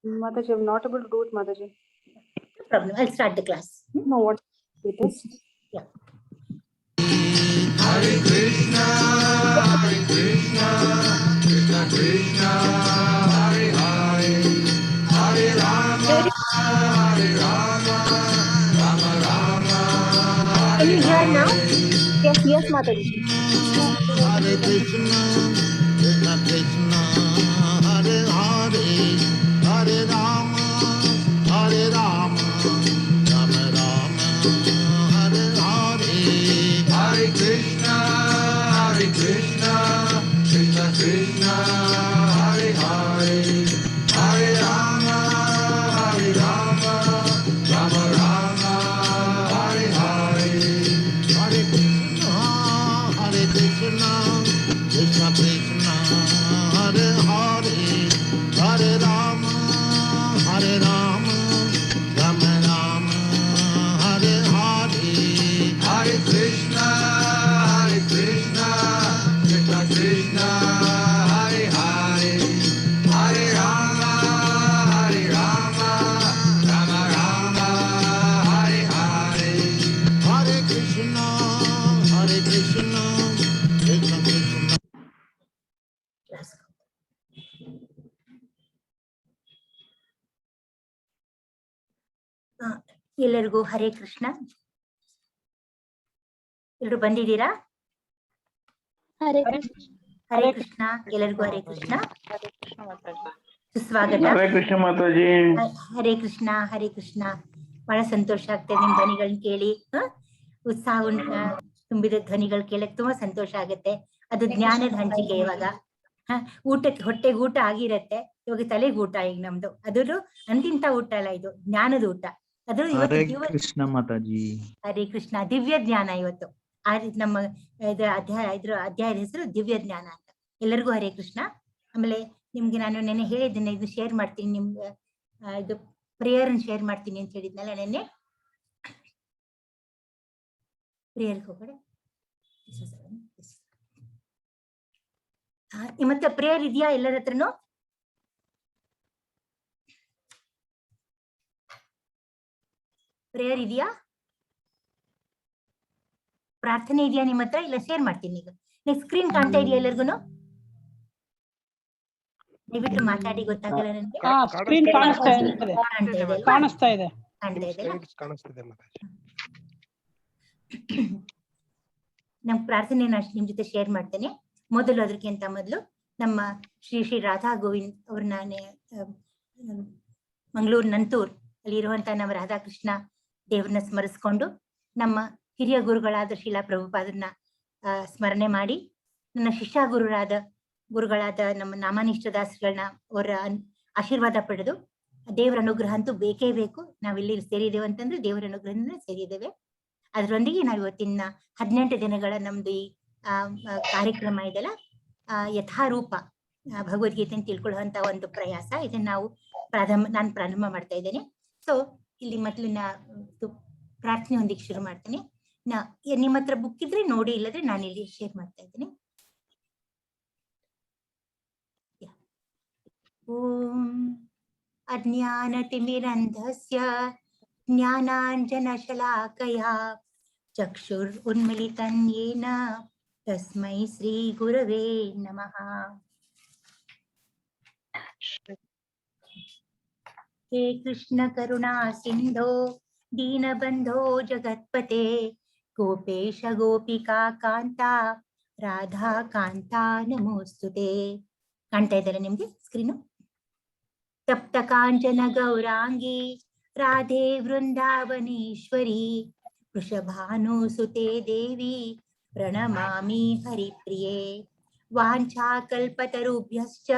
Mataji, I'm not able to do it, Mataji. No problem. I'll start the class. No, what it is? Yeah. Hare Krishna, Krishna Krishna, Hare Hare, Hare Rama, Rama Rama. Can you hear now? Yes, Mataji. Hare Krishna, Krishna Krishna, Hare Hare, Hare Rama, Hare Rama, Rama Rama, Hare Hare. Hare Krishna, Krishna Krishna, Hare Hare, Hare Rama, Rama Rama, Hare Hare. Hare Krishna, Krishna Krishna, Hare Hare, Hare Rama, Rama Rama, Hare Hare. Hare Krishna, Krishna Krishna, Hare Hare, Hare Rama, Rama Rama, Hare Hare. Hare Krishna, Krishna Krishna. Class. ಎಲ್ಲರಿಗೂ ಹರೇ ಕೃಷ್ಣ. ಎಲ್ಲರೂ ಬಂದಿದ್ದೀರಾ? Hare Krishna. ಎಲ್ಲರಿಗೂ ಹರೇ ಕೃಷ್ಣ. ಸುಸ್ವಾಗತ. ಹರೇ ಕೃಷ್ಣ ಮಾತಾಜಿ. ಹರೇ ಕೃಷ್ಣ. ಬಹಳ ಸಂತೋಷ ಆಗ್ತದೆ ನಿಮ್ ಧ್ವನಿಗಳನ್ನ ಕೇಳಿ. ಉತ್ಸಾಹ ತುಂಬಿದ ಧ್ವನಿಗಳು ಕೇಳಕ್ ತುಂಬಾ ಸಂತೋಷ ಆಗುತ್ತೆ. ಅದು ಜ್ಞಾನದ ಹಂಚಿಕೆ. ಇವಾಗ ಊಟಕ್ಕೆ ಹೊಟ್ಟೆಗೆ ಊಟ ಆಗಿರತ್ತೆ, ಇವಾಗ ತಲೆಗೆ ಊಟ ಈಗ ನಮ್ದು. ಅದ್ರ ಅಂತಿಂತ ಊಟ ಅಲ್ಲ, ಇದು ಜ್ಞಾನದ ಊಟ. ಅದು ಹರೇ ಕೃಷ್ಣ ಮಾತಾಜಿ. ಹರೇ ಕೃಷ್ಣ. ದಿವ್ಯ ಜ್ಞಾನ ಇವತ್ತು. ನಮ್ಮ ಇದ್ರ ಅಧ್ಯಾಯದ ಹೆಸರು ದಿವ್ಯ ಜ್ಞಾನ ಅಂತ. ಎಲ್ಲರಿಗೂ ಹರೇ ಕೃಷ್ಣ. ಆಮೇಲೆ ನಿಮ್ಗೆ ನಾನು ನೆನ್ನೆ ಹೇಳಿದ್ದೇನೆ, ಇದು ಶೇರ್ ಮಾಡ್ತೀನಿ ನಿಮ್ಗೆ, ಇದು ಪ್ರೇಯರ್ ಶೇರ್ ಮಾಡ್ತೀನಿ ಅಂತ ಹೇಳಿದ್ನಲ್ಲ ನೆನ್ನೆ. ಪ್ರೇಯರ್ ಹೋಗೋಣ. ಮತ್ತೆ ಪ್ರೇಯರ್ ಇದೆಯಾ ಎಲ್ಲರ ಹತ್ರನು? ಪ್ರೇಯರ್ ಇದೆಯಾ? ಪ್ರಾರ್ಥನೆ ಇದೆಯಾ ನಿಮ್ಮ ಹತ್ರ? ಇಲ್ಲ ಶೇರ್ ಮಾಡ್ತೀನಿ ಈಗ. ನೆಕ್ಸ್ಟ್ ಸ್ಕ್ರೀನ್ ಕಾಣ್ತಾ ಇದೆಯಾ ಎಲ್ಲರಿಗೂ? ದಯವಿಟ್ಟು ಮಾತಾಡಿ, ಗೊತ್ತಾಗಲ್ಲ ನನಗೆ. ಸ್ಕ್ರೀನ್ ಕಾಣಿಸ್ತಾ ಇದೆ. ನಮ್ ಪ್ರಾರ್ಥನೆ ನಿಮ್ ಜೊತೆ ಶೇರ್ ಮಾಡ್ತೇನೆ. ಮೊದಲು ಅದಕ್ಕಿಂತ ಮೊದಲು ನಮ್ಮ ಶ್ರೀ ರಾಧಾ ಗೋವಿಂದ್ ಅವ್ರನ್ನ, ಮಂಗಳೂರು ನಂತೂರ್ ಅಲ್ಲಿ ಇರುವಂತ ನಮ್ಮ ರಾಧಾಕೃಷ್ಣ ದೇವ್ರನ್ನ ಸ್ಮರಿಸ್ಕೊಂಡು, ನಮ್ಮ ಹಿರಿಯ ಗುರುಗಳಾದ ಶ್ರೀಲಾ ಪ್ರಭುಪಾದರನ್ನ ಸ್ಮರಣೆ ಮಾಡಿ, ನನ್ನ ಶಿಷ್ಯ ಗುರುಗಳಾದ ನಮ್ಮ ನಾಮನಿಷ್ಠ ದಾಸಗಳನ್ನ ಅವರ ಆಶೀರ್ವಾದ ಪಡೆದು, ದೇವರ ಅನುಗ್ರಹ ಅಂತೂ ಬೇಕೇ ಬೇಕು. ನಾವಿಲ್ಲಿ ಸೇರಿದ್ದೇವೆ ಅಂತಂದ್ರೆ ದೇವರ ಅನುಗ್ರಹದಿಂದ ಸೇರಿದ್ದೇವೆ. ಅದರೊಂದಿಗೆ ನಾವು ಇವತ್ತಿನ 18 ದಿನಗಳ ನಮ್ದು ಈ ಕಾರ್ಯಕ್ರಮ ಇದೆಲ್ಲ, ಯಥಾರೂಪ ಭಗವದ್ಗೀತೆಯನ್ನು ತಿಳ್ಕೊಳ್ಳುವಂತ ಒಂದು ಪ್ರಯಾಸ. ಇದನ್ನ ನಾವು ನಾನು ಪ್ರಾರಂಭ ಮಾಡ್ತಾ ಇದ್ದೇನೆ. ಸೊ ಇಲ್ಲಿ ಮೊದಲಿನ ಪ್ರಾರ್ಥನೆಯೊಂದಿಗೆ ಶುರು ಮಾಡ್ತೇನೆ. ನಿಮ್ಮ ಹತ್ರ ಬುಕ್ ಇದ್ರೆ ನೋಡಿ, ಇಲ್ಲದ್ರೆ ನಾನು ಇಲ್ಲಿ ಶೇರ್ ಮಾಡ್ತಾ ಇದ್ದೇನೆ. ಓಂ ಅಜ್ಞಾನತಿಮಿರಂಧಸ್ಯ ಜ್ಞಾನಾಂಜನಶಲಾಕಯಾ ಚಕ್ಷುರುನ್ಮಿಲಿತಂ ಯೇನ ತಸ್ಮೈ ಶ್ರೀ ಗುರವೇ ನಮಃ. ಹೇ ಕೃಷ್ಣ ಕರುಣಾ ಸಿಂಧೋ ದೀನಬಂಧೋ ಜಗತ್ಪತೆ ಗೋಪೇಶ ಗೋಪಿಕಾ ಕಾಂತ ರಾಧಾ ಕಾಂತ ನಮೋಸ್ತುತೆ. ಕಾಣ್ತಾ ಇದ್ದಾರೆ ನಿಮ್ಗೆ ಸ್ಕ್ರೀನು? ತಪ್ತ ಕಾಂಚನ ಗೌರಾಂಗಿ ರಾಧೆ ವೃಂದಾವನೇಶ್ವರಿ ವೃಷಭಾನುಸುತೆ ದೇವಿ ಪ್ರಣಮಾಮಿ ಹರಿಪ್ರಿಯೇ. ವಾಂಛಾಕಲ್ಪತರುಭ್ಯಶ್ಚ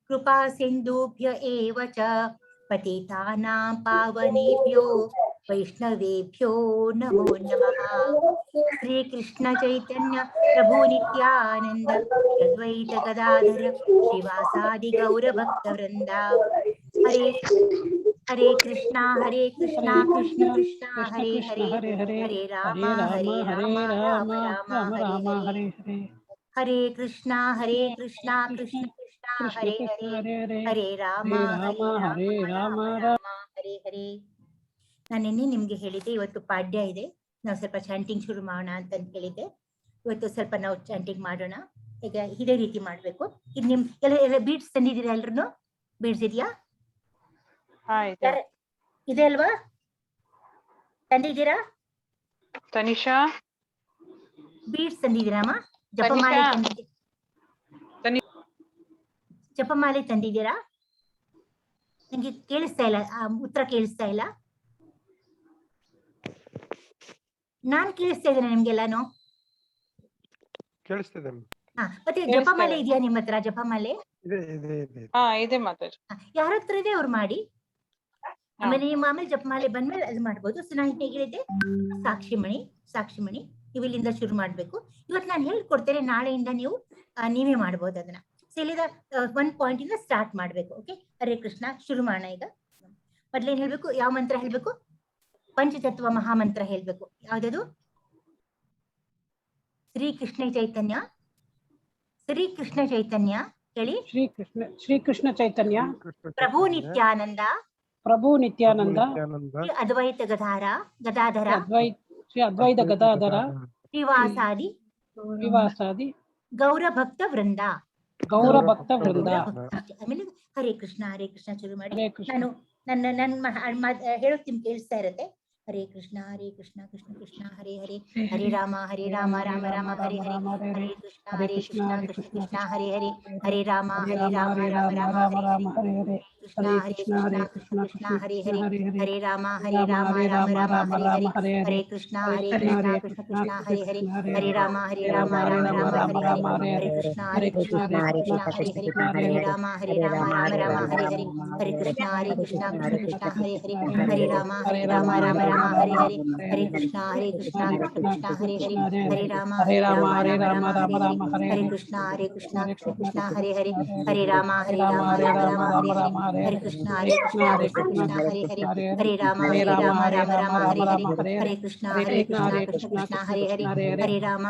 ಕೃಪಾ ಸಿಂಧುಭ್ಯ ಏವ ಚ ಪತಿತಾನಾಂ ಪಾವನೇಭ್ಯೋ ವೈಷ್ಣವೇಭ್ಯೋ ನಮೋ ನಮಃ. ಶ್ರೀ ಕೃಷ್ಣ ಚೈತನ್ಯ ಪ್ರಭು ನಿತ್ಯಾನಂದ ಅದ್ವೈತ ಗದಾಧರ ಶ್ರೀವಾಸಾದಿ ಗೌರ ಭಕ್ತ ವೃಂದ. ಹರೇ ಕೃಷ್ಣ ಕೃಷ್ಣ ಕೃಷ್ಣ ಹರೇ ಹರೇ, ಹರೇ ರಾಮ ರಾಮ ರಾಮ ಹರೇ ಹರೇ. ಹರೇ ಕೃಷ್ಣ ಕೃಷ್ಣ ಕೃಷ್ಣ ಹರೇ ಕೃಷ್ಣ ಹರೇ ಹರೇ ಹರೇ ಹರೇ ರಾಮ ಹರೇ ರಾಮ ಹರೇ ಹರೇ. ನಾನು ನಿನ್ನೆ ನಿಮ್ಗೆ ಹೇಳಿದ್ದೆ ಇವತ್ತು ಪಾಡ್ಯ ಇದೆ, ನಾವು ಸ್ವಲ್ಪ ಚಾಂಟಿಂಗ್ ಶುರು ಮಾಡೋಣ ಅಂತ ಹೇಳಿದ್ದೆ. ಇವತ್ತು ಸ್ವಲ್ಪ ನಾವು ಚಾಂಟಿಂಗ್ ಮಾಡೋಣ. ಈಗ ಇದೇ ರೀತಿ ಮಾಡ್ಬೇಕು. ಇದು ನಿಮ್ ಎಲ್ಲ ಬೀಟ್ಸ್ ತಂದಿದ್ದೀರಾ? ಎಲ್ರು ಬೀಟ್ಸ್ ಇದೆಯಾ? ಇದೆ ಅಲ್ವಾ? ತಂದಿದ್ದೀರಾ? ತನಿಷಾ ಬೀಟ್ಸ್ ತಂದಿದ್ದೀರಾಮ? ಜಪಮಾಲೆ ಜಪಮಾಲೆ ತಂದಿದ್ದೀರಾ? ನಂಗೆ ಕೇಳಿಸ್ತಾ ಇಲ್ಲ, ಉತ್ತರ ಕೇಳಿಸ್ತಾ ಇಲ್ಲ. ನಾನ್ ಕೇಳಿಸ್ತಾ ಇದ್ದೇನೆ ನಿಮ್ಗೆಲ್ಲಾನು? ಕೇಳಿಸ್ತಿದೆ. ಮತ್ತೆ ಜಪಮಾಲೆ ಇದೆಯಾ ನಿಮ್ಮ ಹತ್ರ? ಜಪಮಾಲೆ ಇದೆ ಮಾತಾಜಿ. ಯಾರ ಹತ್ರ ಇದೆ ಅವ್ರು ಮಾಡಿ. ಆಮೇಲೆ ನಿಮ್ಮ ಆಮೇಲೆ ಜಪಮಾಲೆ ಬಂದ್ಮೇಲೆ ಅದು ಮಾಡ್ಬೋದು. ಸೊ ನಾನು ಹೇಗಿದ್ದೆ, ಸಾಕ್ಷಿಮಣಿ ನೀವು ಇಲ್ಲಿಂದ ಶುರು ಮಾಡ್ಬೇಕು. ಇವತ್ತು ನಾನು ಹೇಳ್ಕೊಡ್ತೇನೆ, ನಾಳೆಯಿಂದ ನೀವು ನೀವೇ ಮಾಡ್ಬೋದು ಅದನ್ನ. ಸೊ ಇಲ್ಲಿಂದ 1 ಪಾಯಿಂಟ್ ಇಂದ ಸ್ಟಾರ್ಟ್ ಮಾಡ್ಬೇಕು. ಓಕೆ, ಹರೇ ಕೃಷ್ಣ ಶುರು ಮಾಡೋಣ. ಈಗ ಮೊದ್ಲೇನ್ ಹೇಳ್ಬೇಕು? ಯಾವ ಮಂತ್ರ ಹೇಳ್ಬೇಕು? ಪಂಚತತ್ವ ಮಹಾಮಂತ್ರ ಹೇಳ್ಬೇಕು. ಯಾವ್ದದು? ಶ್ರೀ ಕೃಷ್ಣ ಚೈತನ್ಯ ಹೇಳಿ. ಶ್ರೀ ಕೃಷ್ಣ ಚೈತನ್ಯ ಪ್ರಭು ನಿತ್ಯಾನಂದ ಶ್ರೀ ಅದ್ವೈತ ಗದಾಧರ ಶ್ರೀ ಅದ್ವೈತ ಗದಾಧರ ಶ್ರೀವಾಸಾದಿ ಗೌರ ಭಕ್ತ ವೃಂದ. ಆಮೇಲೆ ಹರೇ ಕೃಷ್ಣ ಶುರು ಮಾಡಿ. ನಾನು ನನ್ನ ಹೇಳೋಕ್ ನಿಮ್ಗೆ ಕೇಳಿಸ್ತಾ ಇರತ್ತೆ. ಹರೇ ಕೃಷ್ಣ ಕೃಷ್ಣ ಕೃಷ್ಣ ಹರೇ ಹರೇ, ಹರೇ ರಾಮ ರಾಮ ರಾಮ ಹರೇ ಹರೇ, ಹರೇ ಕೃಷ್ಣ ಕೃಷ್ಣ ಕೃಷ್ಣ ಹರೇ ಹರೇ, ಹರೇ ರಾಮ ರಾಮ ರಾಮ ಹರೇ ಹರೇ, ಕೃಷ್ಣ ಕೃಷ್ಣ ಹರೇ ಹರೇ, ಹರೇ ರಾಮ ರಾಮ ರಾಮ ಹರೇ ಹರೇ, ಹರೇ ಕೃಷ್ಣ ಕೃಷ್ಣ ಕೃಷ್ಣ ಹರೇ ಹರೇ, ಹರೇ ರಾಮ ರಾಮ ರಾಮ ಹರೇ ಹರೇ, ಹರೇ ಕೃಷ್ಣ ಕೃಷ್ಣ ಹರೇ ಹರೇ, ಹರೇ ರಾಮ ರಾಮ ರಾಮ ಹರೇ ಹರೇ, ಹರೇ ಕೃಷ್ಣ ಕೃಷ್ಣ ಕೃಷ್ಣ ಹರೇ ಹರೇ, ಹರೇ ರಾಮ ರಾಮ ರಾಮ ಹರೇ ಹರೇ, ಹರೇ ಕೃಷ್ಣ ಕೃಷ್ಣ ಕೃಷ್ಣ ಹರೇ ಹರೇ, ಹರೇ ರಾಮ ರಾಮ ರಾಮ ಹರೇ ಹರೇ, ಹರೇ ಕೃಷ್ಣ ಕೃಷ್ಣ ಕೃಷ್ಣ ಹರೇ ಹರೇ, ಹರೇ ರಾಮ ರಾಮ ರಾಮ ಹರೇ ಹರೇ, ಹರೇ ಕೃಷ್ಣ ಕೃಷ್ಣ ಕೃಷ್ಣ ಹರೇ ಹರೇ, ಹರೇ ರಾಮ ರಾಮ ರಾಮ ಹರೇ ಹರೇ, ಹರೇ ಕೃಷ್ಣ ಕೃಷ್ಣ ಹರೇ ಹರೇ, ಹರೇ ರಾಮ ರಾಮ ರಾಮ ಹರೇ ಹರೇ, ಹರೇ ಕೃಷ್ಣ ಕೃಷ್ಣ ಕೃಷ್ಣ ಹರೇ ಹರೇ, ಹರೇ ರಾಮ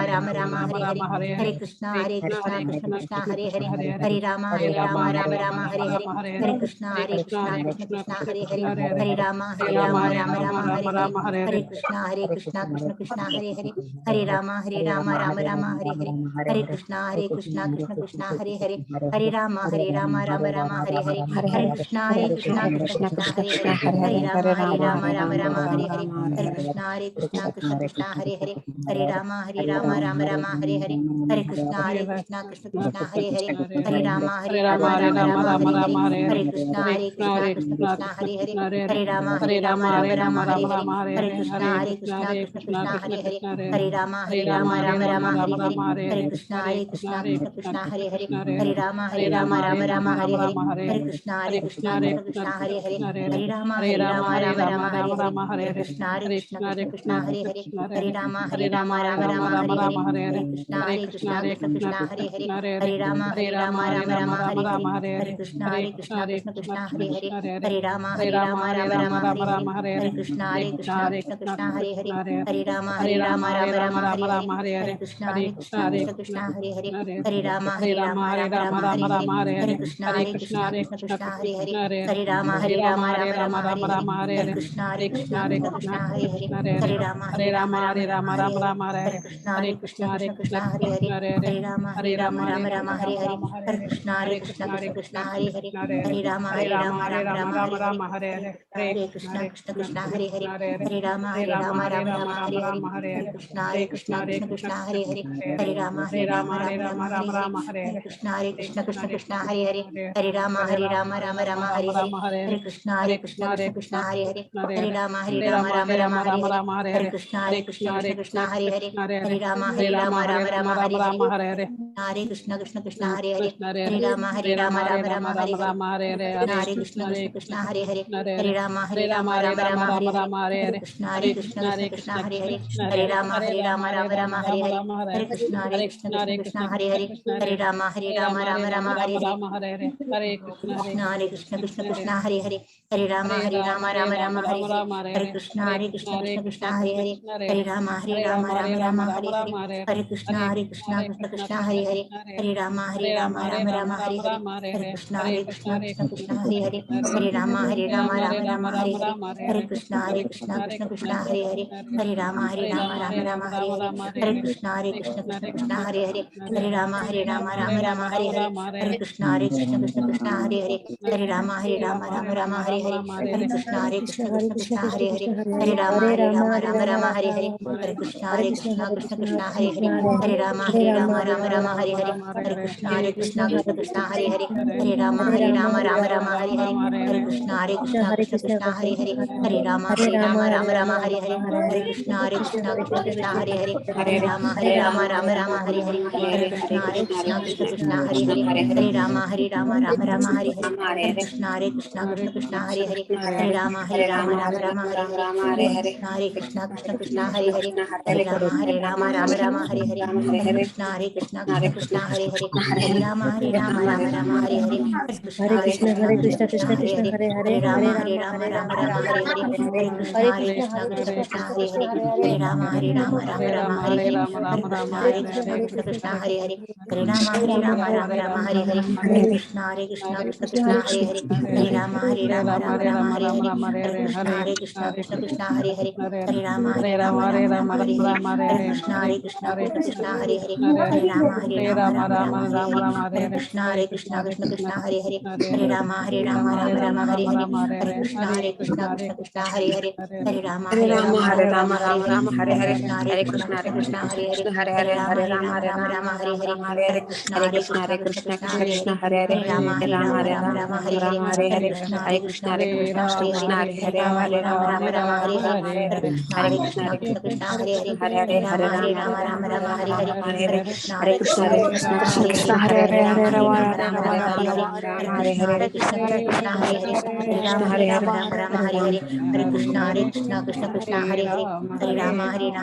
ರಾಮ ರಾಮ ಹರೇ ಹರೇ, ಹರೇ ಕೃಷ್ಣ ಕೃಷ್ಣ ಕೃಷ್ಣ ಹರೇ ಹರೇ, ಹರೇ ರಾಮ ರಾಮ ರಾಮ ಹರೇ ಹರೇ, ಹರೇ ಕೃಷ್ಣ ಕೃಷ್ಣ ಕೃಷ್ಣ ಹರೇ ಹರೇ, ಹರೇ ರಾಮ ರಾಮ ರಾಮ ಹರೇ ಹರೇ, ಹರೇ ಕೃಷ್ಣ ಕೃಷ್ಣ ಕೃಷ್ಣ ಹರೇ ಹರೇ, ಹರೇ ರಾಮ ರಾಮ ರಾಮ ಹರೇ ಹರೇ, ಹರೇ ಕೃಷ್ಣ ಕೃಷ್ಣ ಕೃಷ್ಣ ಹರೇ ಹರೇ, ಹರೇ ರಾಮ ರಾಮ ರಾಮ ಹರೇ ಹರೇ, ಹರೇ ಕೃಷ್ಣ ಕೃಷ್ಣ ಕೃಷ್ಣ ಹರೇ ಹರೇ, ಹರೇ ರಾಮ ರಾಮ ರಾಮ ಹರೇ ಹರೇ, ಹರೇ ಕೃಷ್ಣ ಕೃಷ್ಣ ಕೃಷ್ಣ ಹರೇ ಹರೇ, ಹರೇ ರಾಮ ರಾಮ ರಾಮ ಹರೇ ಹರೇ, ಹರೇ ಕೃಷ್ಣ ಕೃಷ್ಣ ಹರೇ ಹರೇ, ಹರೇ ರಾಮ ರಾಮ ರಾಮ ಹರೇ ಹರೇ, ಹರೇ ಕೃಷ್ಣ ಕೃಷ್ಣ ಹರೇ ಹರೇ, ಹರೇ ರಾಮ ರಾಮ ರಾಮ ಹರೇ ಹರೇ, ಹರೇ ಕೃಷ್ಣ ಕೃಷ್ಣ ಹರೇ ಹರೇ, ಹರೇ ರಾಮ ರಾಮ ರಾಮ ಹರೇ ಹರೇ, ಹರೇ ಕೃಷ್ಣ ಕೃಷ್ಣ ಹರೇ ಹರೇ, ಹರೇ ರಾಮ ರಾಮ ರಾಮ ಹರೇ ಹರೇ, ಹರೇ ಕೃಷ್ಣ ಕೃಷ್ಣ ಹರೇ ಹರೇ, ಹರೇ ರಾಮ ರಾಮ ರಾಮ ಹರೇ ಹರೇ, ಹರೇ ಕೃಷ್ಣ ಕೃಷ್ಣ ಹರೇ ಹರೇ, ಹರೇ ರಾಮ ರಾಮ ರಾಮ ಹರೇ ಹರೇ, ಹರೇ ಕೃಷ್ಣ ಕೃಷ್ಣ ಹರೇ ಹರೇ, ಹರೇ ರಾಮ ರಾಮ ರಾಮ ಹರೇ ಹರೇ, ಹರೇ ಕೃಷ್ಣ ಕೃಷ್ಣ ಹರೇ ಹರೇ, ಹರೇ ರಾಮ ರಾಮ ರಾಮ ಹರೇ ಹರೇ, ಹರೇ ಕೃಷ್ಣ ಕೃಷ್ಣ ಹರೇ ಹರೇ, ಹರೇ ರಾಮ ರಾಮ ರಾಮ ಹರೇ ಹರೇ, ಹರೇ ಕೃಷ್ಣ ಕೃಷ್ಣ ಹರೇ ಹರೇ, ಹರೇ ರಾಮ ರಾಮ ರಾಮ ಹರೇ ಹರೇ, ಹರೇ ಕೃಷ್ಣ ಕೃಷ್ಣ ಹರೇ ಹರೇ, ಹರೇ ರಾಮ ರಾಮ ರಾಮ ಹರೇ ಹರೇ, ಹರೇ ಕೃಷ್ಣ ಕೃಷ್ಣ ಹರೇ ಹರೇ, ಹರೇ ರಾಮ ರಾಮ ಹರೇ ಹರೇ, ಹರೇ ಕೃಷ್ಣ ಕೃಷ್ಣ ಹರೇ ಹರೇ, ಹರೇ ರಾಮ ರಾಮ ರಾಮ ಹರೇ ಹರೇ, ಹರೇ ಕೃಷ್ಣ ಕೃಷ್ಣ ಹರೇ ಹರೇ, ಹರೇ ರಾಮ ರಾಮ ರಾಮ ಹರೇ ಹರೇ, ಹರೇ ಕೃಷ್ಣ ಕೃಷ್ಣ ಹರೇ ಹರೇ, ಹರೇ ರಾಮ ರಾಮ ರಾಮ ಹರೇ ಹರೇ, ಹರೇ ಕೃಷ್ಣ ಕೃಷ್ಣ ಹರೇ ಹರೇ, ಹರೇ ರಾಮ ರಾಮ ಹರೇ ಹರೇ, ಹರೇ ಕೃಷ್ಣ ಕೃಷ್ಣ ಹರೇ ಹರೇ, ಹರೇ ರಾಮ ರಾಮ ಹರೇ ಹರೇ, ಹರೇ ಕೃಷ್ಣ ಕೃಷ್ಣ ಹರೇ ಹರೇ, ಹರೇ ರಾಮ ರಾಮ ಹರೇ ಹರೇ, ಹರೇ ಕೃಷ್ಣ ಕೃಷ್ಣ ಹರೇ ಹರೇ, ಹರೇ ರಾಮ ರಾಮ ಹರೇ ಹರೇ, ಹರೇ ಕೃಷ್ಣ ಕೃಷ್ಣ ಹರೇ ಹರೇ, ಹರೇ Rama Rama Rama Rama Hare Hare Hare Krishna Hare Krishna Krishna Hare Krishna Krishna Hare Krishna Hare Krishna Hare Hare Rama Hare Rama Hare Rama Rama Rama Hare Rama Hare Rama Hare Hare Hare Krishna Hare Krishna Hare Krishna Krishna Hare Krishna Hare Krishna Hare Hare Rama Hare Rama Rama Rama Hare Rama Rama Hare Rama Hare Rama Hare Hare Hare Krishna Hare Krishna Hare Krishna Krishna Krishna Krishna Krishna Hare Hare Hare Hare Rama Rama Rama Rama Hare Hare Rama Hare Hare Hare Krishna Hare Krishna Krishna Krishna Krishna Krishna Hare Hare Krishna Hare Hare Hare Rama Hare Rama Rama Rama Hare Rama Rama Hare Rama Hare Rama Hare Hare Hare Krishna Hare Krishna Krishna Krishna Krishna Krishna Krishna Hare Hare Krishna Hare Hare Hare Rama Hare Rama Rama Hare Rama Rama Rama Hare Rama Hare Rama Hare Hare Hare Krishna Hare Krishna Krishna Hare Krishna Krishna Krishna Krishna Hare Hare Krishna Hare Hare Rama Hare Rama Rama Rama Hare Rama Hare Rama Hare Hare Hare Krishna Hare Krishna Krishna Hare Krishna Krishna Krishna Krishna Hare Hare Krishna Hare Hare Hare Rama Hare Rama Rama Rama Hare Rama Rama Hare Rama Hare Rama Hare Hare Hare Krishna Hare Krishna Krishna Krishna Hare Krishna Krishna Hare Krishna Hare Krishna Hare Hare Rama Hare Rama Hare Rama Rama Hare Rama Hare Rama Hare Hare Hare Krishna Krishna Krishna Krishna Hare Hare Hare Rama Rama Rama Hare Hare Hare Krishna Krishna Krishna Krishna Hare Hare Hare Rama Rama Hare Hare Hare Krishna Krishna Krishna Krishna Hare Hare Hare Rama Rama Hare Hare Hare Krishna Krishna Krishna Krishna Hare Hare Hare Rama Rama Hare Hare Hare Krishna Krishna Krishna Krishna Hare Hare Hare Rama Hare Hare Hare Krishna Krishna Krishna Krishna Hare Hare Hare Rama Hare Hare Hare Krishna Krishna Krishna Krishna Hare Hare Hare Rama Rama Hare Hare Hare Krishna Krishna Krishna Krishna Hare Hare Hare Rama Rama Hare Hare Hare Krishna Krishna Krishna Hare Hare Hare Rama Hare Hare Hare Krishna Krishna Krishna Hare Hare Hare Rama Hare Hare Hare Krishna Krishna Krishna Hare Hare Hare Rama Hare Hare Hare Krishna Krishna Krishna Krishna Hare Hare Hare Rama Hare Hare Hare Krishna Krishna Krishna Krishna Hare Hare Hare Rama Hare Hare Hare Krishna Krishna Krishna Hare Hare Hare Rama Hare Hare Hare Krishna Krishna Krishna Krishna Hare Hare Hare Rama Rama Hare Hare Hare Krishna Krishna Krishna Krishna Hare Hare Hare Rama Rama Hare Hare Hare Krishna Krishna Krishna Krishna Hare Hare Hare Rama Rama Hare Hare Hare Krishna Krishna Krishna Krishna Hare Hare Hare Rama Rama Hare Hare Hare Krishna Krishna Krishna Krishna Hare Hare Hare Rama Rama Hare Hare Hare Krishna Krishna Krishna Krishna Hare Hare Hare Rama Rama Hare Hare Hare Krishna Krishna Krishna Krishna Hare Hare Hare Rama Hare Hare Hare Krishna Krishna Krishna Krishna Hare Hare Hare Rama Hare Hare Hare Krishna Krishna Krishna Krishna Hare Hare Hare Rama Hare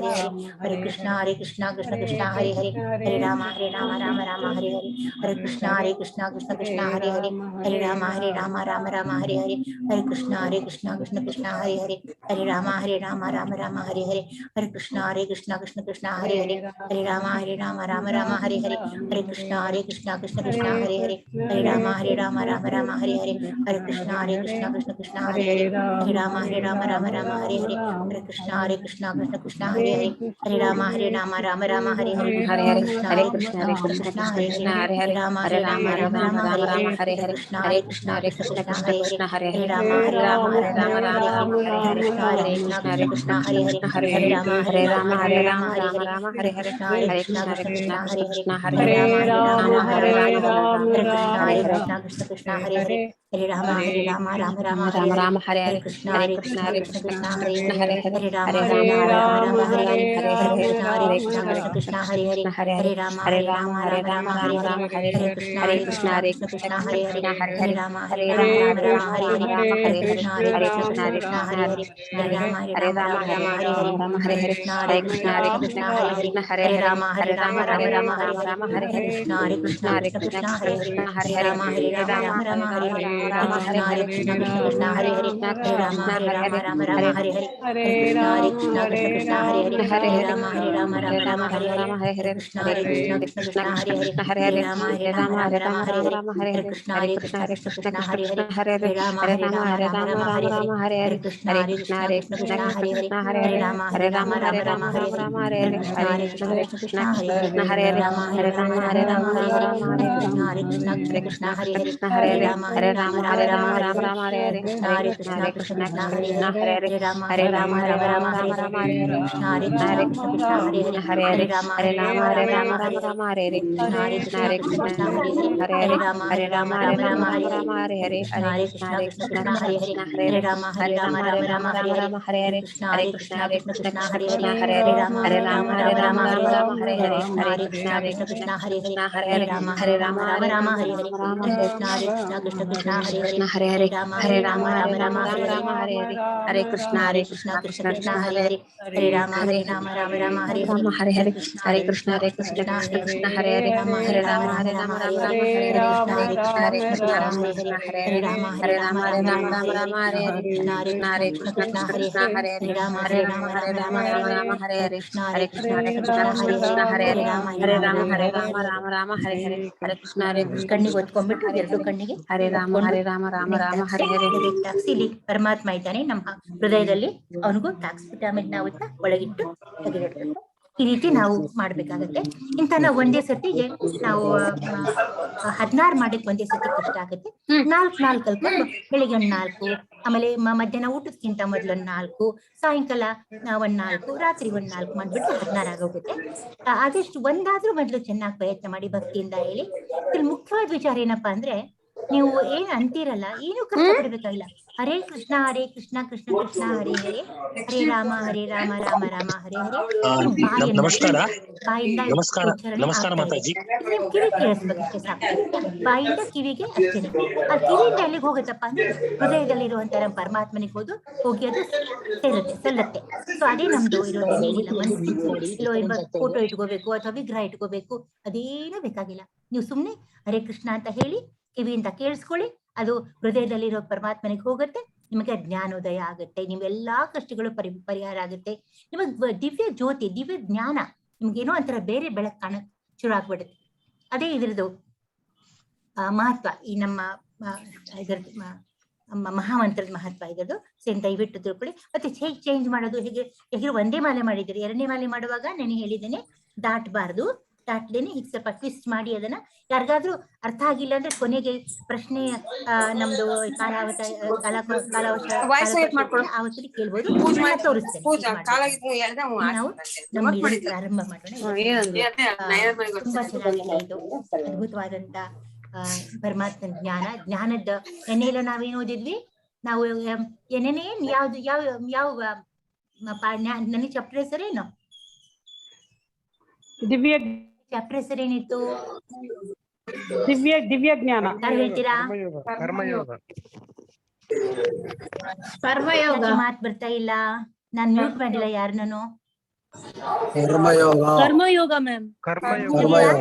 Hare Hare Krishna Krishna Krishna Krishna Hare Hare Hare Rama Hare Hare Hare Krishna Krishna Krishna Krishna Hare Hare Hare Rama Rama Hare Hare Hare Krishna Krishna Krishna Krishna Hare Hare Hare Rama Rama Hare Hare Hare Krishna Krishna Krishna Krishna Hare Hare Hare Rama Rama Hare Hare Hare Krishna Krishna Krishna Krishna Hare Hare Hare Rama Rama Hare Hare Hare Krishna Krishna Krishna Krishna Hare Hare Hare Rama Rama Hare Hare Hare Krishna Krishna Krishna Krishna Hare Hare Hare Rama Rama Hare Hare Hare Krishna Krishna Krishna Krishna Hare Hare Hare Rama Rama Hare Hare Hare Krishna Krishna Krishna Krishna Hare Hare Hare Rama Rama Hare Hare Hare Krishna Krishna Krishna Krishna Hare Hare Hare Rama Rama Hare Hare Hare Krishna Krishna Krishna Krishna Hare Hare Hare Rama Rama Hare Hare Hare Krishna Krishna Krishna Krishna Hare Hare Hare Rama Rama Hare Hare Hare Krishna Krishna Krishna Krishna Hare Hare Hare Rama Rama Hare Hare Hare Krishna Krishna Krishna Krishna Hare Hare Hare Rama Hare Hare Hare Krishna Krishna Krishna Krishna Hare Hare Hare Rama Rama Hare Hare Hare Krishna Krishna Krishna Krishna Hare Hare Hare Rama Rama Hare Hare Hare Krishna Krishna Krishna Krishna Hare Hare Hare Rama Rama Hare Hare Hare Krishna Krishna Krishna Krishna Hare Hare Hare Rama Rama Hare Hare Hare Krishna Krishna Krishna Krishna Hare Hare Hare Rama Rama Hare Hare Hare Krishna Krishna Krishna Krishna Hare Hare Hare Rama Rama Hare Hare Hare Krishna Krishna Krishna Krishna Hare Hare Hare Rama Rama Hare Hare Hare Krishna Krishna Krishna Krishna Hare Hare Hare Rama Rama Hare Hare Hare Krishna Krishna Krishna Krishna Hare Hare Hare Rama Rama Hare Hare Hare Krishna Krishna Krishna Krishna Hare Hare Hare Rama Rama Hare Hare Hare Krishna Krishna Krishna Krishna Hare Hare Hare Rama Rama Hare Hare Hare Krishna Krishna Krishna Krishna Hare Hare Hare Rama Rama Hare Hare Hare Krishna Krishna Krishna Krishna Hare Hare Hare Rama Rama Hare Hare Hare Krishna Krishna Krishna Krishna Hare Hare Hare Rama Rama Hare Hare Hare Krishna Krishna Krishna Krishna Hare Hare Hare Rama Rama Hare Hare Hare Krishna Krishna Krishna Krishna Hare Hare Hare Rama Rama Hare Hare Hare Krishna Krishna Krishna Krishna Hare Hare Hare Rama Rama Hare Hare Hare Krishna Krishna Krishna Krishna Hare Hare Hare Rama Rama Hare Hare Hare Krishna Krishna Krishna Krishna Hare Hare Hare Rama Rama Hare Hare Hare Krishna Krishna Krishna Krishna Hare Hare Hare Rama Rama ಹರೇ ಹರೇ ಹರೇ ಕೃಷ್ಣ ಕೃಷ್ಣ ಕೃಷ್ಣ ಹರೇ ಹರೇ ಹರೇ ರಾಮ ರಾಮ ರಾಮ ಹರೇ ಹರೇ ಹರೇ ಕೃಷ್ಣ ಕೃಷ್ಣ ಕೃಷ್ಣ ಹರೇ ಹರೇ ರಾಮ ರಾಮ ಹರೇ ಹರೇ ಹರೇ ಕೃಷ್ಣ ಹರೇ ರಾಮ ರಾಮ ಹರೇ ಹರೇ ಕೃಷ್ಣ ಕೃಷ್ಣ ಹರೇ ಹರೇ ಹರೇ ರಾಮ ರಾಮ ಹರೇ ಹರೇ ಹರೇ ಕೃಷ್ಣ ಹರೇ ರಾಮ ಹರೇ ಹರೇ ಹರೇ ಕೃಷ್ಣ ಕಣ್ಣಿಗೆ ಒತ್ಕೊಂಡ್ಬಿಟ್ಟು ಎರಡು ಕಣ್ಣಿಗೆ ಹರೇ ರಾಮ ಹರೇ ಹರೇ ಇಲ್ಲಿ ಪರಮಾತ್ಮ ಇದ್ದಾನೆ ನಮ್ಮ ಹೃದಯದಲ್ಲಿ, ಅವನಿಗೂ ತಾಕ್ಸ್ಬಿಟ್ಟು ಆಮೇಲೆ ನಾವು ಒಳಗಿಟ್ಟು ತೆಗೆದಿಡ್ಬೇಕು. ಈ ರೀತಿ ನಾವು ಮಾಡ್ಬೇಕಾಗತ್ತೆ. ಇಂತ ನಾವು ಒಂದೇ ಸತಿಗೆ ನಾವು 16 ಮಾಡಿಕ್ ಒಂದೇ ಸತಿ ಕಷ್ಟ ಆಗುತ್ತೆ. 4 ಕಲ್ಕೊಂಡು ಬೆಳಿಗ್ಗೆ 4, ಆಮೇಲೆ ಮಧ್ಯಾಹ್ನ ಊಟಕ್ಕಿಂತ ಮೊದಲು 4, ಸಾಯಂಕಾಲ 4, ರಾತ್ರಿ 4 ಮಾಡ್ಬಿಟ್ಟು 16 ಆಗೋಗುತ್ತೆ. ಆದಷ್ಟು ಒಂದಾದ್ರೂ ಮೊದಲು ಚೆನ್ನಾಗಿ ಪ್ರಯತ್ನ ಮಾಡಿ ಭಕ್ತಿಯಿಂದ ಹೇಳಿ. ಇಲ್ಲಿ ಮುಖ್ಯವಾದ ವಿಚಾರ ಏನಪ್ಪಾ ಅಂದ್ರೆ, ನೀವು ಏನ್ ಅಂತೀರಲ್ಲ, ಏನು ಕಷ್ಟ ಪಡ್ಬೇಕಾಗಿಲ್ಲ. ಹರೇ ಕೃಷ್ಣ ಕೃಷ್ಣ ಕೃಷ್ಣ ಹರೇ ಹರೇ ಹರೇ ರಾಮ ರಾಮ ರಾಮ ಹರೇ ಹರೇ. ನಮಸ್ಕಾರ. ಬಾಯಿಂದ ನಮಸ್ಕಾರ ಮಾತಾಜಿ. ಕಿವಿ ಕೇಳಿಸ್ಬೇಕಷ್ಟೇ ಸಾಕು. ಬಾಯಿಂದ ಕಿವಿಗೆ ಅಷ್ಟೇನೆ. ಆ ಕಿವಿಯಿಂದ ಎಲ್ಲಿಗೆ ಹೋಗುತ್ತಪ್ಪ ಅಂದ್ರೆ ಹೃದಯದಲ್ಲಿರುವಂತ ನಮ್ಮ ಪರಮಾತ್ಮನಿಗೆ ಹೋಗಿ ಅದು ಸಲ್ಲತ್ತೆ. ಸೊ ಅದೇ ನಮ್ದು ಇರೋದು. ಏನಿಲ್ಲ ಮನಸ್ಸು ಇಲ್ಲೋ ಫೋಟೋ ಇಟ್ಕೋಬೇಕು ಅಥವಾ ವಿಗ್ರಹ ಇಟ್ಕೋಬೇಕು, ಅದೇನೂ ಬೇಕಾಗಿಲ್ಲ. ನೀವು ಸುಮ್ನೆ ಹರೇ ಕೃಷ್ಣ ಅಂತ ಹೇಳಿ ಕಿವಿಯಿಂದ ಕೇಳಿಸ್ಕೊಳ್ಳಿ, ಅದು ಹೃದಯದಲ್ಲಿರೋ ಪರಮಾತ್ಮನಿಗೆ ಹೋಗುತ್ತೆ. ನಿಮಗೆ ಜ್ಞಾನೋದಯ ಆಗುತ್ತೆ, ನಿಮ್ಮೆಲ್ಲಾ ಕಷ್ಟಗಳು ಪರಿಹಾರ ಆಗುತ್ತೆ. ನಿಮಗೆ ದಿವ್ಯ ಜ್ಯೋತಿ, ದಿವ್ಯ ಜ್ಞಾನ, ನಿಮ್ಗೇನೋ ಒಂಥರ ಬೇರೆ ಬೆಳಕು ಕಾಣ ಶುರು ಆಗ್ಬಿಡುತ್ತೆ. ಅದೇ ಇದ್ರದ್ದು ಮಹತ್ವ. ಈ ನಮ್ಮ ಇದರದ್ದು ಮಹಾಮಂತ್ರದ ಮಹತ್ವ ಇದ್ರದ್ದು. ದಯವಿಟ್ಟು ತಿಳ್ಕೊಳ್ಳಿ. ಮತ್ತೆ ಹೇಗೆ ಚೇಂಜ್ ಮಾಡೋದು, ಹೇಗೆ ಒಂದೇ ಮಾಲೆ ಮಾಡಿದ್ದೀರಿ, 2ನೇ ಮಾಲೆ ಮಾಡುವಾಗ ನಾನು ಹೇಳಿದ್ದೇನೆ ದಾಟಬಾರ್ದು. ದಾಟ್ಲೇನೆ ಹೀಗೆ ಸ್ವಲ್ಪ ಟ್ವಿಸ್ಟ್ ಮಾಡಿ ಅದನ್ನ, ಯಾರಿಗಾದ್ರೂ ಅರ್ಥ ಆಗಿಲ್ಲ ಅಂದ್ರೆ ಕೊನೆಗೆ ಪ್ರಶ್ನೆ ನಮ್ದು ಆವತ್ತಲ್ಲಿ ಕೇಳ್ಬೋದು, ತೋರಿಸ್ತೇನೆ. ನಾವು ನಮ್ಮ ಪ್ರಾರಂಭ ಮಾಡೋಣ. ತುಂಬಾ ಚೆನ್ನಾಗಿದೆ ಇದು, ಅದ್ಭುತವಾದಂತ ಪರಮಾತ್ಮ ಜ್ಞಾನದ ನೆನ್ನೆಲ್ಲ ನಾವೇನು ಓದಿದ್ವಿ ನಾವು? ಏನೇನೇ ಯಾವ್ದು ಯಾವ ನನಗೆ ಚಾಪ್ಟರ್ ಹೆಸರೇನು? ದಿವ್ಯ ಚಾಪ್ಟರ್ ಹೆಸರೇನಿತ್ತು? ದಿವ್ಯ ಜ್ಞಾನ. ಯಾರು ಹೇಳ್ತೀರಾ? ಕರ್ಮಯೋಗ. ಮಾತು ಬರ್ತಾ ಇಲ್ಲ, ನಾನ್ ಮ್ಯೂಟ್ ಮಾಡಿಲ್ಲ ಯಾರನ್ನೂ. ಕರ್ಮಯೋಗ ಮ್ಯಾಮ್.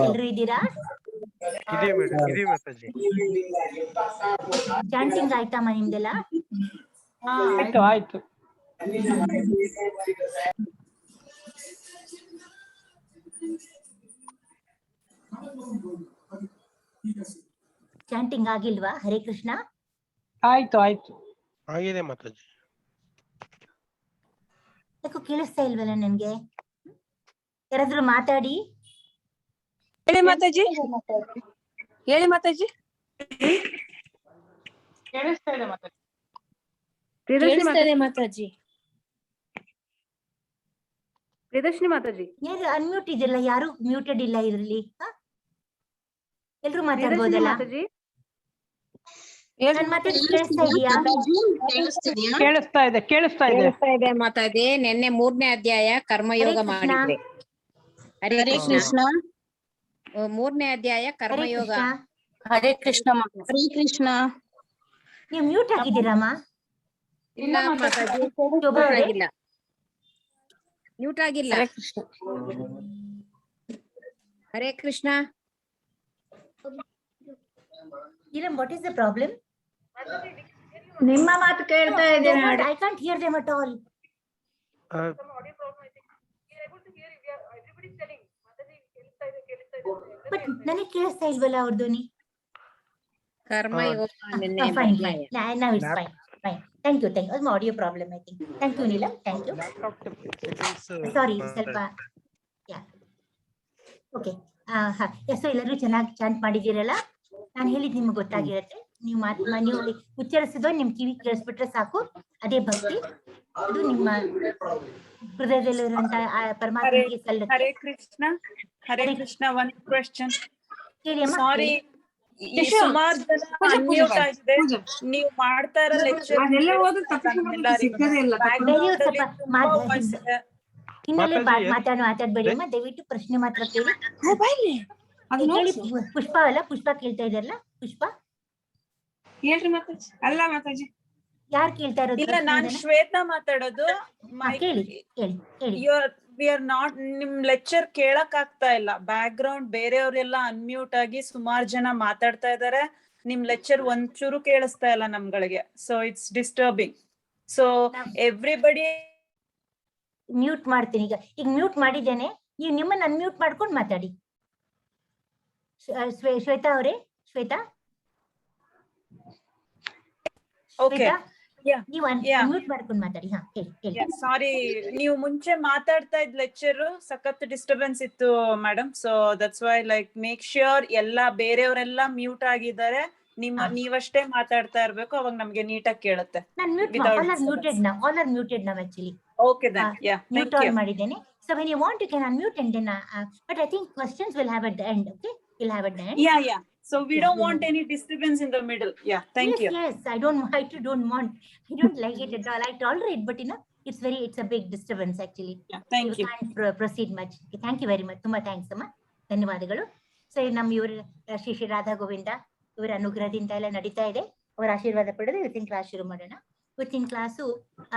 ಎಲ್ರು ಇದ್ದೀರಾ? ಚಾಂಟಿಂಗ್ ಆಯ್ತಮ್ಮ ನಿಮ್ದೆಲ್ಲ? ಆಯ್ತು. ಚಾಂಟಿಂಗ್ ಆಗಿಲ್ವಾ? ಹರೇ ಕೃಷ್ಣ ಆಯ್ತು ಆಗಿದೆ ಮಾತಾಜಿ. ಯಾಕೋ ಕೇಳಿಸ್ತಾ ಇಲ್ವಲ್ಲ ನನ್ಗೆ? ಯಾರಾದ್ರೂ ಮಾತಾಡಿ. ಹೇಳಿ ಮಾತಾಜಿ. ಕೇಳಿಸ್ತಾ ಇದೆ ಮಾತಾಜಿ. ಪ್ರಿಯದರ್ಶಿನಿ ಮಾತಾಜಿ, ಯಾರು ಅನ್ಮ್ಯೂಟ್ ಇದೆಲ್ಲ? ಯಾರು ಮ್ಯೂಟೆಡ್ ಇಲ್ಲ ಇದ್ರಲ್ಲಿ? ಎಲ್ರು ಮಾತಾಡ್ಬೋದಲ್ಲ? ನನ್ ಮಾತಾಡಿ ಕೇಳಿಸ್ತಾ ಇದೆಯಾ? ಕೇಳಿಸ್ತಾ ಇದೆ ಮಾತಾಜಿ. ನಿನ್ನೆ 3ನೇ ಅಧ್ಯಾಯ ಕರ್ಮಯೋಗ ಮಾಡಿದ್ರಿ. ಹರೇ ಕೃಷ್ಣ. 3ನೇ ಅಧ್ಯಾಯ ಕರ್ಮಯೋಗ. ಹರೇ ಕೃಷ್ಣ. ನೀವು ಮ್ಯೂಟ್ ಹಾಕಿದ್ದೀರಮ್ಮ? ಇಲ್ಲ ಮಾತಾಜಿ, ಮ್ಯೂಟ್ ಆಗಿಲ್ಲ. Hare Krishna. Iram, what is the problem? ನಿಮ್ಮ ಮಾತು ಕೇಳ್ತಾ ಇದೆ. I can't hear them at all. But ನನಗೆ ಕೇಳಿಸ್ತಾ ಇಲ್ವಲ್ಲ ಅವ್ರ ಧ್ವನಿ? Karma yoga fine. Now it's fine. Thank you. That's my audio problem, I think. Thank you, Neelam. Thank you. Sorry, ಸ್ವಲ್ಪ ಓಕೆ. ಸೊ ಎಲ್ಲರೂ ಚೆನ್ನಾಗಿ ಚಾಂಟ್ ಮಾಡಿದ್ದೀರಲ್ಲ? ನಾನು ಹೇಳಿದ್ ನಿಮ್ಗೆ ಗೊತ್ತಾಗಿರತ್ತೆ. ನೀವು ಉಚ್ಚರಿಸಿದೋ ನಿಮ್ ಕಿವಿ ಕೇಳಿಸ್ಬಿಟ್ರೆ ಸಾಕು, ಅದೇ ಭಕ್ತಿ. ಅದು ನಿಮ್ಮ ಹೃದಯದಲ್ಲಿರುವಂತ ಪರಮಾತ್ಮನಿಗೆ ಸಲ್ಲುತ್ತೆ. ಹರೇ ಕೃಷ್ಣ. ಒಂದು ಕ್ವೆಶ್ಚನ್. ಹೇಳಿ ಅಮ್ಮ. ಸಾರಿ, ಸುಮಾರು ಜನ ಅನ್ಮ್ಯೂಟ್ ಆಗಿದೆ. ನೀವು ಮಾಡ್ತಾ ಇರೋ ಲೆಕ್ಚರ್ ಹಿನ್ನೆಲೆ ಮಾತಾಡ್ಬೇಡಿ ಅಮ್ಮ, ದಯವಿಟ್ಟು ಪ್ರಶ್ನೆ ಮಾತ್ರ ಕೇಳಿ. ಪುಷ್ಪ ಕೇಳ್ತಾ ಇದ್ದಾರಲ್ಲ? ಪುಷ್ಪ ಹೇಳ್ರಿ ಮಾತಾಜಿ. ಅಲ್ಲ ಮಾತಾಜಿ, ಯಾರು ಕೇಳ್ತಾ ಇರೋದು ಇಲ್ಲ, ನಾನ್ ಪ್ರಶ್ನೆನ? ಶ್ವೇತಾ ಮಾತಾಡೋದು. ಹಾ, ಕೇಳಿ ಹೇಳಿ ಹೇಳಿ. ವಿ ಆರ್ ನಾಟ್, ನಿಮ್ ಲೆಕ್ಚರ್ ಕೇಳಕ್ ಆಗ್ತಾ ಇಲ್ಲ. ಬ್ಯಾಕ್ ಗ್ರೌಂಡ್ ಬೇರೆಯವರೆಲ್ಲ ಅನ್ಮ್ಯೂಟ್ ಆಗಿ ಸುಮಾರು ಜನ ಮಾತಾಡ್ತಾ ಇದಾರೆ. ನಿಮ್ ಲೆಕ್ಚರ್ ಒಂಚೂರು ಕೇಳಿಸ್ತಾ ಇಲ್ಲ ನಮ್ಗಳಿಗೆ. So it's disturbing. So everybody mute ಮಾಡ್ತೀನಿ ಈಗ ಮ್ಯೂಟ್ ಮಾಡಿದ್ದೇನೆ. ನೀವು ನಿಮ್ಮನ್ನ ಅನ್ಮ್ಯೂಟ್ ಮಾಡ್ಕೊಂಡು ಮಾತಾಡಿ. ಶ್ವೇತಾ ಅವರೇ, ಶ್ವೇತಾ ಓಕೆ, ನೀವು ಅನ್ಮ್ಯೂಟ್ ಮಾಡ್ಕೊಂಡು ಮಾತಾಡಿ. ಹಾ, ಹೇಳಿ. ಸಾರಿ, ನೀವು ಮುಂಚೆ ಮಾತಾಡ್ತಾ ಇದ್ ಲೆಕ್ಚರ್ ಸಖತ್ ಡಿಸ್ಟರ್ಬೆನ್ಸ್ ಇತ್ತು madam. So that's why like make sure ಎಲ್ಲ ಬೇರೆಯವರೆಲ್ಲ ಮ್ಯೂಟ್ ಆಗಿದ್ದಾರೆ. ನೀವಷ್ಟೇ ಮಾತಾಡ್ತಾ ಇರ್ಬೇಕು, ಅವಾಗ ನಮ್ಗೆ ನೀಟಾಗಿ ಕೇಳುತ್ತೆ. ನಾನು all are muted now actually. Okay then, yeah, mute thank on you. ಮಾಡಿದ್ದೇನೆ. So when you want you can unmute and then but I think questions will have at the end. Okay, we'll have at the end. Yeah. So we don't want any disturbance in the middle. Yeah, thank you. Yes, I don't like it at all. I tolerate, but it's a big disturbance actually. Yeah, thank you. Can't proceed much. Okay, thank you very much. ತುಂಬಾ thanks ಅಮ್ಮ, ಧನ್ಯವಾದಗಳು. So ನಮ್ಮ ಇವರು ಶ್ರೀ ರಾಧಾ ಗೋವಿಂದ ಇವರ ಅನುಗ್ರಹದಿಂದ ಎಲ್ಲ ನಡೀತಾ ಇದೆ. ಅವರ ಆಶೀರ್ವಾದ ಪಡೆದು ಇವತ್ತಿನ ಕ್ಲಾಸ್ ಶುರು ಮಾಡೋಣ. ಇವತ್ತಿನ ಕ್ಲಾಸು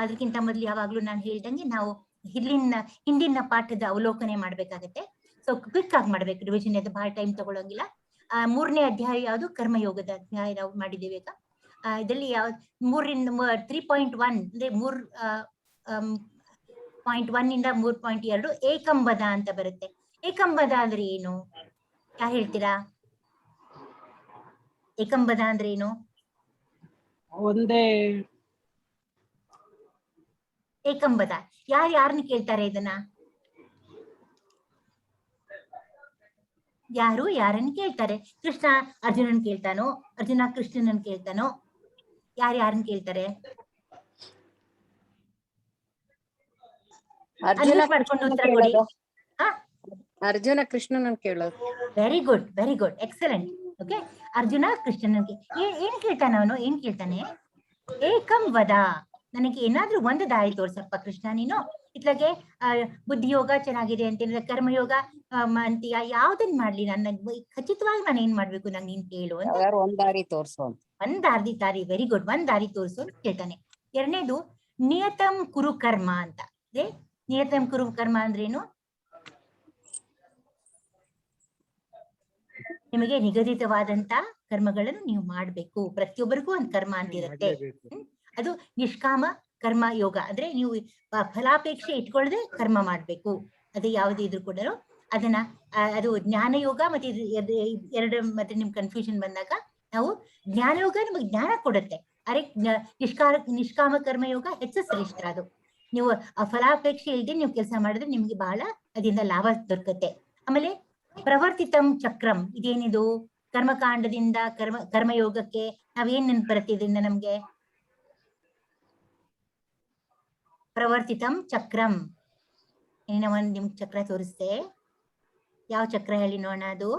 ಅದಕ್ಕಿಂತ ಮೊದಲು ಯಾವಾಗ್ಲೂ ನಾನು ಹೇಳ್ದಂಗೆ ನಾವು ಹಿಂದಿನ ಪಾಠದ ಅವಲೋಕನೆ ಮಾಡ್ಬೇಕಾಗತ್ತೆ. ಸೊ ಕ್ವಿಕ್ ಆಗಿ ಮಾಡ್ಬೇಕು, ರಿವಿಷನ್ ಅದು ಬಹಳ ಟೈಮ್ ತಗೊಳ್ಳೋಂಗಿಲ್ಲ. 3ನೇ ಅಧ್ಯಾಯ ಯಾವುದು? ಕರ್ಮಯೋಗದ ಅಧ್ಯಾಯ ನಾವು ಮಾಡಿದ್ದೇವೆ. ಈಗ ಇದರಲ್ಲಿ 3.1 ಅಂದ್ರೆ 3.1 ಇಂದ 3.2 ಏಕಂಬದ ಅಂತ ಬರುತ್ತೆ. ಏಕಂಬದ ಅಂದ್ರೆ ಏನು? ಯಾರು ಹೇಳ್ತೀರಾ? ಏಕಂಬದ ಅಂದ್ರೆ ಏನು? ಒಂದೇ ಏಕಂಬದ ಯಾರನ್ನ ಕೇಳ್ತಾರೆ ಇದನ್ನ? ಯಾರನ್ನ ಕೇಳ್ತಾರೆ? ಕೃಷ್ಣ ಅರ್ಜುನನ್ ಕೇಳ್ತಾನೋ? ಅರ್ಜುನ ಕೃಷ್ಣನನ್ ಕೇಳ್ತಾನೋ? ಯಾರನ್ನ ಕೇಳ್ತಾರೆ? ಮಾಡ್ಕೊಂಡು ಉತ್ತರ ಕೊಡಿ. ಅರ್ಜುನ ಕೃಷ್ಣನನ್ ಕೇಳೋದು. Very good, excellent. Okay, Arjuna ಕೃಷ್ಣನಿಗೆ ಏನ್ ಕೇಳ್ತಾನೆ? ಅವನು ಏನ್ ಕೇಳ್ತಾನೆ? ಏಕಂ ವದ, ನನಗೆ ಏನಾದ್ರೂ ಒಂದು ದಾರಿ ತೋರ್ಸಪ್ಪ ಕೃಷ್ಣ ನೀನು. ಇತ್ಲಾಗೆ ಬುದ್ಧಿಯೋಗ ಚೆನ್ನಾಗಿದೆ ಅಂತ, ಕರ್ಮಯೋಗ ಅಂತೀಯ, ಯಾವ್ದನ್ ಮಾಡ್ಲಿ? ನನ್ನ ಖಚಿತವಾಗಿ ನಾನು ಏನ್ ಮಾಡ್ಬೇಕು? ನಂಗೆ ನೀನ್ ಕೇಳು ಅಂತ. ಒಂದ್ ದಾರಿ ತೋರ್ಸು. ಒಂದ್ ದಾರಿ, ವೆರಿ ಗುಡ್, ಒಂದ್ ದಾರಿ ತೋರ್ಸು ಅಂತ ಕೇಳ್ತಾನೆ. ಎರಡನೇದು ನಿಯತಂ ಕುರು ಕರ್ಮ ಅಂತ. ನಿಯತಂ ಕುರು ಕರ್ಮ ಅಂದ್ರೇನು? ನಿಮಗೆ ನಿಗದಿತವಾದಂತ ಕರ್ಮಗಳನ್ನು ನೀವು ಮಾಡ್ಬೇಕು. ಪ್ರತಿಯೊಬ್ಬರಿಗೂ ಒಂದು ಕರ್ಮ ಅಂತಿರುತ್ತೆ. ಅದು ನಿಷ್ಕಾಮ ಕರ್ಮ ಯೋಗ ಅಂದ್ರೆ ನೀವು ಫಲಾಪೇಕ್ಷೆ ಇಟ್ಕೊಳ್ಳದೆ ಕರ್ಮ ಮಾಡ್ಬೇಕು. ಅದು ಯಾವುದೇ ಇದ್ರು ಕೂಡ ಅದನ್ನ ಅದು ಜ್ಞಾನ ಯೋಗ. ಮತ್ತೆ ಎರಡು ಮತ್ತೆ ನಿಮ್ ಕನ್ಫ್ಯೂಷನ್ ಬಂದಾಗ ನಾವು ಜ್ಞಾನ ಯೋಗ ನಿಮಗೆ ಜ್ಞಾನ ಕೊಡುತ್ತೆ. ಅರೆ ನಿಷ್ಕಾಮ ಕರ್ಮ ಯೋಗ ಹೆಚ್ಚು ಶ್ರೇಷ್ಠ. ಅದು ನೀವು ಫಲಾಪೇಕ್ಷೆ ಇಲ್ಲದೆ ನೀವು ಕೆಲಸ ಮಾಡಿದ್ರೆ ನಿಮ್ಗೆ ಬಹಳ ಅದರಿಂದ ಲಾಭ ದೊರಕುತ್ತೆ. ಆಮೇಲೆ ಪ್ರವರ್ತಿತಂ ಚಕ್ರಂ, ಇದೇನಿದು? ಕರ್ಮಕಾಂಡದಿಂದ ಕರ್ಮಯೋಗಕ್ಕೆ ನಾವೇನ್ ನೆನ್ಪು ಬರುತ್ತೆ ಇದರಿಂದ ನಮ್ಗೆ? ಪ್ರವರ್ತಿತಂ ಚಕ್ರಂ. ಒಂದ್ ನಿಮ್ಗೆ ಚಕ್ರ ತೋರಿಸ್ತೆ. ಯಾವ ಚಕ್ರ ಹೇಳಿ ನೋಡೋಣ? ಅದು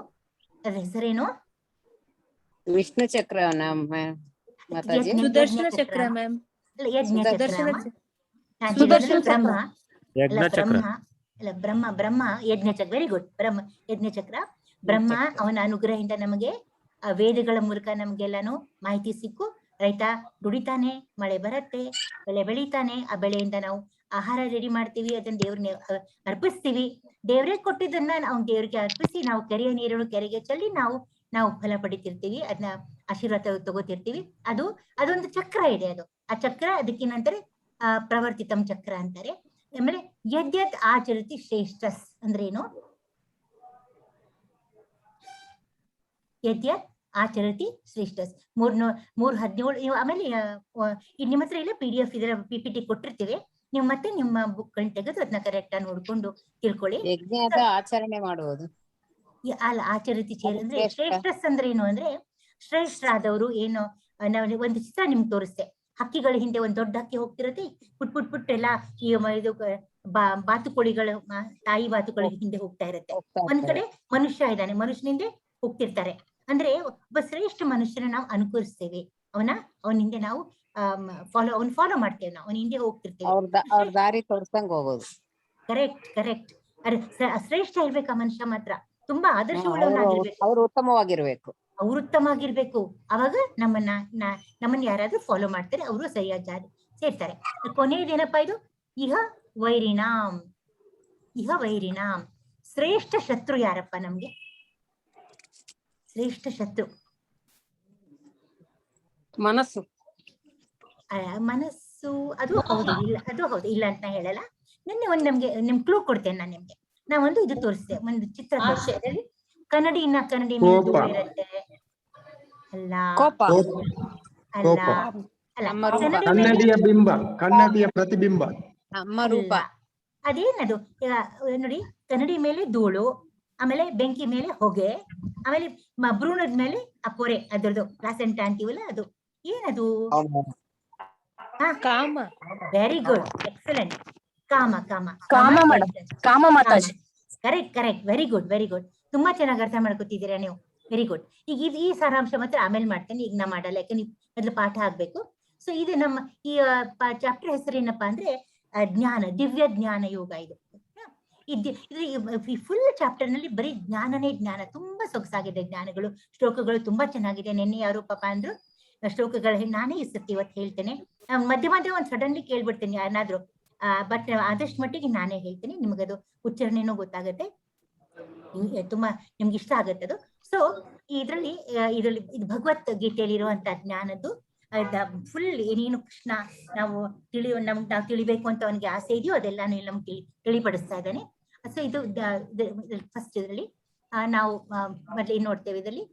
ಅದ್ರ ಹೆಸರೇನು? ವಿಷ್ಣು ಚಕ್ರ. ಸುದರ್ಶನ ಚಕ್ರ ಮ್ಯಾಮ್. ಯಜ್ಞ ಬ್ರಹ್ಮ ಯಜ್ಞ ಚಕ್ರ. ವೆರಿ ಗುಡ್, ಯಜ್ಞ ಚಕ್ರ. ಬ್ರಹ್ಮ ಅವನ ಅನುಗ್ರಹದಿಂದ ನಮಗೆ ವೇದಗಳ ಮೂಲಕ ನಮ್ಗೆಲ್ಲಾನು ಮಾಹಿತಿ ಸಿಕ್ಕು ರೈತ ದುಡಿತಾನೆ, ಮಳೆ ಬರುತ್ತೆ, ಬೆಳೆ ಬೆಳಿತಾನೆ. ಆ ಬೆಳೆಯಿಂದ ನಾವು ಆಹಾರ ರೆಡಿ ಮಾಡ್ತೀವಿ, ಅದನ್ನ ದೇವ್ರನ್ನ ಅರ್ಪಿಸ್ತೀವಿ. ದೇವ್ರೇ ಕೊಟ್ಟಿದ್ದನ್ನ ನಾವು ದೇವ್ರಿಗೆ ಅರ್ಪಿಸಿ ನಾವು ಕೆರೆಯ ನೀರನ್ನು ಕೆರೆಗೆ ಚೆಲ್ಲಿ ನಾವು ಫಲ ಪಡಿತಿರ್ತೀವಿ, ಅದನ್ನ ಆಶೀರ್ವಾದ ತಗೋತಿರ್ತೀವಿ. ಅದೊಂದು ಚಕ್ರ ಇದೆ. ಆ ಚಕ್ರ ಅದಕ್ಕಿನಂತಾರೆ ಪ್ರವರ್ತಿತಂ ಚಕ್ರ ಅಂತಾರೆ. ಆಮೇಲೆ ಯದ್ಯತ್ ಆಚರತಿ ಶ್ರೇಷ್ಠಸ್ ಅಂದ್ರೆ ಏನು? ಯದ್ಯತ್ ಆಚರತಿ ಶ್ರೇಷ್ಠಸ್ 3:17. ಆಮೇಲೆ ನಿಮ್ಮ ಹತ್ರ ಇಲ್ಲ PDF ಇದರ PPT ಕೊಟ್ಟಿರ್ತೀವಿ. ನೀವು ಮತ್ತೆ ನಿಮ್ಮ ಬುಕ್ ಗಳನ್ನ ತೆಗೆದು ಅದನ್ನ ಕರೆಕ್ಟ್ ಆಗಿ ನೋಡ್ಕೊಂಡು ತಿಳ್ಕೊಳ್ಳಿ. ಯಜ್ಞದ ಆಚರಣೆ ಮಾಡುವುದು ಅಲ್ಲ, ಆಚರತಿ ಅಂದ್ರೆ ಶ್ರೇಷ್ಠಸ್ ಅಂದ್ರೆ ಏನು ಅಂದ್ರೆ ಶ್ರೇಷ್ಠರಾದವರು ಏನು. ನಾವು ಒಂದು ಚಿತ್ರ ನಿಮ್ಗೆ ತೋರಿಸ್ತೆ. ಹಕ್ಕಿಗಳ ಹಿಂದೆ ಒಂದ್ ದೊಡ್ಡ ಹಕ್ಕಿ ಹೋಗ್ತಿರತ್ತೆ, ಪುಟ್ ಎಲ್ಲ ಇದು ಬಾತುಕೋಳಿಗಳು, ತಾಯಿ ಬಾತುಕೋಳಿ ಹಿಂದೆ ಹೋಗ್ತಾ ಇರುತ್ತೆ. ಒಂದ್ ಕಡೆ ಮನುಷ್ಯ ಇದ್ದಾನೆ, ಮನುಷ್ಯನ ಹಿಂದೆ ಹೋಗ್ತಿರ್ತಾರೆ. ಅಂದ್ರೆ ಒಬ್ಬ ಶ್ರೇಷ್ಠ ಮನುಷ್ಯನ ನಾವು ಅನುಕರಿಸ್ತೇವೆ. ಅವನ ಹಿಂದೆ ನಾವು ಫಾಲೋ ಮಾಡ್ತೇವೆ, ನಾವು ಅವನ ಹಿಂದೆ ಹೋಗ್ತಿರ್ತೇವೆ. ಅವ್ರ ದಾರಿ ತೋರ್ಸಂಗ್ ಹೋಗೋದು. ಕರೆಕ್ಟ್. ಶ್ರೇಷ್ಠ ಇರ್ಬೇಕು ಆ ಮನುಷ್ಯ ಮಾತ್ರ, ತುಂಬಾ ಆದರ್ಶವುಳ್ಳವನಾಗಿರ್ಬೇಕು. ಅವ್ರು ಉತ್ತಮವಾಗಿರ್ಬೇಕು. ಅವ್ರು ಉತ್ತಮ ಆಗಿರ್ಬೇಕು. ಅವಾಗ ನಮ್ಮನ್ನ ಯಾರಾದ್ರೂ ಫಾಲೋ ಮಾಡ್ತಾರೆ, ಅವರು ಸರಿಯಾದ ಜಾರಿ ಸೇರ್ತಾರೆ. ಕೊನೆಯದೇನಪ್ಪ ಇದು? ಇಹ ವೈರಿಣಾಂ. ಇಹ ವೈರಿಣಾಂ. ಶ್ರೇಷ್ಠ ಶತ್ರು ಯಾರಪ್ಪ ನಮ್ಗೆ? ಶ್ರೇಷ್ಠ ಶತ್ರು ಮನಸ್ಸು. ಮನಸ್ಸು. ಅದು ಹೌದು, ಇಲ್ಲ ಅದು ಹೌದು, ಇಲ್ಲ ಅಂತ ನಾ ಹೇಳಲ್ಲ. ನಮ್ಗೆ ಕ್ಲೂ ಕೊಡ್ತೇನೆ ನಾನು ನಿಮ್ಗೆ. ನಾವೊಂದು ಇದು ತೋರಿಸಿದೆ, ಒಂದು ಚಿತ್ರ ತೋರಿಸಿದೆ. ಅದರಲ್ಲಿ ಕನ್ನಡಿ ಮೇಲೆ ಕೋಪ. ಧೂಳು ಇರುತ್ತೆ. ಅಲ್ಲ ಕೋಪ. ಅಲ್ಲ ಕೋಪ. ಅಲ್ಲ, ನಮ್ಮ ರೂಪ. ಕನ್ನಡಿ ಮೇಲೆ ಕನ್ನಡಿಯ ಬಿಂಬ, ಕನ್ನಡಿಯ ಪ್ರತಿಬಿಂಬ. ನಮ್ಮ ರೂಪ. ಅಲ್ಲ. ಅದೇನದು? ನೋಡಿ, ಕನ್ನಡಿ ಮೇಲೆ ಧೂಳು, ಆಮೇಲೆ ಬೆಂಕಿ ಮೇಲೆ ಹೊಗೆ, ಆಮೇಲೆ ಭ್ರೂಣದ ಮೇಲೆ ಆ ಪೊರೆ, ಅದರದ್ದು ಪ್ಲಾಸೆಂಟಾ ಅಂತೀವಲ್ಲ, ಅದು ಏನದು? ಕಾಮ. Very good, excellent. ಕಾಮ. ಕಾಮ ಕಾಮ ಮೇಡಮ್. ಕಾಮ ಮಾತಾಜಿ. Correct, very good. ತುಂಬಾ ಚೆನ್ನಾಗಿ ಅರ್ಥ ಮಾಡ್ಕೊತಿದ್ದೀರಾ ನೀವು. Very good. ಈಗ ಈ ಸಾರಾಂಶ ಮಾತ್ರ ಆಮೇಲೆ ಮಾಡ್ತೇನೆ, ಈಗ ನಾ ಮಾಡಲ್ಲ, ಯಾಕಂದ್ರೆ ಮೊದಲು ಪಾಠ ಆಗ್ಬೇಕು. ಸೊ ಇದು ನಮ್ಮ ಈ ಚಾಪ್ಟರ್ ಹೆಸರೇನಪ್ಪಾ ಅಂದ್ರೆ ಜ್ಞಾನ, ದಿವ್ಯ ಜ್ಞಾನ ಯೋಗ. ಇದು ಫುಲ್ ಚಾಪ್ಟರ್ ನಲ್ಲಿ ಬರೀ ಜ್ಞಾನನೇ ಜ್ಞಾನ. ತುಂಬಾ ಸೊಗಸಾಗಿದೆ ಜ್ಞಾನಗಳು, ಶ್ಲೋಕಗಳು ತುಂಬಾ ಚೆನ್ನಾಗಿದೆ. ನಿನ್ನೆ ಯಾರು ಪಾಪ ಅಂದ್ರು ಶ್ಲೋಕಗಳು, ನಾನೇ ಇವತ್ತು ಹೇಳ್ತೇನೆ. ಮಧ್ಯ ಒಂದು ಸಡನ್ಲಿ ಕೇಳ್ಬಿಡ್ತೇನೆ ಯಾರನ್ನಾದ್ರೂ, ಬಟ್ ಆದಷ್ಟು ಮಟ್ಟಿಗೆ ನಾನೇ ಹೇಳ್ತೀನಿ. ನಿಮಗದು ಉಚ್ಚಾರಣೆನೂ ಗೊತ್ತಾಗುತ್ತೆ, ತುಂಬಾ ನಿಮ್ಗೆ ಇಷ್ಟ ಆಗತ್ತೆ ಅದು. ಸೊ ಇದರಲ್ಲಿ ಇದು ಭಗವದ್ಗೀತೆಯಲ್ಲಿ ಇರುವಂತಹ ಜ್ಞಾನದ್ದು ಫುಲ್ ಏನೇನು ಕೃಷ್ಣ ನಾವು ತಿಳಿಬೇಕು ಅಂತ ಅವನಿಗೆ ಆಸೆ ಇದೆಯೋ ಅದೆಲ್ಲಾನು ನಮ್ಗೆ ತಿಳಿಪಡಿಸ್ತಾ ಇದ್ದಾನೆ. ಸೊ ಇದು ಫಸ್ಟ್ ಇದರಲ್ಲಿ ನಾವು ಮೊದಲು ಏನ್ ನೋಡ್ತೇವೆ, ಇದರಲ್ಲಿ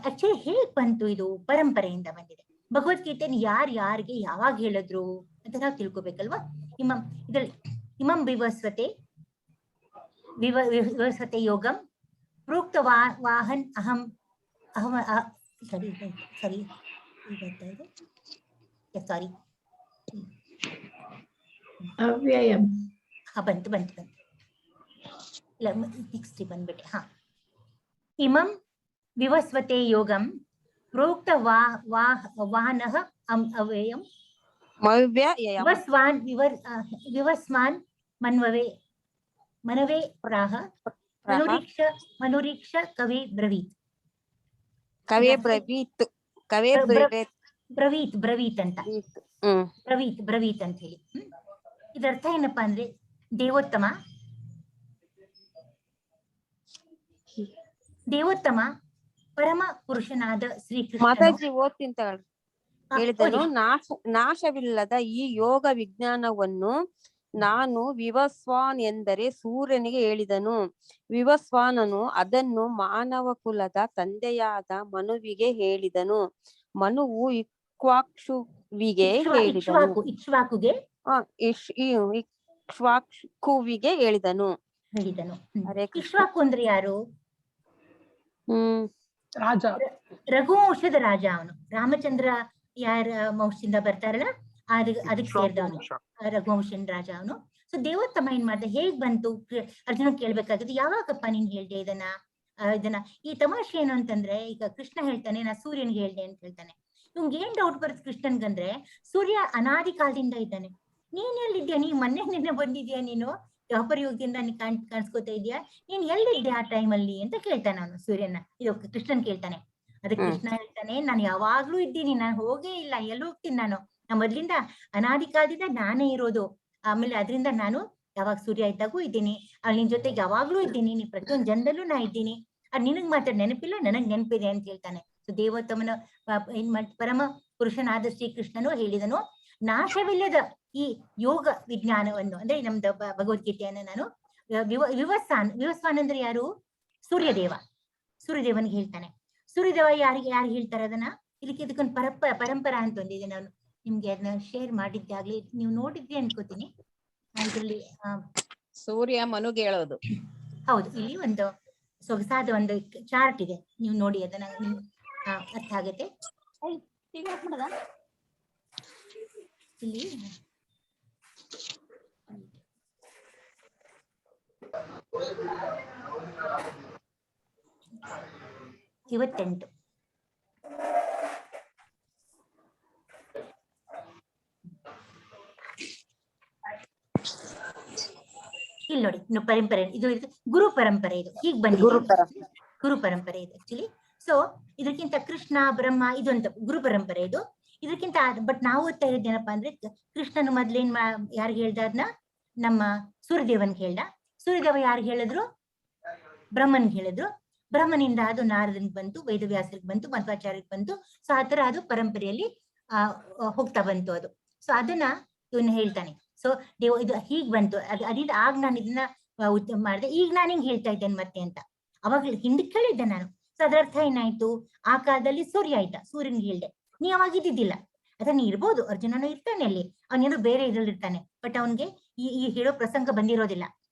ಆಕ್ಚುಲಿ ಹೇಗ್ ಬಂತು? ಇದು ಪರಂಪರೆಯಿಂದ ಬಂದಿದೆ. ಭಗವದ್ಗೀತೆಯನ್ನು ಯಾರಿಗೆ ಯಾವಾಗ ಹೇಳಿದ್ರು ಅಂತ ನಾವು ತಿಳ್ಕೊಬೇಕಲ್ವಾ? ಇದರಲ್ಲಿ ಇಮಂ ವಿವಸ್ವತೆ ಯೋಗಂ ಪ್ರೋಕ್ತ ವಾಹನ್ ಅಹಂ ಸಾರಿ ಅವ್ಯಯಂ. ಬಂತು ಇಲ್ಲ, ನೆಕ್ಸ್ಟ್ ಬಂದ್ಬಿಟ್ಟೆ. ಇಮಂ ವಿವಸ್ವತೆ ಯೋಗಂ ಪ್ರೋಕ್ತ ವಾಹನಃ ಅವ್ಯಯಂ ವಿವಸ್ವಾನ್ ಮನವೇ ಪ್ರಾಹ ಮನುರೀಕ್ಷ ಕವಿ ಬ್ರವೀತ್. ಬ್ರವೀತ್ ಅಂತ ಹೇಳಿ. ಇದರ ಅರ್ಥ ಏನಪ್ಪಾ ಅಂದ್ರೆ ದೇವೋತ್ತಮ ಪರಮ ಪುರುಷನಾದ ಶ್ರೀಕೃಷ್ಣ ಮಾತಾಜಿ ಓದ್ತಿಂತ ಹೇಳಿದನು. ನಾಶವಿಲ್ಲದ ಈ ಯೋಗ ವಿಜ್ಞಾನವನ್ನು ನಾನು ವಿವಸ್ವಾನ್ ಎಂದರೆ ಸೂರ್ಯನಿಗೆ ಹೇಳಿದನು. ವಿವಸ್ವಾನನು ಅದನ್ನು ಮಾನವ ಕುಲದ ತಂದೆಯಾದ ಮನುವಿಗೆ ಹೇಳಿದನು. ಮನುವು ಇಕ್ಷ್ವಾಕುವಿಗೆ ಹೇಳಿದನು. ಇಕ್ಷ್ವಾಕುವಿಗೆ ಹೇಳಿದನು. ಇಕ್ಷ್ವಾಕು ಅಂದ್ರೆ ಯಾರು? ರಾಜ. ರಘುವಂಶದ ರಾಜ ಅವನು. ರಾಮಚಂದ್ರ ಯಾರ ವಂಶದಿಂದ ಬರ್ತಾರಲ್ಲ, ಅದಕ್ಕೆ ಸೇರಿದವನು ರಘುವಂಶನ್ ರಾಜ ಅವನು. ಸೊ ದೇವೋತ್ತಮ ಏನ್ ಮಾಡ್ದ, ಹೇಗ್ ಬಂತು ಅರ್ಜುನ ಕೇಳ್ಬೇಕಾಗಿದ್ದು, ಯಾವಾಗಪ್ಪ ನೀನ್ ಹೇಳ್ದೆ ಇದನ್ನ? ಈ ತಮಾಷೆ ಏನು ಅಂತಂದ್ರೆ, ಈಗ ಕೃಷ್ಣ ಹೇಳ್ತಾನೆ ನಾ ಸೂರ್ಯನ್ಗೆ ಹೇಳ್ದೆ ಅಂತ ಹೇಳ್ತಾನೆ. ಇವ್ಗೆ ಏನ್ ಡೌಟ್ ಬರುತ್ತೆ ಕೃಷ್ಣನ್ಗಂದ್ರೆ, ಸೂರ್ಯ ಅನಾದಿ ಕಾಲದಿಂದ ಇದ್ದಾನೆ. ನೀನ್ ಎಲ್ಲಿದ್ಯಾ? ನೀ ನಿನ್ನೆ ಬಂದಿದ್ಯಾ? ನೀನು ದ್ವಾಪರ ಯುಗದಿಂದ ನೀನ್ ಕಾಣಿಸ್ಕೊತಾ ಇದೀಯಾ? ನೀನ್ ಎಲ್ಲಿದ್ದೆ ಆ ಟೈಮಲ್ಲಿ ಅಂತ ಕೇಳ್ತಾನೆ ಅವನು ಸೂರ್ಯನ. ಇದು ಕೃಷ್ಣನ್ ಕೇಳ್ತಾನೆ. ಅದಕ್ಕೆ ಕೃಷ್ಣ ಹೇಳ್ತಾನೆ, ನಾನು ಯಾವಾಗ್ಲೂ ಇದ್ದೀನಿ, ನಾನು ಹೋಗೇ ಇಲ್ಲ, ಎಲ್ಲಿ ಹೋಗ್ತೀನಿ ನಾನು ಮೊದ್ಲಿಂದ ಅನಾದಿ ಕಾಲದಿಂದ ನಾನೇ ಇರೋದು. ಆಮೇಲೆ ಅದರಿಂದ ನಾನು ಯಾವಾಗ ಸೂರ್ಯ ಇದ್ದಾಗೂ ಇದ್ದೀನಿ, ನಿನ್ ಜೊತೆಗೆ ಯಾವಾಗ್ಲೂ ಇದ್ದೀನಿ, ನೀ ಪ್ರತಿಯೊಂದು ಜನದಲ್ಲೂ ನಾ ಇದ್ದೀನಿ. ನಿನಗ್ ಮಾತ್ರ ನೆನಪಿಲ್ಲ, ನನಗ್ ನೆನಪಿದೆ ಅಂತ ಹೇಳ್ತಾನೆ. ಸೊ ದೇವೋತ್ತಮನ ಪರಮ ಪುರುಷನಾದ ಶ್ರೀಕೃಷ್ಣನು ಹೇಳಿದನು, ನಾಶವಿಲ್ಲದ ಈ ಯೋಗ ವಿಜ್ಞಾನವನ್ನು, ಅಂದ್ರೆ ನಮ್ದು ಭಗವದ್ಗೀತೆಯನ್ನು ನಾನು ವಿವಸ್ವಾನ್ ಅಂದ್ರೆ ಯಾರು? ಸೂರ್ಯದೇವನಿಗೆ ಹೇಳ್ತಾನೆ. ಸೂರ್ಯದೇವ ಯಾರು ಹೇಳ್ತಾರೆ ಅದನ್ನ? ಇದಕ್ಕೊಂದು ಪರಂಪರಾ ಅಂತ ಒಂದಿದೆ. ನಾನು ನಿಮ್ಗೆ ಅದನ್ನ ಶೇರ್ ಮಾಡಿದ್ದೆ ಆಗ್ಲಿ, ನೀವು ನೋಡಿದ್ರಿ ಅನ್ಕೋತೀನಿ. ಇದರಲ್ಲಿ ಸೂರ್ಯ ಮನುಗೆ ಹೇಳೋದು. ಹೌದು, ಇಲ್ಲಿ ಒಂದು ಸೊಗಸಾದ ಒಂದು ಚಾರ್ಟ್ ಇದೆ, ನೀವು ನೋಡಿ, ಅದನ್ನ ಅರ್ಥ ಆಗತ್ತೆ. ಇಲ್ಲಿ 28 ಇಲ್ಲಿ ನೋಡಿ, ಪರಂಪರೆ ಇದು ಗುರು ಪರಂಪರೆ. ಇದು ಹೀಗ್ ಬಂದಿದೆ, ಗುರು ಪರಂಪರೆ ಇದು ಆಕ್ಚುಲಿ. ಸೊ ಇದಕ್ಕಿಂತ ಕೃಷ್ಣ ಬ್ರಹ್ಮ ಇದೊಂದು ಗುರು ಪರಂಪರೆ ಇದು. ಇದಕ್ಕಿಂತ ಬಟ್ ನಾವು ಓದ್ತಾ ಇರೋದೇನಪ್ಪಾ ಅಂದ್ರೆ ಕೃಷ್ಣನು ಮೊದ್ಲೇನ್ ಯಾರಿಗೆ ಹೇಳ್ದ ಅದನ್ನ ನಮ್ಮ ಸೂರ್ಯದೇವನ್ಗೆ ಹೇಳ್ದ. ಸೂರ್ಯದೇವ ಯಾರಿಗೆ ಹೇಳಿದ್ರು? ಬ್ರಹ್ಮನ್ಗೆ ಹೇಳಿದ್ರು. ಬ್ರಹ್ಮನಿಂದ ಅದು ನಾರದನ್ಗೆ ಬಂತು, ವೇದವ್ಯಾಸರಿಗೆ ಬಂತು, ಮಧ್ವಾಚಾರ್ಯಕ್ಕೆ ಬಂತು. ಸೊ ಆತರ ಅದು ಪರಂಪರೆಯಲ್ಲಿ ಹೋಗ್ತಾ ಬಂತು ಅದು. ಸೊ ಅದನ್ನ ಇವನ್ನ ಹೇಳ್ತಾನೆ. ಸೊ ಇದು ಹೀಗ್ ಬಂತು, ಅದಿದ್ ಆಗ ನಾನು ಇದನ್ನ ಮಾಡಿದೆ, ಈಗ ನಾನು ಹಿಂಗ್ ಹೇಳ್ತಾ ಇದ್ದೇನೆ ಮತ್ತೆ ಅಂತ. ಅವಾಗ ಹಿಂದಕ್ಕೆ ಹೇಳಿದ್ದೆ ನಾನು. ಸೊ ಅದರ ಅರ್ಥ ಏನಾಯ್ತು? ಆ ಕಾಲದಲ್ಲಿ ಸೂರ್ಯ ಆಯ್ತಾ, ಸೂರ್ಯನ್ಗೆ ಹೇಳ್ದೆ. ನೀ ಅವಾಗ ಇದ್ದಿದ್ದಿಲ್ಲ. ಅದನ್ನ ಇರ್ಬೋದು, ಅರ್ಜುನನು ಇರ್ತಾನೆ ಅಲ್ಲಿ, ಅವನೇನೋ ಬೇರೆ ಇದ್ರಲ್ಲಿ ಇರ್ತಾನೆ, ಬಟ್ ಅವನ್ಗೆ ಈ ಹೇಳೋ ಪ್ರಸಂಗ ಬಂದಿರೋದಿಲ್ಲ.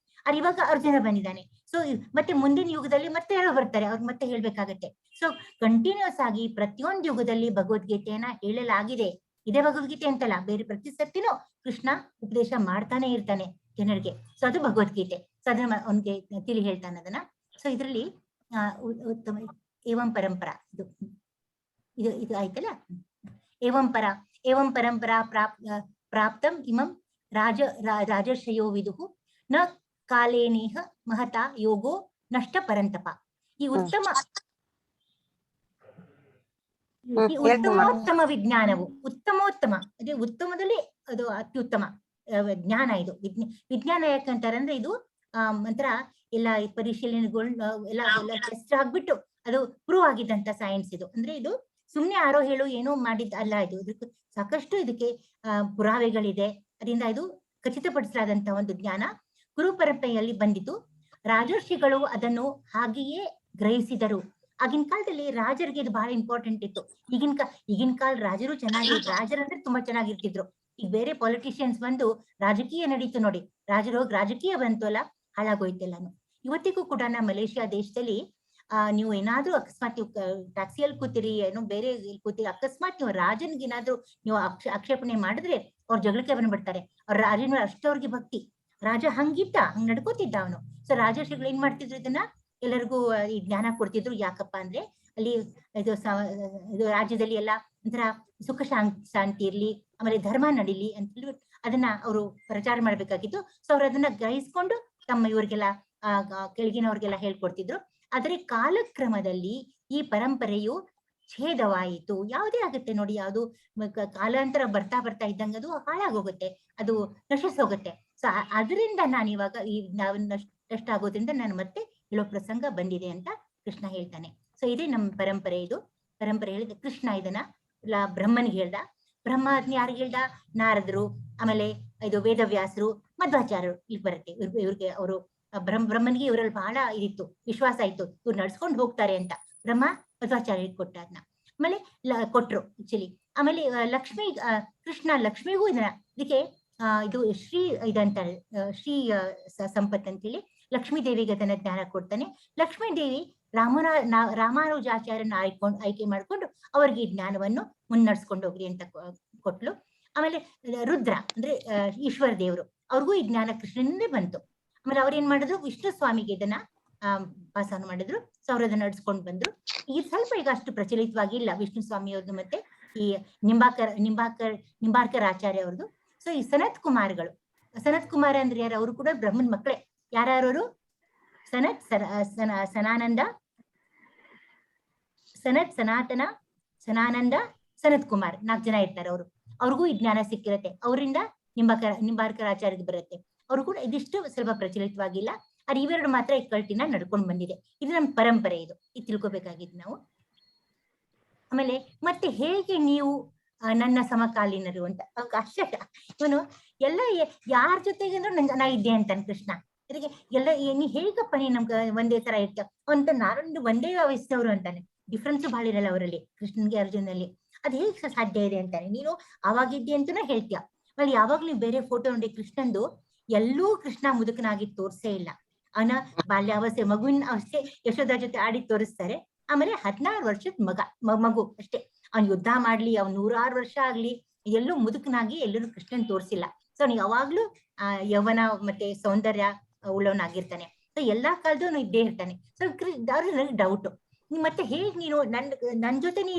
ಅದು ಇವಾಗ ಅರ್ಜುನ ಬಂದಿದ್ದಾನೆ. ಸೊ ಮತ್ತೆ ಮುಂದಿನ ಯುಗದಲ್ಲಿ ಮತ್ತೆ ಯಾರೋ ಬರ್ತಾರೆ, ಅವ್ರಿಗೆ ಮತ್ತೆ ಹೇಳ್ಬೇಕಾಗತ್ತೆ. ಸೊ ಕಂಟಿನ್ಯೂಸ್ ಆಗಿ ಪ್ರತಿಯೊಂದು ಯುಗದಲ್ಲಿ ಭಗವದ್ಗೀತೆಯನ್ನ ಹೇಳಲಾಗಿದೆ. ಇದೇ ಭಗವದ್ಗೀತೆ ಅಂತಲ್ಲ, ಬೇರೆ ಪ್ರತಿ ಸತಿನೂ ಕೃಷ್ಣ ಉಪದೇಶ ಮಾಡ್ತಾನೆ ಇರ್ತಾನೆ ಜನರಿಗೆ. ಸೊ ಅದು ಭಗವದ್ಗೀತೆ. ಸೊ ಅದನ್ನ ಅವನ್ಗೆ ತಿಳಿ ಹೇಳ್ತಾನೆ ಅದನ್ನ. ಸೊ ಇದ್ರಲ್ಲಿ ಉತ್ತಮ ಏವಂ ಪರಂಪರಾ ಇದು ಆಯ್ತಲ್ಲ. ಏವಂ ಪರಂಪರಾ ಪ್ರಾಪ್ತಂ ಇಮಂ ರಾಜರ್ಷಯೋ ವಿದುಹು ನ ಕಾಲೇನೇಹ ಮಹತಾ ಯೋಗೋ ನಷ್ಟ ಪರಂತಪ. ಈ ಉತ್ತಮೋತ್ತಮ ವಿಜ್ಞಾನವು, ಉತ್ತಮೋತ್ತಮ ಅದೇ ಉತ್ತಮದಲ್ಲಿ ಅದು ಅತ್ಯುತ್ತಮ ಜ್ಞಾನ. ಇದು ವಿಜ್ಞಾನ ಯಾಕಂತಾರೆ ಅಂದ್ರೆ ಇದು ಒಂಥರ ಎಲ್ಲ ಪರಿಶೀಲನೆಗಳು ಎಲ್ಲ ಟೆಸ್ಟ್ ಆಗ್ಬಿಟ್ಟು ಅದು ಪ್ರೂವ್ ಆಗಿದ್ದಂತ ಸೈನ್ಸ್ ಇದು. ಅಂದ್ರೆ ಇದು ಸುಮ್ನೆ ಯಾರೋ ಹೇಳು ಏನೋ ಮಾಡಿದ್ದ ಅಲ್ಲ ಇದು. ಇದಕ್ಕೆ ಸಾಕಷ್ಟು ಇದಕ್ಕೆ ಪುರಾವೆಗಳಿದೆ. ಅದರಿಂದ ಇದು ಖಚಿತಪಡಿಸಲಾದಂತಹ ಒಂದು ಜ್ಞಾನ ಗುರು ಪರಂಪರೆಯಲ್ಲಿ ಬಂದಿತು. ರಾಜರ್ಷಿಗಳು ಅದನ್ನು ಹಾಗೆಯೇ ಗ್ರಹಿಸಿದರು. ಆಗಿನ ಕಾಲದಲ್ಲಿ ರಾಜರಿಗೆ ಇದು ಬಹಳ ಇಂಪಾರ್ಟೆಂಟ್ ಇತ್ತು. ಈಗಿನ ಕಾಲ ರಾಜರು ರಾಜರಂದ್ರೆ ತುಂಬಾ ಚೆನ್ನಾಗಿರ್ತಿದ್ರು. ಈಗ ಬೇರೆ ಪೊಲಿಟಿಷಿಯನ್ಸ್ ಬಂದು ರಾಜಕೀಯ ನಡೀತು ನೋಡಿ, ರಾಜರು ಹೋಗಿ ರಾಜಕೀಯ ಬಂತು ಅಲ್ಲ, ಹಾಳಾಗೋಯ್ತೆಲ್ಲಾನು. ಇವತ್ತಿಗೂ ಕೂಡ ನಮ್ಮ ಮಲೇಷಿಯಾ ದೇಶದಲ್ಲಿ ನೀವು ಏನಾದ್ರೂ ಅಕಸ್ಮಾತ್ ನೀವು ಟ್ಯಾಕ್ಸಿಯಲ್ಲಿ ಕೂತಿರಿ, ಏನೋ ಬೇರೆ ಕೂತಿರಿ, ಅಕಸ್ಮಾತ್ ನೀವು ರಾಜನ್ಗೆ ಏನಾದ್ರೂ ನೀವು ಆಕ್ಷೇಪಣೆ ಮಾಡಿದ್ರೆ ಅವ್ರ ಜಗಳಕ್ಕೆ ಬಂದ್ಬಿಡ್ತಾರೆ. ಅವ್ರ ರಾಜನ ಅಷ್ಟವ್ರಿಗೆ ಭಕ್ತಿ. ರಾಜ ಹಂಗ್ ನಡ್ಕೋತಿದ್ದ ಅವನು. ಸೊ ರಾಜರ್ಷಿಗಳು ಏನ್ ಮಾಡ್ತಿದ್ರು, ಇದನ್ನ ಎಲ್ಲರಿಗೂ ಈ ಜ್ಞಾನ ಕೊಡ್ತಿದ್ರು. ಯಾಕಪ್ಪ ಅಂದ್ರೆ ಅಲ್ಲಿ ಇದು ರಾಜ್ಯದಲ್ಲಿ ಎಲ್ಲ ಒಂಥರ ಸುಖ ಶಾಂತಿ ಇರ್ಲಿ, ಆಮೇಲೆ ಧರ್ಮ ನಡೀಲಿ ಅಂತ ಅದನ್ನ ಅವರು ಪ್ರಚಾರ ಮಾಡ್ಬೇಕಾಗಿತ್ತು. ಸೊ ಅವ್ರು ಅದನ್ನ ಗ್ರಹಿಸ್ಕೊಂಡು ತಮ್ಮ ಇವ್ರಿಗೆಲ್ಲ ಕೆಳಗಿನವ್ರಿಗೆಲ್ಲ ಹೇಳ್ಕೊಡ್ತಿದ್ರು. ಆದರೆ ಕಾಲಕ್ರಮದಲ್ಲಿ ಈ ಪರಂಪರೆಯು ಛೇದವಾಯಿತು. ಯಾವುದೇ ಆಗುತ್ತೆ ನೋಡಿ, ಯಾವುದು ಕಾಲಾಂತರ ಬರ್ತಾ ಇದ್ದಂಗೆ ಅದು ಹಾಳಾಗೋಗುತ್ತೆ, ಅದು ನಶಿಸೋಗುತ್ತೆ. ಸೊ ಅದರಿಂದ ನಾನು ಇವಾಗ ಈ ನಷ್ಟ ಆಗೋದ್ರಿಂದ ನಾನು ಮತ್ತೆ ಹೇಳೋ ಪ್ರಸಂಗ ಬಂದಿದೆ ಅಂತ ಕೃಷ್ಣ ಹೇಳ್ತಾನೆ. ಸೊ ಇದೇ ನಮ್ಮ ಪರಂಪರೆ. ಇದು ಪರಂಪರೆ ಹೇಳಿದ ಕೃಷ್ಣ ಇದನ್ನ ಬ್ರಹ್ಮನಿಗೆ ಹೇಳ್ದ. ಬ್ರಹ್ಮ ಅದನ್ನ ಯಾರಿಗೆ ಹೇಳ್ದ? ನಾರದರು, ಆಮೇಲೆ ಇದು ವೇದವ್ಯಾಸರು, ಮಧ್ವಾಚಾರ್ಯರು ಇಲ್ಲಿ ಬರುತ್ತೆ. ಇವ್ರಿಗೆ ಅವರು ಬ್ರಹ್ಮನಿಗೆ ಇವರಲ್ಲಿ ಬಹಳ ಇದಿತ್ತು, ವಿಶ್ವಾಸ ಇತ್ತು, ಇವ್ರು ನಡ್ಸ್ಕೊಂಡು ಹೋಗ್ತಾರೆ ಅಂತ. ಬ್ರಹ್ಮ ಮಧ್ವಾಚಾರ್ಯರಿಗೆ ಕೊಟ್ಟ ಅದನ್ನ. ಆಮೇಲೆ ಕೊಟ್ರು ಆಕ್ಚುಲಿ. ಆಮೇಲೆ ಲಕ್ಷ್ಮಿ ಕೃಷ್ಣ ಲಕ್ಷ್ಮಿಗೂ ಇದಕ್ಕೆ ಇದು ಶ್ರೀ ಇದಂತಾರೆ, ಶ್ರೀ ಸಂಪತ್ ಅಂತೇಳಿ ಲಕ್ಷ್ಮೀ ದೇವಿಗೆ ಅದನ್ನ ಜ್ಞಾನ ಕೊಡ್ತಾನೆ. ಲಕ್ಷ್ಮೀ ದೇವಿ ರಾಮಾನುಜಾಚಾರ್ಯನ ಆಯ್ಕೆ ಮಾಡ್ಕೊಂಡು ಅವ್ರಿಗೆ ಈ ಜ್ಞಾನವನ್ನು ಮುನ್ನಡೆಸ್ಕೊಂಡು ಹೋಗ್ರಿ ಅಂತ ಕೊಟ್ಲು. ಆಮೇಲೆ ರುದ್ರ ಅಂದ್ರೆ ಈಶ್ವರ ದೇವರು, ಅವ್ರಿಗೂ ಈ ಜ್ಞಾನ ಕೃಷ್ಣನಿಂದೇ ಬಂತು. ಆಮೇಲೆ ಅವ್ರು ಏನ್ ಮಾಡಿದ್ರು, ವಿಷ್ಣು ಸ್ವಾಮಿಗೆ ಇದನ್ನ ಪಾಸನ ಮಾಡಿದ್ರು. ಸೊ ಅವ್ರು ಅದನ್ನ ನಡ್ಸ್ಕೊಂಡು ಬಂದ್ರು. ಈ ಸ್ವಲ್ಪ ಈಗ ಅಷ್ಟು ಪ್ರಚಲಿತವಾಗಿಲ್ಲ ವಿಷ್ಣು ಸ್ವಾಮಿ ಅವ್ರದ್ದು ಮತ್ತೆ ಈ ನಿಂಬಾರ್ಕರ್ ಆಚಾರ್ಯ ಅವ್ರದ್ದು. ಸೊ ಈ ಸನತ್ ಕುಮಾರ್ ಅಂದ್ರೆ ಯಾರು? ಅವರು ಕೂಡ ಬ್ರಹ್ಮನ್ ಮಕ್ಕಳೇ. ಯಾರು? ಸನಾನಂದ, ಸನಾನಂದ, ಸನತ್ ಕುಮಾರ್, 4 ಜನ ಇರ್ತಾರೆ. ಅವ್ರಿಗೂ ಈ ಜ್ಞಾನ ಸಿಕ್ಕಿರತ್ತೆ. ಅವರಿಂದ ನಿಂಬಾರ್ಕರ್ ಆಚಾರ್ಯಗೆ ಬರುತ್ತೆ. ಅವರು ಕೂಡ ಇದಿಷ್ಟು ಸ್ವಲ್ಪ ಪ್ರಚಲಿತವಾಗಿಲ್ಲ. ಅದು ಇವೆರಡು ಮಾತ್ರ ಈ ಕಲ್ಟಿನ ನಡ್ಕೊಂಡು ಬಂದಿದೆ. ಇದು ನಮ್ಮ ಪರಂಪರೆ. ಇದು ತಿಳ್ಕೊಬೇಕಾಗಿದ್ದು ನಾವು. ಆಮೇಲೆ ಮತ್ತೆ ಹೇಗೆ ನೀವು ನನ್ನ ಸಮಕಾಲೀನರು ಅಂತ ಆಶ್ಚರ್ಯ. ಇವನು ಎಲ್ಲ ಯಾರ ಜೊತೆಗೆ ನಾ ಇದ್ದೆ ಅಂತಾನೆ ಕೃಷ್ಣ. ಅದಕ್ಕೆ ಎಲ್ಲ ನೀ ಹೇಗಪ್ಪ ನೀ ನಮ್ಗೆ ಒಂದೇ ತರ ಇರ್ತಾವ ಅಂತ, ನಾರೊಂದು ಒಂದೇ ವಯಸ್ಸವರು ಅಂತಾನೆ. ಡಿಫ್ರೆನ್ಸ್ ಬಹಳ ಇರಲ್ಲ ಅವರಲ್ಲಿ, ಕೃಷ್ಣನ್ಗೆ ಅರ್ಜುನಲ್ಲಿ. ಅದ್ ಹೇಗ್ ಸಾಧ್ಯ ಇದೆ ಅಂತಾನೆ. ನೀನು ಅವಾಗಿದ್ದೆ ಅಂತಾನೆ ಹೇಳ್ತೀಯ. ಆಮೇಲೆ ಯಾವಾಗ್ಲೂ ಬೇರೆ ಫೋಟೋ ನೋಡಿ ಕೃಷ್ಣಂದು, ಎಲ್ಲೂ ಕೃಷ್ಣ ಮುದುಕನಾಗಿ ತೋರ್ಸೇ ಇಲ್ಲ. ಅವನ ಬಾಲ್ಯಾವಸ್ಥೆ ಮಗುವಿನ ಅವಸ್ಥೆ ಯಶೋಧ ಜೊತೆ ಆಡಿ ತೋರಿಸ್ತಾರೆ. ಆಮೇಲೆ 16 ವರ್ಷದ ಮಗು ಅಷ್ಟೇ. ಅವ್ನ್ ಯುದ್ಧ ಮಾಡ್ಲಿ, ಅವ್ನ್ 106 ವರ್ಷ ಆಗ್ಲಿ, ಎಲ್ಲೂ ಮುದುಕನಾಗಿ ಎಲ್ಲರೂ ಕೃಷ್ಣನ್ ತೋರ್ಸಿಲ್ಲ. ಸೊ ಅವ್ನು ಯಾವಾಗ್ಲೂ ಯೌವನ ಮತ್ತೆ ಸೌಂದರ್ಯ ಉಳ್ಳವನಾಗಿರ್ತಾನೆ. ಸೊ ಎಲ್ಲಾ ಕಾಲದೂ ಇದ್ದೇ ಇರ್ತಾನೆ. ಸೊ ನನಗೆ ಡೌಟ್, ಮತ್ತೆ ಹೇಗ್ ನೀನು ನನ್ ಜೊತೆನೇ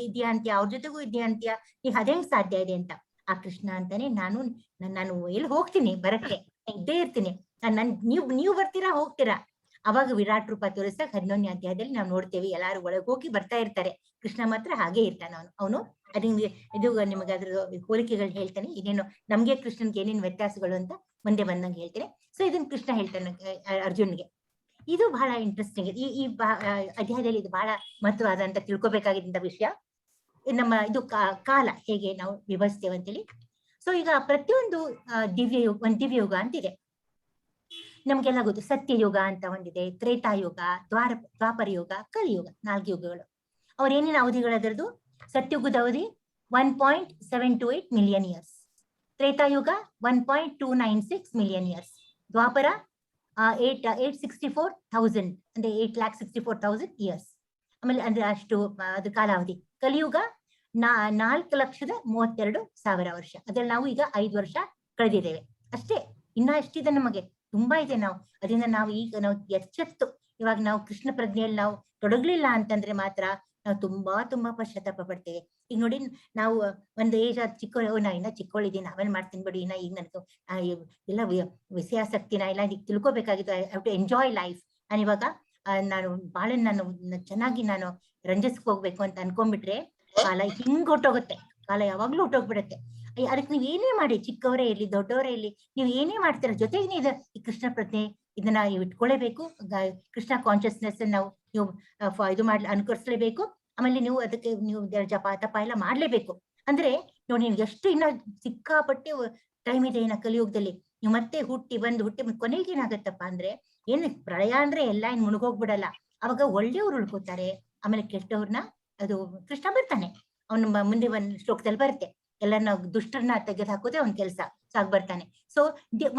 ಇದೆಯಾ ಅಂತೀಯ, ಅವ್ರ ಜೊತೆಗೂ ಇದೆಯಾ ಅಂತೀಯ, ನೀ ಅದೇಂಗ್ ಸಾಧ್ಯ ಇದೆ ಅಂತ. ಆ ಕೃಷ್ಣ ಅಂತಾನೆ, ನಾನು ಎಲ್ಲಿ ಹೋಗ್ತೀನಿ ಬರಕ್ಕೆ, ಇದ್ದೇ ಇರ್ತೀನಿ. ನೀವು ಬರ್ತೀರಾ ಹೋಗ್ತೀರಾ, ಅವಾಗ ವಿರಾಟ್ ರೂಪ ತೋರಿಸಿದಾಗ 11ನೇ ಅಧ್ಯಾಯದಲ್ಲಿ ನಾವು ನೋಡ್ತೇವೆ, ಎಲ್ಲಾರು ಒಳಗೆ ಹೋಗಿ ಬರ್ತಾ ಇರ್ತಾರೆ, ಕೃಷ್ಣ ಮಾತ್ರ ಹಾಗೆ ಇರ್ತಾನೆ. ಅವನು ಅದು ಇದು ನಿಮಗೆ ಅದ್ರ ಹೋಲಿಕೆಗಳು ಹೇಳ್ತಾನೆ, ಇನ್ನೇನು ನಮ್ಗೆ ಕೃಷ್ಣನ್ಗೆ ಏನೇನು ವ್ಯತ್ಯಾಸಗಳು ಅಂತ ಮುಂದೆ ಬಂದಂಗೆ ಹೇಳ್ತೇನೆ. ಸೊ ಇದನ್ನ ಕೃಷ್ಣ ಹೇಳ್ತಾನೆ ಅರ್ಜುನ್ಗೆ. ಇದು ಬಹಳ ಇಂಟ್ರೆಸ್ಟಿಂಗ್. ಈ ಅಧ್ಯಾಯದಲ್ಲಿ ಇದು ಬಹಳ ಮಹತ್ವವಾದಂತ ತಿಳ್ಕೊಬೇಕಾಗಿದ್ದಂತ ವಿಷಯ. ನಮ್ಮ ಇದು ಕಾಲ ಹೇಗೆ ನಾವು ವಿಭಜಿಸ್ತೇವೆ ಅಂತೇಳಿ. ಸೊ ಈಗ ಪ್ರತಿಯೊಂದು ಒಂದು ದಿವ್ಯಯುಗ ಅಂತಿದೆ. ನಮ್ಗೆಲ್ಲ ಗೊತ್ತು, ಸತ್ಯಯುಗ ಅಂತ ಒಂದಿದೆ, ತ್ರೇತಾಯುಗ, ದ್ವಾಪರ ಯುಗ, ಕಲಿಯುಗ, 4 ಯುಗಗಳು. ಅವ್ರ ಏನೇನು ಅವಧಿಗಳದರದು? ಸತ್ಯುಗದ ಅವಧಿ 1.728 million years, Treta Yuga 1.296 million years, ದ್ವಾಪರ 864,000 ಅಂದ್ರೆ 8,64,000 ಇಯರ್ಸ್. ಆಮೇಲೆ ಅಂದ್ರೆ ಅಷ್ಟು ಅದು ಕಾಲಾವಧಿ. ಕಲಿಯುಗ 4,32,000 ವರ್ಷ. ಅದ್ರಲ್ಲಿ ನಾವು ಈಗ 5 ವರ್ಷ ಕಳೆದಿದ್ದೇವೆ ಅಷ್ಟೇ. ಇನ್ನ ಎಷ್ಟಿದೆ ನಮಗೆ, ತುಂಬಾ ಇದೆ. ಅದರಿಂದ ನಾವು ಈಗ ನಾವು ಎಚ್ಚೆತ್ತು ಇವಾಗ ನಾವು ಕೃಷ್ಣ ಪ್ರಜ್ಞೆಯಲ್ಲಿ ನಾವು ತೊಡಗ್ಲಿಲ್ಲ ಅಂತಂದ್ರೆ ಮಾತ್ರ ನಾವು ತುಂಬಾ ಪಶ್ಚಾತ್ತಾಪ ಪಡ್ತೇವೆ. ಈಗ ನೋಡಿ, ನಾವು ಒಂದು ಏಜ್ ನಾ ಇನ್ನ ಚಿಕ್ಕವಳಿದ್ದೀನಿ, ನಾವೇನ್ ಮಾಡ್ತೀನಿ ಬಿಡಿ, ಇನ್ನ ಈಗ ನನಗೆ ಎಲ್ಲ ವಿಷಯಾಸಕ್ತಿನ ಇಲ್ಲ ಈಗ ತಿಳ್ಕೊಬೇಕಾಗಿತ್ತು. I have to enjoy life. ನಾನು ಇವಾಗ ನಾನು ಬಾಳ ನಾನು ಚೆನ್ನಾಗಿ ನಾನು ರಂಜಿಸ್ಕೋಗ್ಬೇಕು ಅಂತ ಅನ್ಕೊಂಡ್ಬಿಟ್ರೆ ಕಾಲ ಹಿಂಗ್ ಹೊಟ್ಟೋಗುತ್ತೆ. ಕಾಲ ಯಾವಾಗ್ಲೂ ಹೊಟ್ಟೋಗ್ಬಿಡತ್ತೆ. ಅದಕ್ಕೆ ನೀವ್ ಏನೇ ಮಾಡಿ, ಚಿಕ್ಕವರೇ ಇರ್ಲಿ ದೊಡ್ಡವರೇ ಇರ್ಲಿ, ನೀವು ಏನೇ ಮಾಡ್ತೀರ ಜೊತೆಗೆ ಈ ಕೃಷ್ಣ ಪ್ರಜ್ಞೆ ಇದನ್ನ ನೀವು ಇಟ್ಕೊಳ್ಳೇಬೇಕು. ಕೃಷ್ಣ ಕಾನ್ಶಿಯಸ್ನೆಸ್ ನಾವು ನೀವು ಇದು ಅನುಕರಿಸಲೇಬೇಕು. ಆಮೇಲೆ ನೀವು ಅದಕ್ಕೆ ನೀವು ಜಪ ತಪ ಎಲ್ಲ ಮಾಡ್ಲೇಬೇಕು. ಅಂದ್ರೆ ನೋಡಿ, ನೀವು ಎಷ್ಟು ಇನ್ನ ಸಿಕ್ಕಾಪಟ್ಟೆ ಟೈಮ್ ಇದೆ ಇನ್ನ ಕಲಿಯುಗದಲ್ಲಿ. ನೀವು ಮತ್ತೆ ಹುಟ್ಟಿ ಕೊನೆಗೆ ಏನಾಗತ್ತಪ್ಪ ಅಂದ್ರೆ, ಏನ್ ಪ್ರಳಯ ಅಂದ್ರೆ ಎಲ್ಲ ಏನ್ ಮುಳುಗೋಗ್ಬಿಡಲ್ಲ. ಅವಾಗ ಒಳ್ಳೆಯವ್ರು ಉಳ್ಕೋತಾರೆ, ಆಮೇಲೆ ಕೆಟ್ಟವ್ರನ್ನ ಅದು ಕೃಷ್ಣ ಬರ್ತಾನೆ. ಅವ್ನ ಮುಂದೆ ಒಂದ್ ಶ್ಲೋಕದಲ್ಲಿ ಬರುತ್ತೆ, ಎಲ್ಲರನ್ನ ದುಷ್ಟರನ್ನ ತೆಗೆದು ಹಾಕೋದೇ ಅವ್ನ ಕೆಲಸ, ಸಾಗ್ ಬರ್ತಾನೆ. ಸೊ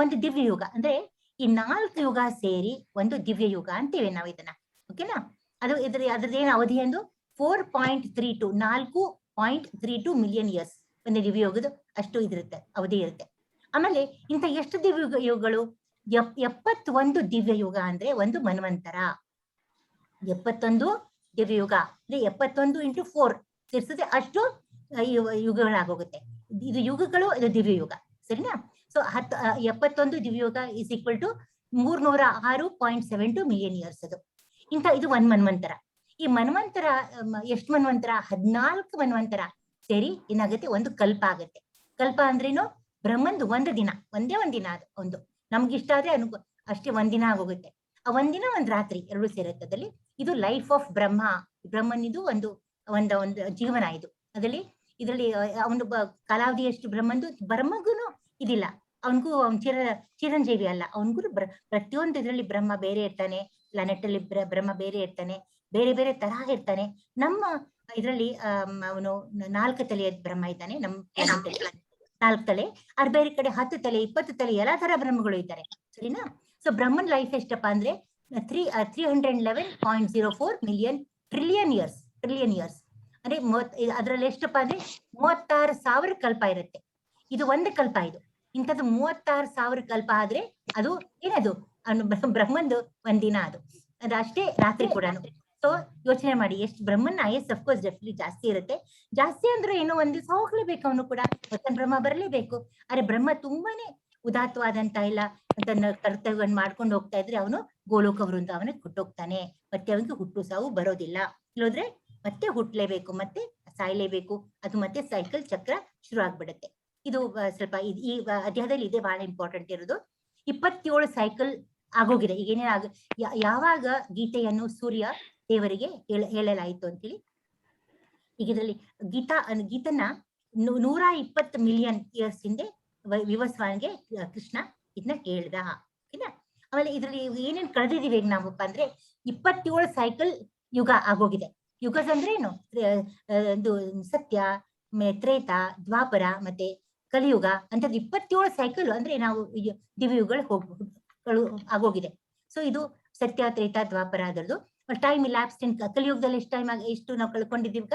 ಒಂದು ದಿವ್ಯ ಯುಗ ಅಂದ್ರೆ ಈ 4 ಯುಗ ಸೇರಿ ಒಂದು ದಿವ್ಯ ಯುಗ ಅಂತೀವಿ ನಾವು ಇದನ್ನ. ಓಕೆನಾ? ಅದು ಅದ್ರದ್ದೇನು ಅವಧಿ ಎಂದು 4.32 ಮಿಲಿಯನ್ ಇಯರ್ಸ್ ಒಂದು ದಿವ್ಯ ಯುಗದ ಅಷ್ಟು ಇದಿರುತ್ತೆ, ಅವಧಿ ಇರುತ್ತೆ. ಆಮೇಲೆ ಇಂಥ ಎಷ್ಟು ದಿವ್ಯ ಯುಗಗಳು? 71 ದಿವ್ಯ ಯುಗ ಅಂದ್ರೆ ಒಂದು ಮನ್ವಂತರ. 71 ದಿವ್ಯ ಯುಗ ಅಂದ್ರೆ 71 × 4 ಸೇರಿಸಿದ್ರೆ ಅಷ್ಟು ಯುಗಗಳಾಗೋಗುತ್ತೆ. ಇದು ಯುಗಗಳು, ಇದು ದಿವ್ಯ ಯುಗ, ಸರಿನಾ? ಸೊ 71 ದಿವ್ಯ ಯುಗ is equal to 306.72 million years. ಅದು ಇದು ಒಂದ್ ಮನ್ವಂತರ. ಈ ಮನ್ವಂತರ ಎಷ್ಟು ಮನ್ವಂತರ? 14 ಮನ್ವಂತರ ಸೇರಿ ಏನಾಗುತ್ತೆ, ಒಂದು ಕಲ್ಪ ಆಗುತ್ತೆ. ಕಲ್ಪ ಅಂದ್ರೇನು? ಬ್ರಹ್ಮಂದು ಒಂದೇ ಒಂದಿನ ಅದು ಒಂದು ನಮ್ಗಿಷ್ಟ ಆದ್ರೆ ಅಷ್ಟೇ ಒಂದಿನ ಆಗೋಗುತ್ತೆ. ಆ ಒಂದಿನ ಒಂದ್ ರಾತ್ರಿ ಎರಡು ಸೇರುತ್ತೆ ಅದ್ರಲ್ಲಿ. ಇದು ಲೈಫ್ ಆಫ್ ಬ್ರಹ್ಮನಿದು ಒಂದು ಜೀವನ ಇದು. ಇದರಲ್ಲಿ ಅವನು ಕಾಲಾವಧಿ ಎಷ್ಟು ಬ್ರಹ್ಮಗುನು ಇದಿಲ್ಲ. ಅವನಿಗೂ ಚಿರಂಜೀವಿ ಅಲ್ಲ. ಅವನಿಗೂ ಪ್ರತಿಯೊಂದು ಇದರಲ್ಲಿ ಬ್ರಹ್ಮ ಬೇರೆ ಇರ್ತಾನೆ, ಪ್ಲಾನೆಟ್ ಅಲ್ಲಿ ಬ್ರಹ್ಮ ಬೇರೆ ಇರ್ತಾನೆ, ಬೇರೆ ಬೇರೆ ತರಹ ಇರ್ತಾನೆ. ನಮ್ಮ ಇದರಲ್ಲಿ ಅವನು 4 ತಲೆಯ ಬ್ರಹ್ಮ ಇದ್ದಾನೆ, ನಮ್ಮ 4 ತಲೆ. ಅದು ಬೇರೆ ಕಡೆ 10 ತಲೆ 20 ತಲೆ ಎಲ್ಲಾ ತರ ಬ್ರಹ್ಮಗಳು ಇದ್ದಾರೆ, ಸರಿನಾ? ಸೊ ಬ್ರಹ್ಮನ್ ಲೈಫ್ ಎಷ್ಟಪ್ಪ ಅಂದ್ರೆ 311.04 ಮಿಲಿಯನ್ ಟ್ರಿಲಿಯನ್ ಇಯರ್ಸ್ ಅಂದ್ರೆ ಅದ್ರಲ್ಲಿ ಎಷ್ಟಪ್ಪ ಅಂದ್ರೆ 36,000 ಕಲ್ಪ ಇರುತ್ತೆ. ಇದು ಒಂದು ಕಲ್ಪ. ಇದು ಇಂಥದ್ದು 36,000 ಕಲ್ಪ ಆದ್ರೆ ಅದು ಏನದು ಬ್ರಹ್ಮಂದು ಒಂದಿನ. ಅದು ಅಷ್ಟೇ ರಾತ್ರಿ ಕೂಡ. ಸೊ ಯೋಚನೆ ಮಾಡಿ ಎಷ್ಟು ಬ್ರಹ್ಮನ ಆಯಸ್ ಅಫ್ಕೋರ್ಸ್ ಡೆಫಿನೆಟ್ಲಿ ಜಾಸ್ತಿ ಇರುತ್ತೆ. ಜಾಸ್ತಿ ಅಂದ್ರೆ ಏನೋ ಒಂದ್ ದಿವಸ ಹೋಗ್ಲೇಬೇಕು ಅವನು ಕೂಡ, ಮತ್ತೊಂದು ಬ್ರಹ್ಮ ಬರಲೇಬೇಕು. ಆದ್ರೆ ಬ್ರಹ್ಮ ತುಂಬಾನೇ ಉದಾತ್ತವಾದಂತ ಇಲ್ಲ ತನ್ನ ಕರ್ತವ್ಯವನ್ನು ಮಾಡ್ಕೊಂಡು ಹೋಗ್ತಾ ಇದ್ರೆ ಅವನು ಗೋಲೋಕ ವೃಂದಾವನಕ್ಕೆ ಹುಟ್ಟೋಗ್ತಾನೆ. ಮತ್ತೆ ಅವನಿಗೆ ಹುಟ್ಟು ಸಾವು ಬರೋದಿಲ್ಲ. ಇಲ್ಲೋದ್ರೆ ಮತ್ತೆ ಹುಟ್ಲೇಬೇಕು, ಮತ್ತೆ ಸಾಯ್ಲೇಬೇಕು. ಅದು ಮತ್ತೆ ಸೈಕಲ್ ಚಕ್ರ ಶುರು ಆಗ್ಬಿಡುತ್ತೆ. ಇದು ಸ್ವಲ್ಪ ಈ ಅಧ್ಯಾಯದಲ್ಲಿ ಇದೆ ಬಹಳ ಇಂಪಾರ್ಟೆಂಟ್ ಇರೋದು. 27 ಸೈಕಲ್ ಆಗೋಗಿದೆ. ಈಗೇನೇ ಯಾವಾಗ ಗೀತೆಯನ್ನು ಸೂರ್ಯ ದೇವರಿಗೆ ಹೇಳಲಾಯಿತು ಅಂತೇಳಿ. ಈಗ ಇದರಲ್ಲಿ ಗೀತನ 120 ಮಿಲಿಯನ್ ಇಯರ್ಸ್ ಹಿಂದೆ ವಿವಸ್ವಾನ್ಗೆ ಕೃಷ್ಣ ಇದನ್ನ ಹೇಳ್ದ. ಓಕೆನಾ? ಆಮೇಲೆ ಇದ್ರಲ್ಲಿ ಏನೇನ್ ಕಳೆದಿದೀವಿ ಈಗ ನಾವಪ್ಪ ಅಂದ್ರೆ 27 ಸೈಕಲ್ ಯುಗ ಆಗೋಗಿದೆ. ಯುಗಸ್ ಅಂದ್ರೆ ಏನು? ಒಂದು ಸತ್ಯ, ತ್ರೇತ, ದ್ವಾಪರ ಮತ್ತೆ ಕಲಿಯುಗ ಅಂತ 27 ಸೈಕಲ್ ಅಂದ್ರೆ ನಾವು ದಿವ್ಯಯುಗಗಳು ಆಗೋಗಿದೆ. ಸೊ ಇದು ಸತ್ಯ, ತ್ರೇತ, ದ್ವಾಪರ ಅದರದ್ದು ಟೈಮ್ ಲ್ಯಾಪ್ಸ್. ಕಲಿಯುಗದಲ್ಲಿ ಎಷ್ಟು ನಾವು ಕಳ್ಕೊಂಡಿದ್ದೀವಿ?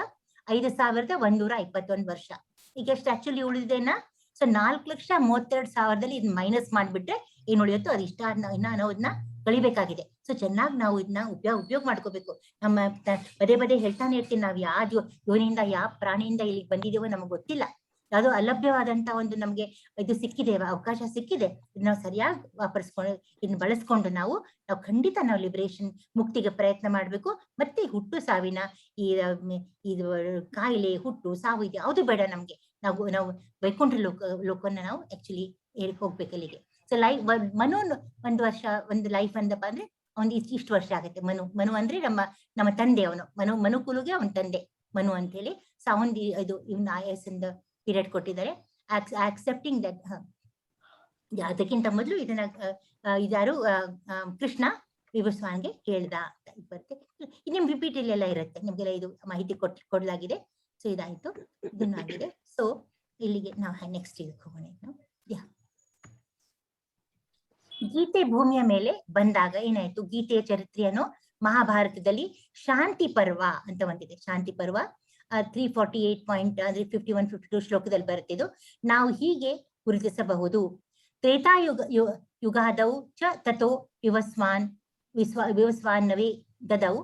5,121 ವರ್ಷ. ಈಗ ಎಷ್ಟು ಆಕ್ಚುಲಿ ಉಳಿದೇನಾ? ಸೊ 4,32,000 ಇದನ್ನ ಮೈನಸ್ ಮಾಡ್ಬಿಟ್ರೆ ಏನ್ ಉಳಿಯುತ್ತೋ ಅದು ಇಷ್ಟ. ಇನ್ನ ನಾವು ಇದನ್ನ ಕಳಿಬೇಕಾಗಿದೆ. ಸೊ ಚೆನ್ನಾಗಿ ನಾವು ಇದನ್ನ ಉಪಯೋಗ ಮಾಡ್ಕೋಬೇಕು. ನಮ್ಮ ಪದೇ ಹೇಳ್ತಾನೆ ಇರ್ತೀನಿ, ನಾವು ಯಾವ ಯೋನಿಯಿಂದ ಯಾವ ಪ್ರಾಣಿಯಿಂದ ಇಲ್ಲಿಗೆ ಬಂದಿದ್ದೇವೋ ನಮಗ್ ಗೊತ್ತಿಲ್ಲ. ಯಾವುದೋ ಅಲಭ್ಯವಾದಂತ ಒಂದು ನಮ್ಗೆ ಇದು ಸಿಕ್ಕಿದೆ, ಅವಕಾಶ ಸಿಕ್ಕಿದೆ, ನಾವು ಸರಿಯಾಗಿ ವಾಪರಿಸ್ಕೊಂಡು ಇದನ್ನ ಬಳಸ್ಕೊಂಡು ನಾವು ಖಂಡಿತ ನಾವು ಲಿಬರೇಷನ್ ಮುಕ್ತಿಗೆ ಪ್ರಯತ್ನ ಮಾಡ್ಬೇಕು. ಮತ್ತೆ ಹುಟ್ಟು ಸಾವಿನ ಈ ಇದು ಕಾಯಿಲೆ, ಹುಟ್ಟು ಸಾವು ಇದೆ ಯಾವುದು ಬೇಡ ನಮ್ಗೆ. ನಾವು ವೈಕುಂಠ ಲೋಕವನ್ನ ನಾವು ಆಕ್ಚುಲಿ ಹೋಗ್ಬೇಕು ಅಲ್ಲಿಗೆ. ಸೊ ಮನು ಒಂದು ವರ್ಷ ಒಂದು ಲೈಫ್ ಅಂದಪ್ಪ ಅಂದ್ರೆ ಅವ್ನು ಇಷ್ಟು ವರ್ಷ ಆಗುತ್ತೆ. ಮನು ಅಂದ್ರೆ ನಮ್ಮ ತಂದೆ, ಅವನು ಮನುಕುಲುಗೆ ಅವನ ತಂದೆ ಮನು ಅಂತ ಹೇಳಿ. ಸೊ ಅವನ್ ಇದು ಇವನ್ IAS ಪೀರಿಯಡ್ ಕೊಟ್ಟಿದ್ದಾರೆ. Accepting that. ಅದಕ್ಕಿಂತ ಮೊದಲು ಇದನ್ನ ಇದಾರು ಕೃಷ್ಣ ವಿವಸ್ವಾನ್ಗೆ ಹೇಳ್ದ ಅಂತ ಬರುತ್ತೆ. ನಿಮ್ ರಿಪೀಟ್ ಇಲ್ಲೆಲ್ಲ ಇರುತ್ತೆ, ನಿಮ್ಗೆಲ್ಲ ಇದು ಮಾಹಿತಿ ಕೊಡ್ಲಾಗಿದೆ. ಸೊ ಇದಾಯ್ತು, ಇದನ್ನಾಗಿದೆ. ಸೊ ಇಲ್ಲಿಗೆ ನಾವು ನೆಕ್ಸ್ಟ್ ಇದಕ್ಕೆ ಹೋಗೋಣ. ಗೀತೆ ಭೂಮಿಯ ಮೇಲೆ ಬಂದಾಗ ಏನಾಯ್ತು, ಗೀತೆಯ ಚರಿತ್ರೆಯನ್ನು ಮಹಾಭಾರತದಲ್ಲಿ ಶಾಂತಿ ಪರ್ವ ಅಂತ ಒಂದಿದೆ. ಶಾಂತಿ ಪರ್ವ 348 ಅಂದ್ರೆ 51-52 ಶ್ಲೋಕದಲ್ಲಿ ಬರುತ್ತಿದ್ದು. ನಾವು ಹೀಗೆ ಗುರುತಿಸಬಹುದು. ತ್ರೇತಾಯುಗಾದೌ ಚ ತಥೋ ವಿವಸ್ವಾನ್ನವೇ ದದೌ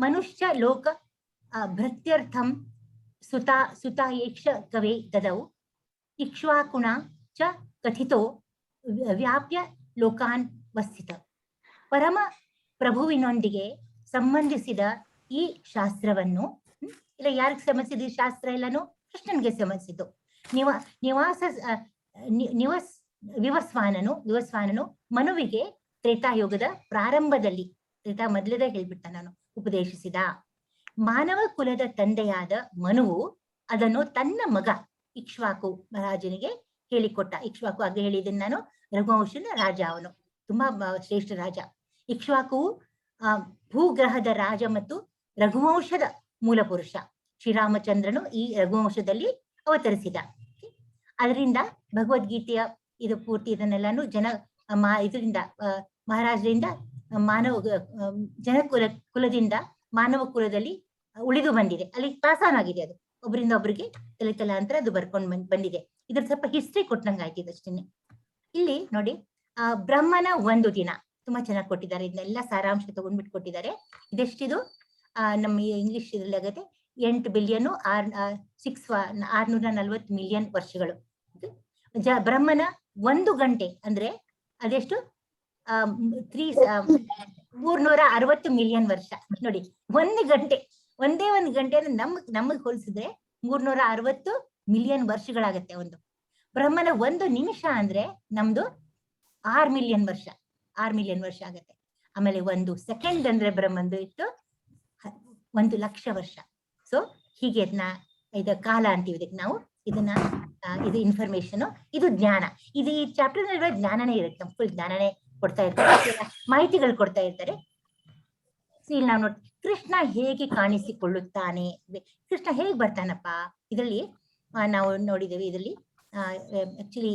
ಮನುಷ್ಯ ಲೋಕ ಭೃತ್ಯರ್ಥಂ ಸುತಾಯೇಕ್ಷ ಕವೇ ದದೌ ಇಕ್ಷ್ವಾಕುಣ ಚ ಕಥಿತೋ ವ್ಯಾಪ್ಯ ಲೋಕಾನ್ ವಸ್ಥಿತ. ಪರಮ ಪ್ರಭುವಿನೊಂದಿಗೆ ಸಂಬಂಧಿಸಿದ ಈ ಶಾಸ್ತ್ರವನ್ನು ಇಲ್ಲ ಯಾರಿಗೆ ಸಂಬಂಧಿಸಿದ ಈ ಶಾಸ್ತ್ರ ಎಲ್ಲಾನು ಕೃಷ್ಣನ್ಗೆ ಸಂಬಂಧಿಸಿದ್ದು. ವಿವಸ್ವಾನನು ಮನುವಿಗೆ ತ್ರೇತಾಯುಗದ ಪ್ರಾರಂಭದಲ್ಲಿ, ತ್ರೇತಾ ಮೊದಲದ ಹೇಳ್ಬಿಟ್ಟ ನಾನು, ಉಪದೇಶಿಸಿದ. ಮಾನವ ಕುಲದ ತಂದೆಯಾದ ಮನುವು ಅದನ್ನು ತನ್ನ ಮಗ ಇಕ್ಷ್ವಾಕು ಮಹಾರಾಜನಿಗೆ ಹೇಳಿಕೊಟ್ಟ. ಇಕ್ಷ್ವಾಕು ಆಗ ಹೇಳಿದ್ದೀನಿ ನಾನು, ರಘುವಂಶದ ರಾಜ, ಅವನು ತುಂಬಾ ಶ್ರೇಷ್ಠ ರಾಜ. ಇಕ್ಷ್ವಾಕುವು ಭೂಗ್ರಹದ ರಾಜ ಮತ್ತು ರಘುವಂಶದ ಮೂಲ ಪುರುಷ. ಶ್ರೀರಾಮಚಂದ್ರನು ಈ ರಘುವಂಶದಲ್ಲಿ ಅವತರಿಸಿದ. ಅದರಿಂದ ಭಗವದ್ಗೀತೆಯ ಇದು ಪೂರ್ತಿ ಇದನ್ನೆಲ್ಲಾನು ಇದರಿಂದ ಮಹಾರಾಜರಿಂದ ಕುಲದಿಂದ ಮಾನವ ಕುಲದಲ್ಲಿ ಉಳಿದು ಬಂದಿದೆ. ಅಲ್ಲಿ ಪಾಸಾನಾಗಿದೆ, ಅದು ಒಬ್ಬರಿಂದ ಒಬ್ಬರಿಗೆ ತಲಾಂತರ ಅದು ಬರ್ಕೊಂಡು ಬಂದಿದೆ. ಇದ್ರ ಸ್ವಲ್ಪ ಹಿಸ್ಟ್ರಿ ಕೊಟ್ಟಂಗ ಆಯ್ತಿದೆ ಅಷ್ಟೇನೆ. ಇಲ್ಲಿ ನೋಡಿ, ಬ್ರಹ್ಮನ ಒಂದು ದಿನ ತುಂಬಾ ಚೆನ್ನಾಗಿ ಕೊಟ್ಟಿದ್ದಾರೆ. ಇದನ್ನೆಲ್ಲ ಸಾರಾಂಶ ತಗೊಂಡ್ಬಿಟ್ಟು ಕೊಟ್ಟಿದ್ದಾರೆ. ಇದೆಷ್ಟಿದು ನಮ್ಮ ಇಂಗ್ಲಿಷ್ ಇದ್ರಲ್ಲಿ ಆಗುತ್ತೆ 8 ಬಿಲಿಯನ್ 640 ಮಿಲಿಯನ್ ವರ್ಷಗಳು. ಬ್ರಹ್ಮನ 1 ಗಂಟೆ ಅಂದ್ರೆ ಅದೆಷ್ಟು 360 ಮಿಲಿಯನ್ ವರ್ಷ. ನೋಡಿ, 1 ಗಂಟೆ, ಒಂದೇ 1 ಗಂಟೆ ನಮಗ್ ಹೋಲಿಸಿದ್ರೆ 360 ಮಿಲಿಯನ್ ವರ್ಷಗಳಾಗತ್ತೆ. ಒಂದು ಬ್ರಹ್ಮನ 1 ನಿಮಿಷ ಅಂದ್ರೆ ನಮ್ದು 6 ಮಿಲಿಯನ್ ವರ್ಷ, 6 ಮಿಲಿಯನ್ ವರ್ಷ ಆಗತ್ತೆ. ಆಮೇಲೆ 1 ಸೆಕೆಂಡ್ ಅಂದ್ರೆ ಬ್ರಹ್ಮಂದು ಇಷ್ಟು 1 ಲಕ್ಷ ವರ್ಷ. ಸೊ ಹೀಗೆ ಇದು ಕಾಲ ಅಂತೀವಿ ಇದಕ್ಕೆ ನಾವು. ಇದನ್ನ ಇದು ಇನ್ಫಾರ್ಮೇಶನ್, ಇದು ಜ್ಞಾನ. ಇದು ಈ ಚಾಪ್ಟರ್ ನಲ್ಲಿ ಜ್ಞಾನನೇ ಇರುತ್ತೆ, ಫುಲ್ ಜ್ಞಾನನೇ ಕೊಡ್ತಾ ಇರ್ತಾರೆ, ಮಾಹಿತಿಗಳು ಕೊಡ್ತಾ ಇರ್ತಾರೆ. ಇಲ್ಲಿ ನಾವು ನೋಡಿ, ಕೃಷ್ಣ ಹೇಗೆ ಕಾಣಿಸಿಕೊಳ್ಳುತ್ತಾನೆ, ಕೃಷ್ಣ ಹೇಗೆ ಬರ್ತಾನಪ್ಪ, ಇದರಲ್ಲಿ ನಾವು ನೋಡಿದ್ದೇವೆ. ಇದರಲ್ಲಿ ಆಕ್ಚುಲಿ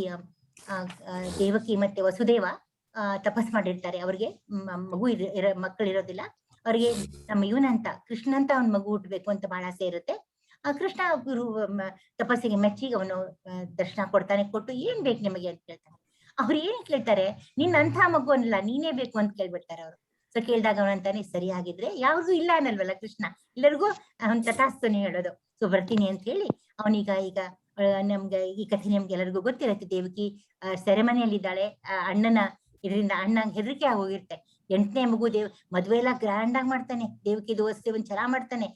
ದೇವಕಿ ಮತ್ತೆ ವಸುದೇವ ತಪಸ್ ಮಾಡಿರ್ತಾರೆ. ಅವ್ರಿಗೆ ಮಕ್ಕಳಿರೋದಿಲ್ಲ. ಅವ್ರಿಗೆ ನಮ್ಮ ಇವನಂತ ಕೃಷ್ಣಂತ ಅವ್ನ ಮಗು ಹುಟ್ಟಬೇಕು ಅಂತ ಬಹಳ ಆಸೆ ಇರುತ್ತೆ. ಆ ಕೃಷ್ಣ ಗುರು ತಪಸ್ಸಿಗೆ ಮೆಚ್ಚಿ ಅವನು ದರ್ಶನ ಕೊಡ್ತಾನೆ. ಕೊಟ್ಟು ಏನ್ ಬೇಕು ನಿಮಗೆ ಅಂತ ಕೇಳ್ತಾನೆ. ಅವ್ರು ಏನ್ ಕೇಳ್ತಾರೆ, ನಿನ್ನಂಥ ಮಗು ಅನ್ನಲ್ಲ, ನೀನೇ ಬೇಕು ಅಂತ ಕೇಳ್ಬಿಡ್ತಾರೆ ಅವರು. ಸೊ ಕೇಳಿದಾಗ ಅವನಂತಾನೆ, ಸರಿಯಾಗಿದ್ರೆ ಯಾವ್ದು ಇಲ್ಲ ಅನ್ನಲ್ವಲ್ಲ ಕೃಷ್ಣ, ಎಲ್ಲರಿಗೂ ಅವನ್ ತಥಾಸ್ತುನೇ ಹೇಳೋದು. ಸೊ ಬರ್ತೀನಿ ಅಂತ ಹೇಳಿ ಅವನೀಗ ನಮ್ಗೆ ಈ ಕಥೆ ನಿಮ್ಗೆ ಎಲ್ಲರಿಗೂ ಗೊತ್ತಿರತ್ತೆ. ದೇವಕಿ ಸೆರೆಮನೆಯಲ್ಲಿ ಇದ್ದಾಳೆ. ಅಣ್ಣನ ಇದರಿಂದ ಅಣ್ಣ ಹೆದರಿಕೆ ಆಗೋಗಿರುತ್ತೆ. 8ನೇ ಮಗು ಮದುವೆ ಎಲ್ಲ ಗ್ರ್ಯಾಂಡ್ ಆಗಿ ಮಾಡ್ತಾನೆ. ದೇವಕಿ ದೋಸ್ತಿವನ್ ಚೆನ್ನಾಗ್ ಮಾಡ್ತಾನೆ.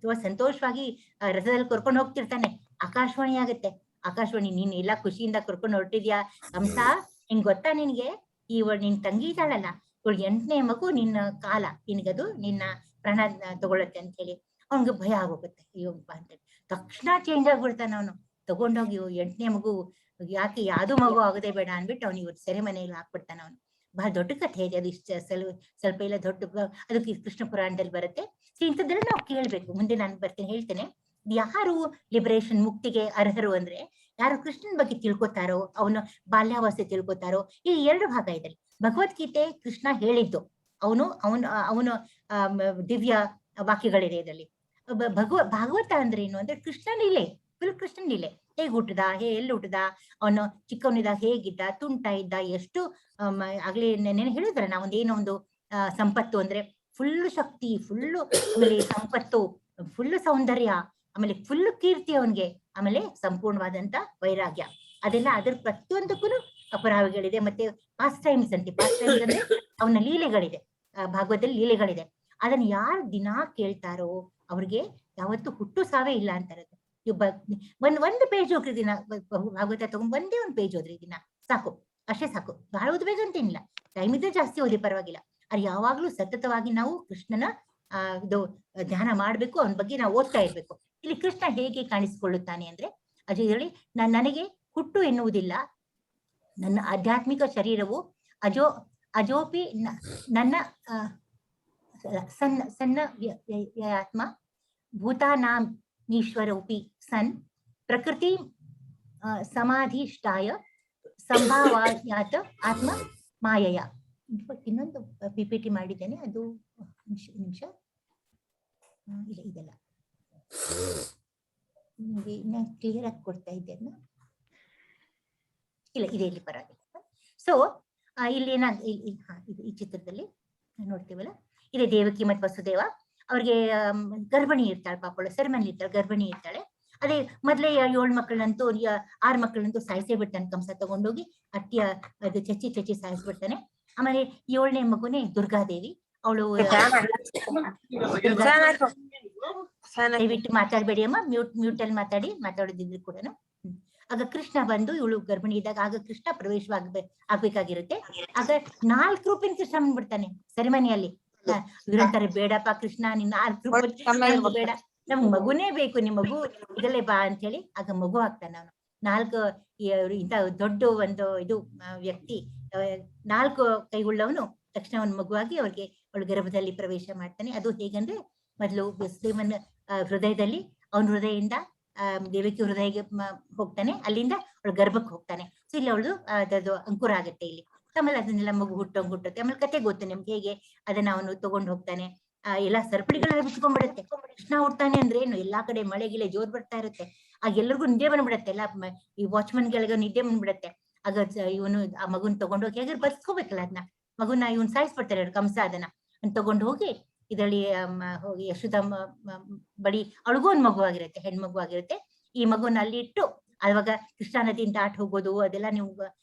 ತುಂಬಾ ಸಂತೋಷವಾಗಿ ರಥದಲ್ಲಿ ಕರ್ಕೊಂಡು ಹೋಗ್ತಿರ್ತಾನೆ. ಆಕಾಶವಾಣಿ ಆಗುತ್ತೆ. ಆಕಾಶವಾಣಿ, ನೀನ್ ಎಲ್ಲಾ ಖುಷಿಯಿಂದ ಕರ್ಕೊಂಡು ಹೊರಟಿದ್ಯಾ ಕಂಸ, ನಿಂಗ್ ಗೊತ್ತಾ ನಿನ್ಗೆ ನಿನ್ ತಂಗಿ ಇದ್ದಾಳಲ್ಲ, ಇವಳು 8ನೇ ಮಗು, ನಿನ್ನ ಕಾಲ ನಿನ್ಗದು ನಿನ್ನ ಪ್ರಾಣ ತಗೊಳತ್ತೆ ಅಂತ ಹೇಳಿ ಅವನ್ಗೆ ಭಯ ಆಗೋಗುತ್ತೆ. ಅಯ್ಯೋ ಅಂತ ತಕ್ಷಣ ಚೇಂಜ್ ಆಗ್ಬಿಡ್ತಾನೆ ಅವನು. ತಗೊಂಡೋಗಿ 8ನೇ ಮಗು ಯಾಕೆ ಯಾವ್ದು ಮಗು ಆಗದೆ ಬೇಡ ಅನ್ಬಿಟ್ಟು ಅವ್ನು ಇವ್ರು ಸೆರೆಮನೆಯಲ್ಲಿ ಹಾಕ್ಬಿಡ್ತಾನೆ. ಅವನು ಬಹಳ ದೊಡ್ಡ ಕಥೆ ಇದೆ ಅದು. ಇಷ್ಟ ಸ್ವಲ್ಪ ಇಲ್ಲ ದೊಡ್ಡ, ಅದಕ್ಕೆ ಕೃಷ್ಣ ಪುರಾಣದಲ್ಲಿ ಬರುತ್ತೆ. ಇಂಥದ್ದೆಲ್ಲ ನಾವು ಕೇಳ್ಬೇಕು. ಮುಂದೆ ನಾನು ಹೇಳ್ತೇನೆ. ಯಾರು ಲಿಬರೇಷನ್ ಮುಕ್ತಿಗೆ ಅರ್ಹರು ಅಂದ್ರೆ ಯಾರು ಕೃಷ್ಣನ್ ಬಗ್ಗೆ ತಿಳ್ಕೊತಾರೋ, ಅವನು ಬಾಲ್ಯಾವಸ್ಥೆ ತಿಳ್ಕೊತಾರೋ. ಈ 2 ಭಾಗ ಇದೆ. ಭಗವದ್ಗೀತೆ ಕೃಷ್ಣ ಹೇಳಿದ್ದು, ಅವನು ದಿವ್ಯ ವಾಕ್ಯಗಳಿದೆ ಇದರಲ್ಲಿ. ಭಾಗವತ ಅಂದ್ರೆ ಏನು ಅಂದ್ರೆ ಕೃಷ್ಣನ ಲೀಲೆ, ಫುಲ್ ಕೃಷ್ಣನ ಲೀಲೆ. ಹೇಗ್ ಹುಟ್ಟದ, ಎಲ್ಲಿ ಹುಟ್ಟದ, ಅವನು ಚಿಕ್ಕವನಿದ್ದಾಗ ಹೇಗಿದ್ದ, ತುಂಟ ಇದ್ದ, ಎಷ್ಟು ಆಗ್ಲಿ ನೆನೆ ಹೇಳಿದ್ರೆ ನಾವೊಂದೇನೋ ಒಂದು ಸಂಪತ್ತು ಅಂದ್ರೆ ಫುಲ್ ಶಕ್ತಿ, ಫುಲ್ಲು ಆಮೇಲೆ ಸಂಪತ್ತು, ಫುಲ್ ಸೌಂದರ್ಯ, ಆಮೇಲೆ ಫುಲ್ ಕೀರ್ತಿ ಅವನ್ಗೆ, ಆಮೇಲೆ ಸಂಪೂರ್ಣವಾದಂತ ವೈರಾಗ್ಯ. ಅದೆಲ್ಲ ಅದ್ರ ಪ್ರತಿಯೊಂದಕ್ಕೂ ಅಪರಾವಿಗಳಿದೆ. ಮತ್ತೆ ಪಾಸ್ ಟೈಮ್ಸ್ ಅಂತೆ, ಪಾಸ್ ಟೈಮ್ಸ್ ಅಂದ್ರೆ ಅವನ ಲೀಲೆಗಳಿದೆ, ಭಾಗವತದಲ್ಲಿ ಲೀಲೆಗಳಿದೆ. ಅದನ್ನ ಯಾರು ದಿನಾ ಕೇಳ್ತಾರೋ ಅವ್ರಿಗೆ ಯಾವತ್ತೂ ಹುಟ್ಟು ಸಾವೇ ಇಲ್ಲ ಅಂತಾರೆ. ಒಂದು ಪೇಜ್ ಹೋಗ್ರಿ ದಿನ ಭಾಗವತ ತಗೊಂಡ್ ಒಂದೇ ಒಂದು ಪೇಜ್ ಹೋದ್ರಿ ದಿನ ಸಾಕು, ಅಷ್ಟೇ ಸಾಕು. ಬಹಳ ಓದ್ಬೇಕಂತೇನಿಲ್ಲ, ಟೈಮ್ ಇದ್ರೆ ಜಾಸ್ತಿ ಓದಿ ಪರವಾಗಿಲ್ಲ. ಅದು ಯಾವಾಗ್ಲೂ ಸತತವಾಗಿ ನಾವು ಕೃಷ್ಣನ ಇದು ಧ್ಯಾನ ಮಾಡ್ಬೇಕು, ಅವನ ಬಗ್ಗೆ ನಾವು ಓದ್ತಾ ಇರ್ಬೇಕು. ಇಲ್ಲಿ ಕೃಷ್ಣ ಹೇಗೆ ಕಾಣಿಸಿಕೊಳ್ಳುತ್ತಾನೆ ಅಂದ್ರೆ, ಇದರಲ್ಲಿ ನನಗೆ ಹುಟ್ಟು ಎನ್ನುವುದಿಲ್ಲ, ನನ್ನ ಆಧ್ಯಾತ್ಮಿಕ ಶರೀರವು ಅಜೋಪಿ ನನ್ನ ಸಣ್ಣ ಆತ್ಮ ಭೂತಾನಾಮೀಶ್ವರೋಪಿ ಸನ್ ಪ್ರಕೃತಿ ಸಮಾಧಿಷ್ಠಾಯ ಸಂಭಾವಾಯಾತ ಆತ್ಮ ಮಾಯಯ. ಇನ್ನೊಂದು PPT ಮಾಡಿದ್ದೇನೆ, ಅದು ನಿಮಿಷ ಇಲ್ಲ, ಇದೆಲ್ಲ ನಿಮಗೆ ಇನ್ನ ಕ್ಲಿಯರ್ ಆಗಿ ಕೊಡ್ತಾ ಇದ್ದೇನೆ. ಇಲ್ಲ, ಇದೆ ಇಲ್ಲಿ ಪರವಾಗಿಲ್ಲ. ಸೊ ಇಲ್ಲಿ ಇದು ಈ ಚಿತ್ರದಲ್ಲಿ ನೋಡ್ತೀವಲ್ಲ, ಇದೆ ದೇವಕಿ ಮತ್ತು ವಸುದೇವ. ಅವ್ರಿಗೆ ಗರ್ಭಿಣಿ ಇರ್ತಾಳೆ, ಪಾಪಳು ಸೆರೆಮನಿ ಇರ್ತಾಳೆ, ಗರ್ಭಿಣಿ ಇರ್ತಾಳೆ. ಅದೇ ಮೊದ್ಲೇ 7 ಮಕ್ಕಳಂತೂ 6 ಮಕ್ಕಳಂತೂ ಸಾಯಿಸೇ ಬಿಡ್ತಾನೆ ಕಂಸ, ತಗೊಂಡೋಗಿ ಅಟ್ಟಿಯ ಅದು ಚಚ್ಚಿ ಸಾಯಿಸ್ಬಿಡ್ತಾನೆ. ಆಮೇಲೆ 7ನೇ ಮಗುನೇ ದುರ್ಗಾದೇವಿ. ಅವಳು ದಯವಿಟ್ಟು ಮಾತಾಡ್ಬೇಡಿ ಅಮ್ಮ, ಮ್ಯೂಟ್ ಅಲ್ಲಿ ಮಾತಾಡೋದಿದ್ರು ಕೂಡ. ಆಗ ಕೃಷ್ಣ ಬಂದು, ಇವಳು ಗರ್ಭಿಣಿ ಇದ್ದಾಗ ಆಗ ಕೃಷ್ಣ ಆಗ್ಬೇಕಾಗಿರುತ್ತೆ. ಆಗ 4 ರೂಪಿನ ಕೃಷ್ಣ ಬಂದ್ಬಿಡ್ತಾನೆ ಸೆರೆಮನಿಯಲ್ಲಿ. ಇವ್ರಂತಾರೆ, ಬೇಡಪ್ಪ ಕೃಷ್ಣ, ನಿನ್ನ 4 ರೂಪ ಬೇಡ, ನಮ್ಗ್ ಮಗುನೇ ಬೇಕು, ನಿಮ್ ಮಗು ಇದಲ್ಲೇ ಬಾ ಅಂತ ಹೇಳಿ ಆಗ ಮಗು ಆಗ್ತಾನೆ ಅವನು. 4 ಇಂತ ದೊಡ್ಡ ಒಂದು ಇದು ವ್ಯಕ್ತಿ, 4 ಕೈಗುಳ್ಳವನು ತಕ್ಷಣ ಅವನ ಮಗುವಾಗಿ ಅವಳು ಗರ್ಭದಲ್ಲಿ ಪ್ರವೇಶ ಮಾಡ್ತಾನೆ. ಅದು ಹೇಗಂದ್ರೆ, ಮೊದಲು ವಸುದೇವನ ಹೃದಯದಲ್ಲಿ, ಅವನ ಹೃದಯದಿಂದ ದೇವಕಿ ಹೃದಯಕ್ಕೆ ಹೋಗ್ತಾನೆ, ಅಲ್ಲಿಂದ ಅವಳು ಗರ್ಭಕ್ಕೆ ಹೋಗ್ತಾನೆ. ಸೊ ಇಲ್ಲಿ ಅವಳು ಅದದು ಅಂಕುರ ಆಗುತ್ತೆ ಇಲ್ಲಿ. ಆಮೇಲೆ ಅದನ್ನೆಲ್ಲ ಮಗು ಹುಟ್ಟುತ್ತೆ. ಆಮೇಲೆ ಕತೆ ಗೊತ್ತು ನಿಮ್ಗೆ, ಹೇಗೆ ಅದನ್ನ ಅವನು ತಗೊಂಡು ಹೋಗ್ತಾನೆ. ಎಲ್ಲಾ ಸರಪಳಿಗಳೆಲ್ಲ ಬಿಚ್ಕೊಂಡ್ಬಿಡುತ್ತೆ. ಕೃಷ್ಣ ಹುಡ್ತಾನೆ ಅಂದ್ರೆ ಏನು, ಎಲ್ಲಾ ಕಡೆ ಮಳೆ ಗಿಳೆ ಜೋರ್ ಬರ್ತಾ ಇರುತ್ತೆ. ಆಗ ಎಲ್ರಿಗೂ ನಿದ್ದೆ ಬಂದ್ಬಿಡತ್ತೆ, ಎಲ್ಲ ಈ ವಾಚ್ಮನ್ಗಳಿಗೆ ನಿದ್ದೆ ಬಂದ್ಬಿಡತ್ತೆ. ಆಗ ಇವನು ಆ ಮಗುನ್ ತಗೊಂಡೋಗಿ ಹೇಗೆ ಬದುಕೋಬೇಕಲ್ಲ, ಅದನ್ನ ಮಗುನ ಇವನ್ ಸಾಯಿಸ್ಬಿಡ್ತಾರೆ ಕಂಸ. ಅದನ್ನ ತಗೊಂಡು ಹೋಗಿ ಇದರಲ್ಲಿ ಹೋಗಿ ಯಶೋದ ಬಳಿ, ಅವಳಿಗೂ ಒಂದ್ ಮಗು ಆಗಿರುತ್ತೆ, ಹೆಣ್ಮಗು ಆಗಿರುತ್ತೆ. ಈ ಮಗುನ ಅಲ್ಲಿ ಇಟ್ಟು, ಅವಾಗ ಕೃಷ್ಣಾ ನದಿಯಿಂದ ಆಟ ಹೋಗೋದು ಅದೆಲ್ಲ ನೀವು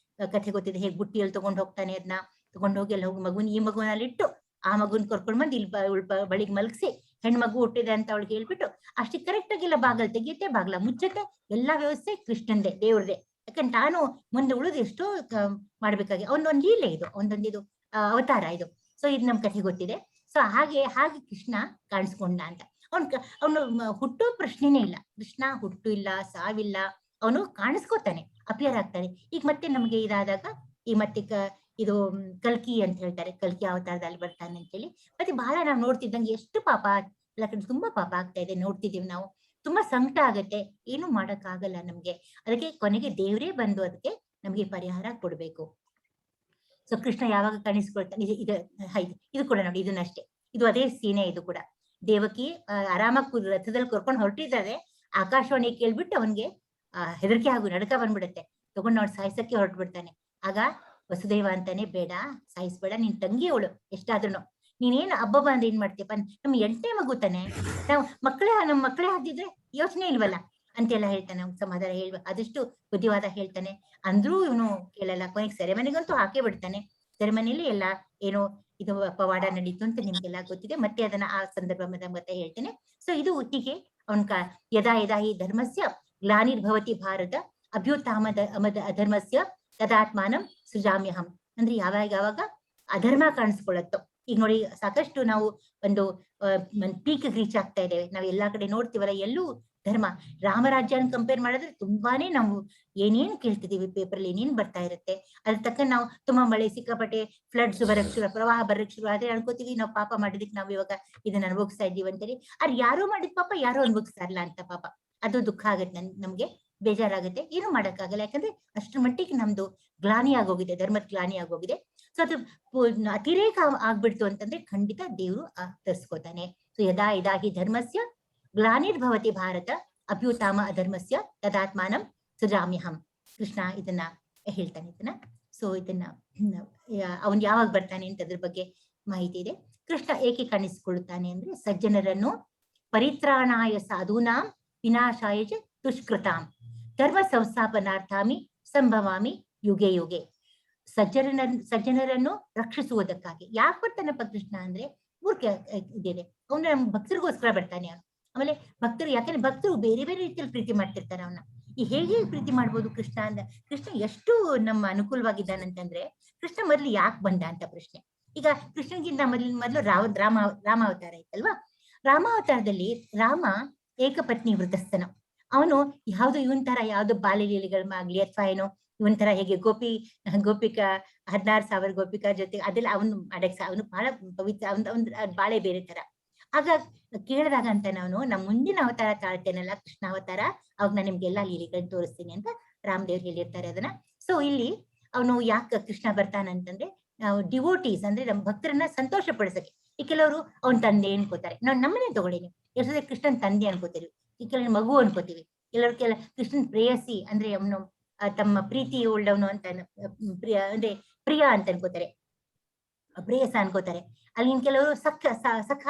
ಕಥೆ ಗೊತ್ತಿದೆ, ಹೇಗೆ ಬುಟ್ಟಿಯಲ್ಲಿ ತಗೊಂಡು ಹೋಗ್ತಾನೆ. ಅದನ್ನ ತಗೊಂಡು ಹೋಗಿ ಎಲ್ಲ ಹೋಗಿ ಈ ಮಗುನಲ್ಲಿ ಇಟ್ಟು ಆ ಮಗುನ್ ಕರ್ಕೊಂಡ್ ಬಂದು ಇಲ್ಲಿ ಬಳಿಗೆ ಮಲಗಿಸಿ, ಹೆಣ್ಮಗು ಹುಟ್ಟಿದೆ ಅಂತ ಅವಳಿಗೆ ಹೇಳ್ಬಿಟ್ಟು, ಅಷ್ಟೇ ಕರೆಕ್ಟ್ ಆಗಿಲ್ಲ ಬಾಗಲ್ ತೆಗಿಯುತ್ತೆ, ಬಾಗ್ಲ ಮುಚ್ಚತ್ತೆ, ಎಲ್ಲಾ ವ್ಯವಸ್ಥೆ ಕೃಷ್ಣಂದೇ, ದೇವ್ರದೇ. ಯಾಕಂದ್ರೆ ತಾನು ಮುಂದೆ ಉಳಿದು ಎಷ್ಟೋ ಮಾಡ್ಬೇಕಾಗಿ ಅವನೊಂದು ಲೀಲೆ ಇದು, ಒಂದೊಂದಿದು ಅವತಾರ ಇದು. ಸೊ ಇದು ನಮ್ ಕಥೆ ಗೊತ್ತಿದೆ. ಸೊ ಹಾಗೆ ಕೃಷ್ಣ ಕಾಣಿಸ್ಕೊಂಡ ಅಂತ. ಅವನು ಹುಟ್ಟೋ ಪ್ರಶ್ನೆನೇ ಇಲ್ಲ, ಕೃಷ್ಣ ಹುಟ್ಟು ಇಲ್ಲ, ಸಾವಿಲ್ಲ, ಅವನು ಕಾಣಿಸ್ಕೋತಾನೆ, ಅಪಿಯರ್ ಆಗ್ತಾನೆ. ಈಗ ಮತ್ತೆ ನಮ್ಗೆ ಇದಾದಾಗ ಈ ಮತ್ತೆ ಇದು ಕಲ್ಕಿ ಅಂತ ಹೇಳ್ತಾರೆ, ಕಲ್ಕಿ ಅವತಾರದಲ್ಲಿ ಬರ್ತಾನೆ ಅಂತ ಹೇಳಿ. ಮತ್ತೆ ಬಹಳ ನಾವು ನೋಡ್ತಿದ್ದಂಗೆ ಎಷ್ಟು ಪಾಪ ಎಲ್ಲ ಕಡೆ ತುಂಬಾ ಪಾಪ ಆಗ್ತಾ ಇದೆ, ನೋಡ್ತಿದೀವಿ ನಾವು. ತುಂಬಾ ಸಂಕಟ ಆಗತ್ತೆ, ಏನು ಮಾಡಕ್ ಆಗಲ್ಲ ನಮ್ಗೆ. ಅದಕ್ಕೆ ಕೊನೆಗೆ ದೇವರೇ ಬಂದು ಅದಕ್ಕೆ ನಮ್ಗೆ ಪರಿಹಾರ ಕೊಡ್ಬೇಕು. ಸೊ ಕೃಷ್ಣ ಯಾವಾಗ ಕಾಣಿಸ್ಕೊಳ್ತಾನೆ, ಇದು ಕೂಡ ನೋಡಿ, ಇದನ್ನಷ್ಟೇ, ಇದು ಅದೇ ಸೀನೆ. ಇದು ಕೂಡ ದೇವಕಿ ಆರಾಮಾಗಿ ರಥದಲ್ಲಿ ಕರ್ಕೊಂಡು ಹೊರಟಿದ್ದಾರೆ. ಆಕಾಶವಾಣಿ ಕೇಳ್ಬಿಟ್ಟು ಅವನ್ಗೆ ಹೆದರಿಕೆ ಹಾಗೂ ನಡಕ ಬಂದ್ಬಿಡುತ್ತೆ. ತಗೊಂಡು ಅವ್ನು ಸಾಯಿಸಕ್ಕೆ ಹೊರಟು ಬಿಡ್ತಾನೆ. ಆಗ ವಸುದೇವ ಅಂತಾನೆ, ಬೇಡ ಸಾಯಿಸ್ಬೇಡ, ನಿನ್ ತಂಗಿ ಅವಳು, ಎಷ್ಟಾದ್ರೂ ನೀನೇನು ಹಬ್ಬ ಬಂದ್ ಏನ್ ಮಾಡ್ತೀಯಪ್ಪ, ನಮ್ 8ನೇ ಮಗು ತಾನೆ, ನಾವು ನಮ್ಮ ಮಕ್ಕಳೇ ಆದಿದ್ರೆ ಯೋಚನೆ ಇಲ್ವಲ್ಲ ಅಂತೆಲ್ಲ ಹೇಳ್ತಾನೆ. ಸಮಾಧಾನ ಹೇಳ್ಬೇಕು, ಆದಷ್ಟು ಬುದ್ಧಿವಾದ ಹೇಳ್ತಾನೆ. ಅಂದ್ರೂ ಇವನು ಕೇಳಲ್ಲ. ಕೊನೆಗೆ ಸೆರೆಮನೆಗಂತೂ ಹಾಕೇ ಬಿಡ್ತಾನೆ. ಸೆರೆಮನೆಯಲ್ಲಿ ಎಲ್ಲ ಏನೋ ಇದು ಪವಾಡ ನಡೀತು ಅಂತ ನಿಮ್ಗೆಲ್ಲ ಗೊತ್ತಿದೆ. ಮತ್ತೆ ಅದನ್ನ ಆ ಸಂದರ್ಭ ಮತ್ತೆ ಹೇಳ್ತೇನೆ. ಸೊ ಇದು ಹೀಗೆ ಅವನ್ ಯದಾ ಯದಾ ಹಿ ಧರ್ಮಸ್ಯ ಗ್ಲಾನಿರ್ಭವತಿ ಭಾರತ ಅಭ್ಯುತ್ಥಾಮದ ಅಧರ್ಮಸ್ಯ ತದಾತ್ಮಾನಂ ಸೃಜಾಮ್ಯಹಂ. ಅಂದ್ರೆ ಯಾವಾಗ ಅಧರ್ಮ ಕಾಣಿಸ್ಕೊಳ್ಳುತ್ತೋ, ಈಗ ನೋಡಿ ಸಾಕಷ್ಟು ನಾವು ಒಂದು ಪೀಕ್ ರೀಚ್ ಆಗ್ತಾ ಇದ್ದೇವೆ. ನಾವ್ ಎಲ್ಲಾ ಕಡೆ ನೋಡ್ತೀವಲ್ಲ, ಎಲ್ಲೂ ಧರ್ಮ, ರಾಮರಾಜ್ಯನ ಕಂಪೇರ್ ಮಾಡಿದ್ರೆ ತುಂಬಾನೇ ನಾವು ಏನೇನ್ ಕೇಳ್ತಿದೀವಿ, ಪೇಪರ್ ಏನೇನ್ ಬರ್ತಾ ಇರುತ್ತೆ. ಅದ್ರ ತಕ್ಕ ನಾವು ತುಂಬಾ ಮಳೆ, ಸಿಕ್ಕಾಪಟ್ಟೆ ಫ್ಲಡ್ಸ್ ಬರಕ್ ಶುರು, ಪ್ರವಾಹ ಬರಕ್ ಶುರು ಆದ್ರೆ ಅನ್ಕೋತೀವಿ ನಾವು ಪಾಪ ಮಾಡಿದಕ್ಕೆ ನಾವು ಇವಾಗ ಇದನ್ನ ಅನುಭವಿಸ್ತಾ ಇದೀವಿ ಅಂತೇಳಿ. ಅದ್ ಯಾರೋ ಮಾಡಿದ ಪಾಪ ಯಾರೋ ಅನುಭವಿಸ್ತಾ ಇಲ್ಲ ಅಂತ ಪಾಪ. ಅದು ದುಃಖ ಆಗತ್ತೆ, ನಮ್ಗೆ ಬೇಜಾರಾಗುತ್ತೆ. ಏನು ಮಾಡಕ್ಕಾಗಲ್ಲ, ಯಾಕಂದ್ರೆ ಅಷ್ಟ್ರ ಮಟ್ಟಿಗೆ ನಮ್ದು ಗ್ಲಾನಿ ಆಗೋಗಿದೆ, ಧರ್ಮದ ಗ್ಲಾನಿ ಆಗೋಗಿದೆ. ಸೊ ಅದು ಅತಿರೇಕ ಆಗ್ಬಿಡ್ತು ಅಂತಂದ್ರೆ ಖಂಡಿತ ದೇವ್ರು ತರ್ಸ್ಕೋತಾನೆ. ಸೊ ಯದಾ ಯದಾ ಹಿ ಧರ್ಮಸ್ಯ ಗ್ಲಾನಿರ್ಭವತಿ ಭಾರತ ಅಭ್ಯುತ್ಥಾಮ ಅಧರ್ಮಸ್ಯ ತದಾತ್ಮಾನಂ ಸೃಜಾಮ್ಯಹಂ. ಕೃಷ್ಣ ಇದನ್ನ ಹೇಳ್ತಾನೆ ಇದನ್ನ. ಸೊ ಇದನ್ನ ಅವನ್ ಯಾವಾಗ ಬರ್ತಾನೆ ಅಂತ ಅದ್ರ ಬಗ್ಗೆ ಮಾಹಿತಿ ಇದೆ. ಕೃಷ್ಣ ಏಕೆ ಕಾಣಿಸಿಕೊಳ್ಳುತ್ತಾನೆ ಅಂದ್ರೆ, ಸಜ್ಜನರನ್ನು ಪರಿತ್ರಾಣಾಯ ಸಾಧೂನಾಂ ವಿನಾಶಾಯ ಚ ದುಷ್ಕೃತಾಂ ಧರ್ಮ ಸಂಸ್ಥಾಪನಾರ್ಥಾಮಿ ಸಂಭವಾಮಿ ಯುಗೆ ಯುಗೆ. ಸಜ್ಜನರನ್ನು ರಕ್ಷಿಸುವುದಕ್ಕಾಗಿ. ಯಾಕೆ ಬರ್ತಾನಪ್ಪ ಕೃಷ್ಣ ಅಂದ್ರೆ ಮೂರ್ಖ ಇದೇನೆ, ಅವನು ನಮ್ಮ ಭಕ್ತರಿಗೋಸ್ಕರ ಬರ್ತಾನೆ ಅವನು. ಆಮೇಲೆ ಭಕ್ತರು, ಯಾಕಂದ್ರೆ ಭಕ್ತರು ಬೇರೆ ಬೇರೆ ರೀತಿಯಲ್ಲಿ ಪ್ರೀತಿ ಮಾಡ್ತಿರ್ತಾರೆ ಅವನ್ನ. ಈ ಹೇಗೆ ಪ್ರೀತಿ ಮಾಡ್ಬೋದು ಕೃಷ್ಣ ಅಂತ, ಕೃಷ್ಣ ಎಷ್ಟು ನಮ್ಮ ಅನುಕೂಲವಾಗಿದ್ದಾನಂತಂದ್ರೆ, ಕೃಷ್ಣ ಮೊದ್ಲು ಯಾಕೆ ಬಂದ ಅಂತ ಪ್ರಶ್ನೆ. ಈಗ ಕೃಷ್ಣಗಿಂತ ಮೊದಲು ರಾಮಾವತಾರ ಇತ್ತಲ್ವಾ. ರಾಮಾವತಾರದಲ್ಲಿ ರಾಮ ಏಕಪತ್ನಿ ವೃತಸ್ಥನು. ಅವನು ಯಾವ್ದು ಇವನ್ ತರ ಯಾವ್ದು ಬಾಲ್ಯಲೀಲೆಗಳಾಗ್ಲಿ ಅಥವಾ ಏನೋ ಇವನ್ ತರ ಹೇಗೆ ಗೋಪಿಕಾ 16,000 ಗೋಪಿಕಾ ಜೊತೆ ಅದೆಲ್ಲ ಅವನು ಮಾಡಕ್ ಅವನು ಬಹಳ ಪವಿತ್ರ, ಅವನ್ ಬಾಳೆ ಬೇರೆ ತರ. ಆಗ ಕೇಳಿದಾಗ ಅಂತ ನಾವು ನಮ್ಮ ಮುಂದಿನ ಅವತಾರ ತಾಳ್ತೇನಲ್ಲ ಕೃಷ್ಣ ಅವತಾರ, ಅವಾಗ ನಾನು ನಿಮ್ಗೆಲ್ಲಾ ಲೀಲೆಗಳನ್ನ ತೋರಿಸ್ತೀನಿ ಅಂತ ರಾಮದೇವ್ರು ಹೇಳಿರ್ತಾರೆ ಅದನ್ನ. ಸೊ ಇಲ್ಲಿ ಅವನು ಯಾಕೆ ಕೃಷ್ಣ ಬರ್ತಾನಂತಂದ್ರೆ, ನಾವು ಡಿವೋಟೀಸ್ ಅಂದ್ರೆ ನಮ್ಮ ಭಕ್ತರನ್ನ ಸಂತೋಷ ಪಡಿಸಕ್ಕೆ. ಈ ಕೆಲವರು ಅವನ ತಂದೆ ಅನ್ಕೋತಾರೆ. ನಾವು ನಮ್ಮನೆ ತಗೊಳ್ಳಿ, ನೀವು ಎಷ್ಟು ಕೃಷ್ಣನ್ ತಂದೆ ಅನ್ಕೋತೀವಿ, ಈ ಕೆಲವರು ಮಗು ಅನ್ಕೋತೀವಿ, ಕೆಲವರು ಕೃಷ್ಣನ್ ಪ್ರೇಯಸಿ ಅಂದ್ರೆ ಅವನು ತಮ್ಮ ಪ್ರೀತಿ ಉಳ್ಳವನು ಅಂತ ಅಂದ್ರೆ ಪ್ರಿಯ ಅಂತ ಅನ್ಕೋತಾರೆ, ಪ್ರೇಯಸ ಅನ್ಕೋತಾರೆ. ಅಲ್ಲಿ ಕೆಲವರು ಸಖ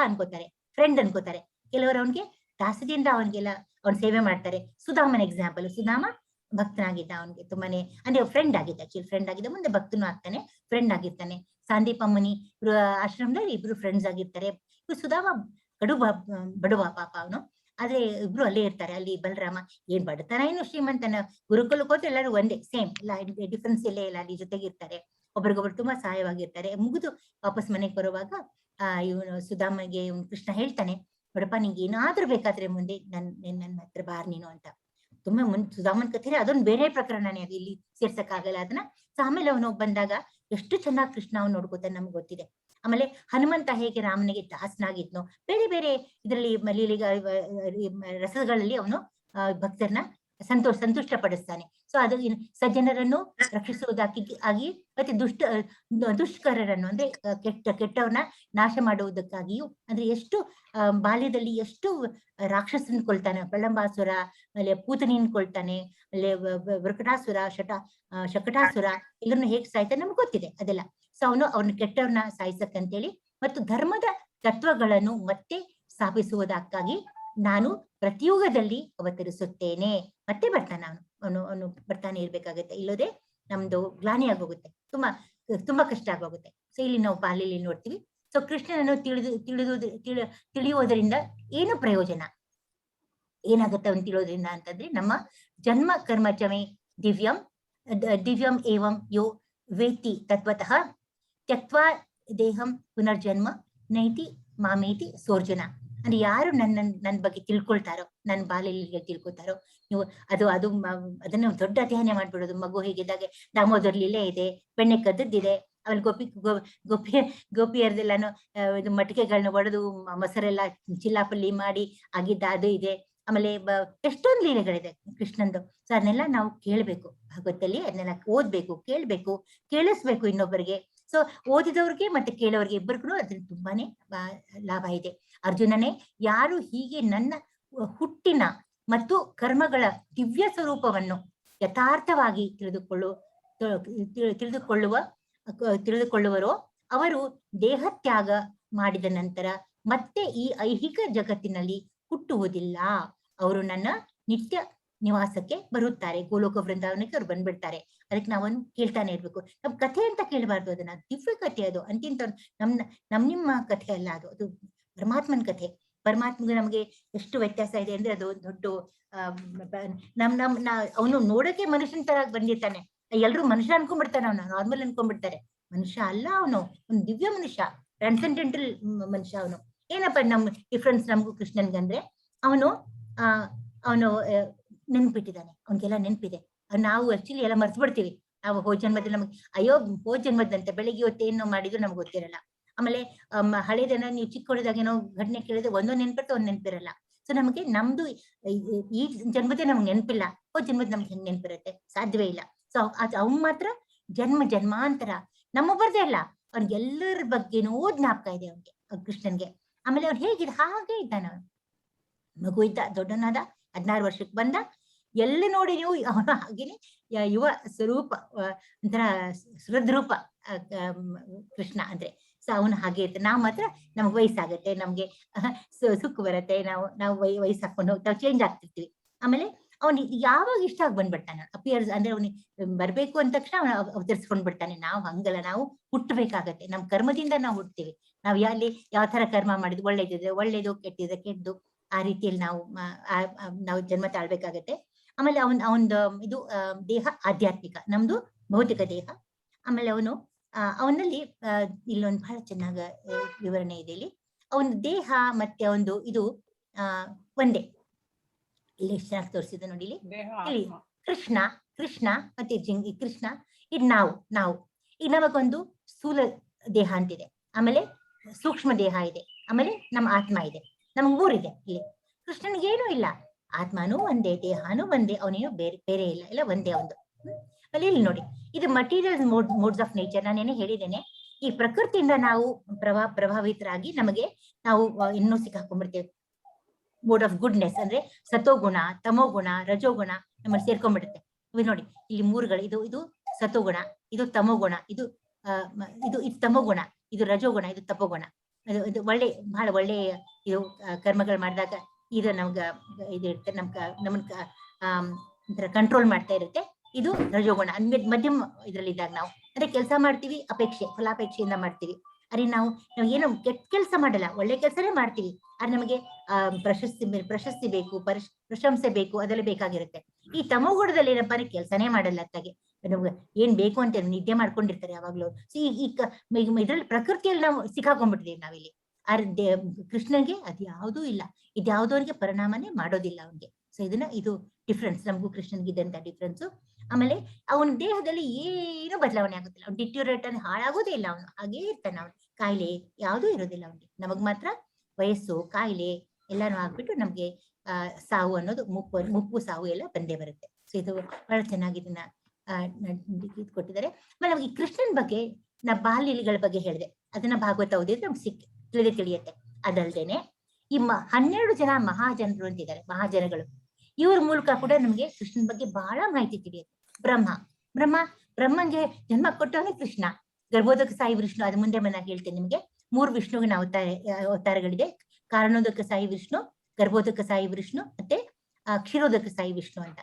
ಅನ್ಕೋತಾರೆ, ಫ್ರೆಂಡ್ ಅನ್ಕೋತಾರೆ. ಕೆಲವರು ಅವನ್ಗೆ ದಾಸದಿಂದ ಅವನ್ಗೆಲ್ಲ ಅವ್ನ ಸೇವೆ ಮಾಡ್ತಾರೆ. ಸುಧಾಮನ್ ಎಕ್ಸಾಂಪಲ್, ಸುಧಾಮ ಭಕ್ತನಾಗಿದ್ದ, ಅವನ್ಗೆ ತುಂಬಾನೇ ಅಂದ್ರೆ ಫ್ರೆಂಡ್ ಆಗಿದ್ದ, ಆಕ್ಚುಲಿ ಫ್ರೆಂಡ್ ಆಗಿದ್ದ, ಮುಂದೆ ಭಕ್ತನು ಆಗ್ತಾನೆ, ಫ್ರೆಂಡ್ ಆಗಿರ್ತಾನೆ. ಸಾಂದೀಪ ಮುನಿ ಆಶ್ರಮದಲ್ಲಿ ಇಬ್ರು ಫ್ರೆಂಡ್ಸ್ ಆಗಿರ್ತಾರೆ. ಸುಧಾಮ ಬಡುವ ಪಾಪ ಅವನು, ಆದ್ರೆ ಇಬ್ರು ಅಲ್ಲೇ ಇರ್ತಾರೆ. ಅಲ್ಲಿ ಬಲರಾಮ ಏನ್ ಬಡತನ ಏನು ಶ್ರೀಮಂತನ, ಗುರುಕುಲಕ್ಕೆ ಹೋದ್ರೆ ಎಲ್ಲರೂ ಒಂದೇ ಸೇಮ್, ಎಲ್ಲ ಡಿಫ್ರೆನ್ಸ್ ಇಲ್ಲೇ ಇಲ್ಲ, ಅಲ್ಲಿ ಜೊತೆಗಿರ್ತಾರೆ, ಒಬ್ರಿಗೊಬ್ರು ತುಂಬಾ ಸಹಾಯವಾಗಿರ್ತಾರೆ. ಮುಗಿದು ವಾಪಸ್ ಮನೆಗೆ ಬರುವಾಗ ಇವನು ಸುಧಾಮಗೆ ಕೃಷ್ಣ ಹೇಳ್ತಾನೆ, ನೋಡಪ್ಪ ನಿಂಗೆ ಏನಾದ್ರೂ ಬೇಕಾದ್ರೆ ಮುಂದೆ ನನ್ನ ಹತ್ರ ಬಾರ್ ನೀನು ಅಂತ. ತುಂಬಾ ಸುಧಾಮನ್ ಕಥೆ ಅದೊಂದು ಬೇರೆ ಪ್ರಕರಣನೇ, ಅದು ಇಲ್ಲಿ ಸೇರ್ಸಕ್ ಆಗಲ್ಲ ಅದನ್ನ. ಸೊ ಆಮೇಲೆ ಅವನು ಬಂದಾಗ ಎಷ್ಟು ಚೆನ್ನಾಗಿ ಕೃಷ್ಣ ಅವ್ನು ನೋಡ್ಕೋತಾನೆ ನಮ್ಗೆ ಗೊತ್ತಿದೆ. ಆಮೇಲೆ ಹನುಮಂತ ಹೇಗೆ ರಾಮನಿಗೆ ದಾಸನಾಗಿದ್ನೋ, ಬೇರೆ ಬೇರೆ ಇದರಲ್ಲಿ ಲೀಲೆಗ ರಸಗಳಲ್ಲಿ ಅವನು ಭಕ್ತರನ್ನ ಸಂತುಷ್ಟ ಪಡಿಸ್ತಾನೆ. ಸೊ ಅದು ಸಜ್ಜನರನ್ನು ರಕ್ಷಿಸುವುದಾಗಿ ಮತ್ತೆ ದುಷ್ಕರರನ್ನು ಅಂದ್ರೆ ಕೆಟ್ಟವ್ರನ್ನ ನಾಶ ಮಾಡುವುದಕ್ಕಾಗಿಯೂ, ಅಂದ್ರೆ ಎಷ್ಟು ಬಾಲ್ಯದಲ್ಲಿ ಎಷ್ಟು ರಾಕ್ಷಸನ್ ಕೊಳ್ತಾನೆ, ಪ್ರಳಂಬಾಸುರ, ಆಮೇಲೆ ಪೂತನಿನ್ ಕೊಳ್ತಾನೆ, ಆಮೇಲೆ ವೃಕಟಾಸುರ, ಶಕಟಾಸುರ ಎಲ್ಲರನ್ನು ಹೇಗೆ ಸಾಯ್ತಾನೆ ನಮ್ಗೆ ಗೊತ್ತಿದೆ ಅದೆಲ್ಲ. ಸೊ ಅವನು ಕೆಟ್ಟವ್ರನ್ನ ಸಾಯಿಸಕ್ಕಂತೇಳಿ ಮತ್ತು ಧರ್ಮದ ತತ್ವಗಳನ್ನು ಮತ್ತೆ ಸ್ಥಾಪಿಸುವುದಕ್ಕಾಗಿ ನಾನು ಪ್ರತಿಯುಗದಲ್ಲಿ ಅವತರಿಸುತ್ತೇನೆ. ಮತ್ತೆ ಬರ್ತಾನೆ ಅವನು ಬರ್ತಾನೆ ಇರ್ಬೇಕಾಗತ್ತೆ, ಇಲ್ಲದೆ ನಮ್ದು ಗ್ಲಾನಿ ಆಗೋಗುತ್ತೆ, ತುಂಬಾ ಕಷ್ಟ ಆಗೋಗುತ್ತೆ. ಸೊ ಇಲ್ಲಿ ನಾವು ಬಾಲ್ಯದಲ್ಲಿ ನೋಡ್ತೀವಿ. ಸೊ ಕೃಷ್ಣನನ್ನು ತಿಳಿಯುವುದರಿಂದ ಏನು ಪ್ರಯೋಜನ, ಏನಾಗುತ್ತೆ ಅವನು ತಿಳಿಯೋದ್ರಿಂದ ಅಂತಂದ್ರೆ, ನಮ್ಮ ಜನ್ಮ ಕರ್ಮಚಮೆ ದಿವ್ಯಂ ಏವಂ ಯೋ ವೇತ್ತಿ ತತ್ವತಃ ತ್ಯಕ್ವಾ ದೇಹಂ ಪುನರ್ಜನ್ಮ ನೈತಿ ಮಾಮೇತಿ ಸೋರ್ಜನ. ಅಂದ್ರೆ ಯಾರು ನನ್ನ ಬಗ್ಗೆ ತಿಳ್ಕೊಳ್ತಾರೋ, ನನ್ನ ಬಾಲ್ಯಲೀಲೆ ತಿಳ್ಕೊತಾರೋ, ನೀವು ಅದನ್ನು ದೊಡ್ಡ ಅಧ್ಯಯನ ಮಾಡ್ಬಿಡೋದು. ಮಗು ಹೇಗಿದ್ದಾಗೆ ದಾಮೋದರ್ ಲೀಲೆ ಇದೆ, ಬೆಣ್ಣೆ ಕದ್ದದ್ದಿದೆ, ಆಮೇಲೆ ಗೋಪಿಯರ್ದೆಲ್ಲಾನು ಇದು ಮಟಿಕೆಗಳನ್ನ ಒಡೆದು ಮೊಸರೆಲ್ಲ ಚಿಲ್ಲಾಪಲ್ಲಿ ಮಾಡಿ ಆಗಿದ್ದ ಅದು ಇದೆ. ಆಮೇಲೆ ಎಷ್ಟೊಂದು ಲೀಲೆಗಳಿದೆ ಕೃಷ್ಣಂದು. ಸೊ ಅದನ್ನೆಲ್ಲ ನಾವು ಕೇಳ್ಬೇಕು, ಭಾಗವತಲ್ಲಿ ಅದನ್ನೆಲ್ಲ ಓದ್ಬೇಕು, ಕೇಳ್ಬೇಕು, ಕೇಳಿಸ್ಬೇಕು ಇನ್ನೊಬ್ಬರಿಗೆ. ಸೊ ಓದಿದವ್ರಿಗೆ ಮತ್ತೆ ಕೇಳೋರ್ಗೆ ಇಬ್ಬರಿಗೂ ಅದ್ರಲ್ಲಿ ತುಂಬಾನೇ ಲಾಭ ಇದೆ. ಅರ್ಜುನನೇ, ಯಾರು ಹೀಗೆ ನನ್ನ ಹುಟ್ಟಿನ ಮತ್ತು ಕರ್ಮಗಳ ದಿವ್ಯ ಸ್ವರೂಪವನ್ನು ಯಥಾರ್ಥವಾಗಿ ತಿಳಿದುಕೊಳ್ಳುವರೋ ಅವರು ದೇಹತ್ಯಾಗ ಮಾಡಿದ ನಂತರ ಮತ್ತೆ ಈ ಐಹಿಕ ಜಗತ್ತಿನಲ್ಲಿ ಹುಟ್ಟುವುದಿಲ್ಲ. ಅವರು ನನ್ನ ನಿತ್ಯ ನಿವಾಸಕ್ಕೆ ಬರುತ್ತಾರೆ, ಗೋಲೋಕ ವೃಂದಾವನಕ್ಕೆ ಅವ್ರು ಬಂದ್ಬಿಡ್ತಾರೆ. ಅದಕ್ಕೆ ನಾವೊಂದು ಕೇಳ್ತಾನೆ ಇರ್ಬೇಕು. ನಮ್ ಕಥೆ ಅಂತ ಕೇಳಬಾರ್ದು, ಅದನ್ನ ದಿವ್ಯ ಕಥೆ ಅದು, ಅಂತಿಂತ ನಿಮ್ಮ ಕಥೆ ಅಲ್ಲ, ಅದು ಪರಮಾತ್ಮನ ಕಥೆ. ಪರಮಾತ್ಮಗೆ ನಮ್ಗೆ ಎಷ್ಟು ವ್ಯತ್ಯಾಸ ಇದೆ ಅಂದ್ರೆ, ಅದು ದೊಡ್ಡ ಅವನು ನೋಡಕ್ಕೆ ಮನುಷ್ಯನ ತರ ಬಂದಿರ್ತಾನೆ. ಎಲ್ರು ಮನುಷ್ಯ ಅನ್ಕೊಂಡ್ಬಿಡ್ತಾನೆ, ಅವನು ನಾರ್ಮಲ್ ಅನ್ಕೊಂಡ್ಬಿಡ್ತಾರೆ. ಮನುಷ್ಯ ಅಲ್ಲ, ಅವನು ದಿವ್ಯ ಮನುಷ್ಯ, ಟ್ರಾನ್ಸೆಂಡೆಂಟಲ್ ಮನುಷ್ಯ. ಅವನು ಏನಪ್ಪ ನಮ್ ಡಿಫ್ರೆನ್ಸ್ ನಮಗೂ ಕೃಷ್ಣನ್ಗಂದ್ರೆ, ಅವನು ನೆನ್ಪಿಟ್ಟಿದ್ದಾನೆ, ಅವನ್ಗೆಲ್ಲ ನೆನ್ಪಿದೆ. ನಾವು ಆಕ್ಚುಲಿ ಎಲ್ಲ ಮರ್ತು ಬಿಡ್ತೀವಿ. ನಾವು ಹೋದ ಜನ್ಮದಲ್ಲಿ ನಮ್ಗೆ ಹೋದ ಜನ್ಮದಂತೆ ಬೆಳಿಗ್ಗೆ ಹೊತ್ತೇನೋ ಮಾಡಿದ್ರು ನಮ್ಗೆ ಗೊತ್ತಿರಲ್ಲ. ಆಮೇಲೆ ಹಳೇದನ್ನ ನೀವು ಚಿಕ್ಕ ಹೊಡೆದಾಗ ಏನೋ ಘಟನೆ ಕೇಳಿದ್ರೆ ಒಂದೊಂದು ನೆನ್ಪಿರುತ್ತೆ, ಒಂದ್ ನೆನ್ಪಿರಲ್ಲ. ಸೊ ನಮಗೆ ನಮ್ದು ಈ ಜನ್ಮದೇ ನಮ್ಗೆ ನೆನಪಿಲ್ಲ, ಹೋದ ಜನ್ಮದ ನಮ್ಗೆ ಹೆಂಗ್ ನೆನ್ಪಿರುತ್ತೆ, ಸಾಧ್ಯವೇ ಇಲ್ಲ. ಸೊ ಅವ್ನ್ ಮಾತ್ರ ಜನ್ಮಾಂತರ ನಮ್ಮೊಬ್ಬರದೇ ಅಲ್ಲ, ಅವ್ನಿಗೆಲ್ಲರ ಬಗ್ಗೆನೂ ಜ್ಞಾಪಕ ಇದೆ ಅವನ್ಗೆ, ಕೃಷ್ಣನ್ಗೆ. ಆಮೇಲೆ ಅವ್ನು ಹೇಗಿದೆ ಹಾಗೆ ಇದ್ದಾನ, ಮಗು ಇದ್ದ, ದೊಡ್ಡನಾದ, 16 ವರ್ಷಕ್ಕೆ ಬಂದ, ಎಲ್ಲಿ ನೋಡಿ ನೀವು ಅವನು ಹಾಗೇನೆ ಯುವ ಸ್ವರೂಪ, ಒಂಥರ ಹೃದ್ರೂಪ ಕೃಷ್ಣ ಅಂದ್ರೆ. ಸೊ ಅವನು ಹಾಗೆ ಇರ್ತಾನೆ. ನಾವು ಮಾತ್ರ ನಮ್ಗೆ ವಯಸ್ಸಾಗತ್ತೆ, ನಮ್ಗೆ ಸುಖ ಬರುತ್ತೆ, ನಾವು ವಯಸ್ಸು ಹಾಕೊಂಡು ನಾವು ಚೇಂಜ್ ಆಗ್ತಿರ್ತೀವಿ. ಆಮೇಲೆ ಅವ್ನು ಯಾವಾಗ ಇಷ್ಟ ಆಗಿ ಬಂದ್ಬಿಡ್ತಾನೆ, ಅಪಿಯರ್ಸ್ ಅಂದ್ರೆ ಅವ್ನಿಗೆ ಬರ್ಬೇಕು ಅಂದ ತಕ್ಷಣ ಅವನು ಅವತರಿಸ್ಕೊಂಡ್ ಬಿಡ್ತಾನೆ. ನಾವು ಹಂಗಲ್ಲ, ನಾವು ಹುಟ್ಟಬೇಕಾಗತ್ತೆ, ನಮ್ ಕರ್ಮದಿಂದ ನಾವು ಹುಟ್ತೀವಿ. ನಾವು ಯಾವ ತರ ಕರ್ಮ ಮಾಡಿದ್ವಿ, ಒಳ್ಳೇದಿದ್ರೆ ಒಳ್ಳೇದು, ಕೆಟ್ಟಿದ್ರೆ ಕೆಟ್ಟು, ಆ ರೀತಿಯಲ್ಲಿ ನಾವು ಜನ್ಮ ತಾಳ್ಬೇಕಾಗತ್ತೆ. ಆಮೇಲೆ ಅವನದು ಇದು ದೇಹ ಆಧ್ಯಾತ್ಮಿಕ, ನಮ್ದು ಭೌತಿಕ ದೇಹ. ಆಮೇಲೆ ಅವನಲ್ಲಿ ಇಲ್ಲೊಂದು ಬಹಳ ಚೆನ್ನಾಗ ವಿವರಣೆ ಇದೆ ಇಲ್ಲಿ. ಅವನ ದೇಹ ಮತ್ತೆ ಅವನದು ಇದು ಒಂದೇ. ಇಲ್ಲಿ ಎಷ್ಟು ಚೆನ್ನಾಗಿ ತೋರಿಸಿದೆ ನೋಡಿ ಇಲ್ಲಿ ಕೃಷ್ಣ ಮತ್ತೆ ಕೃಷ್ಣ, ಇದು ನಾವು ಈಗ ನಮಗೊಂದು ಸ್ಥೂಲ ದೇಹ ಅಂತಿದೆ, ಆಮೇಲೆ ಸೂಕ್ಷ್ಮ ದೇಹ ಇದೆ, ಆಮೇಲೆ ನಮ್ಮ ಆತ್ಮ ಇದೆ. ನಮ್ಗೆ ಮೂರಿದೆ ಇಲ್ಲಿ. ಕೃಷ್ಣನಿಗೆ ಏನೂ ಇಲ್ಲ, ಆತ್ಮನೂ ಒಂದೇ, ದೇಹನೂ ಒಂದೇ, ಅವನೇನು ಬೇರೆ ಇಲ್ಲ, ಎಲ್ಲ ಒಂದೇ ಒಂದು. ಅಲ್ಲಿ ಇಲ್ಲಿ ನೋಡಿ, ಇದು ಮಟೀರಿಯಲ್ ಮೋಡ್ಸ್ ಆಫ್ ನೇಚರ್. ನಾನೇನೇ ಹೇಳಿದ್ದೇನೆ, ಈ ಪ್ರಕೃತಿಯಿಂದ ನಾವು ಪ್ರಭಾವಿತರಾಗಿ ನಮಗೆ ನಾವು ಇನ್ನೂ ಸಿಕ್ಕಾಕೊಂಡ್ಬಿಡ್ತೇವೆ. ಮೋಡ್ ಆಫ್ ಗುಡ್ನೆಸ್ ಅಂದ್ರೆ ಸತೋಗುಣ, ತಮೋಗುಣ, ರಜೋಗುಣ ನಮ್ಮಲ್ಲಿ ಸೇರ್ಕೊಂಡ್ಬಿಡುತ್ತೆ. ಇವು ನೋಡಿ ಇಲ್ಲಿ ಮೂರುಗಳು, ಇದು ಸತೋಗುಣ, ಇದು ತಮೋಗುಣ, ಇದು ತಮೋಗುಣ, ಇದು ರಜೋಗುಣ, ಇದು ತಪೋಗುಣ. ಇದು ಬಹಳ ಒಳ್ಳೆಯ ಇದು ಕರ್ಮಗಳು ಮಾಡಿದಾಗ ಇದು ಇದು ಇರುತ್ತೆ, ನಮ್ಮನ್ನ ಕಂಟ್ರೋಲ್ ಮಾಡ್ತಾ ಇರುತ್ತೆ. ಇದು ರಜೋಗುಣ, ಮಧ್ಯಮ ಇದ್ರಲ್ಲಿ ಇದ್ದಾಗ ನಾವು ಅಂದ್ರೆ ಕೆಲಸ ಮಾಡ್ತೀವಿ, ಫಲಾಪೇಕ್ಷೆಯಿಂದ ಮಾಡ್ತೀವಿ. ಅರೆ ನಾವು ಏನು ಕೆಟ್ಟ ಕೆಲಸ ಮಾಡಲ್ಲ, ಒಳ್ಳೆ ಕೆಲಸನೇ ಮಾಡ್ತೀವಿ. ಆದ್ರೆ ನಮಗೆ ಪ್ರಶಸ್ತಿ ಬೇಕು, ಪ್ರಶಂಸೆ ಬೇಕು, ಅದೆಲ್ಲ ಬೇಕಾಗಿರುತ್ತೆ. ಈ ತಮೋಗುಣದಲ್ಲಿ ಏನಪ್ಪಾ ಅಂದ್ರೆ ಕೆಲಸನೇ ಮಾಡಲ್ಲ, ಅತ್ತಾಗೆ ನಮ್ಗೆ ಏನ್ ಬೇಕು ಅಂತ ನಿದ್ದೆ ಮಾಡ್ಕೊಂಡಿರ್ತಾರೆ ಯಾವಾಗ್ಲೂ. ಇದ್ರಲ್ಲಿ ಪ್ರಕೃತಿಯಲ್ಲಿ ನಾವು ಸಿಕ್ಕಾಕೊಂಡ್ಬಿಟ್ಟಿದೀವಿ ನಾವಿಲ್ಲಿ. ಕೃಷ್ಣನ್ಗೆ ಅದ್ಯಾವುದೂ ಇಲ್ಲ, ಇದ್ಯಾವುದೋ ಅವ್ರಿಗೆ ಪರಿಣಾಮನೇ ಮಾಡೋದಿಲ್ಲ ಅವನ್ಗೆ. ಸೊ ಇದು ಡಿಫ್ರೆನ್ಸ್, ನಮಗೂ ಕೃಷ್ಣನ್ಗೆ ಇದ್ದಂತ ಡಿಫ್ರೆನ್ಸ್. ಆಮೇಲೆ ಅವನ ದೇಹದಲ್ಲಿ ಏನು ಬದಲಾವಣೆ ಆಗುತ್ತಿಲ್ಲ, ಅವ್ನು ಡಿಟ್ಯೂರೇಟ್ ಅಂದ್ರೆ ಹಾಳಾಗೋದೇ ಇಲ್ಲ, ಅವನು ಹಾಗೇ ಇರ್ತಾನೆ. ಅವನು ಕಾಯಿಲೆ ಯಾವುದೂ ಇರೋದಿಲ್ಲ ಅವನಿಗೆ. ನಮಗ್ ಮಾತ್ರ ವಯಸ್ಸು, ಕಾಯಿಲೆ ಎಲ್ಲಾನು ಆಗ್ಬಿಟ್ಟು ನಮ್ಗೆ ಸಾವು ಅನ್ನೋದು, ಮುಪ್ಪು ಸಾವು ಎಲ್ಲ ಬಂದೇ ಬರುತ್ತೆ. ಸೊ ಇದು ಬಹಳ ಚೆನ್ನಾಗಿ ಇದನ್ನ ಕೊಟ್ಟಿದ್ದಾರೆ. ಆಮೇಲೆ ನಮ್ಗೆ ಈ ಕೃಷ್ಣನ್ ಬಗ್ಗೆ ಬಾಲ್ಯಗಳ ಬಗ್ಗೆ ಹೇಳಿದೆ, ಅದನ್ನ ಭಾಗವತ ಓದಿದ್ರೆ ನಮ್ಗೆ ತಿಳಿಯುತ್ತೆ. ಅದಲ್ದೇನೆ ಈ 12 ಜನ ಮಹಾಜನರು ಅಂತಿದ್ದಾರೆ, ಮಹಾಜನಗಳು. ಇವ್ರ ಮೂಲಕ ಕೂಡ ನಮ್ಗೆ ಕೃಷ್ಣನ್ ಬಗ್ಗೆ ಬಹಳ ಮಾಹಿತಿ ತಿಳಿಯುತ್ತೆ. ಬ್ರಹ್ಮಂಗೆ ಜನ್ಮ ಕೊಟ್ಟವನೇ ಕೃಷ್ಣ, ಗರ್ಭೋದಕ ಸಾಯಿ ವಿಷ್ಣು. ಅದು ಮುಂದೆ ನಾನು ಹೇಳ್ತೇನೆ ನಿಮ್ಗೆ. 3 ವಿಷ್ಣುವಿನ ಅವತಾರಗಳಿದೆ: ಕಾರಣೋದಕ ಸಾಯಿ ವಿಷ್ಣು, ಗರ್ಭೋದಕ ಸಾಯಿ ವಿಷ್ಣು, ಮತ್ತೆ ಕ್ಷೀರೋದಕ ಸಾಯಿ ವಿಷ್ಣು ಅಂತ.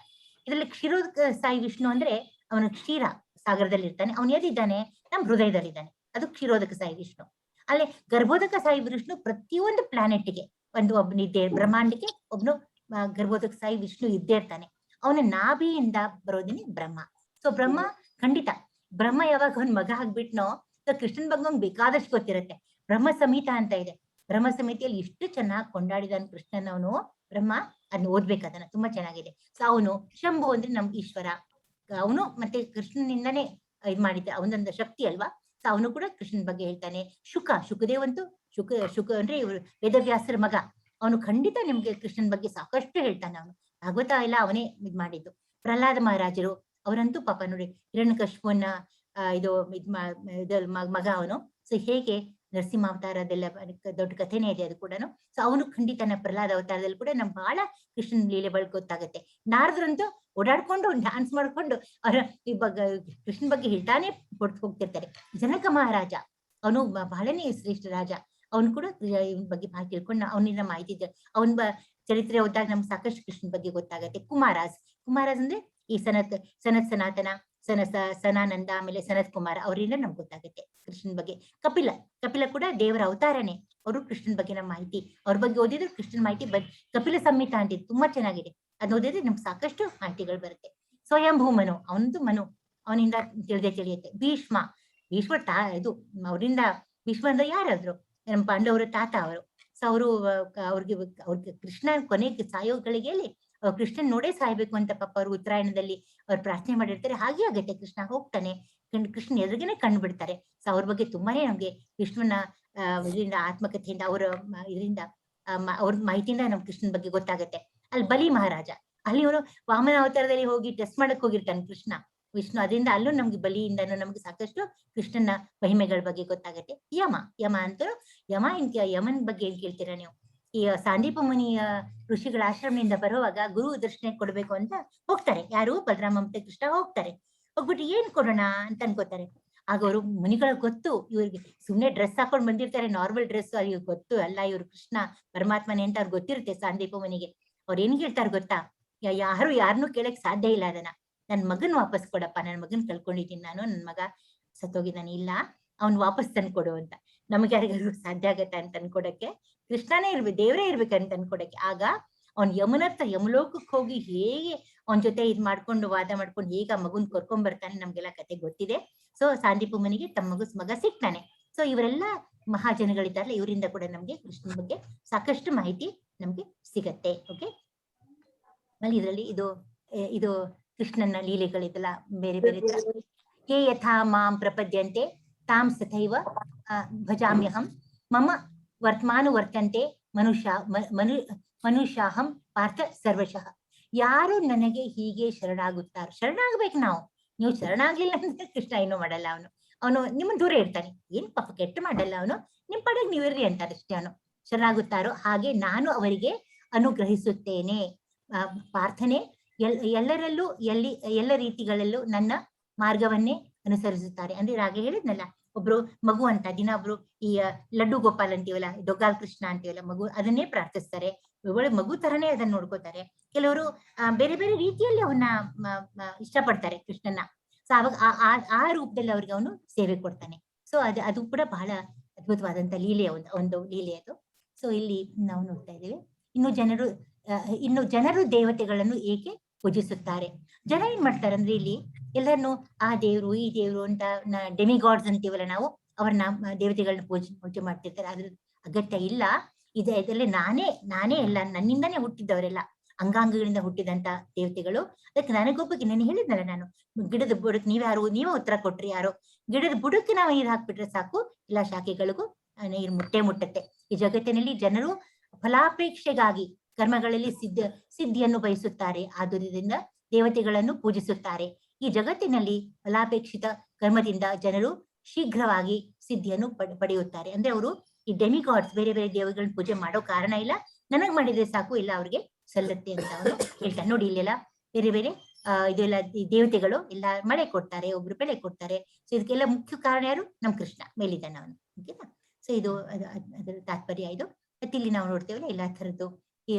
ಇದರಲ್ಲಿ ಕ್ಷೀರೋದಕ ಸಾಯಿ ವಿಷ್ಣು ಅಂದ್ರೆ ಅವನು ಕ್ಷೀರ ಸಾಗರದಲ್ಲಿ ಇರ್ತಾನೆ, ಅವನು ಎಲ್ಲಿದ್ದಾನೆ, ನಮ್ಮ ಹೃದಯದಲ್ಲಿದ್ದಾನೆ, ಅದು ಕ್ಷೀರೋದಕ ಸಾಯಿ ವಿಷ್ಣು. ಅಲ್ಲಿ ಗರ್ಭೋದಕ ಸಾಯಿ ವಿಷ್ಣು ಪ್ರತಿಯೊಂದು ಪ್ಲಾನೆಟ್ಗೆ ಒಬ್ಬನಿದ್ದೆ, ಬ್ರಹ್ಮಾಂಡಕ್ಕೆ ಒಬ್ನು ಗರ್ಭೋದಕ ಸಾಯಿ ವಿಷ್ಣು ಇದ್ದೇ ಇರ್ತಾನೆ. ಅವನ ನಾಭಿಯಿಂದ ಬರೋದಿನಿ ಬ್ರಹ್ಮ. ಸೊ ಬ್ರಹ್ಮ ಖಂಡಿತ, ಬ್ರಹ್ಮ ಯಾವಾಗ ಅವನ್ ಮಗ ಆಗ್ಬಿಟ್ನೋ, ಕೃಷ್ಣನ್ ಬಗ್ಗೆ ಅವ್ನ್ ಬೇಕಾದಷ್ಟು ಗೊತ್ತಿರುತ್ತೆ. ಬ್ರಹ್ಮ ಸಂಹಿತ ಅಂತ ಇದೆ, ಬ್ರಹ್ಮ ಸಂಹಿತೆಯಲ್ಲಿ ಇಷ್ಟು ಚೆನ್ನಾಗಿ ಕೊಂಡಾಡಿದಾನ ಕೃಷ್ಣನ್ ಅವನು. ಬ್ರಹ್ಮ ಅದನ್ನ ಓದ್ಬೇಕು, ಅದನ್ನ ತುಂಬಾ ಚೆನ್ನಾಗಿದೆ. ಸೊ ಅವನು ಶಂಭು ಅಂದ್ರೆ ನಮ್ ಈಶ್ವರ, ಅವನು ಮತ್ತೆ ಕೃಷ್ಣನಿಂದನೇ ಇದ್ ಮಾಡಿದ್ದ, ಅವನೊಂದು ಶಕ್ತಿ ಅಲ್ವಾ. ಸೊ ಅವನು ಕೂಡ ಕೃಷ್ಣನ್ ಬಗ್ಗೆ ಹೇಳ್ತಾನೆ. ಶುಕದೇವಂತೂ ಶುಕ ಅಂದ್ರೆ ಇವರು ವೇದವ್ಯಾಸರ ಮಗ, ಅವನು ಖಂಡಿತ ನಿಮ್ಗೆ ಕೃಷ್ಣನ್ ಬಗ್ಗೆ ಸಾಕಷ್ಟು ಹೇಳ್ತಾನೆ. ಅವನು ಭಾಗವತ ಎಲ್ಲ ಅವನೇ ಇದ್ ಮಾಡಿದ್ದು. ಪ್ರಹ್ಲಾದ ಮಹಾರಾಜರು ಅವರಂತೂ ಪಾಪ ನೋಡಿ, ಹಿರಣ್ಯಕಶಿಪುವನ್ನ ಮಗ ಅವನು. ಸೊ ಹೇಗೆ ನರಸಿಂಹಾವತಾರದೆಲ್ಲ ದೊಡ್ಡ ಕಥೆನೇ ಇದೆ ಅದು ಕೂಡ. ಸೊ ಅವನು ಖಂಡಿತ ಪ್ರಹ್ಲಾದ ಅವತಾರದಲ್ಲಿ ಕೂಡ ನಮ್ಗೆ ಬಹಳ ಕೃಷ್ಣನ್ ಲೀಲೆ ಬಳಿ ಗೊತ್ತಾಗುತ್ತೆ. ನಾರದ್ರಂತೂ ಓಡಾಡ್ಕೊಂಡು ಡ್ಯಾನ್ಸ್ ಮಾಡ್ಕೊಂಡು ಅವರ ಕೃಷ್ಣನ್ ಬಗ್ಗೆ ಹೇಳ್ತಾನೆ ಹೋಗ್ತಿರ್ತಾರೆ. ಜನಕ ಮಹಾರಾಜ ಅವನು ಬಹಳನೇ ಶ್ರೇಷ್ಠ ರಾಜ, ಅವನು ಕೂಡ ಇವನ್ ಬಗ್ಗೆ ಬಹಳ ತಿಳ್ಕೊಂಡು ಅವನಿಂದ ಮಾಹಿತಿ ಇದೆ. ಅವನ ಚರಿತ್ರೆ ಓದಿದಾಗ ನಮ್ಗೆ ಸಾಕಷ್ಟು ಕೃಷ್ಣನ್ ಬಗ್ಗೆ ಗೊತ್ತಾಗತ್ತೆ. ಕುಮಾರಾಸ್ ಅಂದ್ರೆ ಈ ಸನತ್ ಸನಾತನ, ಸನಾನಂದ, ಆಮೇಲೆ ಸನತ್ ಕುಮಾರ, ಅವರಿಂದ ನಮ್ಗೆ ಗೊತ್ತಾಗುತ್ತೆ ಕೃಷ್ಣನ್ ಬಗ್ಗೆ. ಕಪಿಲ ಕೂಡ ದೇವರ ಅವತಾರನೇ, ಅವರು ಕೃಷ್ಣನ್ ಬಗ್ಗೆ ನಮ್ಮ ಮಾಹಿತಿ, ಅವ್ರ ಬಗ್ಗೆ ಓದಿದ್ರೆ ಕೃಷ್ಣನ್ ಮಾಹಿತಿ ಕಪಿಲ ಸಂಹಿತ ಅಂತಿದ್ದು ತುಂಬಾ ಚೆನ್ನಾಗಿದೆ, ಅದ್ ಓದಿದ್ರೆ ನಮ್ಗೆ ಸಾಕಷ್ಟು ಮಾಹಿತಿಗಳು ಬರುತ್ತೆ. ಸ್ವಯಂಭೂ ಮನು, ಅವನಿಂದ ತಿಳಿಯುತ್ತೆ. ಭೀಷ್ಮ ಇದು ಅವರಿಂದ, ಭೀಷ್ಮ ಅಂದ್ರೆ ಯಾರಾದ್ರು ನಮ್ಮ ಪಾಂಡವರ ತಾತ ಅವರು. ಸೊ ಅವ್ರಿಗೆ ಕೃಷ್ಣ ಕೊನೆಗೆ ಸಾಯೋಗಳಿಗೆ ಕೃಷ್ಣನ್ ನೋಡೇ ಸಾಯ್ಬೇಕು ಅಂತ ಪಾಪ ಅವ್ರು ಉತ್ತರಾಯಣದಲ್ಲಿ ಅವ್ರು ಪ್ರಾರ್ಥನೆ ಮಾಡಿರ್ತಾರೆ. ಹಾಗೆ ಆಗತ್ತೆ, ಕೃಷ್ಣ ಹೋಗ್ತಾನೆ, ಕೃಷ್ಣ ಎದುರಿಗೇನೆ ಕಂಡು ಬಿಡ್ತಾರೆ. ಸೊ ಅವ್ರ ಬಗ್ಗೆ ತುಂಬಾನೇ ನಮ್ಗೆ ವಿಷ್ಣುವಿನ ಇದರಿಂದ, ಆತ್ಮಕಥೆಯಿಂದ, ಇದರಿಂದ ಅವ್ರ ಮಾಹಿತಿಯಿಂದ ನಮ್ಗೆ ಕೃಷ್ಣನ್ ಬಗ್ಗೆ ಗೊತ್ತಾಗತ್ತೆ. ಅಲ್ಲಿ ಬಲಿ ಮಹಾರಾಜ, ಅಲ್ಲಿ ಅವನು ವಾಮನ ಅವತಾರದಲ್ಲಿ ಹೋಗಿ ಟೆಸ್ಟ್ ಮಾಡಕ್ ಹೋಗಿರ್ತಾನೆ ವಿಷ್ಣು, ಅದರಿಂದ ಅಲ್ಲೂ ನಮ್ಗೆ ಬಲಿಯಿಂದನೂ ನಮ್ಗೆ ಸಾಕಷ್ಟು ಕೃಷ್ಣನ ಮಹಿಮೆಗಳ ಬಗ್ಗೆ ಗೊತ್ತಾಗತ್ತೆ. ಯಮ ಅಂತೂ ಯಮನ್ ಬಗ್ಗೆ ಏನ್ ಕೇಳ್ತೀರಾ ನೀವು? ಈ ಸಾಂದೀಪ ಮುನಿಯ ಋಷಿಗಳ ಆಶ್ರಮದಿಂದ ಬರುವಾಗ ಗುರು ದರ್ಶನ ಕೊಡ್ಬೇಕು ಅಂತ ಹೋಗ್ತಾರೆ. ಯಾರು? ಬಲರಾಮ ಮತ್ತೆ ಕೃಷ್ಣ ಹೋಗ್ತಾರೆ. ಹೋಗ್ಬಿಟ್ಟು ಏನ್ ಕೊಡೋಣ ಅಂತ ಅನ್ಕೋತಾರೆ. ಆಗ ಅವರು ಮುನಿಗಳಿಗೆ ಗೊತ್ತು, ಇವ್ರಿಗೆ ಸುಮ್ನೆ ಡ್ರೆಸ್ ಹಾಕೊಂಡ್ ಬಂದಿರ್ತಾರೆ, ನಾರ್ಮಲ್ ಡ್ರೆಸ್, ಅವ್ರಿಗೆ ಗೊತ್ತು ಅಲ್ಲ ಇವ್ರು ಕೃಷ್ಣ ಪರಮಾತ್ಮನೇ ಅಂತ ಅವ್ರಿಗೆ ಗೊತ್ತಿರುತ್ತೆ. ಸಾಂದೀಪ ಮುನಿಗೆ ಅವ್ರು ಏನ್ ಹೇಳ್ತಾರೆ ಗೊತ್ತಾ, ಯಾರು ಯಾರನ್ನೂ ಕೇಳಕ್ ಸಾಧ್ಯ ಇಲ್ಲ ಅದನ್ನ. ನನ್ ಮಗನ್ ವಾಪಸ್ ಕೊಡಪ್ಪ, ನನ್ ಮಗನ್ ಕಳ್ಕೊಂಡಿದ್ದೀನಿ ನಾನು, ನನ್ ಮಗ ಸತ್ತೋಗಿದ್ದಾನೆ, ಇಲ್ಲ ಅವ್ನ್ ವಾಪಸ್ ತಂದ್ಕೊಡು ಅಂತ. ನಮ್ಗೆ ಯಾರಿಗಾರು ಸಾಧ್ಯ ಆಗತ್ತ ಅಂತ ಅನ್ಕೊಡಕ್ಕೆ? ಕೃಷ್ಣನೇ ಇರ್ಬೇಕು, ದೇವರೇ ಇರ್ಬೇಕಂತ ಅನ್ಕೊಡಕ್ಕೆ. ಆಗ ಅವ್ನ್ ಯಮುಲೋಕಕ್ಕೆ ಹೋಗಿ ಹೇಗೆ ಅವನ್ ಜೊತೆ ಇದ್ ಮಾಡ್ಕೊಂಡು ವಾದ ಮಾಡ್ಕೊಂಡು ಹೇಗೆ ಆ ಮಗುನ್ ಕರ್ಕೊಂಡ್ ಬರ್ತಾನೆ, ನಮ್ಗೆಲ್ಲ ಕತೆ ಗೊತ್ತಿದೆ. ಸೊ ಸಾಂದೀಪ ಮುನಿಗೆ ತಮ್ಮ ಮಗ ಸಿಗ್ತಾನೆ. ಸೊ ಇವರೆಲ್ಲ ಮಹಾಜನಗಳಿದ್ದಾರಲ್ಲ, ಇವರಿಂದ ಕೂಡ ನಮ್ಗೆ ಕೃಷ್ಣನ ಬಗ್ಗೆ ಸಾಕಷ್ಟು ಮಾಹಿತಿ ನಮ್ಗೆ ಸಿಗತ್ತೆ. ಓಕೆ, ಆಮೇಲೆ ಇದರಲ್ಲಿ ಇದು ಕೃಷ್ಣನ ಲೀಲೆಗಳಿದೆಲ್ಲ ಬೇರೆ ಬೇರೆ ತರ. ಹೇ ಯಥಾ ಮಾಂ ಪ್ರಪದ್ಯಂತೆ ತಾಂ ಸಥೈವ ಭಜಾಮ್ಯಹಂ ಮಮ ವರ್ತಮಾನು ವರ್ತಂತೆ ಮನುಷ್ಯಾಹಂ ಪಾರ್ಥ ಸರ್ವಶಃ. ಯಾರು ನನಗೆ ಹೀಗೆ ಶರಣಾಗುತ್ತಾರೋ, ಶರಣಾಗ್ಬೇಕು ನಾವು. ನೀವು ಶರಣಾಗ್ಲಿಲ್ಲ ಅಂದ್ರೆ ಕೃಷ್ಣ ಏನೂ ಮಾಡಲ್ಲ. ಅವನು ನಿಮ್ಮನ್ನ ದೂರ ಇರ್ತಾನೆ, ಏನ್ ಪಾಪ ಕೆಟ್ಟ ಮಾಡಲ್ಲ, ಅವನು ನಿಮ್ ಪಡೆಗೆ ನೀವಿರ್ರಿ ಅಂತಾರೆ ಅಷ್ಟೇ. ಅವನು ಶರಣಾಗುತ್ತಾರೋ ಹಾಗೆ ನಾನು ಅವರಿಗೆ ಅನುಗ್ರಹಿಸುತ್ತೇನೆ. ಪ್ರಾರ್ಥನೆ ಎಲ್ಲರಲ್ಲೂ ಎಲ್ಲ ರೀತಿಗಳಲ್ಲೂ ನನ್ನ ಮಾರ್ಗವನ್ನೇ ಅನುಸರಿಸುತ್ತಾರೆ. ಅಂದ್ರೆ ಹಾಗೆ ಹೇಳಿದ್ನಲ್ಲ, ಒಬ್ರು ಮಗು ಅಂತ ದಿನ ಒಬ್ರು ಈ ಲಡ್ಡು ಗೋಪಾಲ್ ಅಂತೀವಲ್ಲ, ಡೊಗ್ಗಾಲ್ ಕೃಷ್ಣ ಅಂತೀವಲ್ಲ, ಮಗು ಅದನ್ನೇ ಪ್ರಾರ್ಥಿಸ್ತಾರೆ, ಒಳ್ಳೆ ಮಗು ತರನೇ ಅದನ್ನ ನೋಡ್ಕೋತಾರೆ. ಕೆಲವರು ಬೇರೆ ಬೇರೆ ರೀತಿಯಲ್ಲಿ ಅವನ್ನ ಇಷ್ಟಪಡ್ತಾರೆ ಕೃಷ್ಣನ. ಸೊ ಅವಾಗ ಆ ರೂಪದಲ್ಲಿ ಅವ್ರಿಗೆ ಅವನು ಸೇವೆ ಕೊಡ್ತಾನೆ. ಸೊ ಅದು ಕೂಡ ಬಹಳ ಅದ್ಭುತವಾದಂತ ಲೀಲೆ, ಒಂದು ಲೀಲೆ ಅದು. ಸೊ ಇಲ್ಲಿ ನಾವು ನೋಡ್ತಾ ಇದ್ದೇವೆ, ಇನ್ನು ಜನರು ದೇವತೆಗಳನ್ನು ಏಕೆ ಪೂಜಿಸುತ್ತಾರೆ. ಜನ ಏನ್ ಮಾಡ್ತಾರೆ ಅಂದ್ರೆ ಇಲ್ಲಿ ಎಲ್ಲರನ್ನು ಆ ದೇವ್ರು ಈ ದೇವ್ರು ಅಂತ ಡೆಮಿಗಾಡ್ಸ್ ಅಂತೀವಲ್ಲ ನಾವು, ಅವ್ರನ್ನ ದೇವತೆಗಳನ್ನ ಪೂಜೆ ಮಾಡ್ತಿರ್ತಾರೆ. ಅದ್ರ ಅಗತ್ಯ ಇಲ್ಲ. ಇದರಲ್ಲಿ ನಾನೇ ಎಲ್ಲ, ನನ್ನಿಂದಾನೇ ಹುಟ್ಟಿದವರೆಲ್ಲ, ಅಂಗಾಂಗಗಳಿಂದ ಹುಟ್ಟಿದಂತ ದೇವತೆಗಳು. ಅದಕ್ಕೆ ನನಗೊಬ್ಬಕ್ಕೆ ನಾನು ಹೇಳಿದ್ನಲ್ಲ, ನಾನು ಗಿಡದ ಬುಡಕ್ಕೆ ನೀವೇ ಉತ್ತರ ಕೊಟ್ರಿ. ಯಾರೋ ಗಿಡದ ಬುಡಕ್ಕೆ ನಾವು ನೀರು ಹಾಕ್ಬಿಟ್ರೆ ಸಾಕು, ಎಲ್ಲ ಶಾಖೆಗಳಿಗೂ ನೀರು ಮುಟ್ಟತ್ತೆ. ಈ ಜಗತ್ತಿನಲ್ಲಿ ಜನರು ಫಲಾಪೇಕ್ಷೆಗಾಗಿ ಕರ್ಮಗಳಲ್ಲಿ ಸಿದ್ಧಿಯನ್ನು ಬಯಸುತ್ತಾರೆ, ಆದುದರಿಂದ ದೇವತೆಗಳನ್ನು ಪೂಜಿಸುತ್ತಾರೆ. ಈ ಜಗತ್ತಿನಲ್ಲಿ ಫಲಾಪೇಕ್ಷಿತ ಕರ್ಮದಿಂದ ಜನರು ಶೀಘ್ರವಾಗಿ ಸಿದ್ಧಿಯನ್ನು ಪಡೆಯುತ್ತಾರೆ. ಅಂದ್ರೆ ಅವರು ಈ ಡೆಮಿಗಾಡ್ಸ್ ಬೇರೆ ಬೇರೆ ದೇವತೆಗಳನ್ನ ಪೂಜೆ ಮಾಡೋ ಕಾರಣ ಇಲ್ಲ, ನನಗ್ ಮಾಡಿದ್ರೆ ಸಾಕು, ಇಲ್ಲ ಅವ್ರಿಗೆ ಸಲ್ಲತ್ತೆ ಅಂತ ಅವರು ಹೇಳ್ತಾರೆ. ನೋಡಿ ಇಲ್ಲೆಲ್ಲ ಬೇರೆ ಬೇರೆ ಇದೆಲ್ಲ ದೇವತೆಗಳು ಎಲ್ಲ ಮಳೆ ಕೊಡ್ತಾರೆ, ಒಬ್ರು ಬೆಳೆ ಕೊಡ್ತಾರೆ. ಸೊ ಇದಕ್ಕೆಲ್ಲ ಮುಖ್ಯ ಕಾರಣ ಯಾರು? ನಮ್ ಕೃಷ್ಣ ಮೇಲಿದ್ದಾನೆ ಅವನು. ಓಕೆನಾ? ಸೊ ಇದು ಅದರ ತಾತ್ಪರ್ಯ ಇದು. ಮತ್ತೆ ಇಲ್ಲಿ ನಾವು ನೋಡ್ತೇವಲ್ಲ ಎಲ್ಲಾ ತರದ್ದು ಈ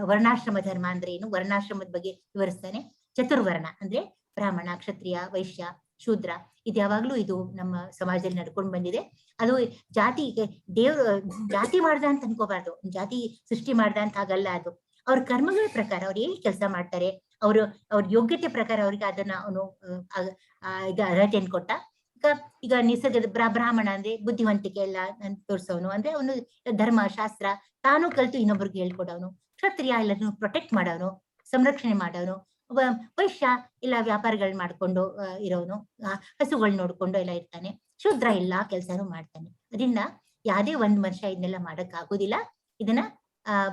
ವರ್ಣಾಶ್ರಮ ಧರ್ಮ ಅಂದ್ರೆ ಏನು, ವರ್ಣಾಶ್ರಮದ ಬಗ್ಗೆ ವಿವರಿಸ್ತಾನೆ. ಚತುರ್ವರ್ಣ ಅಂದ್ರೆ ಬ್ರಾಹ್ಮಣ, ಕ್ಷತ್ರಿಯ, ವೈಶ್ಯ, ಶೂದ್ರ, ಇದು ಯಾವಾಗ್ಲೂ ಇದು ನಮ್ಮ ಸಮಾಜದಲ್ಲಿ ನಡ್ಕೊಂಡು ಬಂದಿದೆ. ಅದು ಜಾತಿ ಮಾಡ್ದ ಅಂತ ಅನ್ಕೋಬಾರ್ದು, ಜಾತಿ ಸೃಷ್ಟಿ ಮಾಡ್ದ ಅಂತ ಆಗಲ್ಲ. ಅದು ಅವ್ರ ಕರ್ಮಗಳ ಪ್ರಕಾರ ಅವ್ರು ಏನ್ ಕೆಲಸ ಮಾಡ್ತಾರೆ, ಅವ್ರ ಯೋಗ್ಯತೆ ಪ್ರಕಾರ ಅವ್ರಿಗೆ ಅದನ್ನ ಅವನು ಅರ್ಹತೆಯನ್ನು ಕೊಟ್ಟ. ಈಗ ನಿಸರ್ಗದ ಬ್ರಾಹ್ಮಣ ಅಂದ್ರೆ ಬುದ್ಧಿವಂತಿಕೆ ಎಲ್ಲ ತೋರ್ಸೋನು, ಅಂದ್ರೆ ಅವನು ಧರ್ಮ ಶಾಸ್ತ್ರ ತಾನು ಕಲ್ತು ಇನ್ನೊಬ್ರಿಗೆ ಹೇಳ್ಕೊಡವನು. ಕ್ಷತ್ರಿಯ ಎಲ್ಲದನ್ನು ಪ್ರೊಟೆಕ್ಟ್ ಮಾಡೋನು, ಸಂರಕ್ಷಣೆ ಮಾಡೋನು. ವೈಶ್ಯ ಎಲ್ಲ ವ್ಯಾಪಾರಗಳನ್ನ ಮಾಡ್ಕೊಂಡು ಇರೋನು, ಹಸುಗಳನ್ನ ನೋಡ್ಕೊಂಡು ಎಲ್ಲ ಇರ್ತಾನೆ. ಶೂದ್ರ ಎಲ್ಲಾ ಕೆಲಸನೂ ಮಾಡ್ತಾನೆ. ಅದರಿಂದ ಯಾವ್ದೇ ಒಂದ್ ಮನುಷ್ಯ ಇದನ್ನೆಲ್ಲ ಮಾಡಕ್ ಆಗೋದಿಲ್ಲ. ಇದನ್ನ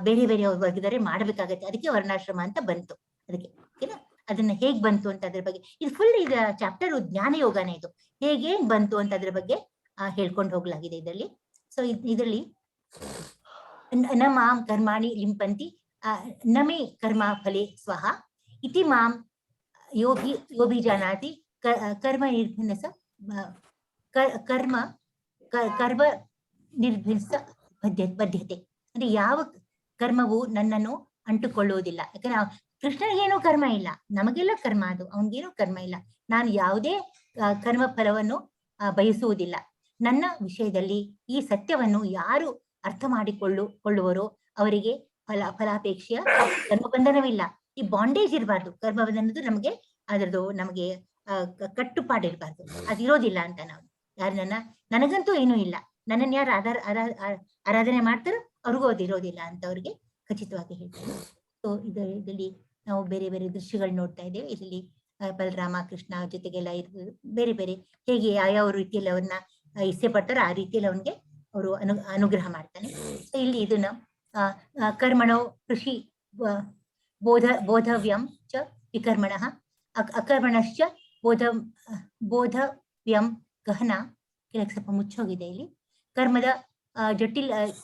ಬೇರೆ ಬೇರೆ ವರ್ಗದವರೇ ಮಾಡ್ಬೇಕಾಗತ್ತೆ. ಅದಕ್ಕೆ ವರ್ಣಾಶ್ರಮ ಅಂತ ಬಂತು. ಅದಕ್ಕೆ ಓಕೆನಾ? ಅದನ್ನ ಹೇಗ್ ಬಂತು ಅಂತ ಅದ್ರ ಬಗ್ಗೆ ಇದು ಫುಲ್ ಇದ ಚಾಪ್ಟರ್ ಜ್ಞಾನ ಯೋಗನೇ. ಇದು ಹೇಗೇನ್ ಬಂತು ಅಂತ ಅದ್ರ ಬಗ್ಗೆ ಹೇಳ್ಕೊಂಡು ಹೋಗ್ಲಾಗಿದೆ ಇದರಲ್ಲಿ. ಸೊ ಇದರಲ್ಲಿ ನ ಮಾಂ ಕರ್ಮಾಣಿ ಲಿಂಪಂತಿ ನಮೇ ಕರ್ಮ ಫಲೇ ಸ್ವಹ ಇತಿ ಮಾಂ ಯೋಭಿಜಾನಾತಿ ಕರ್ಮ ನಿರ್ಭಿನ್ನಸ ಕರ್ಮ ನಿರ್ಭಿನ್ಸ ಬದ್ಧತೆ. ಅಂದ್ರೆ ಯಾವ ಕರ್ಮವು ನನ್ನನ್ನು ಅಂಟುಕೊಳ್ಳುವುದಿಲ್ಲ. ಯಾಕಂದ್ರೆ ಕೃಷ್ಣನಿಗೇನೂ ಕರ್ಮ ಇಲ್ಲ, ನಮಗೆಲ್ಲ ಕರ್ಮ, ಅದು ಅವನಿಗೇನೂ ಕರ್ಮ ಇಲ್ಲ. ನಾನು ಯಾವುದೇ ಕರ್ಮ ಫಲವನ್ನು ಬಯಸುವುದಿಲ್ಲ. ನನ್ನ ವಿಷಯದಲ್ಲಿ ಈ ಸತ್ಯವನ್ನು ಯಾರು ಅರ್ಥ ಮಾಡಿಕೊಳ್ಳುವರೋ ಅವರಿಗೆ ಫಲಾಪೇಕ್ಷೆಯ ಕರ್ಮಬಂಧನವಿಲ್ಲ. ಈ ಬಾಂಡೇಜ್ ಇರಬಾರ್ದು. ಕರ್ಮಬಂಧನದ್ದು ನಮಗೆ ಕಟ್ಟುಪಾಡಿರ್ಬಾರ್ದು, ಅದಿರೋದಿಲ್ಲ ಅಂತ ನಾವು ನನಗಂತೂ ಏನೂ ಇಲ್ಲ. ನನ್ನನ್ನು ಯಾರು ಆರಾಧನೆ ಮಾಡ್ತಾರೋ ಅವ್ರಿಗೂ ಅದಿರೋದಿಲ್ಲ ಅಂತ ಅವ್ರಿಗೆ ಖಚಿತವಾಗಿ ಹೇಳ್ತಾರೆ. ಸೊ ಇದರಲ್ಲಿ ನಾವು ಬೇರೆ ಬೇರೆ ದೃಶ್ಯಗಳು ನೋಡ್ತಾ ಇದ್ದೇವೆ. ಇದರಲ್ಲಿ ಬಲರಾಮ ಕೃಷ್ಣ ಜೊತೆಗೆಲ್ಲ ಬೇರೆ ಬೇರೆ ಹೇಗೆ ಯಾವ ರೀತಿಯಲ್ಲಿ ಅವ್ರನ್ನ ಇಚ್ಛೆ ಪಡ್ತಾರೋ ಆ ರೀತಿಯಲ್ಲಿ ಅವನಿಗೆ ಅವರು ಅನುಗ್ರಹ ಮಾಡ್ತಾನೆ. ಸೊ ಇಲ್ಲಿ ಇದನ್ನ ಕರ್ಮಣೋ ಕೃಷಿ ಬೋಧವ್ಯಂ ಚ ವಿಕರ್ಮಣಃ ಅಕರ್ಮಣಶ್ಚ ಬೋಧವ್ಯಂ ಗಹನ. ಕೆಲವು ಸ್ವಲ್ಪ ಮುಚ್ಚೋಗಿದೆ ಇಲ್ಲಿ. ಕರ್ಮದ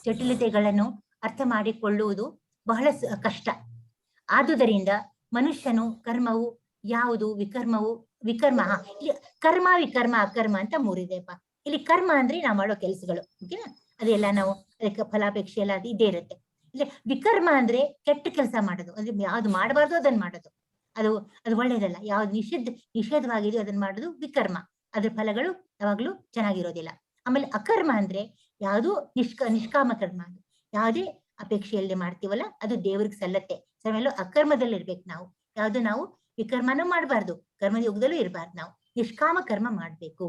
ಜಟಿಲತೆಗಳನ್ನು ಅರ್ಥ ಮಾಡಿಕೊಳ್ಳುವುದು ಬಹಳ ಕಷ್ಟ. ಆದುದರಿಂದ ಮನುಷ್ಯನು ಕರ್ಮವು ಯಾವುದು ವಿಕರ್ಮವು ವಿಕರ್ಮ ಇಲ್ಲಿ ಕರ್ಮ ವಿಕರ್ಮ ಅಕರ್ಮ ಅಂತ ಮೂರಿದೆಪ್ಪ. ಇಲ್ಲಿ ಕರ್ಮ ಅಂದ್ರೆ ನಾವು ಮಾಡೋ ಕೆಲಸಗಳು, ಓಕೆನಾ, ಅದೆಲ್ಲ ನಾವು ಅದಕ್ಕೆ ಫಲಾಪೇಕ್ಷೆ ಎಲ್ಲ ಅದು ಇದೇ ಇರುತ್ತೆ. ಇಲ್ಲಿ ವಿಕರ್ಮ ಅಂದ್ರೆ ಕೆಟ್ಟ ಕೆಲಸ ಮಾಡೋದು, ಅಂದ್ರೆ ಯಾವ್ದು ಮಾಡಬಾರ್ದು ಅದನ್ನ ಮಾಡೋದು, ಅದು ಅದು ಒಳ್ಳೇದಲ್ಲ. ಯಾವ್ದು ನಿಷೇಧವಾಗಿದೆಯೋ ಅದನ್ನ ಮಾಡೋದು ವಿಕರ್ಮ, ಅದ್ರ ಫಲಗಳು ಯಾವಾಗ್ಲೂ ಚೆನ್ನಾಗಿರೋದಿಲ್ಲ. ಆಮೇಲೆ ಅಕರ್ಮ ಅಂದ್ರೆ ಯಾವುದು ನಿಷ್ಕಾಮ ಕರ್ಮ, ಅದು ಯಾವುದೇ ಅಪೇಕ್ಷೆಯಲ್ಲಿ ಮಾಡ್ತೀವಲ್ಲ ಅದು ದೇವ್ರಿಗೆ ಸಲ್ಲತ್ತೆ. ಆಮೇಲೆ ಅಕರ್ಮದಲ್ಲಿ ಇರ್ಬೇಕು ನಾವು, ಯಾವ್ದು ನಾವು ವಿಕರ್ಮನೂ ಮಾಡಬಾರ್ದು, ಕರ್ಮದ ಯುಗದಲ್ಲೂ ಇರಬಾರ್ದು, ನಾವು ನಿಷ್ಕಾಮ ಕರ್ಮ ಮಾಡ್ಬೇಕು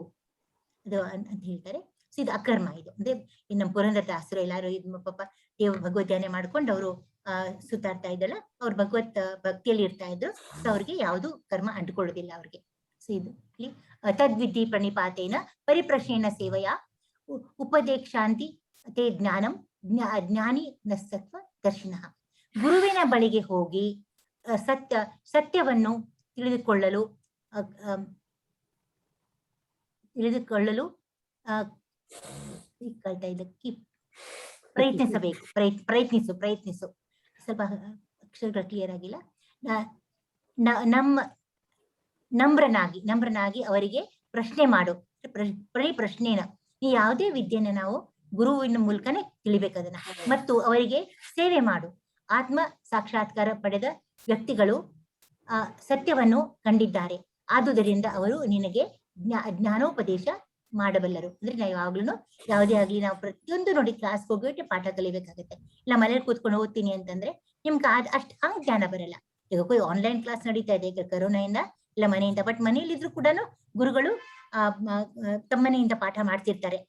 ಅದು ಅಂತ ಹೇಳ್ತಾರೆ. ಸೊ ಇದು ಅಕರ್ಮ. ಇದು ಅಂದ್ರೆ ನಮ್ಮ ಪುರಂದರದಾಸರು ಎಲ್ಲಾರು ಇದು ಪಾಪ ಭಗವದ್ ಧ್ಯಾನ ಮಾಡ್ಕೊಂಡು ಅವರು ಸುತ್ತಾಡ್ತಾ ಇದ್ದಲ್ಲ, ಅವ್ರು ಭಗವತ್ ಭಕ್ತಿಯಲ್ಲಿ ಇರ್ತಾ ಇದ್ರು. ಸೊ ಅವ್ರಿಗೆ ಯಾವುದು ಕರ್ಮ ಅಂಟ್ಕೊಳ್ಳೋದಿಲ್ಲ ಅವ್ರಿಗೆ. ಸೊ ಇದು ಇಲ್ಲಿ ತದ್ವಿಧಿ ಪ್ರಣಿಪಾತೇನ ಪರಿಪ್ರಶ್ನೇನ ಸೇವೆಯ ಉಪದೇಶಾಂತಿ ತೇ ಜ್ಞಾನಂ ಜ್ಞಾನಿ ನಸತ್ವ ದರ್ಶಿನಃ. ಗುರುವಿನ ಬಳಿಗೆ ಹೋಗಿ ಸತ್ಯವನ್ನು ತಿಳಿದುಕೊಳ್ಳಲು ಪ್ರಯತ್ನಿಸಬೇಕು. ಪ್ರಯತ್ನಿಸು ಸ್ವಲ್ಪ ಅಕ್ಷರಗಳು ಕ್ಲಿಯರ್ ಆಗಿಲ್ಲ. ನಮ್ರನಾಗಿ ಅವರಿಗೆ ಪ್ರಶ್ನೆ ಮಾಡು. ಪ್ರಶ್ನೆನ ಈ ಯಾವುದೇ ವಿದ್ಯೆನ ನಾವು ಗುರುವಿನ ಮೂಲಕನೇ ತಿಳಿಬೇಕು ಅದನ್ನ. ಮತ್ತು ಅವರಿಗೆ ಸೇವೆ ಮಾಡು. ಆತ್ಮ ಸಾಕ್ಷಾತ್ಕಾರ ಪಡೆದ ವ್ಯಕ್ತಿಗಳು ಸತ್ಯವನ್ನು ಕಂಡಿದ್ದಾರೆ, ಆದುದರಿಂದ ಅವರು ನಿನಗೆ ಜ್ಞಾನೋಪದೇಶ ಮಾಡಬಲ್ಲರು. ಅಂದ್ರೆ ನಾವು ಯಾವಾಗ್ಲೂ ಯಾವುದೇ ಆಗ್ಲಿ ನಾವು ಪ್ರತಿಯೊಂದು ನೋಡಿ ಕ್ಲಾಸ್ಗೆ ಹೋಗ್ಬಿಟ್ಟು ಪಾಠ ಕಲಿಬೇಕಾಗತ್ತೆ. ಇಲ್ಲ ಮನೇಲಿ ಕೂತ್ಕೊಂಡು ಓದ್ತೀನಿ ಅಂತಂದ್ರೆ ನಿಮ್ಗೆ ಅಷ್ಟ್ ಹಂಗ್ ಜ್ಞಾನ ಬರಲ್ಲ. ಈಗ ಆನ್ಲೈನ್ ಕ್ಲಾಸ್ ನಡೀತಾ ಇದೆ ಈಗ ಕರೋನಾಯಿಂದ, ಇಲ್ಲ ಮನೆಯಿಂದ. ಬಟ್ ಮನೆಯಲ್ಲಿದ್ರು ಕೂಡ ಗುರುಗಳು ತಮ್ಮನೆಯಿಂದ ಪಾಠ ಮಾಡ್ತಿರ್ತಾರೆ.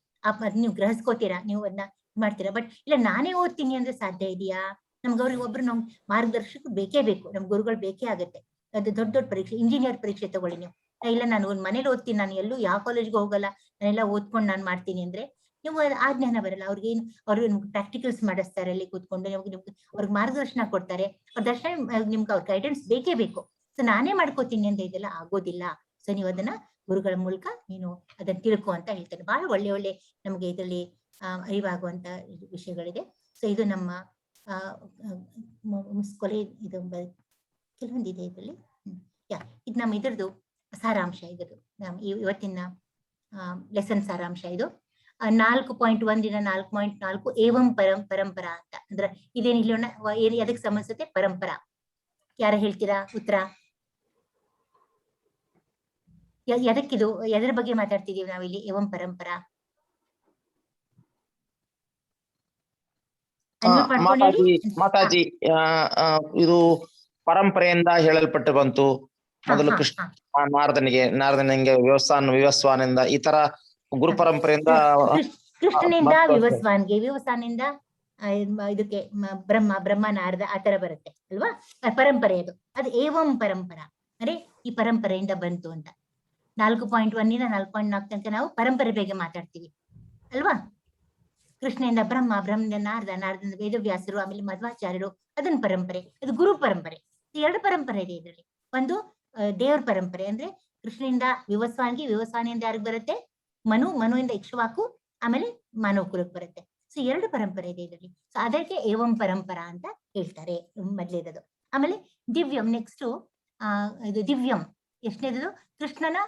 ನೀವು ಗ್ರಹಿಸ್ಕೋತೀರಾ, ನೀವು ಅದನ್ನ ಮಾಡ್ತೀರಾ. ಬಟ್ ಇಲ್ಲ ನಾನೇ ಓದ್ತೀನಿ ಅಂದ್ರೆ ಸಾಧ್ಯ ಇದೆಯಾ? ನಮ್ಗೆ ಅವ್ರಿಗೆ ಒಬ್ರು ನಮ್ ಮಾರ್ಗದರ್ಶಕರು ಬೇಕೇ ಬೇಕು, ನಮ್ ಗುರುಗಳು ಬೇಕೇ ಆಗುತ್ತೆ. ಅದು ದೊಡ್ಡ ಪರೀಕ್ಷೆ, ಇಂಜಿನಿಯರ್ ಪರೀಕ್ಷೆ ತಗೊಳ್ಳಿ ನೀವು. ಇಲ್ಲ ನಾನು ಒಂದ್ ಮನೇಲಿ ಓದ್ತೀನಿ, ನಾನು ಎಲ್ಲೂ ಯಾವ ಕಾಲೇಜ್ಗೆ ಹೋಗಲ್ಲ, ನಾನೆಲ್ಲ ಓದ್ಕೊಂಡು ನಾನು ಮಾಡ್ತೀನಿ ಅಂದ್ರೆ ನೀವು ಆ ಜ್ಞಾನ ಬರಲ್ಲ. ಅವ್ರಿಗೇನು ಅವ್ರು ಪ್ರಾಕ್ಟಿಕಲ್ಸ್ ಮಾಡಿಸ್ತಾರೆ, ಅಲ್ಲಿ ಕೂತ್ಕೊಂಡು ಅವ್ರಿಗೆ ಮಾರ್ಗದರ್ಶನ ಕೊಡ್ತಾರೆ. ಅವ್ರ ದರ್ಶನ ನಿಮ್ಗೆ ಅವ್ರ ಗೈಡೆನ್ಸ್ ಬೇಕೇ ಬೇಕು. ಸೊ ನಾನೇ ಮಾಡ್ಕೋತೀನಿ ಅಂತ ಇದೆಲ್ಲ ಆಗೋದಿಲ್ಲ. ಸೊ ನೀವು ಅದನ್ನ ಗುರುಗಳ ಮೂಲಕ ನೀನು ಅದನ್ನ ತಿಳ್ಕೊ ಅಂತ ಹೇಳ್ತಾರೆ. ಬಹಳ ಒಳ್ಳೆ ನಮ್ಗೆ ಇದರಲ್ಲಿ ಅರಿವಾಗುವಂತ ವಿಷಯಗಳಿದೆ. ಸೊ ಇದು ನಮ್ಮ ಕೊಲೆ ಇದು ಕೆಲವೊಂದಿದೆ ಇದರಲ್ಲಿ. ಇದು ನಮ್ಮ ಇದ್ರದ್ದು ಸಾರಾಂಶ, ಇದ್ರದ್ದು ಇವತ್ತಿನ ಲೆಸನ್ ಸಾರಾಂಶ. ಇದು 4.1 4.4 ಏವಂ ಪರಂಪರಾ ಅಂತ. ಅಂದ್ರೆ ಇದೇನಿಲ್ಲ ಎದಕ್ಕೆ ಸಂಬಂಧಿಸುತ್ತೆ? ಪರಂಪರಾ. ಯಾರ ಹೇಳ್ತೀರಾ ಉತ್ತರ? ಎದಕ್ಕಿದು, ಎದರ ಬಗ್ಗೆ ಮಾತಾಡ್ತಿದೀವಿ ನಾವಿಲ್ಲಿ? ಏವಂ ಪರಂಪರಾ ಮಾತಾಜಿ, ಇದು ಪರಂಪರೆಯಿಂದ ಹೇಳಲ್ಪಟ್ಟು ಬಂತು. ಮೊದಲು ಕೃಷ್ಣ ನಾರದನಿಗೆ ವಿವಸ್ವಾನಿಂದ ಈ ತರ ಗುರು ಪರಂಪರೆಯಿಂದ ಕೃಷ್ಣನಿಂದ ವಿವಸ್ವಾನಿಂದ ಇದಕ್ಕೆ ಬ್ರಹ್ಮ ನಾರದ ಆತರ ಬರುತ್ತೆ ಅಲ್ವಾ ಪರಂಪರೆ. ಅದು ಏವಂ ಪರಂಪರಾ ಅಂದ್ರೆ ಈ ಪರಂಪರೆಯಿಂದ ಬಂತು ಅಂತ. 4.1 ಇಂದ 4.4 ತನಕ ನಾವು ಪರಂಪರೆ ಬಗ್ಗೆ ಮಾತಾಡ್ತೀವಿ ಅಲ್ವಾ. ಕೃಷ್ಣನಿಂದ ಬ್ರಹ್ಮದಿಂದ ನಾರದಿಂದ ವೇದವ್ಯಾಸರು, ಆಮೇಲೆ ಮಧ್ವಾಚಾರ್ಯರು, ಅದನ್ನ ಪರಂಪರೆ. ಅದು ಗುರು ಪರಂಪರೆ. ಎರಡು ಪರಂಪರೆ ಇದೆ ಇದರಲ್ಲಿ. ಒಂದು ದೇವ್ರ ಪರಂಪರೆ ಅಂದ್ರೆ ಕೃಷ್ಣನಿಂದ ವಿವಸ್ವಾನಿಯಿಂದ ಯಾರಿಗೆ ಬರುತ್ತೆ? ಮನುವಿಂದ ಇಕ್ಷ್ವಾಕು, ಆಮೇಲೆ ಮಾನವ ಕುಲಕ್ಕೆ ಬರುತ್ತೆ. ಸೊ ಎರಡು ಪರಂಪರೆ ಇದೆ ಇದರಲ್ಲಿ. ಸೊ ಅದಕ್ಕೆ ಏವಂ ಪರಂಪರಾ ಅಂತ ಹೇಳ್ತಾರೆ ಮೊದಲೇದದು. ಆಮೇಲೆ ದಿವ್ಯಂ, ನೆಕ್ಸ್ಟ್ ಇದು ದಿವ್ಯಂ ಎಷ್ಟನೇದು? ಕೃಷ್ಣನ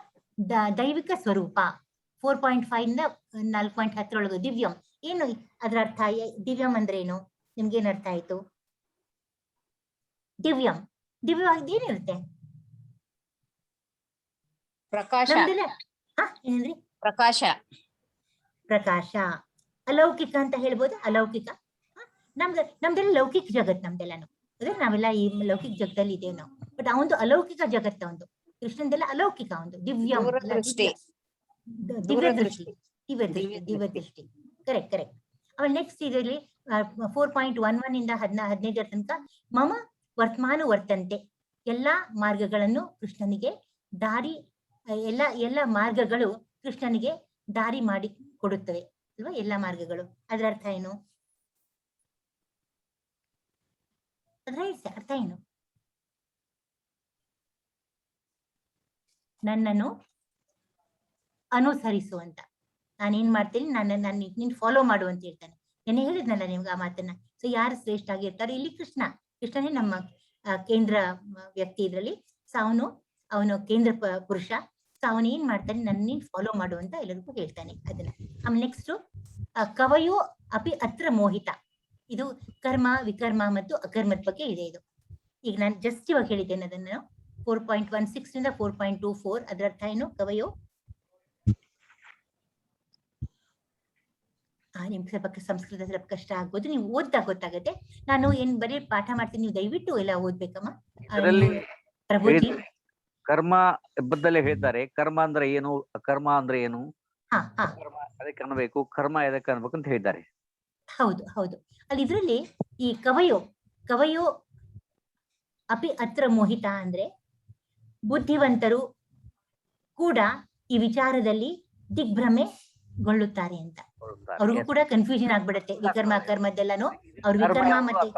ದೈವಿಕ ಸ್ವರೂಪ. 4.5 ಇಂದ 4.10 ದಿವ್ಯಂ. ಏನು ಅದ್ರ ಅರ್ಥ? ದಿವ್ಯಂ ಅಂದ್ರೆ ಏನು? ನಿಮ್ಗೇನ್ ಅರ್ಥ ಆಯ್ತು? ದಿವ್ಯವಾಗಿ ಏನಿರುತ್ತೆ? ಪ್ರಕಾಶ. ಏನ್ರಿ? ಪ್ರಕಾಶ. ಅಲೌಕಿಕ ಅಂತ ಹೇಳ್ಬೋದು. ಅಲೌಕಿಕ ನಮ್ದೆಲ್ಲ ಲೌಕಿಕ ಜಗತ್ ನಮ್ದೆಲ್ಲಾನು. ಅಂದ್ರೆ ನಾವೆಲ್ಲ ಈ ಲೌಕಿಕ ಜಗತ್ತಲ್ಲಿ ಇದೇವ್ ನಾವು. ಬಟ್ ಅವೊಂದು ಅಲೌಕಿಕ ಜಗತ್ತ, ಒಂದು ಕೃಷ್ಣಂದೆಲ್ಲ ಅಲೌಕಿಕ, ಒಂದು ದಿವ್ಯಂ, ದಿವ್ಯ ದೃಷ್ಟಿ. ಕರೆಕ್ಟ್. ಆಮೇಲೆ ನೆಕ್ಸ್ಟ್ ಇದರಲ್ಲಿ 4.11 ಇಂದ 15 ತನಕ ಮಮ ವರ್ತಮಾನು ವರ್ತಂತೆ. ಎಲ್ಲಾ ಮಾರ್ಗಗಳನ್ನು ಕೃಷ್ಣನಿಗೆ ದಾರಿ, ಎಲ್ಲ ಮಾರ್ಗಗಳು ಕೃಷ್ಣನಿಗೆ ದಾರಿ ಮಾಡಿ ಕೊಡುತ್ತವೆ ಅಲ್ವಾ? ಎಲ್ಲಾ ಮಾರ್ಗಗಳು. ಅದರ ಅರ್ಥ ಏನು? ಅರ್ಥ ಏನು? ನನ್ನನ್ನು ಅನುಸರಿಸುವಂತ, ನಾನೇನ್ ಮಾಡ್ತೀನಿ, ನೀನ್ ಫಾಲೋ ಮಾಡು ಅಂತ ಹೇಳ್ತಾನೆ. ನಾನು ಹೇಳಿದ್ನಲ್ಲ ನಿಮ್ಗೆ ಆ ಮಾತನ್ನ. ಸೊ ಯಾರು ಶ್ರೇಷ್ಠ ಆಗಿರ್ತಾರೆ ಇಲ್ಲಿ? ಕೃಷ್ಣನೇ ನಮ್ಮ ಕೇಂದ್ರ ವ್ಯಕ್ತಿ ಇದ್ರಲ್ಲಿ. ಸೊ ಅವನು ಅವನು ಕೇಂದ್ರ ಪುರುಷ. ಸೊ ಅವನು ಏನ್ ಮಾಡ್ತಾನೆ, ನನ್ನೇನ್ ಫಾಲೋ ಮಾಡು ಅಂತ ಎಲ್ಲರಿಗೂ ಹೇಳ್ತಾನೆ ಅದನ್ನ. ಆಮೇಲೆ ನೆಕ್ಸ್ಟ್ ಕವಯೋ ಅಪಿ ಅತ್ರ ಮೋಹಿತ. ಇದು ಕರ್ಮ, ವಿಕರ್ಮ ಮತ್ತು ಅಕರ್ಮದ ಬಗ್ಗೆ ಇದೆ ಇದು. ಈಗ ನಾನು ಜಸ್ಟ್ ಇವಾಗ ಹೇಳಿದ್ದೇನೆ ಅದನ್ನು. 4.16 ಇಂದ 4.24 ಅದರ ಅರ್ಥ ಏನು? ಕವಯೋ ನಿಮ್ಗೆ ಸ್ವಲ್ಪ ಸಂಸ್ಕೃತ ಸ್ವಲ್ಪ ಕಷ್ಟ ಆಗ್ಬೋದು, ನೀವು ಓದ್ದಾಗ ಗೊತ್ತಾಗತ್ತೆ. ನಾನು ಏನ್ ಬರೀ ಪಾಠ ಮಾಡ್ತೀನಿ, ನೀವು ದಯವಿಟ್ಟು ಎಲ್ಲ ಓದ್ಬೇಕಮ್ಮ. ಪ್ರಭುಜಿ ಕರ್ಮ ಬದ್ದಲ್ಲೇ ಹೇಳ್ತಾರೆ. ಕರ್ಮ ಅಂದ್ರೆ ಏನು, ಅಕರ್ಮ ಅಂದ್ರೆ ಏನು, ಹಾ ಹಾ ಕರ್ಮ ಅದಕ್ಕೆ ಅನ್ಬೇಕು, ಕರ್ಮ ಎದಕ್ಕೆ ಅನ್ಬೇಕು ಅಂತ ಹೇಳಿದ್ದಾರೆ. ಹೌದು ಹೌದು. ಅಲ್ಲಿ ಇದ್ರಲ್ಲಿ ಈ ಕವಯೋ ಅಪಿ ಅತ್ರ ಮೋಹಿತ ಅಂದ್ರೆ ಬುದ್ಧಿವಂತರು ಕೂಡ ಈ ವಿಚಾರದಲ್ಲಿ ದಿಗ್ಭ್ರಮೆಗೊಳ್ಳುತ್ತಾರೆ ಅಂತ. ಅವ್ರಿಗೂ ಕೂಡ ಕನ್ಫ್ಯೂಷನ್ ಆಗ್ಬಿಡತ್ತೆ ವಿಕರ್ಮ ಅಕರ್ಮದ್ದೆಲ್ಲಾನು. ಅವ್ರ ವಿಕರ್ಮ ಮತ್ತೆ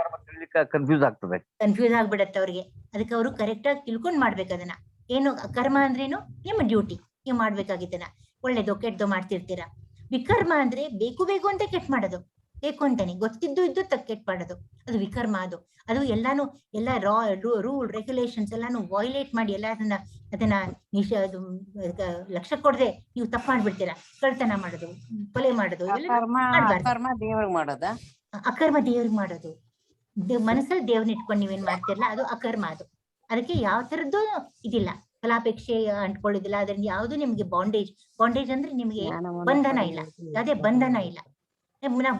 ಕನ್ಫ್ಯೂಸ್ ಆಗ್ತದೆ, ಕನ್ಫ್ಯೂಸ್ ಆಗ್ಬಿಡತ್ತೆ ಅವ್ರಿಗೆ. ಅದಕ್ಕೆ ಅವರು ಕರೆಕ್ಟ್ ಆಗಿ ತಿಳ್ಕೊಂಡ್ ಮಾಡ್ಬೇಕು ಅದನ್ನ. ಏನು ಕರ್ಮ ಅಂದ್ರೇನು? ನಿಮ್ಮ ಡ್ಯೂಟಿ ನೀವು ಮಾಡ್ಬೇಕಾಗಿದ್ದನ್ನ. ಒಳ್ಳೇದು ಕೆಟ್ಟದು ಮಾಡ್ತಿರ್ತೀರಾ. ವಿಕರ್ಮ ಅಂದ್ರೆ ಬೇಕು ಬೇಕು ಅಂತ ಕೆಟ್ಟ ಮಾಡೋದು, ಬೇಕು ಅಂತಾನೆ ಗೊತ್ತಿದ್ದು ಇದ್ದು ಕೆಟ್ಟ ಮಾಡೋದು, ಅದು ವಿಕರ್ಮ. ಅದು ಎಲ್ಲಾನು ಎಲ್ಲ ರೂಲ್ ರೆಗ್ಯುಲೇಷನ್ಸ್ ಎಲ್ಲಾನು ವೈಲೇಟ್ ಮಾಡಿ ಎಲ್ಲ ಅದನ್ನ ಲಕ್ಷ್ಯ ಕೊಡದೆ ನೀವು ತಪ್ಪು ಮಾಡ್ಬಿಡ್ತೀರಾ. ಕಳ್ತನ ಮಾಡೋದು, ಕೊಲೆ ಮಾಡೋದು, ದೇವ್ರಿಗೆ ಮಾಡೋದ, ಅಕರ್ಮ ದೇವ್ರಿಗೆ ಮಾಡೋದು. ಮನಸ್ಸಲ್ಲಿ ದೇವ್ರನ್ನ ಇಟ್ಕೊಂಡು ನೀವೇನ್ ಮಾಡ್ತಿರಲ್ಲ, ಅದು ಅಕರ್ಮ. ಅದಕ್ಕೆ ಯಾವ ತರದ್ದು ಇದಿಲ್ಲ, ಫಲಾಪೇಕ್ಷೆ ಅಂಟ್ಕೊಳ್ಳೋದಿಲ್ಲ. ಅದ್ರಿಂದ ಯಾವ್ದು ನಿಮ್ಗೆ ಬಾಂಡೇಜ್ ಅಂದ್ರೆ ನಿಮ್ಗೆ ಬಂಧನ ಇಲ್ಲ, ಯಾವುದೇ ಬಂಧನ ಇಲ್ಲ. ನಾವು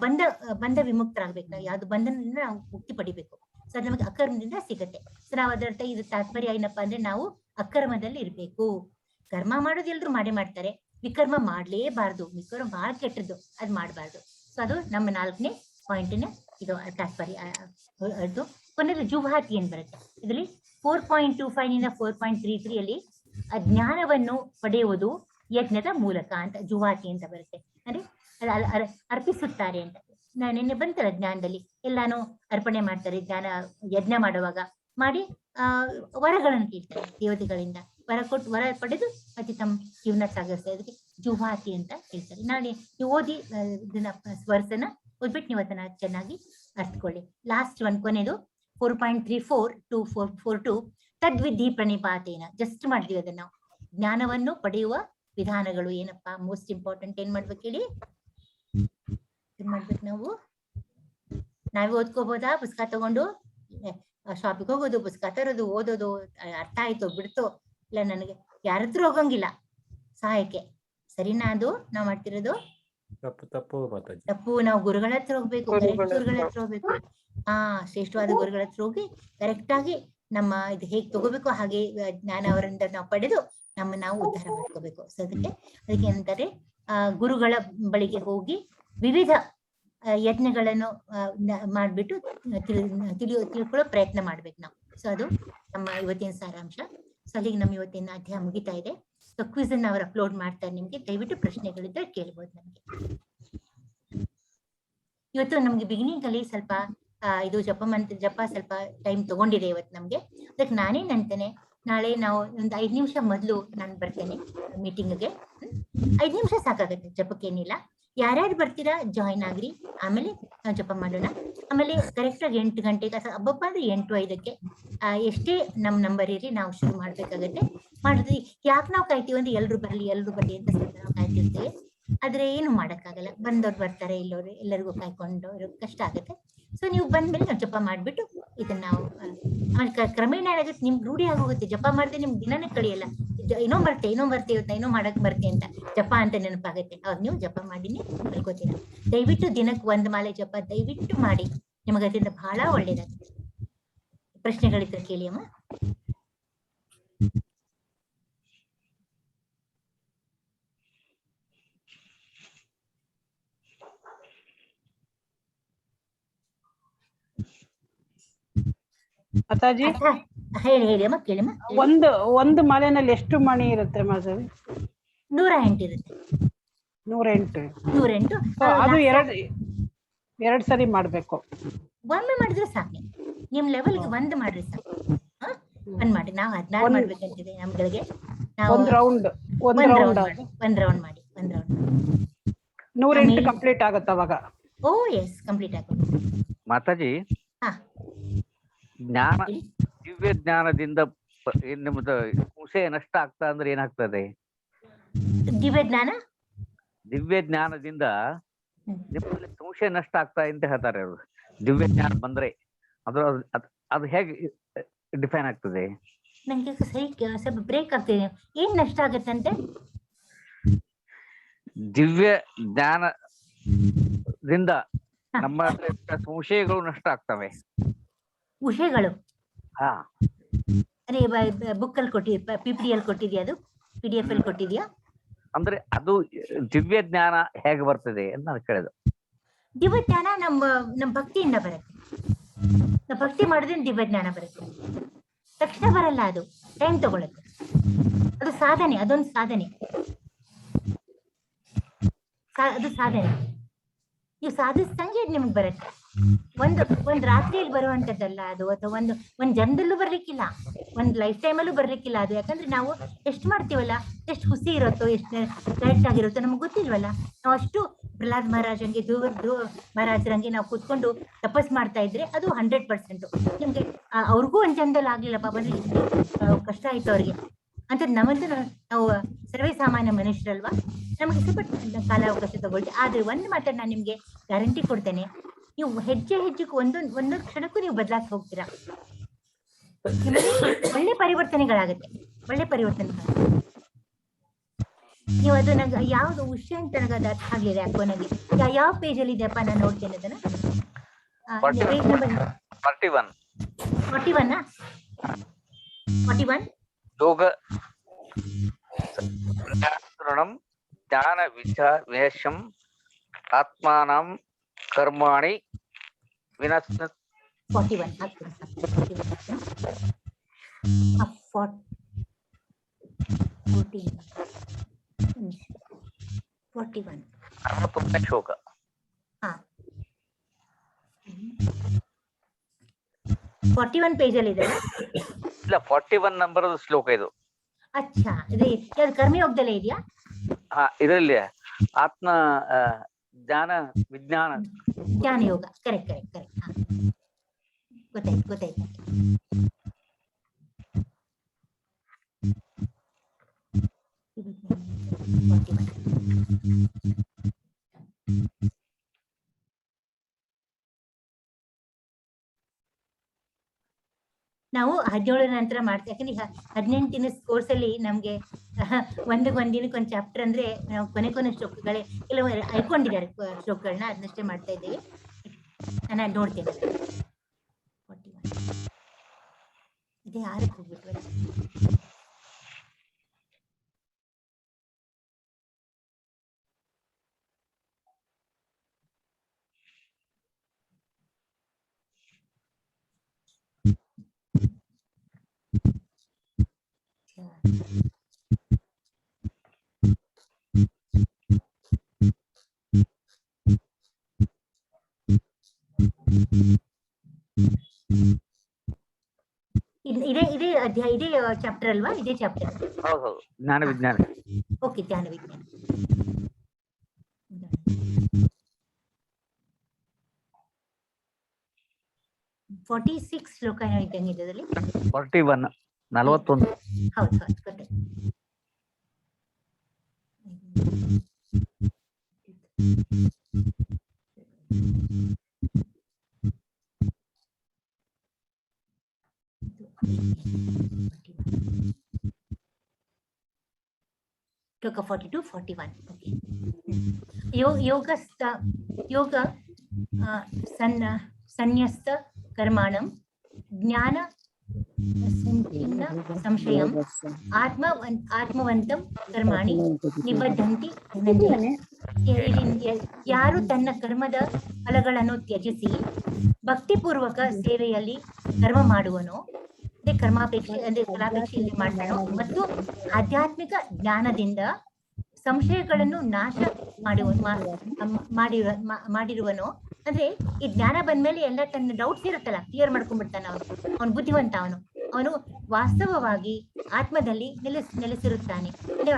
ಬಂಧ ವಿಮುಕ್ತರಾಗ್ಬೇಕು. ನಾವು ಯಾವ್ದು ಬಂಧನದಿಂದ ನಾವು ಮುಕ್ತಿ ಪಡಿಬೇಕು. ಸೊ ಅದು ನಮಗೆ ಅಕರ್ಮದಿಂದ ಸಿಗತ್ತೆ. ಸೊ ನಾವು ಅದರ ಇದು ತಾತ್ಪರ್ಯ ಏನಪ್ಪಾ ಅಂದ್ರೆ ನಾವು ಅಕರ್ಮದಲ್ಲಿ ಇರ್ಬೇಕು. ಕರ್ಮ ಮಾಡೋದು ಎಲ್ರು ಮಾಡ್ತಾರೆ, ವಿಕರ್ಮ ಮಾಡ್ಲೇಬಾರ್ದು. ವಿಕರ್ಮ ಬಹಳ ಕೆಟ್ಟದ್ದು, ಅದ್ ಮಾಡ್ಬಾರ್ದು. ಸೊ ಅದು ನಮ್ಮ 4ನೇ ಪಾಯಿಂಟಿನ ಇದು ತಾತ್ಪರ್ಯ. ಅದು ಕೊನೆಯಲ್ಲಿ ಜುಹಾತಿ ಏನ್ ಬರುತ್ತೆ ಇದರಲ್ಲಿ 4.25 ನಿಂದ 4.33 ಅಲ್ಲಿ ಜ್ಞಾನವನ್ನು ಪಡೆಯುವುದು ಯಜ್ಞದ ಮೂಲಕ ಅಂತ ಜುಹಾತಿ ಅಂತ ಬರುತ್ತೆ. ಅಂದ್ರೆ ಅರ್ಪಿಸುತ್ತಾರೆ ಅಂತ. ನಿನ್ನೆ ಬಂತಲ್ಲ ಜ್ಞಾನದಲ್ಲಿ ಎಲ್ಲಾನು ಅರ್ಪಣೆ ಮಾಡ್ತಾರೆ. ಜ್ಞಾನ ಯಜ್ಞ ಮಾಡುವಾಗ ಮಾಡಿ ವರಗಳನ್ನು ಕೇಳ್ತಾರೆ ದೇವತೆಗಳಿಂದ. ವರ ಪಡೆದು ಮತ್ತೆ ತಮ್ಮ ಜೀವನ ಸಾಗಿಸ್ತಾರೆ. ಅದಕ್ಕೆ ಜುಹಾತಿ ಅಂತ ಹೇಳ್ತಾರೆ. ನಾಳೆ ನೀವು ಓದಿ ಇದನ್ನ ವರ್ಸನ ಓದ್ಬಿಟ್ಟು ನೀವು ಅದನ್ನ ಚೆನ್ನಾಗಿ ಅರ್ಥಕೊಳ್ಳಿ. ಲಾಸ್ಟ್ ಒನ್ ಕೊನೆದು 4.34 to 4.42 ತದ್ವಿಧಿ ಪ್ರಣಿಪಾತೇನ. ಜಸ್ಟ್ ಮಾಡಿದ್ವಿ ಅದನ್ನ ನಾವು. ಜ್ಞಾನವನ್ನು ಪಡೆಯುವ ವಿಧಾನಗಳು ಏನಪ್ಪಾ ಮೋಸ್ಟ್ ಇಂಪಾರ್ಟೆಂಟ್. ಏನ್ ಮಾಡ್ಬೇಕು ಹೇಳಿ? ಏನ್ ಮಾಡ್ಬೇಕು ನಾವು? ನಾವೇ ಓದ್ಕೋಬಹುದಾ? ಪುಸ್ತಕ ತಗೊಂಡು ಶಾಪಿಗೆ ಹೋಗೋದು, ಪುಸ್ತಕ ತರೋದು, ಓದೋದು, ಅರ್ಥ ಆಯ್ತೋ ಬಿಡ್ತೋ ಇಲ್ಲ, ನನಗೆ ಯಾರ ಹತ್ರ ಹೋಗಂಗಿಲ್ಲ ಸಹಾಯಕ್ಕೆ. ಸರಿನಾ? ಅದು ನಾವ್ ಮಾಡ್ತಿರೋದು ತಪ್ಪು. ನಾವು ಗುರುಗಳ ಹತ್ರ ಹೋಗ್ಬೇಕು, ಗುರುಗಳ ಹತ್ರ ಹೋಗ್ಬೇಕು. ಶ್ರೇಷ್ಠವಾದ ಗುರುಗಳ ಹತ್ರ ಹೋಗಿ ಕರೆಕ್ಟ್ ಆಗಿ ನಮ್ಮ ಇದು ಹೇಗ್ ತಗೋಬೇಕು ಹಾಗೆ ಜ್ಞಾನ ಅವರಿಂದ ನಾವು ಪಡೆದು ನಾವು ಉದ್ಧಾರ ಮಾಡ್ಕೋಬೇಕು. ಸೊ ಅದಕ್ಕೆ ಏನಂತಾರೆ, ಗುರುಗಳ ಬಳಿಗೆ ಹೋಗಿ ವಿವಿಧ ಯಜ್ಞಗಳನ್ನು ಮಾಡ್ಬಿಟ್ಟು ತಿಳ್ಕೊಳ್ಳೋ ಪ್ರಯತ್ನ ಮಾಡ್ಬೇಕು ನಾವು. ಸೊ ಅದು ನಮ್ಮ ಇವತ್ತಿನ ಸಾರಾಂಶ. ಸೊ ಅಲ್ಲಿಗೆ ನಮ್ಮ ಇವತ್ತಿನ ಅಧ್ಯಾಯ ಮುಗಿತಾ ಇದೆ. ಸೊ ಕ್ವಿಜ್ ಅನ್ನ ಅವ್ರು ಅಪ್ಲೋಡ್ ಮಾಡ್ತಾರೆ. ನಿಮ್ಗೆ ದಯವಿಟ್ಟು ಪ್ರಶ್ನೆಗಳಿದ್ರೆ ಕೇಳ್ಬೋದು ನಮ್ಗೆ. ಇವತ್ತು ನಮ್ಗೆ ಬಿಗಿನಿಂಗ್ ಅಲ್ಲಿ ಸ್ವಲ್ಪ ಇದು ಜಪ ಸ್ವಲ್ಪ ಟೈಮ್ ತಗೊಂಡಿದೆ ಇವತ್ತು ನಮ್ಗೆ. ಅದಕ್ಕೆ ನಾನೇನ್ ಅಂತೇನೆ, ನಾಳೆ ನಾವು ಒಂದು 5 ನಿಮಿಷ ಮೊದಲು ನಾನು ಬರ್ತೇನೆ ಮೀಟಿಂಗ್ಗೆ. 5 ನಿಮಿಷ ಸಾಕಾಗುತ್ತೆ, ಜಪಕ್ಕೇನಿಲ್ಲ. ಯಾರ್ಯಾರು ಬರ್ತೀರಾ ಜಾಯಿನ್ ಆಗ್ರಿ, ಆಮೇಲೆ ನಾವು ಜಪ ಮಾಡೋಣ. ಆಮೇಲೆ ಕರೆಕ್ಟ್ ಆಗಿ 8 ಗಂಟೆಗೆ ಹಬ್ಬಪ್ಪ ಅಂದ್ರೆ 8:05ಕ್ಕೆ ಎಷ್ಟೇ ನಮ್ ನಂಬರ್ ಇರಿ ನಾವು ಶುರು ಮಾಡ್ಬೇಕಾಗತ್ತೆ. ಮಾಡಿದ್ವಿ ಯಾಕೆ ನಾವು ಕಾಯ್ತೀವಿ ಅಂದ್ರೆ ಎಲ್ರು ಬರ್ಲಿ ಅಂತ ನಾವು ಕಾಯ್ತಿರ್ತೇವೆ. ಆದ್ರೆ ಏನು ಮಾಡಕ್ಕಾಗಲ್ಲ, ಬಂದವ್ರು ಬರ್ತಾರೆ, ಇಲ್ಲವ್ರು ಎಲ್ಲರಿಗೂ ಕಾಯ್ಕೊಂಡು ಕಷ್ಟ ಆಗುತ್ತೆ. ಸೊ ನೀವು ಬಂದ್ಮೇಲೆ ನಾವು ಜಪ ಮಾಡ್ಬಿಟ್ಟು ಇದನ್ನ ನಾವು ಕ್ರಮೇಣ ಏನಾಗುತ್ತೆ, ನಿಮ್ಗೆ ರೂಢಿ ಆಗೋಗುತ್ತೆ. ಜಪ ಮಾಡಿದ್ರೆ ನಿಮ್ಗೆ ದಿನನೇ ಕಳಿಯಲ್ಲ. ಏನೋ ಬರ್ತೆ ಇವತ್ತು ಏನೋ ಮಾಡಕ್ ಬರ್ತೆ ಅಂತ ಜಪ ಅಂತ ನೆನಪಾಗುತ್ತೆ. ಅವಾಗ ನೀವು ಜಪ ಮಾಡಿನೇ ಮಲ್ಕೋತೀರ. ದಯವಿಟ್ಟು ದಿನಕ್ಕೆ 1 ಮಾಲೆ ಜಪ ದಯವಿಟ್ಟು ಮಾಡಿ, ನಿಮಗೆ ಅದರಿಂದ ಬಹಳ ಒಳ್ಳೇದಾಗುತ್ತೆ. ಪ್ರಶ್ನೆಗಳಿದ್ರೆ ಕೇಳಿ ಅಮ್ಮ. ಮಾತಾಜಿ ಹೇಳಿ ಅಮ್ಮ, ಕೇಳಮ್ಮ. ಒಂದು ಮಾಲೆನಲ್ಲಿ ಎಷ್ಟು ಮಣಿ ಇರುತ್ತೆ ಮಾತಾಜಿ? 108 ಇರುತ್ತೆ. 108. ಅದು ಎರಡು ಸರಿ ಮಾಡ್ಬೇಕು. ಒಮ್ಮೆ ಮಾಡಿದ್ರೆ ಸಾಕು. ನಿಮ್ ಲೆವೆಲ್ಗೆ 1 ಮಾಡ್ರಿ ಸಾಕು. 1 ಮಾಡಿ. ನಾವು 16 ಮಾಡ್ಬೇಕಂತಿದೆ ನಮ್ಗಳಿಗೆ. ನಾವು ಒಂದ್ ರೌಂಡ್ ಮಾಡಿ 108 ಕಂಪ್ಲೀಟ್ ಆಗುತ್ತೆ ಅವಾಗ. ಓ ಎಸ್, ಕಂಪ್ಲೀಟ್ ಆಗುತ್ತೆ ಮಾತಾಜಿ. ಹಾ, ಜ್ಞಾನ ದಿವ್ಯ ಜ್ಞಾನದಿಂದ ನಿಮ್ದು ಸಂಶಯ ನಷ್ಟ ಆಗ್ತಾ ಅಂದ್ರೆ ಏನಾಗ್ತದೆ? ದಿವ್ಯ ಜ್ಞಾನ ದಿವ್ಯ ಜ್ಞಾನದಿಂದ ನಿಮ್ಮಲ್ಲಿ ಸಂಶಯ ನಷ್ಟ ಆಗ್ತಾ ಅಂತ ಹೇಳ್ತಾರೆ ಅವರು. ದಿವ್ಯ ಜ್ಞಾನ ಬಂದ್ರೆ ಅದು ಹೇಗೆ ಡಿಫೈನ್ ಆಗ್ತದೆ? ನಂಗೆ ಸರಿ ಸ್ವಲ್ಪ ಬ್ರೇಕ್ ಆಗ್ತಿದೆ. ಏನ್ ನಷ್ಟ ಆಗತ್ತಂತೆ? ದಿವ್ಯ ಜ್ಞಾನದಿಂದ ನಮ್ಮ ಸಂಶಯಗಳು ನಷ್ಟ ಆಗ್ತವೆ. ವಿಷಯಗಳು ಹಾ, ಅದೇ ಬುಕ್ ಅಲ್ಲಿ ಕೊಟ್ಟಿದ್ಯಾ, PPT ಅಲ್ಲಿ ಕೊಟ್ಟಿದ್ಯಾ, ಅದು PDF ಅಲ್ಲಿ ಕೊಟ್ಟಿದ್ಯಾ? ಅಂದ್ರೆ ಅದು ದಿವ್ಯ ಜ್ಞಾನ ಹೇಗೆ ಬರ್ತದೆ ಅಂತ ನಾನು ಕೇಳಿದೆ. ದಿವ್ಯ ಜ್ಞಾನ ನಮ್ಮ ಭಕ್ತಿಯಿಂದ ಬರುತ್ತೆ. ನಾವು ಭಕ್ತಿ ಮಾಡೋದ್ರಿಂದ ದಿವ್ಯ ಜ್ಞಾನ ಬರುತ್ತೆ. ತಕ್ಷಣ ಬರಲ್ಲ, ಅದು ಟೈಮ್ ತಗೊಳುತ್ತೆ. ಅದು ಸಾಧನೆ, ಅದೊಂದು ಸಾಧನೆ. ಅದು ಸಾಧನೆ. ನೀವು ಸಾಧಿಸಿದಂಗೆ ನಿಮ್ಗೆ ಬರುತ್ತೆ. ಒಂದ್ ರಾತ್ರಿಯಲ್ಲಿ ಬರುವಂತದ್ದಲ್ಲ ಅದು, ಅಥವಾ ಒಂದ್ ಜನ್ಮದಲ್ಲೂ ಬರ್ಲಿಕ್ಕಿಲ್ಲ, ಒಂದ್ ಲೈಫ್ ಟೈಮಲ್ಲೂ ಬರ್ಲಿಕ್ಕಿಲ್ಲ ಅದು. ಯಾಕಂದ್ರೆ ನಾವು ಎಷ್ಟು ಮಾಡ್ತೀವಲ್ಲ, ಎಷ್ಟು ಖುಷಿ ಇರುತ್ತೋ, ಎಷ್ಟು ಕರೆಕ್ಟ್ ಆಗಿರುತ್ತೋ ನಮ್ಗೆ ಗೊತ್ತಿಲ್ವಲ್ಲ. ನಾವು ಅಷ್ಟು ಪ್ರಹ್ಲಾದ್ ಮಹಾರಾಜಂಗೆ, ಧ್ರುವ ಮಹಾರಾಜರಂಗೆ ನಾವು ಕೂತ್ಕೊಂಡು ತಪಸ್ ಮಾಡ್ತಾ ಇದ್ರೆ ಅದು 100%. ನಿಮ್ಗೆ ಅವ್ರಿಗೂ ಒಂದ್ ಜನ್ಮದಲ್ಲಿ ಆಗ್ಲಿಲ್ಲ ಪಾಪ, ಕಷ್ಟ ಆಯ್ತು ಅವ್ರಿಗೆ ಅಂತ. ನಮ್ಮಂತೂ ನಾವು ಸರ್ವೇ ಸಾಮಾನ್ಯ ಮನುಷ್ಯರಲ್ವಾ, ನಮಗೆ ಸ್ವಲ್ಪ ಕಾಲಾವಕಾಶ ತಗೊಳ್ತೀವಿ. ಆದ್ರೆ ಒಂದು ಮಾತ್ರ ನಾನು ನಿಮ್ಗೆ ಗ್ಯಾರಂಟಿ ಕೊಡ್ತೇನೆ, ನೀವು ಹೆಜ್ಜೆ ಹೆಜ್ಜೆಗೂ ಒಂದೊಂದು ಕ್ಷಣಕ್ಕೂ ನೀವು ಬದಲಾಗಿ ಹೋಗ್ತೀರಾ. ನಿಮಗೆ ಒಳ್ಳೆ ಪರಿವರ್ತನೆಗಳಾಗುತ್ತೆ, ಒಳ್ಳೆ ಪರಿವರ್ತನೆಗಳು. ನೀವು ಅದು ನಂಗೆ ಯಾವ್ದು ವಿಷಯ ಅಂತ ನನಗೆ ಅದು ಅರ್ಥ ಆಗ್ಲಿದೆ ಯಾಕೋ. ನನಗೆ ಯಾವ ಪೇಜಲ್ಲಿ ಇದೆಯಪ್ಪ, ನಾನು ನೋಡ್ತೇನೆ ಅದನ್ನ. Page number 41. 41 ಯೋಗ ಜ್ಞಾನ ವಿಚಾರಂ ಆತ್ಮಾನಂ ಕರ್ಮಾಣಿ ವಿನಶ್ನ. 41 ಶ್ಲೋಕ. ಹಾ, 41 ಪೇಜಲ್ಲಿ ಇದೆ. ಇಲ್ಲ, 41 ನಂಬರ್ ಶ್ಲೋಕ ಇದು. ಅಚ್ಚಾ, ಇದು ಕರ್ಮಯೋಗದಲ್ಲೇ ಇದೆಯಾ? ಹಾ, ಇದರಲ್ಲಿ ಆತ್ಮ ಜ್ಞಾನ ವಿಜ್ಞಾನ ಜ್ಞಾನ ಯೋಗ. ಕರೆಕ್ಟ್. ಹಾ, ಗೊತ್ತಾಯ್ತು. ನಾವು 17 ನಂತರ ಮಾಡ್ತೀವಿ. ಯಾಕಂದ್ರೆ 18 ಕೋರ್ಸ್ ಅಲ್ಲಿ ನಮ್ಗೆ ಒಂದಿನಕ್ಕೆ ಒಂದು ಚಾಪ್ಟರ್ ಅಂದ್ರೆ ನಾವು ಕೊನೆ ಶ್ಲೋಕಗಳೇ ಕೆಲವು ಆಯ್ಕೊಂಡಿದ್ದಾರೆ ಶ್ಲೋಕಗಳನ್ನ, ಅದನ್ನಷ್ಟೇ ಮಾಡ್ತಾ ಇದ್ದೀವಿ. ನಾನು ನೋಡ್ತೇನೆ. 41 ಇದೇ 6ಕ್ಕೆ ಹೋಗ್ಬಿಟ್ವಲ್ಲ. ಇದೇ ಅಧ್ಯಾಯ, ಇದೇ ಚಾಪ್ಟರ್ ಅಲ್ವಾ? ಇದೇ ಚಾಪ್ಟರ್. ಹೌದು, ಜ್ಞಾನ ವಿಜ್ಞಾನ. ಓಕೆ, ಜ್ಞಾನ ವಿಜ್ಞಾನ. ಶ್ಲೋಕ ಇದ್ದಂಗೆ ಇದರಲ್ಲಿ. 41. ಹೌದು, ಗೊತ್ತಾಯ್ತು. ಶ್ಲೋಕ 42, 41. ಓಕೆ. ಯೋಗ ಸನ್ಯಸ್ತ ಕರ್ಮಾಣಂ ಜ್ಞಾನ ಸಂಶಯಂ ಆತ್ಮವಂತಂ ಕರ್ಮಾಣಿ ನಿಬದ್ಧಂತಿ. ಯಾರು ತನ್ನ ಕರ್ಮದ ಫಲಗಳನ್ನು ತ್ಯಜಿಸಿ ಭಕ್ತಿಪೂರ್ವಕ ಸೇವೆಯಲ್ಲಿ ಕರ್ಮ ಮಾಡುವನೋ, ಅದೇ ಕರ್ಮಾಪೇಕ್ಷೆ ಅಂದ್ರೆ ಫಲಾಪೇಕ್ಷೆಯಲ್ಲಿ ಮಾಡ್ತಾನೋ, ಮತ್ತು ಆಧ್ಯಾತ್ಮಿಕ ಜ್ಞಾನದಿಂದ ಸಂಶಯಗಳನ್ನು ನಾಶ ಮಾಡಿರುವನೋ, ಅಂದ್ರೆ ಈ ಜ್ಞಾನ ಬಂದ್ಮೇಲೆ ಎಲ್ಲ ತನ್ನ ಡೌಟ್ಸ್ ಇರುತ್ತಲ್ಲ ಕ್ಲಿಯರ್ ಮಾಡ್ಕೊಂಡ್ಬಿಡ್ತಾನ ಅವನು ಬುದ್ಧಿವಂತ. ಅವನು ವಾಸ್ತವವಾಗಿ ಆತ್ಮದಲ್ಲಿ ನೆಲೆಸಿರುತ್ತಾನೆ. ಅಂದ್ರೆ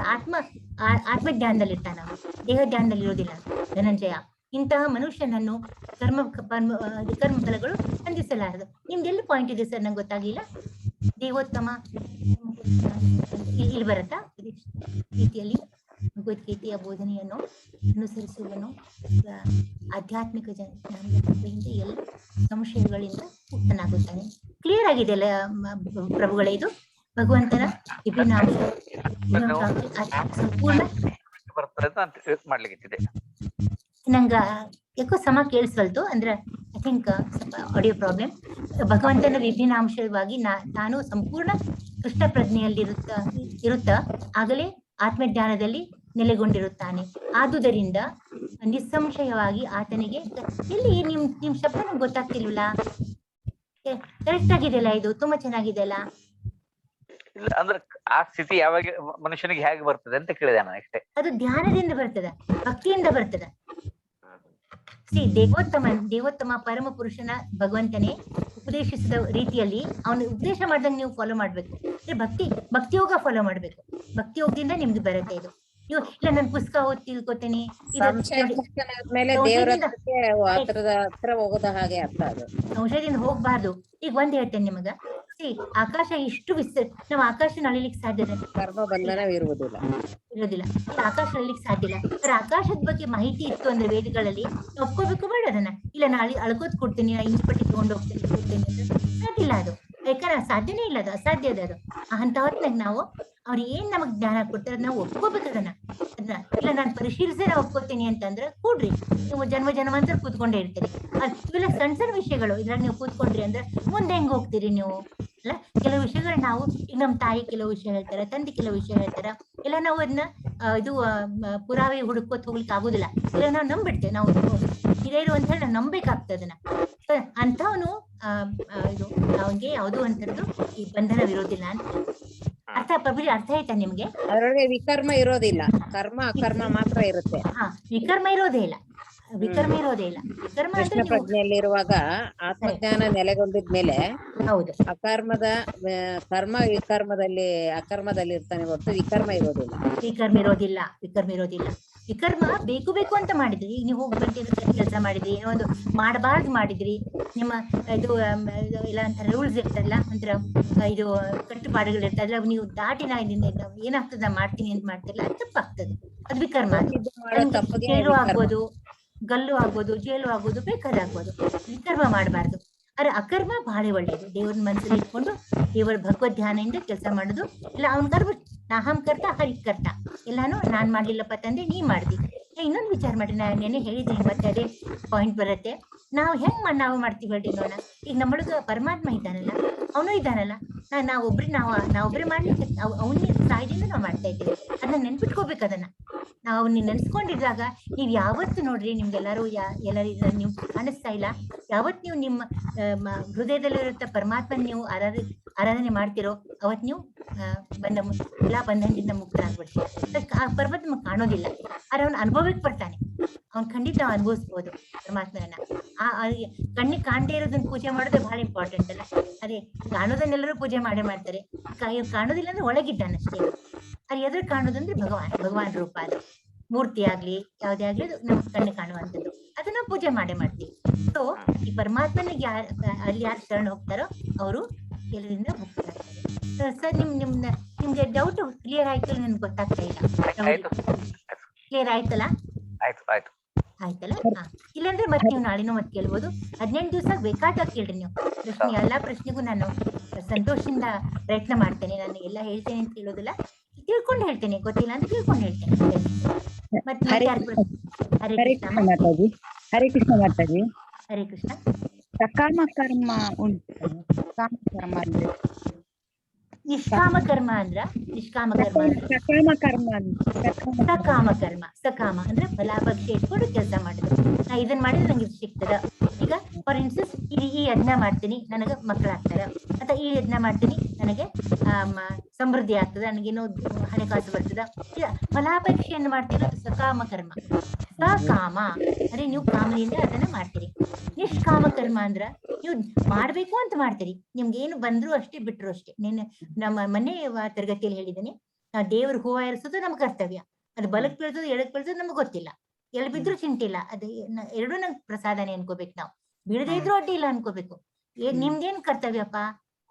ಆತ್ಮಜ್ಞಾನದಲ್ಲಿ ಇರ್ತಾನೆ, ಅವನು ದೇಹ ಜ್ಞಾನದಲ್ಲಿ ಇರೋದಿಲ್ಲ. ಧನಂಜಯ, ಇಂತಹ ಮನುಷ್ಯನನ್ನು ಕರ್ಮ ಫಲಗಳು ಬಂಧಿಸಲಾರದು. ನಿಮ್ದೆಲ್ಲ ಪಾಯಿಂಟ್ ಇದೆ ಸರ್, ನಂಗೆ ಗೊತ್ತಾಗ್ಲಿಲ್ಲ. ದೇವೋತ್ತಮ ಇಲ್ಲಿ ಬರುತ್ತಾ ರೀತಿಯಲ್ಲಿ ಭಗವದ್ಗೀತೆಯ ಬೋಧನೆಯನ್ನು ಅನುಸರಿಸುವನು ಆಧ್ಯಾತ್ಮಿಕ ಜ್ಞಾನದಿಂದ ಎಲ್ಲ ಸಂಶಯಗಳಿಂದ ಮುಕ್ತನಾಗುತ್ತಾನೆ. ಕ್ಲಿಯರ್ ಆಗಿದೆ ಅಲ್ಲ ಪ್ರಭುಗಳೇ? ಇದು ಭಗವಂತನ ವಿಭಿನ್ನ ಅಂಶ ಸಂಪೂರ್ಣ ಮಾಡ್ಲಿಕ್ಕೆ ನಂಗ ಯಾಕೋ ಸಮ ಕೇಳಿಸ್ವಲ್ತು ಅಂದ್ರೆ ಐ ಥಿಂಕ್ ಆಡಿಯೋ ಪ್ರಾಬ್ಲಮ್. ಭಗವಂತನ ವಿಭಿನ್ನ ಅಂಶವಾಗಿ ತಾನು ಸಂಪೂರ್ಣ ಕೃಷ್ಣ ಪ್ರಜ್ಞೆಯಲ್ಲಿ ಆಗಲೇ ಆತ್ಮಜ್ಞಾನದಲ್ಲಿ ನೆಲೆಗೊಂಡಿರುತ್ತಾನೆ. ಆದುದರಿಂದ ನಿಸ್ಸಂಶಯವಾಗಿ ಆತನಿಗೆ ಎಲ್ಲಿ ನಿಮ್ ಶಬ್ದ ನಂಗೆ ಗೊತ್ತಾಗ್ತಿಲ್ವಲ್ಲ? ಕರೆಕ್ಟ್ ಆಗಿದೆಯಲ್ಲ? ಇದು ತುಂಬಾ ಚೆನ್ನಾಗಿದೆಯಲ್ಲ? ಇಲ್ಲ ಅಂದ್ರೆ ಆ ಸ್ಥಿತಿ ಯಾವಾಗ ಮನುಷ್ಯನಿಗೆ ಹೇಗೆ ಬರ್ತದೆ ಅಂತ ಕೇಳಿದೆ ನಾನು ಅಷ್ಟೇ. ಅದು ಧ್ಯಾನದಿಂದ ಬರ್ತದ, ಭಕ್ತಿಯಿಂದ ಬರ್ತದ. ದೇವೋತ್ತಮ ಪರಮ ಪುರುಷನ ಭಗವಂತನೇ ಉಪದೇಶಿಸಿದ ರೀತಿಯಲ್ಲಿ ಅವನು ಉಪದೇಶ ಮಾಡ್ದಂಗೆ ನೀವು ಫಾಲೋ ಮಾಡ್ಬೇಕು. ಭಕ್ತಿಯೋಗ ಫಾಲೋ ಮಾಡ್ಬೇಕು. ಭಕ್ತಿಯೋಗದಿಂದ ನಿಮ್ಗೆ ಬರುತ್ತೆ ಇದು. ಇಲ್ಲ ನಾನು ಪುಸ್ತಕ ಓದಿ ತಿಳ್ಕೊತೀನಿ ಸಂಶಯದಿಂದ ಹೋಗ್ಬಾರ್ದು. ಈಗ ಒಂದ್ ಹೇಳ್ತೇನೆ ನಿಮಗ, ಆಕಾಶ ಇಷ್ಟು ನಾವು ಆಕಾಶ ನಳಿಲಿಕ್ಕೆ ಸಾಧ್ಯ ಇರೋದಿಲ್ಲ. ಆಕಾಶ ನಳಿಲಿಕ್ಕೆ ಸಾಧ್ಯ ಇಲ್ಲ. ಆಕಾಶದ ಬಗ್ಗೆ ಮಾಹಿತಿ ಇತ್ತು ಅಂದ್ರೆ ವೇದಗಳಲ್ಲಿ ಒಪ್ಕೋಬೇಕು ಬೇಡ ಅದನ್ನ. ಇಲ್ಲ ನಾಳೆ ಅಳ್ಕೋದ್ ಕೊಡ್ತೀನಿ, ಇಂಚುಪಟ್ಟಿ ತಗೊಂಡು ಹೋಗ್ತೀನಿ ಅಂದ್ರೆ ಸಾಧ್ಯ ಇಲ್ಲ ಅದು. ಯಾಕಂದ್ರೆ ಸಾಧ್ಯನೇ ಇಲ್ಲ, ಅದು ಅಸಾಧ್ಯ ಅದು. ಅಂತ ಹೊತ್ನಾಗ ನಾವು ಅವ್ರು ಏನ್ ನಮಗ್ ಜ್ಞಾನ ಕೊಡ್ತಾರೆ ನಾವು ಒಪ್ಕೋಬೇಕು ಅದನ್ನ. ಇಲ್ಲ ನಾನು ಪರಿಶೀಲಿಸಿ ನಾ ಒಪ್ಕೋತೀನಿ ಅಂತಂದ್ರೆ ಕೂಡ್ರಿ, ನೀವು ಜನ್ಮಾಂತರ ಕೂತ್ಕೊಂಡೇ ಇರ್ತೀರಿ. ಇವೆಲ್ಲ ಸಣ್ಣ ಸಣ್ಣ ವಿಷಯಗಳು. ಇದ್ರಾಗ ನೀವು ಕೂತ್ಕೊಂಡ್ರಿ ಅಂದ್ರೆ ಮುಂದೆ ಹೆಂಗ್ ಹೋಗ್ತೀರಿ ನೀವು? ಅಲ್ಲ, ಕೆಲವು ವಿಷಯಗಳು ನಾವು ಈಗ ನಮ್ ತಾಯಿ ಕೆಲವು ವಿಷಯ ಹೇಳ್ತಾರ, ತಂದೆ ಕೆಲವು ವಿಷಯ ಹೇಳ್ತಾರ, ಎಲ್ಲ ನಾವು ಅದನ್ನ ಇದು ಪುರಾವೆ ಹುಡುಕೋತ್ ಹೋಗ್ಲಿಕ್ಕೆ ಆಗುದಿಲ್ಲ. ಇಲ್ಲ ನಾವು ನಂಬಿಡ್ತೇವೆ, ನಾವು ಹಿರಿಯರು ಅಂತ ಹೇಳಿ ನಾವು ನಂಬೇಕಾಗ್ತದೆ ಅದನ್ನ. ಅಂಥವನು ಇದು ಅವನ್ಗೆ ಯಾವುದು ಅಂತದ್ದು ಈ ಬಂಧನ ವಿರೋಧಿಲ್ಲ ಅಂತ ಅರ್ಥ. ಪ್ರಭುಜಿ ಅರ್ಥ ಆಯ್ತಾ ನಿಮ್ಗೆ? ಅದರೊಳಗೆ ವಿಕರ್ಮ ಇರೋದಿಲ್ಲ, ಕರ್ಮ ಅಕರ್ಮ ಮಾತ್ರ ಇರುತ್ತೆ. ವಿಕರ್ಮ ಇರೋದೇ ಇಲ್ಲ. ವಿಕರ್ಮ ಕೃಷ್ಣ ಪ್ರಜ್ಞೆಯಲ್ಲಿರುವಾಗ ಆತ್ಮಜ್ಞಾನ ನೆಲೆಗೊಂಡಿದ್ಮೇಲೆ ಹೌದು ಅಕರ್ಮದ ಕರ್ಮ ವಿಕರ್ಮದಲ್ಲಿ ಅಕರ್ಮದಲ್ಲಿ ಇರ್ತಾನೆ ಹೊರತು ವಿಕರ್ಮ ಇರೋದಿಲ್ಲ. ವಿಕರ್ಮ ಬೇಕು ಅಂತ ಮಾಡಿದ್ರಿ. ಈಗ ನೀವು ಹೋಗಿ ಕೆಲಸ ಮಾಡಿದ್ರಿ, ಏನೋ ಒಂದು ಮಾಡಬಾರ್ದು ಮಾಡಿದ್ರಿ, ನಿಮ್ಮ ಇದು ಇಲ್ಲ ಅಂತ ರೂಲ್ಸ್ ಇರ್ತಲ್ಲ, ಅಂದ್ರೆ ಇದು ಕಟ್ಟುಪಾಡುಗಳು ಇರ್ತಲ್ಲ, ನೀವು ದಾಟಿ ಏನಾಗ್ತದ ಮಾಡ್ತೀನಿ ಅಂತ ಮಾಡ್ತಿರಲ್ಲ, ಅದು ತಪ್ಪಾಗ್ತದೆ. ಅದು ವಿಕರ್ಮ. ಜೈಲು ಆಗ್ಬೋದು, ಗಲ್ಲು ಆಗ್ಬೋದು, ಜೈಲು ಆಗ್ಬೋದು, ಬೇಕಾದಾಗ್ಬೋದು. ವಿಕರ್ಮ ಮಾಡಬಾರ್ದು. ಆದ್ರೆ ಅಕರ್ಮ ಬಹಳ ಒಳ್ಳೇದು. ದೇವ್ರ ಮನಸ್ಸಲ್ಲಿ ಇಟ್ಕೊಂಡು ದೇವರ ಭಗವದ್ ಧ್ಯಾನದಿಂದ ಕೆಲಸ ಮಾಡುದು. ಇಲ್ಲ ಅವ್ನ ಕರ್ಮ ನಾಹಂ ಕರ್ತ ಹರಿ ಕರ್ತ, ಎಲ್ಲಾನು ನಾನ್ ಮಾಡ್ಲಿಲ್ಲಪ್ಪ ತಂದೆ ನೀ ಮಾಡ್ದಿ. ಇನ್ನೊಂದು ವಿಚಾರ ಮಾಡಿ, ನಾನು ನೆನೆ ಹೇಳಿದ್ದೀನಿ, ಮತ್ತೆ ಅದೇ ಪಾಯಿಂಟ್ ಬರುತ್ತೆ. ನಾವು ಮಾಡ್ತೀವಿ ಹೇಳ್ರಿ ನೋಡ. ಈಗ ನಮ್ಮೊಳಗ ಪರಮಾತ್ಮ ಇದ್ದಾನಲ್ಲ, ಅವನು ಇದ್ದಾನಲ್ಲ, ನಾವೊಬ್ರೆ ಮಾಡ್ಲಿಕ್ಕೆ ಅವನ ಸಹಾಯದಿಂದ ನಾವು ಮಾಡ್ತಾ ಇದ್ದೀವಿ. ಅದನ್ನ ನೆನ್ಪಿಟ್ಕೋಬೇಕು. ಅದನ್ನ ನಾವು ಅವನ್ನ ನೆನ್ಸ್ಕೊಂಡಿದ್ದಾಗ ನೀವ್ ಯಾವತ್ತು ನೋಡ್ರಿ, ನಿಮ್ಗೆಲ್ಲರೂ ಎಲ್ಲರೂ ನೀವು ಕಾಣಿಸ್ತಾ ಇಲ್ಲ, ಯಾವತ್ ನೀವು ನಿಮ್ಮ ಹೃದಯದಲ್ಲಿರುತ್ತ ಪರಮಾತ್ಮ ನೀವು ಆರಾಧನೆ ಮಾಡ್ತಿರೋ ಅವತ್ ನೀವು ಎಲ್ಲಾ ಬಂಧನದಿಂದ ಮುಕ್ತರಾಗ್ಬಿಡ್ತೀವಿ. ಆ ಪರಮಾತ್ಮ ಕಾಣೋದಿಲ್ಲ, ಆದ್ರೆ ಅವ್ನ ಅನುಭವಕ್ಕೆ ಬರ್ತಾನೆ. ಅವ್ನ್ ಖಂಡಿತ ಅನುಭವಿಸ್ಬೋದು ಪರಮಾತ್ಮನ. ಕಣ್ಣಿಗೆ ಕಾಣದೇ ಇರೋದನ್ನ ಪೂಜೆ ಮಾಡೋದು ಬಹಳ ಇಂಪಾರ್ಟೆಂಟ್ ಅಲ್ಲ. ಅದೇ ಕಾಣೋದನ್ನೆಲ್ಲರೂ ಪೂಜೆ ಮಾಡ್ತಾರೆ. ಕಾಣೋದಿಲ್ಲ ಅಂದ್ರೆ ಒಳಗಿದ್ದಾನಷ್ಟೇ. ಅದು ಎದುರು ಕಾಣೋದಂದ್ರೆ ಭಗವಾನ್ ರೂಪ. ಅದು ಮೂರ್ತಿ ಆಗ್ಲಿ ಯಾವ್ದೇ ಆಗ್ಲಿ ಅದು ನಮ್ ಕಣ್ಣು ಕಾಣುವಂಥದ್ದು, ಅದನ್ನ ಪೂಜೆ ಮಾಡ್ತೀವಿ. ಸೊ ಈ ಪರಮಾತ್ಮನಿಗೆ ಅಲ್ಲಿ ಯಾರು ಶರಣ ಹೋಗ್ತಾರೋ ಅವರು ಎಲ್ಲರಿಂದ ಮುಕ್ತರಾಗ್ತಾರೆ. ಸರ್ ನಿಮ್ಗೆ ಡೌಟ್ ಕ್ಲಿಯರ್ ಆಯ್ತು? ನನ್ಗೆ ಗೊತ್ತಾಗ್ತಾ ಇಲ್ಲ. ಕ್ಲಿಯರ್ ಆಯ್ತಲ್ಲ? ಆಯ್ತಲ್ಲ? ಇಲ್ಲಾಂದ್ರೆ ಮತ್ತೆ ನೀವು ನಾಳೆನೂ ಮತ್ತೆ ಕೇಳ್ಬೋದು. 18 ದಿವಸ ಬೇಕಾದಾಗ ಕೇಳ್ರಿ ನೀವು ಪ್ರಶ್ನೆ. ಎಲ್ಲಾ ಪ್ರಶ್ನೆಗೂ ನಾನು ಸಂತೋಷದಿಂದ ಪ್ರಯತ್ನ ಮಾಡ್ತೇನೆ. ನಾನು ಎಲ್ಲ ಹೇಳ್ತೇನೆ ಅಂತ ಹೇಳೋದಿಲ್ಲ, ತಿಳ್ಕೊಂಡು ಹೇಳ್ತೇನೆ. ಗೊತ್ತಿಲ್ಲ ಅಂತ ತಿಳ್ಕೊಂಡು ಹೇಳ್ತೇನೆ. ಮತ್ತೆ ಹರೇ ಕೃಷ್ಣ ಮಾತಾಜಿ. ಹರೇ ಕೃಷ್ಣ ಮಾತಾಜಿ. ಹರೇ ಕೃಷ್ಣ. ಸಕಾಮ ಕರ್ಮ ಉಂಟು. ನಿಷ್ಕಾಮ ಕರ್ಮ ಅಂದ್ರ ಸಕಾಮ ಅಂದ್ರೆ ಫಲಾಪೇಕ್ಷೆ ಇಟ್ಕೊಂಡು ಕೆಲಸ ಮಾಡಿದ್ರು. ನಾ ಇದನ್ ಮಾಡಿದ್ರೆ ನಂಗೆ ಇದು ಸಿಗ್ತದ. ಈಗ ಫಾರ್ ಇನ್ಸ್ಟೆನ್ಸ್ ಈ ಯಜ್ಞ ಮಾಡ್ತೀನಿ ನನಗ ಮಕ್ಕಳಾಗ್ತಾರ, ಅಥವಾ ಈ ಯಜ್ಞ ಮಾಡ್ತೀನಿ ನನಗೆ ಸಮೃದ್ಧಿ ಆಗ್ತದ, ನನಗೇನೋ ಹಣಕಾಸು ಬರ್ತದ. ಫಲಾಪೇಕ್ಷೆಯನ್ನು ಮಾಡ್ತಿರೋದು ಸಕಾಮ ಕರ್ಮ. ಸಕಾಮ ಅಂದ್ರೆ ನೀವು ಕಾಮನೆಯಿಂದ ಅದನ್ನ ಮಾಡ್ತೀರಿ. ನಿಷ್ಕಾಮ ಕರ್ಮ ಅಂದ್ರ ನೀವು ಮಾಡ್ಬೇಕು ಅಂತ ಮಾಡ್ತೀರಿ. ನಿಮ್ಗೆ ಏನು ಬಂದ್ರು ಅಷ್ಟೇ, ಬಿಟ್ರು ಅಷ್ಟೇ. ನಮ್ಮ ಮನೆ ತರಗತಿಯಲ್ಲಿ ಹೇಳಿದ್ದೇನೆ, ನಾವು ದೇವ್ರ ಹೂವ ಏರಿಸೋದು ನಮ್ ಕರ್ತವ್ಯ. ಅದು ಬಲಕ್ ಬೀಳ್ಸೋದು ಎಡಕ್ ಬೀಳ್ಸೋದು ನಮ್ಗೆ ಗೊತ್ತಿಲ್ಲ. ಎಲ್ಲಿ ಬಿದ್ರು ಚಿಂತಿಲ್ಲ. ಅದು ಎರಡೂ ನಂಗೆ ಪ್ರಸಾದನೆ ಅನ್ಕೋಬೇಕು. ನಾವು ಬೀಳದೇ ಇದ್ರು ಅಡ್ಡಿ ಇಲ್ಲ ಅನ್ಕೋಬೇಕು. ನಿಮ್ದೇನ್ ಕರ್ತವ್ಯಪ್ಪ?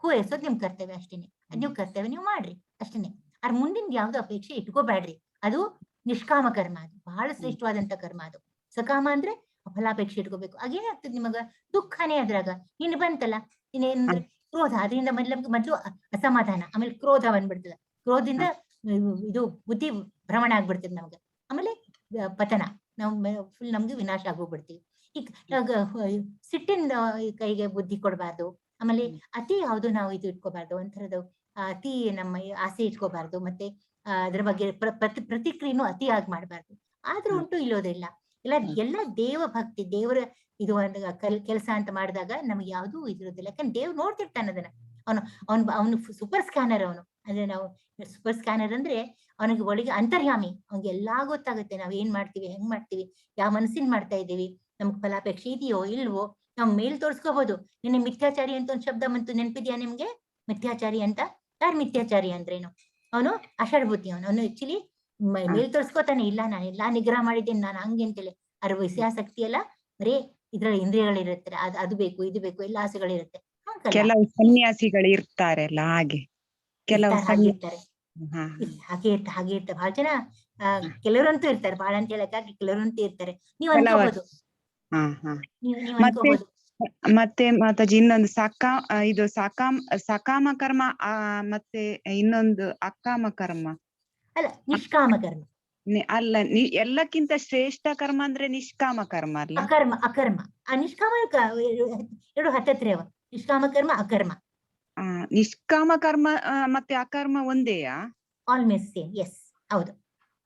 ಪೂರೈಸೋದು ನಿಮ್ ಕರ್ತವ್ಯ ಅಷ್ಟೇನೆ. ಅದ್ ನೀವು ಕರ್ತವ್ಯ ನೀವು ಮಾಡ್ರಿ ಅಷ್ಟೇನೆ. ಅದ್ರ ಮುಂದಿನ ಯಾವ್ದು ಅಪೇಕ್ಷೆ ಇಟ್ಕೋಬೇಡ್ರಿ. ಅದು ನಿಷ್ಕಾಮ ಕರ್ಮ, ಅದು ಬಹಳ ಶ್ರೇಷ್ಠವಾದಂತ ಕರ್ಮ. ಅದು ಸಕಾಮ ಅಂದ್ರೆ ಫಲಾಪೇಕ್ಷೆ ಇಟ್ಕೋಬೇಕು. ಆಗೇನಾಗ್ತದೆ ನಿಮಗ ದುಃಖನೇ ಅದ್ರಾಗ. ಇನ್ನು ಬಂತಲ್ಲ ಇನ್ನೇನಂದ್ರೆ ಕ್ರೋಧ, ಅದರಿಂದ ಮೊದ್ಲು ಅಸಮಾಧಾನ, ಆಮೇಲೆ ಕ್ರೋಧ ಬಂದ್ಬಿಡ್ತದ. ಕ್ರೋಧದಿಂದ ಇದು ಬುದ್ಧಿ ಭ್ರಮಣ ಆಗ್ಬಿಡ್ತದೆ ನಮ್ಗೆ. ಆಮೇಲೆ ಪತನ, ನಾವು ಫುಲ್ ನಮ್ಗೆ ವಿನಾಶ ಆಗೋಗ್ಬಿಡ್ತೀವಿ. ಈಗ ಸಿಟ್ಟಿನ ಕೈಗೆ ಬುದ್ಧಿ ಕೊಡಬಾರ್ದು. ಆಮೇಲೆ ಅತಿ ಯಾವ್ದು ನಾವು ಇದು ಇಟ್ಕೋಬಾರ್ದು, ಒಂಥರದ್ದು ಅತಿ ನಮ್ಮ ಆಸೆ ಇಟ್ಕೋಬಾರ್ದು. ಮತ್ತೆ ಅದ್ರ ಬಗ್ಗೆ ಪ್ರತಿಕ್ರಿಯೆನೂ ಅತಿಯಾಗಿ ಮಾಡ್ಬಾರ್ದು. ಆದ್ರೂ ಉಂಟು ಇಲ್ಲೋದಿಲ್ಲ. ಎಲ್ಲ ದೇವ ಭಕ್ತಿ, ದೇವರ ಇದು ಕೆಲಸ ಅಂತ ಮಾಡಿದಾಗ ನಮ್ಗೆ ಯಾವ್ದೂ ಇದಿರೋದಿಲ್ಲ. ಯಾಕಂದ್ರೆ ದೇವ್ರು ನೋಡ್ತಿರ್ತಾನ ಅದನ್ನ. ಅವನು ಸೂಪರ್ ಸ್ಕ್ಯಾನರ್. ಅವನು ಅಂದ್ರೆ ನಾವು ಸೂಪರ್ ಸ್ಕ್ಯಾನರ್ ಅಂದ್ರೆ ಅವನಿಗೆ ಒಳಗೆ ಅಂತರ್ಯಾಮಿ. ಅವ್ನಿಗೆ ಎಲ್ಲಾ ಗೊತ್ತಾಗುತ್ತೆ. ನಾವ್ ಏನ್ ಮಾಡ್ತೀವಿ, ಹೆಂಗ್ ಮಾಡ್ತೀವಿ, ಯಾವ ಮನಸ್ಸಿನ ಮಾಡ್ತಾ ಇದ್ದೀವಿ, ನಮ್ಗ್ ಫಲಾಪೇಕ್ಷೆ ಇದೆಯೋ ಇಲ್ವೋ, ನಾವ್ ಮೇಲ್ ತೋರ್ಸ್ಕೋಬಹುದು. ನಿನ್ನೆ ಮಿಥ್ಯಾಚಾರಿ ಅಂತ ಒಂದ್ ಶಬ್ದ ಬಂತು, ನೆನ್ಪಿದ್ಯಾ ನಿಮ್ಗೆ? ಮಿಥ್ಯಾಚಾರಿ ಅಂತ. ಯಾರು ಮಿಥ್ಯಾಚಾರಿ ಅಂದ್ರೇನು? ಅವನು ಅಷಡ್ಭೂತಿ. ಅವನು ಆಕ್ಚುಲಿ ಮೇಲ್ ತೋರ್ಸ್ಕೋತಾನೆ, ಇಲ್ಲ ನಾನು ಎಲ್ಲಾ ನಿಗ್ರಹ ಮಾಡಿದ್ದೇನೆ, ನಾನು ಹಂಗೆ ಅಂತೇಳಿ. ಅದ್ರ ವಿಷಯಾಸಕ್ತಿ ಎಲ್ಲ ಬರೀ ಇದ್ರಲ್ಲಿ ಇಂದ್ರಿಯಗಳಿರುತ್ತೆ. ಅದು ಬೇಕು, ಇದು ಬೇಕು, ಎಲ್ಲ ಆಸೆಗಳಿರುತ್ತೆ. ಕೆಲವು ಸನ್ಯಾಸಿಗಳು ಇರ್ತಾರಲ್ಲ ಹಾಗೆ, ಕೆಲವು ಹಾಗೆ ಇರ್ತಾರೆ. ಹಾಗೆ ಇರ್ತಾರೆ ಬಹಳ ಜನ. ಕೆಲವರಂತೂ ಇರ್ತಾರೆ, ಬಹಳ ಅಂತ ಹೇಳಕ್ಕಾಗಿ ಕೆಲವರಂತೂ ಇರ್ತಾರೆ. ನೀವ್ ಅನ್ಕೋಬಹುದು. ನೀವ್ ಅನ್ಕೋಬಹುದು. ಮತ್ತೆ ಮಾತಾಜಿ ಇನ್ನೊಂದು ಸಕಾಮ ಕರ್ಮ, ಮತ್ತೆ ಇನ್ನೊಂದು ಅಕಾಮ ಕರ್ಮ ಅಲ್ಲ, ನಿಷ್ಕಾಮ ಕರ್ಮ ಅಲ್ಲ. ಎಲ್ಲಕ್ಕಿಂತ ಶ್ರೇಷ್ಠ ಕರ್ಮ ಅಂದ್ರೆ ನಿಷ್ಕಾಮ ಕರ್ಮ ಅಲ್ಲ? ಅಕರ್ಮ. ಆ ನಿಷ್ಕಾಮ ಎರಡು ಹತ್ತತ್ರ ಅವ. ನಿಷ್ಕಾಮ ಕರ್ಮ, ಅಕರ್ಮ. ನಿಷ್ಕಾಮ ಕರ್ಮ ಮತ್ತೆ ಅಕರ್ಮ ಒಂದೇಯಾ? Almost same. ಎಸ್, ಹೌದು.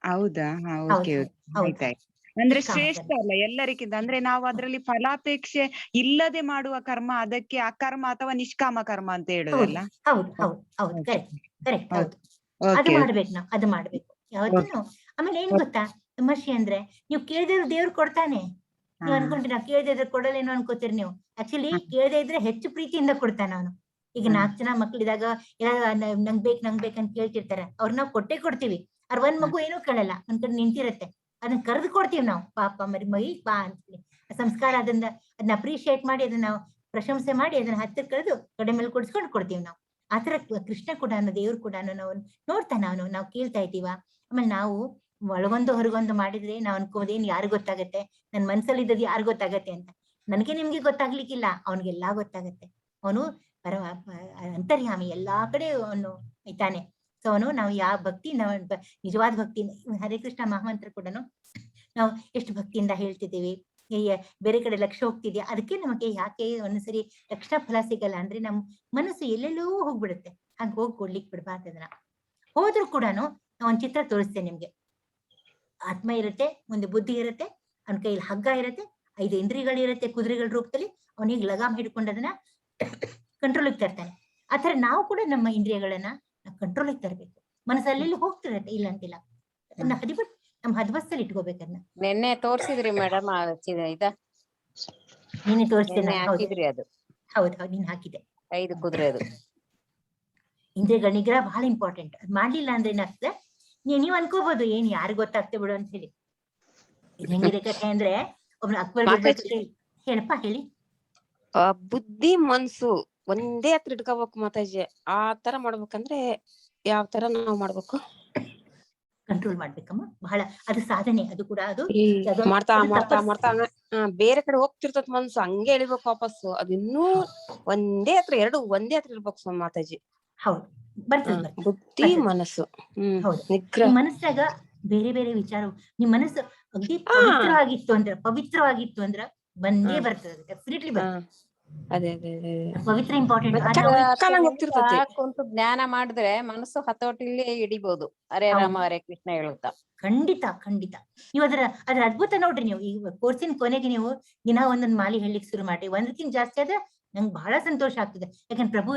ಹೌದಾ? ಓಕೆ, ಆಯ್ತಾಯ್ತು. ಅಂದ್ರೆ ಶ್ರೇಷ್ಠ ಅಲ್ಲ ಎಲ್ಲರಿಗಿಂತ. ಅಂದ್ರೆ ನಾವು ಅದ್ರಲ್ಲಿ ಫಲಾಪೇಕ್ಷೆ ಇಲ್ಲದೆ ಮಾಡುವ ಕರ್ಮ, ಅದಕ್ಕೆ ಅಕರ್ಮ ಅಥವಾ ನಿಷ್ಕಾಮ ಕರ್ಮ ಅಂತ ಹೇಳುದಲ್ಲ? ಹೌದು ಹೌದು ಹೌದು, ಕರೆಕ್ಟ್ ಕರೆಕ್ಟ್, ಹೌದು. ಅದು ಮಾಡ್ಬೇಕು ನಾವು, ಅದು ಮಾಡ್ಬೇಕು ಯಾವತ್ತೂ. ಆಮೇಲೆ ಏನ್ ಗೊತ್ತಾ ತಮಾಷೆ ಅಂದ್ರೆ, ನೀವು ಕೇಳಿದ್ರೆ ದೇವ್ರು ಕೊಡ್ತಾನೆ. ನೀವ್ ಅನ್ಕೊಂಡ್ರಿ ನಾವು ಕೇಳಿದ್ರೆ ಕೊಡಲೇನೋ ಅನ್ಕೋತೀರಿ ನೀವು. ಆಕ್ಚುಲಿ ಕೇಳದೆ ಇದ್ರೆ ಹೆಚ್ಚು ಪ್ರೀತಿಯಿಂದ ಕೊಡ್ತಾನ ಅವನು. ಈಗ 4 ಜನ ಮಕ್ಳಿದಾಗ ನಂಗ್ ಬೇಕಂತ ಕೇಳ್ತಿರ್ತಾರೆ. ಅವ್ರ ನಾವು ಕೊಟ್ಟೆ ಕೊಡ್ತೀವಿ. ಅವ್ರ ಒಂದ್ ಮಗು ಏನೂ ಕೇಳಲ್ಲ, ಒಂದ್ ಕಡೆ ನಿಂತಿರತ್ತೆ. ಅದನ್ನ ಕರೆದು ಕೊಡ್ತೀವಿ ನಾವು. ಪಾಪ ಮೈ ಬಾ ಅಂತೇಳಿ ಸಂಸ್ಕಾರ. ಅದನ್ನ ಅಪ್ರಿಶಿಯೇಟ್ ಮಾಡಿ, ಅದನ್ನ ನಾವು ಪ್ರಶಂಸೆ ಮಾಡಿ, ಅದನ್ನ ಹತ್ತಿರ ಕರೆದು ಕಡೆ ಮೇಲೆ ಕೊಡಿಸ್ಕೊಂಡು ಕೊಡ್ತೀವಿ ನಾವು. ಆತರ ಕೃಷ್ಣ ಕೂಡ, ದೇವ್ರು ಕೂಡ ನಾವು ನೋಡ್ತಾನ. ನಾವು ಕೇಳ್ತಾ ಇದ್ದೀವ. ಆಮೇಲೆ ನಾವು ಒಳಗೊಂದು ಹೊರಗೊಂದು ಮಾಡಿದ್ರೆ ನಾವ್ ಅನ್ಕೋದೇನ್ ಯಾರು ಗೊತ್ತಾಗತ್ತೆ, ನನ್ ಮನ್ಸಲ್ಲಿ ಇದ್ದದ್ ಯಾರು ಗೊತ್ತಾಗತ್ತೆ ಅಂತ. ನನ್ಗೆ ನಿಮ್ಗೆ ಗೊತ್ತಾಗ್ಲಿಕ್ಕಿಲ್ಲ, ಅವನಿಗೆಲ್ಲಾ ಗೊತ್ತಾಗತ್ತೆ. ಅವನು ಅಂತರ್ಯಾಮಿ, ಎಲ್ಲಾ ಕಡೆ ಅವನು ಇದ್ದಾನೆ. ಸೊ ಅವನು, ನಾವು ಯಾವ ಭಕ್ತಿ, ನಿಜವಾದ ಭಕ್ತಿ, ಹರೇ ಕೃಷ್ಣ ಮಹಾಮಂತ್ರ ಕೂಡ ನಾವು ಎಷ್ಟು ಭಕ್ತಿಯಿಂದ ಹೇಳ್ತಿದ್ದೀವಿ. ಬೇರೆ ಕಡೆ ಲಕ್ಷ್ಯ ಹೋಗ್ತಿದ್ಯಾ, ಅದಕ್ಕೆ ನಮಗೆ ಯಾಕೆ ಒಂದ್ಸರಿ ತಕ್ಷಣ ಫಲ ಸಿಗಲ್ಲ ಅಂದ್ರೆ, ನಮ್ ಮನಸ್ಸು ಎಲ್ಲೆಲ್ಲೂ ಹೋಗ್ಬಿಡುತ್ತೆ. ಹಾಗೆ ಹೋಗಿ ಕೊಡ್ಲಿಕ್ಕೆ ಬಿಡ್ಬಾರ್ದು. ಅದನ್ನ ಹೋದ್ರು ಕೂಡ ನಾವು ಒಂದ್ ಚಿತ್ರ ತೋರಿಸ್ತೇನೆ ನಿಮ್ಗೆ. ಆತ್ಮ ಇರುತ್ತೆ, ಒಂದು ಬುದ್ಧಿ ಇರುತ್ತೆ, ಅವನ ಕೈಯಲ್ಲಿ ಹಗ್ಗ ಇರುತ್ತೆ, 5 ಇಂದ್ರಿಯಗಳಿರುತ್ತೆ ಕುದುರೆಗಳ ರೂಪದಲ್ಲಿ. ಅವನಿಗೆ ಲಗಾಮ್ ಹಿಡ್ಕೊಂಡು ಅದನ್ನ ಕಂಟ್ರೋಲಿಗೆ ತರ್ತಾನೆ. ಆತರ ನಾವು ಕೂಡ ನಮ್ಮ ಇಂದ್ರಿಯಗಳನ್ನ ಕಂಟ್ರೋಲಿಗೆ ತರಬೇಕು. ಮನಸ್ಸಲ್ಲಿ ಹೋಗ್ತಿರತ್ತೆ, ಇಲ್ಲ ಅಂತಿಲ್ಲ. ಅದನ್ನ ನಮ್ಮ ಹದ್ವಸ್ತಲ್ಲಿ ಇಟ್ಕೋಬೇಕನ್ನ. ನಿನ್ನೆ ತೋರ್ಸಿದ್ರಿ ಮೇಡಮ್, ನೀನೆ ತೋರಿಸ್ತೇನೆ. ಹಾಕಿದ್ರಿ ಅದು? ಹೌದು, ನೀನ್ ಹಾಕಿದೆ 5 ಕುದುರೆದು. ಇಂದ್ರಿಯಗಳ ನಿಗ್ರಹ ಬಹಳ ಇಂಪಾರ್ಟೆಂಟ್. ಅದ್ ಮಾಡ್ಲಿಲ್ಲ ಅಂದ್ರೆ ಏನಾಗ್ತದೆ, ನೀವ್ ಅನ್ಕೋಬಹುದು ಏನ್ ಯಾರು ಗೊತ್ತಾಗ್ತೇ ಬಿಡು ಅಂತ ಹೇಳಿ. ಇದು ಹೆಂಗಿದೆ ಕಥೆ ಅಂದ್ರೆ, ಒಬ್ನ ಅಕ್ಬರ್ ಹೇಳಪ್ಪ ಹೇಳಿ. ಬುದ್ಧಿ ಮನ್ಸು ಒಂದೇ ಹತ್ರ ಇಟ್ಕೋಬೇಕು ಮಾತಾಜಿ. ಆ ತರ ಮಾಡ್ಬೇಕಂದ್ರೆ ಯಾವ ತರ ನಾವು ಮಾಡ್ಬೇಕು? ಕಂಟ್ರೋಲ್ ಮಾಡ್ಬೇಕಮ್ಮ. ಬಹಳ ಅದು ಸಾಧನೆ. ಅದು ಕೂಡ ಅದು ಮಾಡ್ತಾ ಬೇರೆ ಕಡೆ ಹೋಗ್ತಿರ್ತದ ಮನ್ಸು, ಹಂಗೆ ಎಳಿಬೇಕು ವಾಪಸ್ಸು. ಅದು ಇನ್ನೂ ಒಂದೇ ಹತ್ರ, 2 ಒಂದೇ ಹತ್ರ ಇರ್ಬೇಕು ಮಾತಾಜಿ. ಹೌದು, ಬರ್ತದೆ ಬುದ್ಧಿ ಮನಸ್ಸು. ನಿಗ್ರಹ. ಮನಸ್ಸಾಗ ಬೇರೆ ಬೇರೆ ವಿಚಾರ. ನಿಮ್ ಮನಸ್ಸು ಅಗ್ದಿ ಪವಿತ್ರವಾಗಿತ್ತು ಅಂದ್ರ ಬಂದೇ ಬರ್ತದೆ, ಡೆಫಿನೆಟ್ಲಿ ಬರ್ತದೆ. ಅದೇ ಪವಿತ್ರ ಇಂಪಾರ್ಟೆಂಟ್. ಕುಂತು ಜ್ಞಾನ ಮಾಡಿದ್ರೆ ಮನಸ್ಸು ಹತೋಟಿಲಿ ಹಿಡಿಬಹುದು. ಹರೇ ರಾಮ ಹರೇ ಕೃಷ್ಣ ಹೇಳುತ್ತಾ. ಖಂಡಿತ ಖಂಡಿತ. ನೀವು ಅದ್ರ ಅದ್ಭುತ ನೋಡ್ರಿ. ನೀವು ಈ ಕೋರ್ಸಿನ ಕೊನೆಗೆ ನೀವು ದಿನ ಒಂದೊಂದು ಮಾಲಿ ಹೇಳಲಿಕ್ಕೆ ಶುರು ಮಾಡ್ರಿ. ಒಂದಕ್ಕಿಂತ ಜಾಸ್ತಿ ಆದ್ರೆ ನಂಗೆ ಬಹಳ ಸಂತೋಷ ಆಗ್ತದೆ. ಯಾಕಂದ್ರೆ ಪ್ರಭು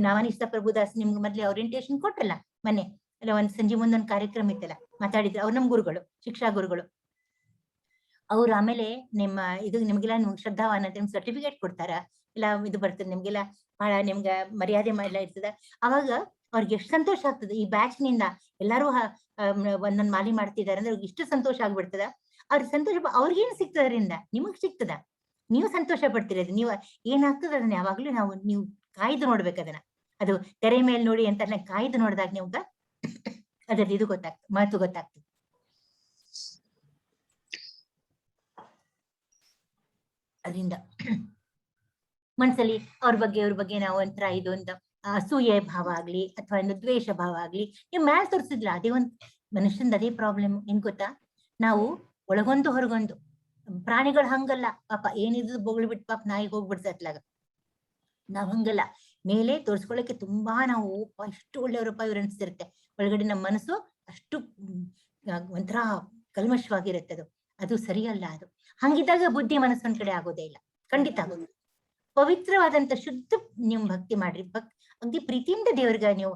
ನವನಿಷ್ಠ ಪ್ರಭುದಾಸ್ ನಿಮ್ಗೆ ಮೊದ್ಲೇ ಓರಿಯಂಟೇಶನ್ ಕೊಟ್ಟಲ್ಲ ಮೊನ್ನೆ. ಅಲ್ಲ, ಸಂಜೆ ಮುಂದೊಂದು ಕಾರ್ಯಕ್ರಮ ಇತ್ತಲ್ಲ, ಮಾತಾಡಿದ್ರು. ಅವ್ರು ನಮ್ ಗುರುಗಳು, ಶಿಕ್ಷಾ ಗುರುಗಳು. ಅವ್ರು ಆಮೇಲೆ ನಿಮ್ಗೆಲ್ಲ ಶ್ರದ್ಧಾವಾನ್ ಅಂತ ಸರ್ಟಿಫಿಕೇಟ್ ಕೊಡ್ತಾರ. ಇಲ್ಲ ಇದು ಬರ್ತದೆ ನಿಮ್ಗೆಲ್ಲ, ಬಹಳ ನಿಮ್ಗೆ ಮರ್ಯಾದೆ ಎಲ್ಲ ಇರ್ತದ. ಅವಾಗ ಅವ್ರಿಗೆ ಎಷ್ಟು ಸಂತೋಷ ಆಗ್ತದೆ. ಈ ಬ್ಯಾಚ್ ನಿಂದ ಎಲ್ಲಾರು ಒಂದೊಂದ್ ಮಾಲಿ ಮಾಡ್ತಿದಾರೆ ಅಂದ್ರೆ ಅವ್ರಿಗೆ ಇಷ್ಟು ಸಂತೋಷ ಆಗ್ಬಿಡ್ತದ. ಅವ್ರ ಸಂತೋಷ ಅವ್ರಿಗೇನ್ ಸಿಗ್ತದ್ರಿಂದ ನಿಮಗ್ ಸಿಗ್ತದ. ನೀವು ಸಂತೋಷ ಪಡ್ತಿರೋದು. ನೀವು ಏನಾಗ್ತದ ಅದನ್ನ ಯಾವಾಗ್ಲೂ ನೀವು ಕಾಯ್ದು ನೋಡ್ಬೇಕು. ಅದನ್ನ ಅದು ತೆರೆ ಮೇಲೆ ನೋಡಿ ಅಂತ ಕಾಯ್ದು ನೋಡಿದಾಗ ನಿಮ್ಗ ಅದ್ರದ್ದು ಇದು ಗೊತ್ತಾಗ್ತದೆ, ಮಹತ್ವ ಗೊತ್ತಾಗ್ತದೆ. ಅದರಿಂದ ಮನ್ಸಲ್ಲಿ ಅವ್ರ ಬಗ್ಗೆ ನಾವು ಒಂಥರ ಇದೊಂದು ಅಸೂಯೆ ಭಾವ ಆಗ್ಲಿ ಅಥವಾ ಒಂದು ದ್ವೇಷ ಭಾವ ಆಗ್ಲಿ ನೀವು ಮ್ಯಾಲ್ ತೋರಿಸಿದ್ಲ, ಅದೇ ಒಂದ್ ಮನುಷ್ಯಂದ ಅದೇ ಪ್ರಾಬ್ಲಮ್. ಏನ್ ಗೊತ್ತಾ, ನಾವು ಒಳಗೊಂದು ಹೊರಗೊಂದು. ಪ್ರಾಣಿಗಳು ಹಂಗಲ್ಲ ಪಾಪ, ಏನಿದ್ರು ಬೊಗಳು ಬಿಟ್ಟು ಪಾಪ ನಾಯಿಗೆ ಹೋಗ್ಬಿಡ್ಸತ್ಲಾಗ. ನಾವ್ ಹಂಗಲ್ಲ, ಮೇಲೆ ತೋರ್ಸ್ಕೊಳಕ್ಕೆ ತುಂಬಾ ನಾವು ಎಷ್ಟು ಒಳ್ಳೆಯವರಪ್ಪ ಇವ್ರು ಅನ್ಸ್ತಿರುತ್ತೆ. ಒಳಗಡೆ ನಮ್ಮ ಮನಸ್ಸು ಅಷ್ಟು ಒಂಥರ ಕಲ್ಮಶವಾಗಿರುತ್ತೆ. ಅದು ಸರಿಯಲ್ಲ. ಅದು ಹಂಗಿದ್ದಾಗ ಬುದ್ಧಿ ಮನಸ್ಸು ಒಂದ್ ಕಡೆ ಆಗೋದೇ ಇಲ್ಲ, ಖಂಡಿತ ಆಗೋದು. ಪವಿತ್ರವಾದಂತ ಶುದ್ಧ ನೀವು ಭಕ್ತಿ ಮಾಡ್ರಿ, ಅಗ್ದಿ ಪ್ರೀತಿಯಿಂದ ದೇವ್ರಿಗೆ ನೀವು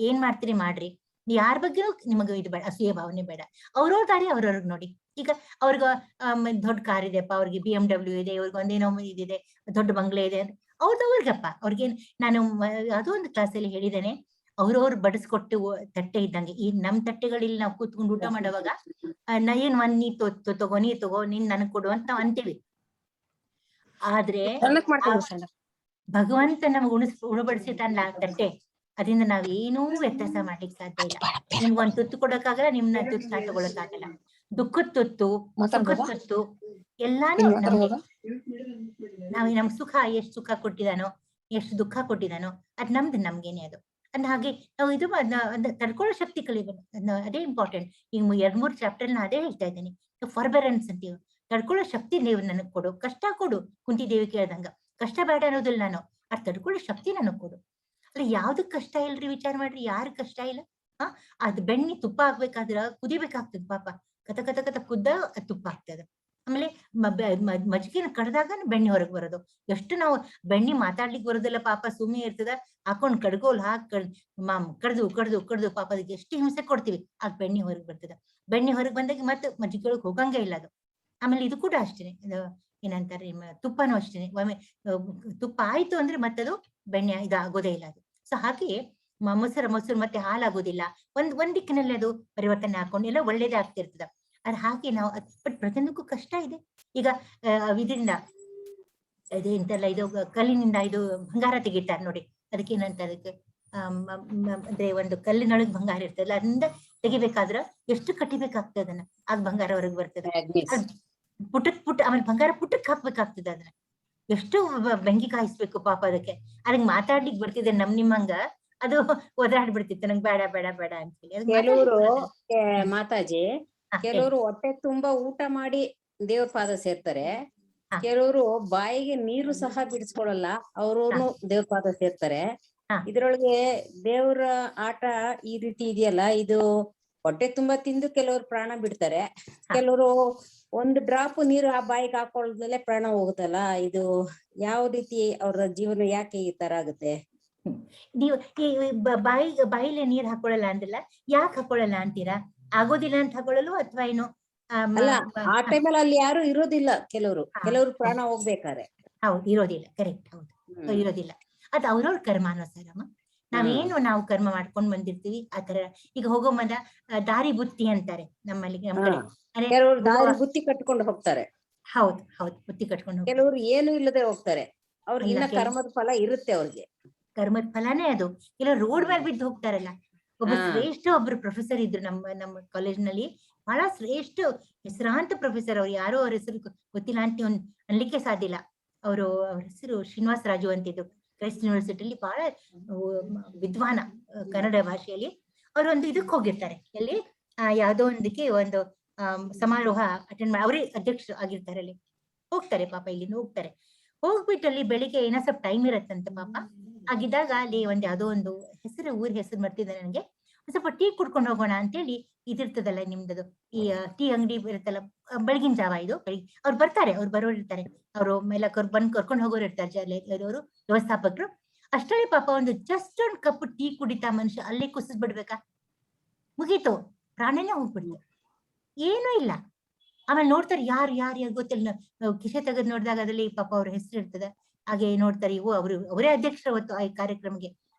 ಏನ್ ಮಾಡ್ತೀರಿ ಮಾಡ್ರಿ. ಯಾರ ಬಗ್ಗೆನೂ ನಿಮಗೆ ಇದು ಬೇಡ, ಅಸೂಯೆ ಭಾವನೆ ಬೇಡ. ಅವ್ರವ್ರ ದಾರಿ ಅವ್ರವ್ರಿಗೆ ನೋಡಿ. ಈಗ ಅವ್ರಿಗ ದೊಡ್ಡ ಕಾರ್ ಇದೆಯಪ್ಪ, ಅವ್ರಿಗೆ BMW ಇದೆ, ಇವ್ರಿಗೆ ಒಂದೇನೋ ಇದಿದೆ, ದೊಡ್ಡ ಬಂಗ್ಲೆ ಇದೆ, ಅವ್ರದವ್ರಿಗಪ್ಪ. ಅವ್ರಿಗೇನ್ ನಾನು ಅದೋ ಒಂದು ಕ್ಲಾಸಲ್ಲಿ ಹೇಳಿದ್ದೇನೆ, ಅವ್ರವ್ರು ಬಡಿಸ್ಕೊಟ್ಟು ತಟ್ಟೆ ಇದ್ದಂಗೆ. ಈ ನಮ್ ತಟ್ಟೆಗಳಲ್ಲಿ ನಾವು ಕೂತ್ಕೊಂಡು ಊಟ ಮಾಡುವಾಗ ಏನ್ ನೀ ತಗೋ ನೀನ್ ನನಗ್ ಕೊಡು ಅಂತ ಅಂತೀವಿ. ಆದ್ರೆ ಭಗವಂತ ನಮ್ಗೆ ಉಣಬಡಿಸಿದ ತಟ್ಟೆ, ಅದರಿಂದ ನಾವೇನೂ ವ್ಯತ್ಯಾಸ ಮಾಡ್ಲಿಕ್ಕೆ ಸಾಧ್ಯ ಇಲ್ಲ. ನಿಮ್ಗೆ ಒಂದ್ ತುತ್ತು ಕೊಡಕ್ಕಾಗಲ್ಲ, ನಿಮ್ನ ತುತ್ತು ನಾ ತಗೊಳಕ್ಕಾಗಲ್ಲ. ದುಃಖದ ತುತ್ತು, ಸುಖದ ತುತ್ತು ಎಲ್ಲಾನು ನಮ್ಗೆ ಸುಖ ಎಷ್ಟು ಸುಖ ಕೊಟ್ಟಿದಾನೋ, ಎಷ್ಟು ದುಃಖ ಕೊಟ್ಟಿದಾನೋ ಅದ್ ನಮ್ಗೇನೆ ಅದು. ಅಂದ ಹಾಗೆ ನಾವು ಇದು ತಡ್ಕೊಳ್ಳೋ ಶಕ್ತಿ ಕಲಿಬೇಕು, ಅದೇ ಇಂಪಾರ್ಟೆಂಟ್. ಈಗ 2-3 ಚಾಪ್ಟರ್ ಅದೇ ಹೇಳ್ತಾ ಇದ್ದೀನಿ. ಫಾರ್ಬೆರೆನ್ಸ್ ಅಂತೀವಿ, ತಡ್ಕೊಳ್ಳೋ ಶಕ್ತಿ ನೀವು ನನಗ್ ಕೊಡು, ಕಷ್ಟ ಕೊಡು. ಕುಂತಿ ದೇವಿ ಕೇಳ್ದಂಗ ಕಷ್ಟ ಬೇಡ ಅನ್ನೋದಿಲ್ಲ ನಾನು, ಅದ್ ತಡ್ಕೊಳ್ಳೋ ಶಕ್ತಿ ನನಗ್ ಕೊಡು. ಅಲ್ಲ ಯಾವ್ದಕ್ ಕಷ್ಟ ಇಲ್ರಿ, ವಿಚಾರ ಮಾಡ್ರಿ, ಯಾರು ಕಷ್ಟ ಇಲ್ಲ. ಅದ್ ಬೆಣ್ಣೆ ತುಪ್ಪ ಆಗ್ಬೇಕಾದ್ರ ಕುದಿಬೇಕಾಗ್ತದ ಪಾಪ, ಕತ ಕುದ್ದ ತುಪ್ಪ ಆಗ್ತದ. ಆಮೇಲೆ ಮಜ್ಜಿಗೆನ ಕಡ್ದಾಗ ಬೆಣ್ಣೆ ಹೊರಗ್ ಬರೋದು. ಎಷ್ಟು ನಾವು ಬೆಣ್ಣೆ ಮಾತಾಡ್ಲಿಕ್ಕೆ ಬರೋದಿಲ್ಲ ಪಾಪ, ಸುಮ್ಮನೆ ಇರ್ತದ, ಹಾಕೊಂಡ್ ಕಡ್ಗೋಲ್ ಕಡ್ದು ಪಾಪ ಅದಕ್ಕೆ ಎಷ್ಟು ಹಿಂಸೆ ಕೊಡ್ತೀವಿ, ಆಗ ಬೆಣ್ಣೆ ಹೊರಗ್ ಬರ್ತದ. ಬೆಣ್ಣೆ ಹೊರಗ್ ಬಂದಾಗ ಮತ್ತೆ ಮಜ್ಜಿಗೆ ಒಳಗ್ ಹೋಗಂಗೆ ಇಲ್ಲ ಅದು. ಆಮೇಲೆ ಇದು ಕೂಡ ಅಷ್ಟೇನೆ, ಏನಂತಾರೆ ತುಪ್ಪನೂ ಅಷ್ಟೇನೆ, ಒಮ್ಮೆ ತುಪ್ಪ ಆಯ್ತು ಅಂದ್ರೆ ಮತ್ತದು ಬೆಣ್ಣೆ ಇದಾಗೋದೇ ಇಲ್ಲ ಅದು. ಸೊ ಹಾಗೆ ಮೊಸರು ಮತ್ತೆ ಹಾಲಾಗೋದಿಲ್ಲ. ಒಂದ್ ದಿಕ್ಕಿನಲ್ಲಿ ಅದು ಪರಿವರ್ತನೆ ಹಾಕೊಂಡು ಎಲ್ಲ ಒಳ್ಳೇದೇ ಆಗ್ತಿರ್ತದ. ಅದ್ ಹಾಗೆ ನಾವು ಬಟ್ ಪ್ರತಿಯೊಂದಕ್ಕೂ ಕಷ್ಟ ಇದೆ. ಈಗ ಇದರಿಂದ ಎಂತೆಲ್ಲ ಇದು ಕಲ್ಲಿನಿಂದ ಇದು ಬಂಗಾರ ತೆಗಿತಾರೆ ನೋಡಿ, ಅದಕ್ಕೆ ಏನಂತಾರೆ, ಅದಕ್ಕೆ ಅಂದ್ರೆ ಒಂದು ಕಲ್ಲಿನೊಳಗ್ ಬಂಗಾರ ಇರ್ತದಲ್ಲ, ಅದರಿಂದ ತೆಗಿಬೇಕಾದ್ರ ಎಷ್ಟು ಕಟ್ಟಿಬೇಕಾಗ್ತದೆ ಅದನ್ನ, ಆಗ ಬಂಗಾರ ಹೊರಗೆ ಬರ್ತದೆ. ಆಮೇಲೆ ಬಂಗಾರ ಪುಟಕ್ ಹಾಕ್ಬೇಕಾಗ್ತದೆ ಅದನ್ನ, ಎಷ್ಟು ಬೆಂಕಿ ಕಾಯಿಸ್ಬೇಕು ಪಾಪ ಅದಕ್ಕೆ. ಅದಕ್ಕೆ ಮಾತಾಡ್ಲಿಕ್ ಬರ್ತಿದೆ ನಿಮ್ಮಂಗ, ಅದು ಒದರಾಡ್ಬಿಡ್ತಿತ್ತು ನಂಗೆ ಬೇಡ ಬೇಡ ಬೇಡ ಅಂತ ಹೇಳಿ. ಕೆಲವರು ಮಾತಾಜಿ, ಕೆಲವರು ಹೊಟ್ಟೆ ತುಂಬಾ ಊಟ ಮಾಡಿ ದೇವ್ರ ಪಾದ ಸೇರ್ತಾರೆ, ಕೆಲವರು ಬಾಯಿಗೆ ನೀರು ಸಹ ಬಿಡಿಸ್ಕೊಳಲ್ಲ, ಅವ್ರೂನು ದೇವ್ರ ಪಾದ ಸೇರ್ತಾರೆ. ಇದ್ರೊಳಗೆ ದೇವ್ರ ಆಟ ಈ ರೀತಿ ಇದೆಯಲ್ಲ, ಇದು ಹೊಟ್ಟೆ ತುಂಬಾ ತಿಂದು ಕೆಲವರು ಪ್ರಾಣ ಬಿಡ್ತಾರೆ, ಕೆಲವರು ಒಂದು ಡ್ರಾಪ್ ನೀರು ಆ ಬಾಯಿಗೆ ಹಾಕೊಳ್ಳದ್ಮೇಲೆ ಪ್ರಾಣ ಹೋಗುತ್ತಲ್ಲ. ಇದು ಯಾವ ರೀತಿ ಅವ್ರ ಜೀವನ ಯಾಕೆ ಈ ತರ ಆಗುತ್ತೆ? ನೀವು ಬಾಯಿಲೆ ನೀರ್ ಹಾಕೊಳ್ಳಲ್ಲ ಅಂದಿಲ್ಲ, ಯಾಕೆ ಹಾಕೊಳ್ಳಲ್ಲ ಅಂತೀರಾ? ಆಗೋದಿಲ್ಲ ಅಂತ ಹಾಕೊಳ್ಳಲು ಅಥವಾ ಏನು? ಅಲ್ಲ, ಆ ಟೈಮಲ್ಲಿ ಅಲ್ಲಿ ಯಾರು ಇರೋದಿಲ್ಲ, ಕೆಲವರು ಪ್ರಾಣ ಹೋಗ್ಬೇಕಾರೆ. ಹೌದು, ಇರೋದಿಲ್ಲ, ಕರೆಕ್ಟ್, ಹೌದು, ಇರೋದಿಲ್ಲ. ಅದು ಅವ್ರವ್ರ ಕರ್ಮಾನುಸಾರಮ್ಮ. ನಾವು ಕರ್ಮ ಮಾಡ್ಕೊಂಡ್ ಬಂದಿರ್ತೀವಿ ಆತರ. ಈಗ ಹೋಗೋ ಮದ ದಾರಿ ಬುತ್ತಿ ಅಂತಾರೆ ನಮ್ಮಲ್ಲಿ, ನಮ್ಮ ಕಡೆ ಕೆಲವರು ದಾರಿ ಬುತ್ತಿ ಕಟ್ಕೊಂಡು ಹೋಗ್ತಾರೆ. ಹೌದು, ಬುತ್ತಿ ಕಟ್ಕೊಂಡು. ಕೆಲವರು ಏನು ಇಲ್ಲದೆ ಹೋಗ್ತಾರೆ, ಅವ್ರಿಗೆ ಇನ್ನ ಕರ್ಮದ ಫಲ ಇರುತ್ತೆ ಅವ್ರಿಗೆ. ಕರ್ಮದ ಫಲನೇ ಅದು. ಕೆಲವರು ರೋಡ್ ಮೇಲೆ ಬಿದ್ದು ಹೋಗ್ತಾರಲ್ಲ. ಒಬ್ಬ ಶ್ರೇಷ್ಠ ಒಬ್ರು ಪ್ರೊಫೆಸರ್ ಇದ್ರು ನಮ್ಮ ಕಾಲೇಜ್ನಲ್ಲಿ, ಬಹಳ ಶ್ರೇಷ್ಠ ಹೆಸರಾಂತ ಪ್ರೊಫೆಸರ್. ಅವ್ರು ಯಾರೋ ಅವ್ರ ಹೆಸರು ಗೊತ್ತಿಲ್ಲ ಅಂತ ಅನ್ಲಿಕ್ಕೆ ಸಾಧ್ಯ ಇಲ್ಲ. ಅವ್ರ ಹೆಸರು ಶ್ರೀನಿವಾಸ ರಾಜು ಅಂತಿದ್ರು. ಕ್ರೈಸ್ಟ್ ಯೂನಿವರ್ಸಿಟಿಲಿ ಬಹಳ ವಿದ್ವಾನ ಕನ್ನಡ ಭಾಷೆಯಲ್ಲಿ. ಅವ್ರು ಒಂದು ಇದಕ್ಕೆ ಹೋಗಿರ್ತಾರೆ, ಎಲ್ಲಿ ಯಾವ್ದೋ ಒಂದಕ್ಕೆ ಒಂದು ಸಮಾರೋಹ ಅಟೆಂಡ್ ಮಾಡಿ, ಅವರೇ ಅಧ್ಯಕ್ಷರು ಆಗಿರ್ತಾರೆ. ಅಲ್ಲಿ ಹೋಗ್ತಾರೆ ಪಾಪ, ಇಲ್ಲಿಂದ ಹೋಗ್ತಾರೆ. ಹೋಗ್ಬಿಟ್ಟು ಅಲ್ಲಿ ಬೆಳಿಗ್ಗೆ ಏನೋ ಸ್ವಲ್ಪ ಟೈಮ್ ಇರತ್ತಂತ ಪಾಪ. ಆಗಿದ್ದಾಗ ಅಲ್ಲಿ ಯಾವ್ದೋ ಒಂದು ಊರ ಹೆಸರು ಮರ್ತಿದೆ ನನಗೆ. ಸ್ವಲ್ಪ ಟೀ ಕುಡ್ಕೊಂಡು ಹೋಗೋಣ ಅಂತೇಳಿ ಇದಿರ್ತದಲ್ಲ ನಿಮ್ದದು, ಈ ಟೀ ಅಂಗಡಿ ಇರುತ್ತಲ್ಲ, ಬೆಳಗಿನ ಜಾವ ಇದು. ಬೆಳಿಗ್ಗೆ ಅವ್ರು ಬರ್ತಾರೆ, ಅವ್ರು ಬರೋರು ಇರ್ತಾರೆ, ಅವರು ಮೇಲೆ ಬಂದ್ ಕರ್ಕೊಂಡು ಹೋಗೋರು ಇರ್ತಾರೆ, ಅವರು ವ್ಯವಸ್ಥಾಪಕರು. ಅಷ್ಟರಲ್ಲಿ ಪಾಪ ಒಂದು ಜಸ್ಟ್ ಒಂದು ಕಪ್ ಟೀ ಕುಡಿತಾ ಮನುಷ್ಯ ಅಲ್ಲಿ ಕುಸಿದ್ ಬಿಡ್ಬೇಕಾ, ಮುಗೀತು, ಪ್ರಾಣನೇ ಹೋಗ್ಬಿಡ್ತು, ಏನೂ ಇಲ್ಲ. ಆಮೇಲೆ ನೋಡ್ತಾರೆ, ಯಾರು ಗೊತ್ತಿಲ್ಲ. ಕಿಸೆ ತೆಗೆದು ನೋಡಿದಾಗ ಅದ್ರಲ್ಲಿ ಪಾಪ ಅವ್ರ ಹೆಸರು ಇರ್ತದೆ. ಹಾಗೆ ನೋಡ್ತಾರೆ, ಅವರೇ ಅಧ್ಯಕ್ಷರು ಅವತ್ತು ಆ ಕಾರ್ಯಕ್ರಮಕ್ಕೆ.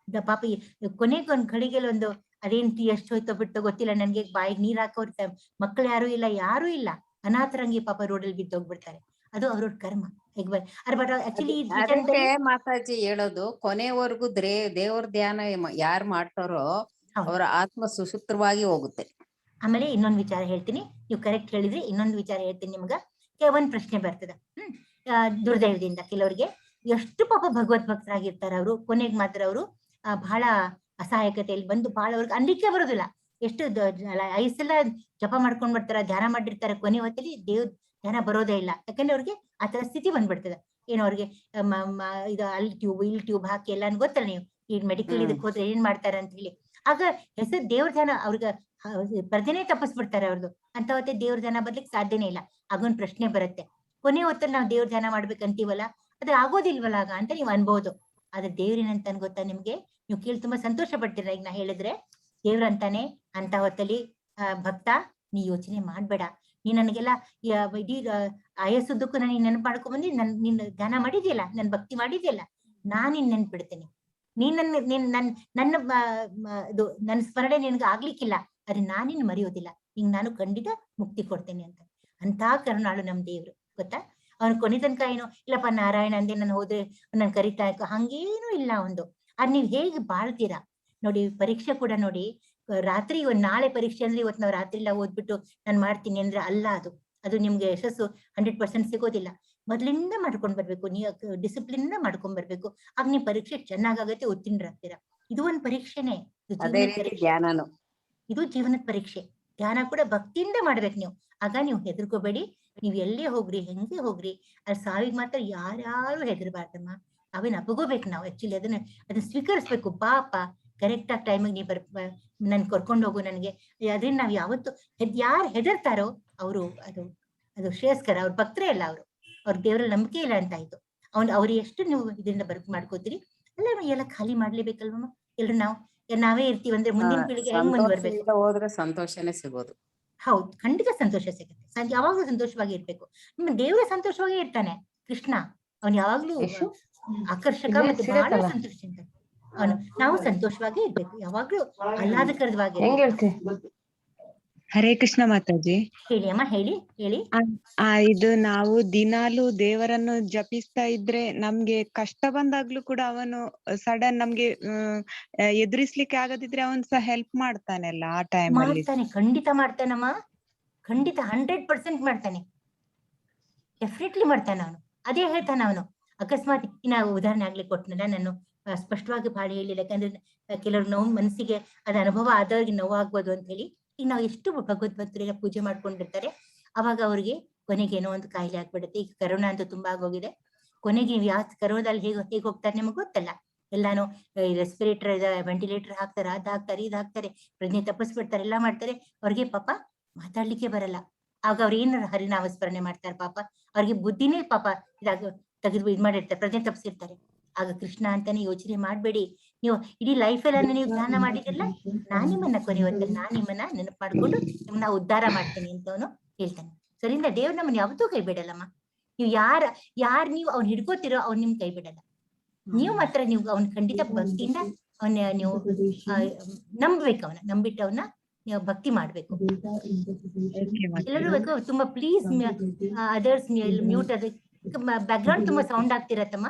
ಪಾಪ ಕೊನೆಗೊಂದ್ ಘಳಿಗೆಲ್ ಒಂದು ಅದೇನ್ ಟೀ ಎಷ್ಟು ಹೋಯ್ತೋ ಬಿಟ್ಟು ಗೊತ್ತಿಲ್ಲ ನನ್ಗೆ, ಬಾಯಿಗೆ ನೀರ್ ಹಾಕೋರ್ತಾರೆ, ಮಕ್ಕಳು ಯಾರು ಇಲ್ಲ, ಅನಾಥರಂಗಿ ಪಾಪ ರೋಡಲ್ಲಿ ಬಿದ್ದೋಗ್ಬಿಡ್ತಾರೆ. ಅದು ಅವ್ರವ್ರ ಕರ್ಮ. ಬಟ್ ಆಕ್ಚುಲಿ ಅದಕ್ಕೆ ಮಾತಾಜಿ ಹೇಳೋದು ಕೊನೆವರೆಗೂ ದೇವ್ರ ಧ್ಯಾನ ಯಾರು ಮಾಡ್ತಾರೋ ಅವರ ಆತ್ಮ ಸುಸೂತ್ರವಾಗಿ ಹೋಗುತ್ತೆ. ಆಮೇಲೆ ಇನ್ನೊಂದು ವಿಚಾರ ಹೇಳ್ತೀನಿ, ನೀವು ಕರೆಕ್ಟ್ ಹೇಳಿದ್ರಿ. ಇನ್ನೊಂದು ವಿಚಾರ ಹೇಳ್ತೀನಿ ನಿಮ್ಗ. ಒಂದ್ ಪ್ರಶ್ನೆ ಬರ್ತದ. ದುರ್ದೈವದಿಂದ ಕೆಲವರಿಗೆ ಎಷ್ಟು ಪಾಪ ಭಗವದ್ ಭಕ್ತರಾಗಿರ್ತಾರ ಅವರು, ಕೊನೆಗೆ ಮಾತ್ರ ಅವರು ಬಹಳ ಅಸಹಾಯಕತೆಯಲ್ಲಿ ಬಂದು ಬಹಳ ಅವ್ರಿಗೆ ಅನ್ಲಿಕ್ಕೆ ಬರೋದಿಲ್ಲ. ಎಷ್ಟು 5 ಸಲ ಜಪ ಮಾಡ್ಕೊಂಡ್ ಬರ್ತಾರ, ಧ್ಯಾನ ಮಾಡಿರ್ತಾರೆ, ಕೊನೆ ಹೊತ್ತಲ್ಲಿ ದೇವ್ ಧ್ಯಾನ ಬರೋದೇ ಇಲ್ಲ. ಯಾಕಂದ್ರೆ ಅವ್ರಿಗೆ ಆ ತರ ಸ್ಥಿತಿ ಬಂದ್ಬಿಡ್ತದ. ಏನೋ ಅವ್ರಿಗೆ ಇದು ಅಲ್ಲಿ ಟ್ಯೂಬ್ ಹಾಕಿ ಎಲ್ಲ ಗೊತ್ತಲ್ಲ, ನೀವು ಈ ಮೆಡಿಕಲ್ ಇದಕ್ಕೆ ಹೋದ್ರೆ ಏನ್ ಮಾಡ್ತಾರೆ ಅಂತ ಹೇಳಿ. ಆಗ ಹೆಸರು ದೇವ್ರ ಧ್ಯಾನ ಅವ್ರಿಗೆ ಬರ್ದೇನೆ ತಪ್ಪಿಸ್ಬಿಡ್ತಾರೆ ಅವ್ರದ್ದು. ಅಂತ ಹೊತ್ತೆ ದೇವ್ರ ಧ್ಯಾನ ಬರ್ಲಿಕ್ಕೆ ಸಾಧ್ಯನೇ ಇಲ್ಲ. ಆಗೊಂದ್ ಪ್ರಶ್ನೆ ಬರುತ್ತೆ, ಕೊನೆ ಹೊತ್ತಲ್ಲಿ ನಾವು ದೇವ್ರ ಧ್ಯಾನ ಮಾಡ್ಬೇಕಂತೀವಲ್ಲ, ಅದು ಆಗೋದಿಲ್ವಲ್ಲ ಆಗ ಅಂತ ನೀವು ಅನ್ಬೋದು. ಆದ್ರೆ ದೇವ್ರೇನಂತ ಗೊತ್ತಾ ನಿಮ್ಗೆ? ನೀವು ಕೇಳಿ ತುಂಬಾ ಸಂತೋಷ ಪಡ್ತೀರ. ಈಗ ನಾ ಹೇಳಿದ್ರೆ ದೇವ್ರಂತಾನೆ ಅಂತ ಹೊತ್ತಲ್ಲಿ ಭಕ್ತ ನೀ ಯೋಚನೆ ಮಾಡ್ಬೇಡ, ನೀ ನನಗೆಲ್ಲ ಇಡೀ ಆಯಸ್ಸುದ್ದಕ್ಕೂ ನಾನು ನೆನಪು ಮಾಡ್ಕೊಂಡ್ ಬಂದಿ, ನಿನ್ನ ಧ್ಯಾನ ಮಾಡಿದ್ಯಲ್ಲ, ನನ್ ಭಕ್ತಿ ಮಾಡಿದ್ಯಲ್ಲ, ನಾನ್ ನಿನ್ ನೆನ್ಪಿಡ್ತೇನೆ. ನೀನ್ ನನ್ನ ನನ್ನ ಸ್ಮರಣೆ ನಿನ್ಗೆ ಆಗ್ಲಿಕ್ಕಿಲ್ಲ, ಆದ್ರೆ ನಾನ್ ನಿನ್ ಮರೆಯೋದಿಲ್ಲ, ಹಿಂಗ್ ನಾನು ಖಂಡಿತ ಮುಕ್ತಿ ಕೊಡ್ತೇನೆ ಅಂತ ಕರುಣಾಳು ನಮ್ ದೇವ್ರು ಗೊತ್ತಾ. ಅವ್ನು ಕೊನೆ ತನಕ ಏನೋ ಇಲ್ಲಪ್ಪ ನಾರಾಯಣ ಅಂದೆ ನಾನು ಹೋದ್ರೆ ನನ್ ಕರಿತಾ ಇಕ್ಕ, ಹಂಗೇನು ಇಲ್ಲ ಒಂದು. ಅದ್ ನೀವ್ ಹೇಗೆ ಬಾಳ್ತೀರಾ ನೋಡಿ. ಪರೀಕ್ಷೆ ಕೂಡ ನೋಡಿ, ರಾತ್ರಿ ನಾಳೆ ಪರೀಕ್ಷೆ ಅಂದ್ರೆ ಇವತ್ತು ನಾವು ರಾತ್ರಿ ಎಲ್ಲ ಓದ್ಬಿಟ್ಟು ನಾನ್ ಮಾಡ್ತೀನಿ ಅಂದ್ರೆ ಅಲ್ಲ, ಅದು ನಿಮ್ಗೆ ಯಶಸ್ಸು 100% ಸಿಗೋದಿಲ್ಲ. ಮೊದ್ಲಿಂದ ಮಾಡ್ಕೊಂಡ್ ಬರ್ಬೇಕು, ನೀವು ಡಿಸಿಪ್ಲಿನ್ ಮಾಡ್ಕೊಂಡ್ ಬರ್ಬೇಕು. ಆಗ ನಿಮ್ ಪರೀಕ್ಷೆ ಚೆನ್ನಾಗಾಗತ್ತೆ, ಉತ್ತೀರ್ಣರಾಗ್ತೀರಾ. ಇದು ಒಂದ್ ಪರೀಕ್ಷೆನೆ, ಇದು ಜೀವನದ ಪರೀಕ್ಷೆ. ಧ್ಯಾನ ಕೂಡ ಭಕ್ತಿಯಿಂದ ಮಾಡ್ಬೇಕು ನೀವು. ಆಗ ನೀವು ಹೆದರ್ಕೋಬೇಡಿ, ನೀವ್ ಎಲ್ಲೇ ಹೋಗ್ರಿ, ಹೆಂಗೆ ಹೋಗ್ರಿ, ಅದ್ ಸಾವಿಗೆ ಮಾತ್ರ ಯಾರ್ಯಾರು ಹೆದರ್ಬಾರ್ದಮ್ಮ. ಅವೇನ್ ಅಪಗೋಬೇಕು ನಾವು. ಆಕ್ಚುಲಿ ಅದನ್ನ ಸ್ವೀಕರಿಸ್ಬೇಕು. ಪಾಪ ಕರೆಕ್ಟ್ ಆಗಿ ಟೈಮಿಗೆ ನೀವ್ ನನ್ ಕರ್ಕೊಂಡು ಹೋಗು ನನಗೆ. ಅದ್ರಿಂದ ನಾವ್ ಯಾವತ್ತು ಯಾರು ಹೆದರ್ತಾರೋ ಅವರು ಅದು ಶ್ರೇಯಸ್ಕರ. ಅವ್ರ ಭಕ್ತರೇ ಅಲ್ಲ, ಅವ್ರ ದೇವರಲ್ಲಿ ನಂಬಿಕೆ ಇಲ್ಲ ಅಂತ ಆಯ್ತು. ಅವ್ರು ಎಷ್ಟು ನೀವು ಇದರಿಂದ ಮಾಡ್ಕೋತೀರಿ ಅಲ್ಲ, ಎಲ್ಲ ಖಾಲಿ ಮಾಡ್ಲೇಬೇಕಲ್ವಮ್ಮ. ಎಲ್ರು ನಾವೇ ಇರ್ತೀವಿ ಅಂದ್ರೆ ಮುಂದಿನ ಪೀಳಿಗೆ ಹೆಂಗ್ ಮುಂದುವರ್ಬೇಕು? ಹೋದ್ರೆ ಸಂತೋಷನೇ ಸಿಗೋದು. ಹೌದು, ಖಂಡಿತ ಸಂತೋಷ ಸಿಗುತ್ತೆ. ಯಾವಾಗ್ಲೂ ಸಂತೋಷವಾಗಿ ಇರ್ಬೇಕು. ನಿಮ್ಮ ದೇವ್ರ ಸಂತೋಷವಾಗಿ ಇರ್ತಾನೆ ಕೃಷ್ಣ. ಅವ್ನು ಯಾವಾಗ್ಲೂ ಆಕರ್ಷಕ ಮತ್ತೆ ಬಹಳ ಸಂತೋಷ. ಅವನು ನಾವು ಸಂತೋಷವಾಗಿ ಇರ್ಬೇಕು, ಯಾವಾಗ್ಲೂ ಆಹ್ಲಾದಕರವಾಗಿ. ಹರೇ ಕೃಷ್ಣ ಮಾತಾಜಿ. ಹೇಳಿ ಅಮ್ಮ, ಹೇಳಿ. ಇದು ನಾವು ದಿನಾಲು ದೇವರನ್ನು ಜಪಿಸ್ತಾ ಇದ್ರೆ ನಮ್ಗೆ ಕಷ್ಟ ಬಂದಾಗ್ಲೂ ಕೂಡ ಅವನು ಸಡನ್ ನಮ್ಗೆ ಎದುರಿಸ್ಲಿಕ್ಕೆ ಆಗದಿದ್ರೆ ಅವನು ಸಹ ಹೆಲ್ಪ್ ಮಾಡ್ತಾನಲ್ಲ ಆ ಟೈಮ್ ಅಲ್ಲಿ. ಮಾಡ್ತಾನೆ, ಖಂಡಿತ ಮಾಡ್ತಾನಮ್ಮ, ಖಂಡಿತ 100% ಮಾಡ್ತಾನೆ, ಡೆಫಿನೆಟ್ಲಿ ಮಾಡ್ತಾನೆ ಅವನು. ಅದೇ ಹೇಳ್ತಾನೆ ಅವನು. ಅಕಸ್ಮಾತ್ ನಾವು ಉದಾಹರಣೆ ಆಗ್ಲಿಕ್ಕೆ ಕೊಟ್ಟನಲ್ಲ, ನಾನು ಸ್ಪಷ್ಟವಾಗಿ ಬಾಳ ಹೇಳಿಲ್ಲ, ಯಾಕಂದ್ರೆ ಕೆಲವ್ರು ನೋವು ಮನಸ್ಸಿಗೆ ಅದ ಅನುಭವ ಆದವ್ರಿಗೆ ನೋವಾಗ್ಬೋದು ಅಂತ ಹೇಳಿ. ಈಗ ನಾವು ಎಷ್ಟು ಭಗವದ್ಭಕ್ತರಿಗೆ ಪೂಜೆ ಮಾಡ್ಕೊಂಡಿರ್ತಾರೆ, ಅವಾಗ ಅವ್ರಿಗೆ ಕೊನೆಗೆ ಏನೋ ಒಂದು ಕಾಯಿಲೆ ಆಗ್ಬಿಡುತ್ತೆ. ಈಗ ಕರೋನಾ ಅಂತೂ ತುಂಬಾ ಆಗೋಗಿದೆ. ಕೊನೆಗೆ ಯಾವ ಕರೋನಾದಲ್ಲಿ ಹೇಗೆ ಹೋಗ್ತಾರೆ ನಿಮ್ಗೆ ಗೊತ್ತಲ್ಲ. ಎಲ್ಲಾನು ರೆಸ್ಪಿರೇಟರ್ ವೆಂಟಿಲೇಟರ್ ಹಾಕ್ತಾರೆ, ಅದ್ ಹಾಕ್ತಾರೆ, ಇದ್ ಹಾಕ್ತಾರೆ, ಪ್ರಜ್ಞೆ ತಪ್ಪಿಸ್ಬಿಡ್ತಾರೆ, ಎಲ್ಲಾ ಮಾಡ್ತಾರೆ. ಅವ್ರಿಗೆ ಪಾಪ ಮಾತಾಡ್ಲಿಕ್ಕೆ ಬರಲ್ಲ. ಆಗ ಅವ್ರ ಏನ್ ಹರಿನಾಮಸ್ಮರಣೆ ಮಾಡ್ತಾರೆ, ಪಾಪ ಅವ್ರಿಗೆ ಬುದ್ಧಿನೇ ಪಾಪ ತೆಗೆದು ಇದ್ ಮಾಡಿರ್ತಾರೆ, ಪ್ರಜ್ಞೆ ತಪ್ಪಿಸಿರ್ತಾರೆ. ಆಗ ಕೃಷ್ಣ ಅಂತಾನೆ ಯೋಚನೆ ಮಾಡ್ಬೇಡಿ. ನೀವು ಇಡೀ ಲೈಫ್ ಎಲ್ಲ ನೀವು ಧ್ಯಾನ ಮಾಡಿದ್ರಲ್ಲ, ನಾನ್ ನಿಮ್ಮನ್ನ ಕೊನೆಯವತ್ತಲ್ಲಿ ನಾನ್ ನಿಮ್ಮನ್ನ ನೆನಪು ಮಾಡ್ಕೊಂಡು ನಿಮ್ಮನ್ನ ಉದ್ಧಾರ ಮಾಡ್ತೀನಿ ಅಂತ ಅವನು ಹೇಳ್ತಾನೆ. ಸರಿಂದ ದೇವ್ರ ನಮ್ಮನ್ನ ಯಾವತ್ತೂ ಕೈ ಬಿಡಲ್ಲಮ್ಮ. ನೀವು ಯಾರ್ ನೀವು ಅವ್ನ್ ಹಿಡ್ಕೋತಿರೋ ಅವ್ನ್ ನಿಮ್ ಕೈ ಬಿಡಲ್ಲ. ನೀವು ಮಾತ್ರ ನೀವು ಅವ್ನ ಖಂಡಿತ ಭಕ್ತಿಯಿಂದ ಅವನ್ನ ನೀವು ನಂಬ್ಬೇಕು. ಅವನ ನಂಬಿಟ್ಟು ಅವನ್ನ ನೀವು ಭಕ್ತಿ ಮಾಡ್ಬೇಕು. ಎಲ್ಲರೂ ಬೇಕು. ತುಂಬಾ ಪ್ಲೀಸ್ ಅದರ್ಸ್ ಮ್ಯೂಟ್. ಅದ ಬ್ಯಾಕ್ ಗ್ರೌಂಡ್ ತುಂಬಾ ಸೌಂಡ್ ಆಗ್ತಿರತ್ತಮ್ಮ,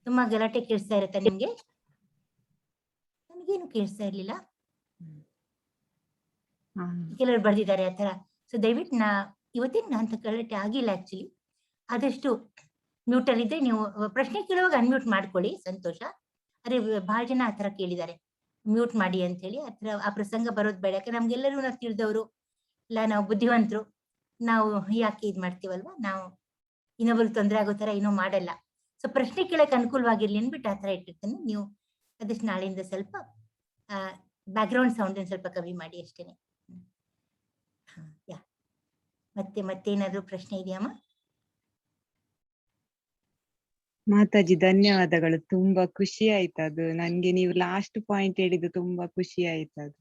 ತುಂಬಾ ಗಲಾಟೆ ಕೇಳಿಸ್ತಾ ಇರತ್ತ ನಿಮ್ಗೆ? ನನಗೇನು ಕೇಳಿಸ್ತಾ ಇರ್ಲಿಲ್ಲ. ಕೆಲವರು ಬರ್ದಿದ್ದಾರೆ ಆತರ. ಸೊ ದಯವಿಟ್ಟು ಇವತ್ತಿನ ಅಂತ ಗಲಾಟೆ ಆಗಿಲ್ಲ. ಆಕ್ಚುಲಿ ಆದಷ್ಟು ಮ್ಯೂಟ್ ಅಲ್ಲಿ ಇದ್ರೆ ನೀವು ಪ್ರಶ್ನೆ ಕೇಳುವಾಗ ಅನ್ಮ್ಯೂಟ್ ಮಾಡ್ಕೊಳ್ಳಿ, ಸಂತೋಷ. ಅದೇ ಬಹಳ ಜನ ಆತರ ಕೇಳಿದ್ದಾರೆ ಮ್ಯೂಟ್ ಮಾಡಿ ಅಂತ ಹೇಳಿ. ಆ ಪ್ರಸಂಗ ಬರೋದ್ ಬೇಡ. ಯಾಕಂದ್ರೆ ನಮ್ಗೆಲ್ಲರೂ ನಾವು ತಿಳಿದವರು ಇಲ್ಲ, ನಾವು ಬುದ್ಧಿವಂತರು, ನಾವು ಯಾಕೆ ಇದ್ ಮಾಡ್ತೀವಲ್ವಾ, ನಾವು ಇನ್ನೊಬ್ರಿಗೆ ತೊಂದರೆ ಆಗೋ ತರ ಏನೋ ಮಾಡಲ್ಲ. ಸೊ ಪ್ರಶ್ನೆ ಕೇಳಕ್ ಅನುಕೂಲವಾಗಿರ್ಲಿ ಅನ್ಬಿಟ್ಟು ಆತರ ಇಟ್ಟಿರ್ತಾನೆ. ನೀವು ಅದಷ್ಟು ನಾಳೆಯಿಂದ ಸ್ವಲ್ಪ ಬ್ಯಾಕ್ ಗ್ರೌಂಡ್ ಸೌಂಡ್ ಸ್ವಲ್ಪ ಕಮ್ಮಿ ಮಾಡಿ ಅಷ್ಟೇನೆ. ಮತ್ತೇನಾದ್ರು ಪ್ರಶ್ನೆ ಇದೆಯಮ್ಮ? ಮಾತಾಜಿ ಧನ್ಯವಾದಗಳು. ತುಂಬಾ ಖುಷಿ ಆಯ್ತು ಅದು ನನ್ಗೆ. ನೀವು ಲಾಸ್ಟ್ ಪಾಯಿಂಟ್ ಹೇಳಿದ್ದು ತುಂಬಾ ಖುಷಿ ಆಯ್ತು. ಅದು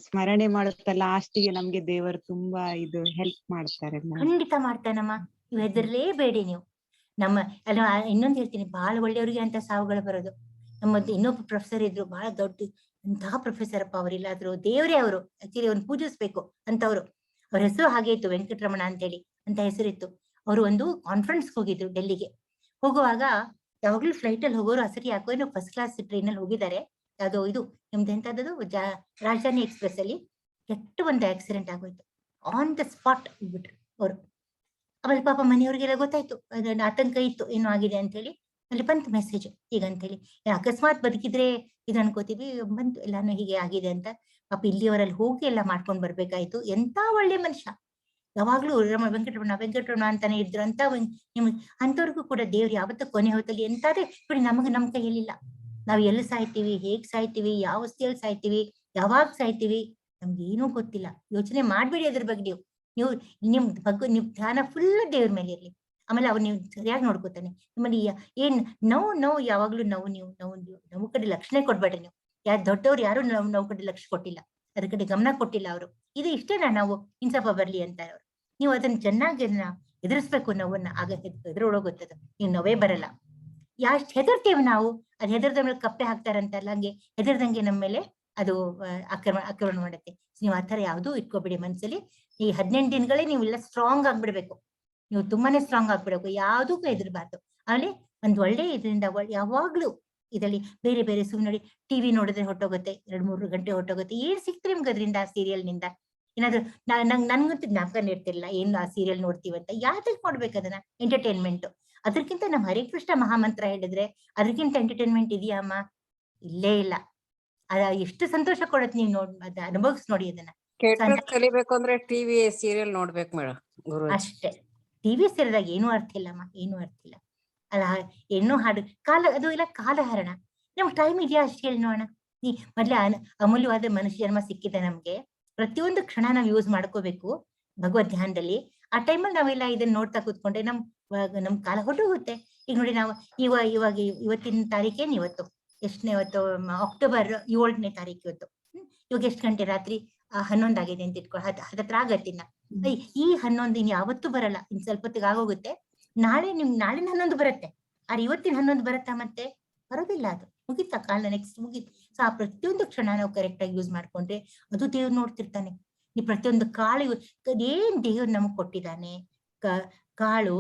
ಸ್ಮರಣೆ ಮಾಡುತ್ತಾ ಲಾಸ್ಟಿಗೆ ನಮ್ಗೆ ದೇವರು ತುಂಬಾ ಇದು ಹೆಲ್ಪ್ ಮಾಡ್ತಾರೆ. ಖಂಡಿತ ಮಾಡ್ತಾನಮ್ಮ, ನೀವು ಹೆದರ್ಲೇಬೇಡಿ. ನೀವು ಇನ್ನೊಂದು ಹೇಳ್ತೀನಿ, ಬಹಳ ಒಳ್ಳೆಯವ್ರಿಗೆ ಅಂತ ಸಾವುಗಳು ಬರೋದು. ನಮ್ಮದು ಇನ್ನೊಬ್ಬ ಪ್ರೊಫೆಸರ್ ಇದ್ರು, ಬಹಳ ದೊಡ್ಡ ಅಂತಹ ಪ್ರೊಫೆಸರ್ ಅಪ್ಪ. ಅವರಿಲ್ಲಾದ್ರು ದೇವರೇ ಅವರು. ಆಕ್ಚುಲಿ ಅವ್ನು ಪೂಜಿಸ್ಬೇಕು ಅಂತವ್ರು. ಅವ್ರ ಹೆಸರು ಹಾಗೆ ಇತ್ತು, ವೆಂಕಟರಮಣ ಅಂತ ಹೇಳಿ ಅಂತ ಹೆಸರಿತ್ತು. ಅವರು ಒಂದು ಕಾನ್ಫರೆನ್ಸ್ ಹೋಗಿದ್ರು ಡೆಲ್ಲಿಗೆ. ಹೋಗುವಾಗ ಯಾವಾಗ್ಲೂ ಫ್ಲೈಟ್ ಅಲ್ಲಿ ಹೋಗೋರು ಸರಿ ಯಾಕೋ ಏನೋ ಫಸ್ಟ್ ಕ್ಲಾಸ್ ಟ್ರೈನ್ ಅಲ್ಲಿ ಹೋಗಿದ್ದಾರೆ. ಅದು ಇದು ನಿಮ್ದು ಎಂತದ್ದು ರಾಜಧಾನಿ ಎಕ್ಸ್ಪ್ರೆಸ್ ಅಲ್ಲಿ ಕೆಟ್ಟ ಒಂದು ಆಕ್ಸಿಡೆಂಟ್ ಆಗೋಯ್ತು. ಆನ್ ದ ಸ್ಪಾಟ್ ಹೋಗ್ಬಿಟ್ರು ಅವರು. ಆಮೇಲೆ ಪಾಪ ಮನೆಯವ್ರಿಗೆಲ್ಲ ಗೊತ್ತಾಯ್ತು, ಅದನ್ನ ಆತಂಕ ಇತ್ತು ಏನೋ ಆಗಿದೆ ಅಂತ ಹೇಳಿ. ಅಲ್ಲಿ ಬಂತು ಮೆಸೇಜ್ ಈಗ ಅಂತ ಹೇಳಿ, ಅಕಸ್ಮಾತ್ ಬದುಕಿದ್ರೆ ಇದು ಅನ್ಕೋತೀವಿ, ಬಂತು ಎಲ್ಲಾನು ಹೀಗೆ ಆಗಿದೆ ಅಂತ. ಪಾಪ ಇಲ್ಲಿಯವರಲ್ಲಿ ಹೋಗಿ ಎಲ್ಲ ಮಾಡ್ಕೊಂಡ್ ಬರ್ಬೇಕಾಯ್ತು. ಎಂತ ಒಳ್ಳೆ ಮನುಷ್ಯ, ಯಾವಾಗ್ಲೂ ವೆಂಕಟರಮಣ ಅಂತಾನೆ ಇದ್ರು ಅಂತ. ನಿಮ್ಗೆ ಅಂತವ್ರಿಗೂ ಕೂಡ ದೇವ್ರು ಯಾವತ್ತೂ ಕೊನೆ ಹೊತ್ತಲ್ಲಿ ಎಂತಾದ್ರೆ ಬಿಡಿ ನಮಗ್ ನಮ್ ಕೈಯಲ್ಲಿಲ್ಲ. ನಾವ್ ಎಲ್ಲಿ ಸಾಯ್ತೀವಿ, ಹೇಗ್ ಸಾಯ್ತೀವಿ, ಯಾವ ವಸ್ತಿಯಲ್ಲಿ ಸಾಯ್ತೀವಿ, ಯಾವಾಗ ಸಾಯ್ತೀವಿ ನಮ್ಗೆ ಏನೂ ಗೊತ್ತಿಲ್ಲ. ಯೋಚನೆ ಮಾಡ್ಬೇಡಿ ಅದ್ರ ಬಗ್ಗೆ. ನೀವು ನಿಮ್ ನಿಮ್ ಧ್ಯಾನ ಫುಲ್ ದೇವ್ರ ಮೇಲೆ ಇರ್ಲಿ. ಆಮೇಲೆ ಅವ್ರು ನೀವು ಸರಿಯಾಗಿ ನೋಡ್ಕೋತಾನೆ. ನಿಮ್ಮಲ್ಲಿ ಏನ್ ನೋವು ಯಾವಾಗ್ಲೂ ನೋವು ಕಡೆ ಲಕ್ಷಣ ಕೊಡ್ಬೇಡ್ರಿ ನೀವು. ದೊಡ್ಡವ್ರು ಯಾರು ನೋವು ಕಡೆ ಲಕ್ಷ ಕೊಟ್ಟಿಲ್ಲ, ಅದ್ರ ಕಡೆ ಗಮನ ಕೊಟ್ಟಿಲ್ಲ ಅವರು. ಇದು ಇಷ್ಟೇನಾ ನಾವು ಇನ್ಸಫ ಬರ್ಲಿ ಅಂತ ಅವ್ರು. ನೀವು ಅದನ್ನ ಚೆನ್ನಾಗಿ ಎದುರಿಸ್ಬೇಕು ನೋವನ್ನ, ಆಗ ಎದುರೊಳಗೋಗ್ತದ. ನೀವು ನೋವೇ ಬರಲ್ಲ. ಯಾಷ್ಟ್ ಹೆದರ್ತೀವಿ ನಾವು, ಅದ್ ಹೆದರ್ದ ಮೇಲೆ ಕಪ್ಪೆ ಹಾಕ್ತಾರಂತಲ್ಲ, ಹಂಗೆ ಹೆದರ್ದಂಗೆ ನಮ್ಮ ಮೇಲೆ ಅದು ಆಕ್ರಮಣ ಮಾಡುತ್ತೆ. ನೀವು ಆತರ ಯಾವ್ದೂ ಇಟ್ಕೋಬೇಡಿ ಮನ್ಸಲ್ಲಿ. ಈ 18 ದಿನಗಳೇ ನೀವೆಲ್ಲ ಸ್ಟ್ರಾಂಗ್ ಆಗ್ಬಿಡ್ಬೇಕು. ನೀವು ತುಂಬಾನೇ ಸ್ಟ್ರಾಂಗ್ ಆಗ್ಬಿಡ್ಬೇಕು, ಯಾವ್ದಕ್ಕೂ ಹೆದರ್ಬಾರ್ದು. ಆಮೇಲೆ ಒಂದ್ ಒಳ್ಳೆ ಇದರಿಂದ ಯಾವಾಗ್ಲೂ ಇದರಲ್ಲಿ ಬೇರೆ ಬೇರೆ ಸುಮ್ಮನೆ ಟಿವಿ ನೋಡಿದ್ರೆ ಹೊಟ್ಟೋಗುತ್ತೆ, 2-3 ಗಂಟೆ ಹೊಟ್ಟೋಗುತ್ತೆ. ಏನ್ ಸಿಕ್ತ್ರಿ ನಿಮ್ಗೆ ಅದರಿಂದ, ಆ ಸೀರಿಯಲ್ ನಿಂದ? ಏನಾದ್ರು ನನ್ಗಂತೂ ಜ್ಞಾಪಕ ಇರ್ತಿರ್ಲಿಲ್ಲ ಏನು ಆ ಸೀರಿಯಲ್ ನೋಡ್ತೀವಂತ. ಯಾವ್ದಕ್ ನೋಡ್ಬೇಕು ಅದನ್ನ? ಎಂಟರ್ಟೈನ್ಮೆಂಟ್. ಅದಕ್ಕಿಂತ ನಮ್ ಹರೇ ಕೃಷ್ಣ ಮಹಾಮಂತ್ರ ಹೇಳಿದ್ರೆ ಅದಕ್ಕಿಂತ ಎಂಟರ್ಟೈನ್ಮೆಂಟ್ ಇದೆಯಾ ಅಮ್ಮ? ಇಲ್ಲೇ ಇಲ್ಲ. ಅದ ಎಷ್ಟು ಸಂತೋಷ ಕೊಡತ್ ನೀವು ಅನುಭವಿಸ್ ನೋಡಿ ಅದನ್ನ. ಕಲಿಬೇಕು ಅಂದ್ರೆ ಟಿವಿ ಸೀರಿಯಲ್ ನೋಡ್ಬೇಕು ಮೇಡಮ್. ಅಷ್ಟೇ. ಟಿವಿ ಸೇರಿದಾಗ ಏನೂ ಅರ್ಥ ಇಲ್ಲಮ್ಮ, ಏನೂ ಅರ್ಥ ಇಲ್ಲ. ಅಲ್ಲ ಹೆಣ್ಣು ಹಾಡು ಕಾಲ ಅದು ಇಲ್ಲ ಕಾಲಹರಣ. ನಮ್ಗೆ ಟೈಮ್ ಇದೆಯಾ ಅಷ್ಟೇ ಹೇಳಿ ನೋಡೋಣ. ಮೊದ್ಲೇ ಅಮೂಲ್ಯವಾದ ಮನುಷ್ಯ ಜನ್ಮ ಸಿಕ್ಕಿದೆ ನಮ್ಗೆ. ಪ್ರತಿಯೊಂದು ಕ್ಷಣ ನಾವ್ ಯೂಸ್ ಮಾಡ್ಕೋಬೇಕು ಭಗವದ್ ಧ್ಯಾನದಲ್ಲಿ. ಆ ಟೈಮಲ್ಲಿ ನಾವೆಲ್ಲ ಇದನ್ನ ನೋಡ್ತಾ ಕೂತ್ಕೊಂಡ್ರೆ ನಮ್ ಕಾಲ ಹೊರಟೋಗುತ್ತೆ. ಈಗ ನೋಡಿ ನಾವು ಇವಾಗ ಇವತ್ತಿನ ತಾರೀಕೇನು? ಇವತ್ತು ಎಷ್ಟನೇ? ಇವತ್ತು ಅಕ್ಟೋಬರ್ 7ನೇ ತಾರೀಕು ಇವತ್ತು. ಇವಾಗ ಎಷ್ಟು ಗಂಟೆ? ರಾತ್ರಿ 11 ಆಗಿದೆ ಅಂತ ಇಟ್ಕೊ. ಹತ್ರ ಆಗತ್ತಿನ ಈ 11 ಇನ್ ಯಾವತ್ತೂ ಬರಲ್ಲ. ಇನ್ ಸ್ವಲ್ಪ ಹೊತ್ತಿಗೆ ಆಗೋಗುತ್ತೆ. ನಾಳಿನ 11 ಬರುತ್ತೆ. ಇವತ್ತಿನ 11 ಬರುತ್ತಾ? ಮತ್ತೆ ಬರೋದಿಲ್ಲ. ಅದು ಮುಗಿತಾ ಕಾಲ, ನೆಕ್ಸ್ಟ್ ಮುಗೀತು. ಸೊ ಆ ಪ್ರತಿಯೊಂದು ಕ್ಷಣ ನಾವು ಕರೆಕ್ಟ್ ಆಗಿ ಯೂಸ್ ಮಾಡ್ಕೊಂಡ್ರೆ ಅದು ದೇವ್ರು ನೋಡ್ತಿರ್ತಾನೆ. ನೀವು ಪ್ರತಿಯೊಂದು ಕಾಳು ಏನ್ ದೇವ್ರು ನಮಗ್ ಕೊಟ್ಟಿದ್ದಾನೆ, ಕಾಳು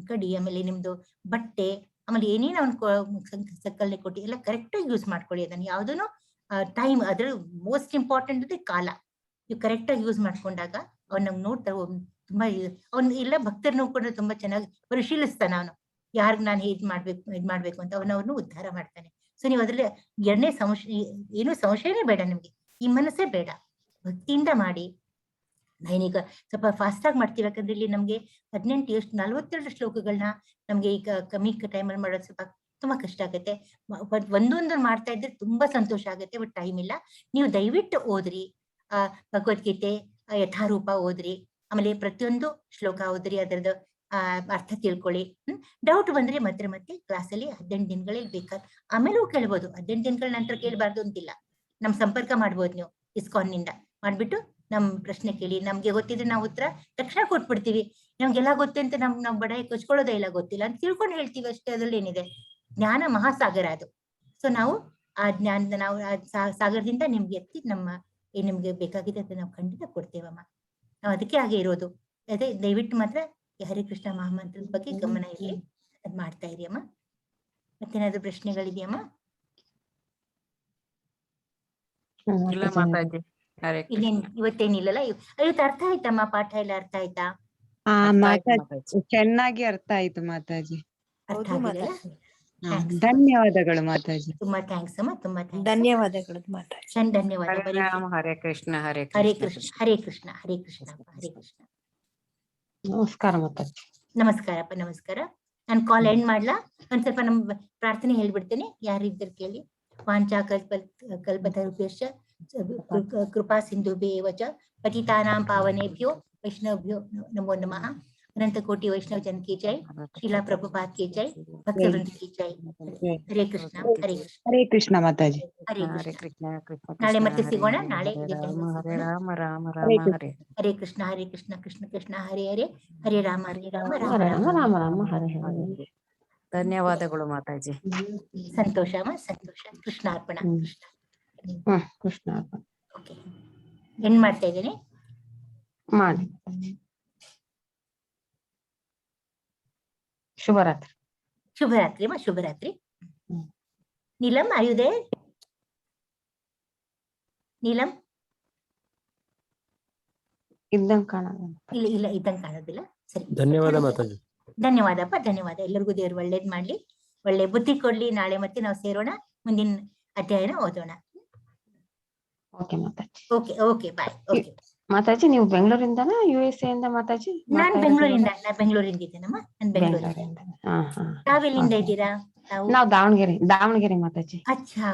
ಕಡಿ, ಆಮೇಲೆ ನಿಮ್ದು ಬಟ್ಟೆ, ಆಮೇಲೆ ಏನೇನು ಅವ್ನು ಸಕ್ಕಲ್ನೆ ಕೊಟ್ಟಿ ಎಲ್ಲ ಕರೆಕ್ಟ್ ಆಗಿ ಯೂಸ್ ಮಾಡ್ಕೊಳ್ಳಿ ಅದನ್ನ. ಯಾವ್ದನು ಟೈಮ್, ಅದ್ರ ಮೋಸ್ಟ್ ಇಂಪಾರ್ಟೆಂಟ್ ಇದೆ ಕಾಲ. ನೀವು ಕರೆಕ್ಟ್ ಆಗಿ ಯೂಸ್ ಮಾಡ್ಕೊಂಡಾಗ ಅವ್ನ ನಮ್ಗೆ ನೋಡ್ತಾ ತುಂಬಾ ಅವ್ನ ಎಲ್ಲ ಭಕ್ತರನ್ನು ಕೂಡ ತುಂಬಾ ಚೆನ್ನಾಗಿ ಪರಿಶೀಲಿಸ್ತಾನೆ ಅವನು. ಯಾರಿಗ್ ನಾನು ಇದ್ ಮಾಡ್ಬೇಕು ಅಂತ ಅವ್ರನ್ನು ಉದ್ಧಾರ ಮಾಡ್ತಾನೆ. ಸೊ ನೀವು ಅದ್ರಲ್ಲಿ ಎರಡನೇ ಏನು ಸಂಶಯನೇ ಬೇಡ ನಿಮ್ಗೆ. ಈ ಮನಸ್ಸೇ ಬೇಡ, ಭಕ್ತಿಯಿಂದ ಮಾಡಿ. ನಾನೀಗ ಸ್ವಲ್ಪ ಫಾಸ್ಟ್ ಆಗಿ ಮಾಡ್ತೀವಿ, ಯಾಕಂದ್ರೆ ಇಲ್ಲಿ ನಮ್ಗೆ 42 ಶ್ಲೋಕಗಳನ್ನ ನಮ್ಗೆ ಈಗ ಕಮ್ಮಿ ಟೈಮಲ್ಲಿ ಮಾಡೋದು ಸ್ವಲ್ಪ ತುಂಬಾ ಕಷ್ಟ ಆಗುತ್ತೆ. ಒಂದೊಂದು ಮಾಡ್ತಾ ಇದ್ರೆ ತುಂಬಾ ಸಂತೋಷ ಆಗುತ್ತೆ, ಬಟ್ ಟೈಮ್ ಇಲ್ಲ. ನೀವು ದಯವಿಟ್ಟು ಓದ್ರಿ, ಭಗವದ್ಗೀತೆ ಯಥಾರೂಪ ಓದ್ರಿ. ಆಮೇಲೆ ಪ್ರತಿಯೊಂದು ಶ್ಲೋಕ ಓದ್ರಿ, ಅದರದ್ದು ಅರ್ಥ ತಿಳ್ಕೊಳ್ಳಿ. ಡೌಟ್ ಬಂದ್ರೆ ಮತ್ತೆ ಕ್ಲಾಸಲ್ಲಿ 18 ದಿನಗಳಲ್ಲಿ ಬೇಕಾದ್ರೆ ಆಮೇಲೂ ಕೇಳ್ಬೋದು. 18 ದಿನಗಳ ನಂತರ ಕೇಳಬಾರ್ದು ಅಂತಿಲ್ಲ. ನಮ್ ಸಂಪರ್ಕ ಮಾಡ್ಬೋದು ನೀವು ಇಸ್ಕಾನ್ನಿಂದ ಮಾಡ್ಬಿಟ್ಟು ನಮ್ ಪ್ರಶ್ನೆ ಕೇಳಿ. ನಮ್ಗೆ ಗೊತ್ತಿದ್ರೆ ನಾವು ಉತ್ತರ ತಕ್ಷಣ ಕೊಟ್ಬಿಡ್ತೀವಿ. ನಮ್ಗೆಲ್ಲ ಗೊತ್ತೆ ಅಂತ ನಾವ್ ಬಡಾಯಿ ಕೊಚ್ಕೊಳ್ಳೋದೇ ಇಲ್ಲ, ಗೊತ್ತಿಲ್ಲ ಅಂತ ತಿಳ್ಕೊಂಡು ಹೇಳ್ತೀವಿ ಅಷ್ಟೇ. ಅದ್ರಲ್ಲಿ ಏನಿದೆ? ಜ್ಞಾನ ಮಹಾಸಾಗರ ಅದು. ಸೊ ನಾವು ಆ ಜ್ಞಾನದ ನಾವು ಸಾಗರದಿಂದ ನಿಮ್ಗೆ ಎತ್ತಿ ನಿಮ್ಗೆ ಬೇಕಾಗಿದೆ ಅಂತ ನಾವು ಖಂಡಿತ ಕೊಡ್ತೇವಮ್ಮ. ನಾವು ಅದಕ್ಕೆ ಹಾಗೆ ಇರೋದು. ಅದೇ ದಯವಿಟ್ಟು ಮಾತ್ರ ಹರೇ ಕೃಷ್ಣ ಮಹಾಮಂತ್ರದ ಬಗ್ಗೆ ಗಮನ ಇರಲಿ, ಅದ್ ಮಾಡ್ತಾ ಇರಿ ಅಮ್ಮ. ಮತ್ತೇನಾದ್ರು ಪ್ರಶ್ನೆಗಳಿದೆಯಮ್ಮ? ಇವತ್ತೇನಿಲ್ಲಲ್ಲ. ಇವತ್ತು ಅರ್ಥ ಆಯ್ತಮ್ಮ? ಪಾಠ ಎಲ್ಲ ಅರ್ಥ ಆಯ್ತಾ? ಚೆನ್ನಾಗಿ ಅರ್ಥ ಆಯ್ತು ಮಾತಾಜಿ. ಅರ್ಥ ಆಗಿದೆಯಲ್ಲ? ಧನ್ಯವಾದಗಳು ಮಾತಾಜಿ. ತುಂಬಾ ಥ್ಯಾಂಕ್ಸ್ ಅಮ್ಮ, ತುಂಬಾ ಥ್ಯಾಂಕ್ಸ್. ಧನ್ಯವಾದಗಳು ಮಾತಾಜಿ. ಧನ್ಯವಾದ. ಹರೇ ಕೃಷ್ಣ ಹರೇ ಹರೇ ಕೃಷ್ಣ ಹರೇ ಕೃಷ್ಣ ಹರೇ ಕೃಷ್ಣ ಹರೇ ಕೃಷ್ಣ. ನಮಸ್ಕಾರ ಮಾತಾಜಿ. ನಮಸ್ಕಾರಪ್ಪ, ನಮಸ್ಕಾರ. ನಾನು ಕಾಲ್ ಎಂಡ್ ಮಾಡ್ಲಾ? ಒಂದ್ ಸ್ವಲ್ಪ ನಮ್ ಪ್ರಾರ್ಥನೆ ಹೇಳ್ಬಿಡ್ತೇನೆ, ಯಾರಿದ್ದಾರೆ ಕೇಳಿ. ವಾಂಚಾ ಕಲ್ಪತರುಭ್ಯಶ್ಚ ಕೃಪಾ ಸಿಂಧುಭ್ಯೇವ ಚ ಪತಿತಾನಾಂ ಪಾವನೇಭ್ಯೋ ವೈಷ್ಣವೇಭ್ಯೋ ನಮೋ ನಮಃ. अनंत कोटि वैष्णव जन की जय, श्रीला प्रभुपाद की जय, भक्तवृंद की जय. हरे कृष्ण हरे कृष्ण. ಹರೇ ಕೃಷ್ಣ ಮಾತಾಜಿ. ಹರೇ ಕೃಷ್ಣ. ನಾಳೆ ಮತ್ತೆ ಸಿಗೋಣ. ನಾಳೆ ಹರೇ ರಾಮ ರಾಮ ರಾಮ ಹರೇ. ಹರೇ ಕೃಷ್ಣ ಹರೇ ಕೃಷ್ಣ ಕೃಷ್ಣ ಕೃಷ್ಣ ಹರೇ ಹರೇ, ಹರೇ ರಾಮ ರಾಮ ರಾಮ ರಾಮ ರಾಮ ಹರೇ ಹರೇ. ಧನ್ಯವಾದಗಳು ಮಾತಾಜಿ. ಸಂತೋಷ ಅಮ್ಮ, ಸಂತೋಷ. ಕೃಷ್ಣಾರ್ಪಣ. ಕೃಷ್ಣ ಅರ್ಪಣ. ಓಕೆ, ಏನ್ ಮಾಡ್ತಾ ಇದ್ದೀನಿ ಮಾಡಿ. ಶುಭರಾತ್ರಿ. ಶುಭರಾತ್ರಿ ಅಮ್ಮ, ಶುಭರಾತ್ರಿ. Neelam, are you there? Neelam ಇದ್ದಂಗ್ ಕಾಣಲ್ಲ. ಇಲ್ಲ ಇಲ್ಲ ಇದ್ದಂಗೆ ಕಾಣೋದಿಲ್ಲ. ಸರಿ, ಧನ್ಯವಾದ ಮಾತಾಜಿ. ಧನ್ಯವಾದಪ್ಪ, ಧನ್ಯವಾದ. ಎಲ್ಲರಿಗೂ ದೇವರು ಒಳ್ಳೇದ್ ಮಾಡ್ಲಿ, ಒಳ್ಳೆ ಬುದ್ಧಿ ಕೊಡ್ಲಿ. ನಾಳೆ ಮತ್ತೆ ನಾವು ಸೇರೋಣ, ಮುಂದಿನ ಅಧ್ಯಾಯನ ಓದೋಣ. ಓಕೆ ಮಾತಾಜಿ. Okay okay bye. ಓಕೆ ಮಾತಾಜಿ, ನೀವು ಬೆಂಗಳೂರಿಂದನಾ USA ಇಂದ ಮಾತಾಜಿ? ನಾನ್ ಬೆಂಗಳೂರಿಂದ ಇದ್ದೇನಮ್ಮ, ನಾನು ಬೆಂಗಳೂರಿಂದ. ಹಾ ಹಾ. ತಾವೆಲ್ಲಿಂದ ಇದ್ದೀರಾ? ನಾವು ದಾವಣಗೆರೆ ಮಾತಾಜಿ. ಅಚ್ಚಾ.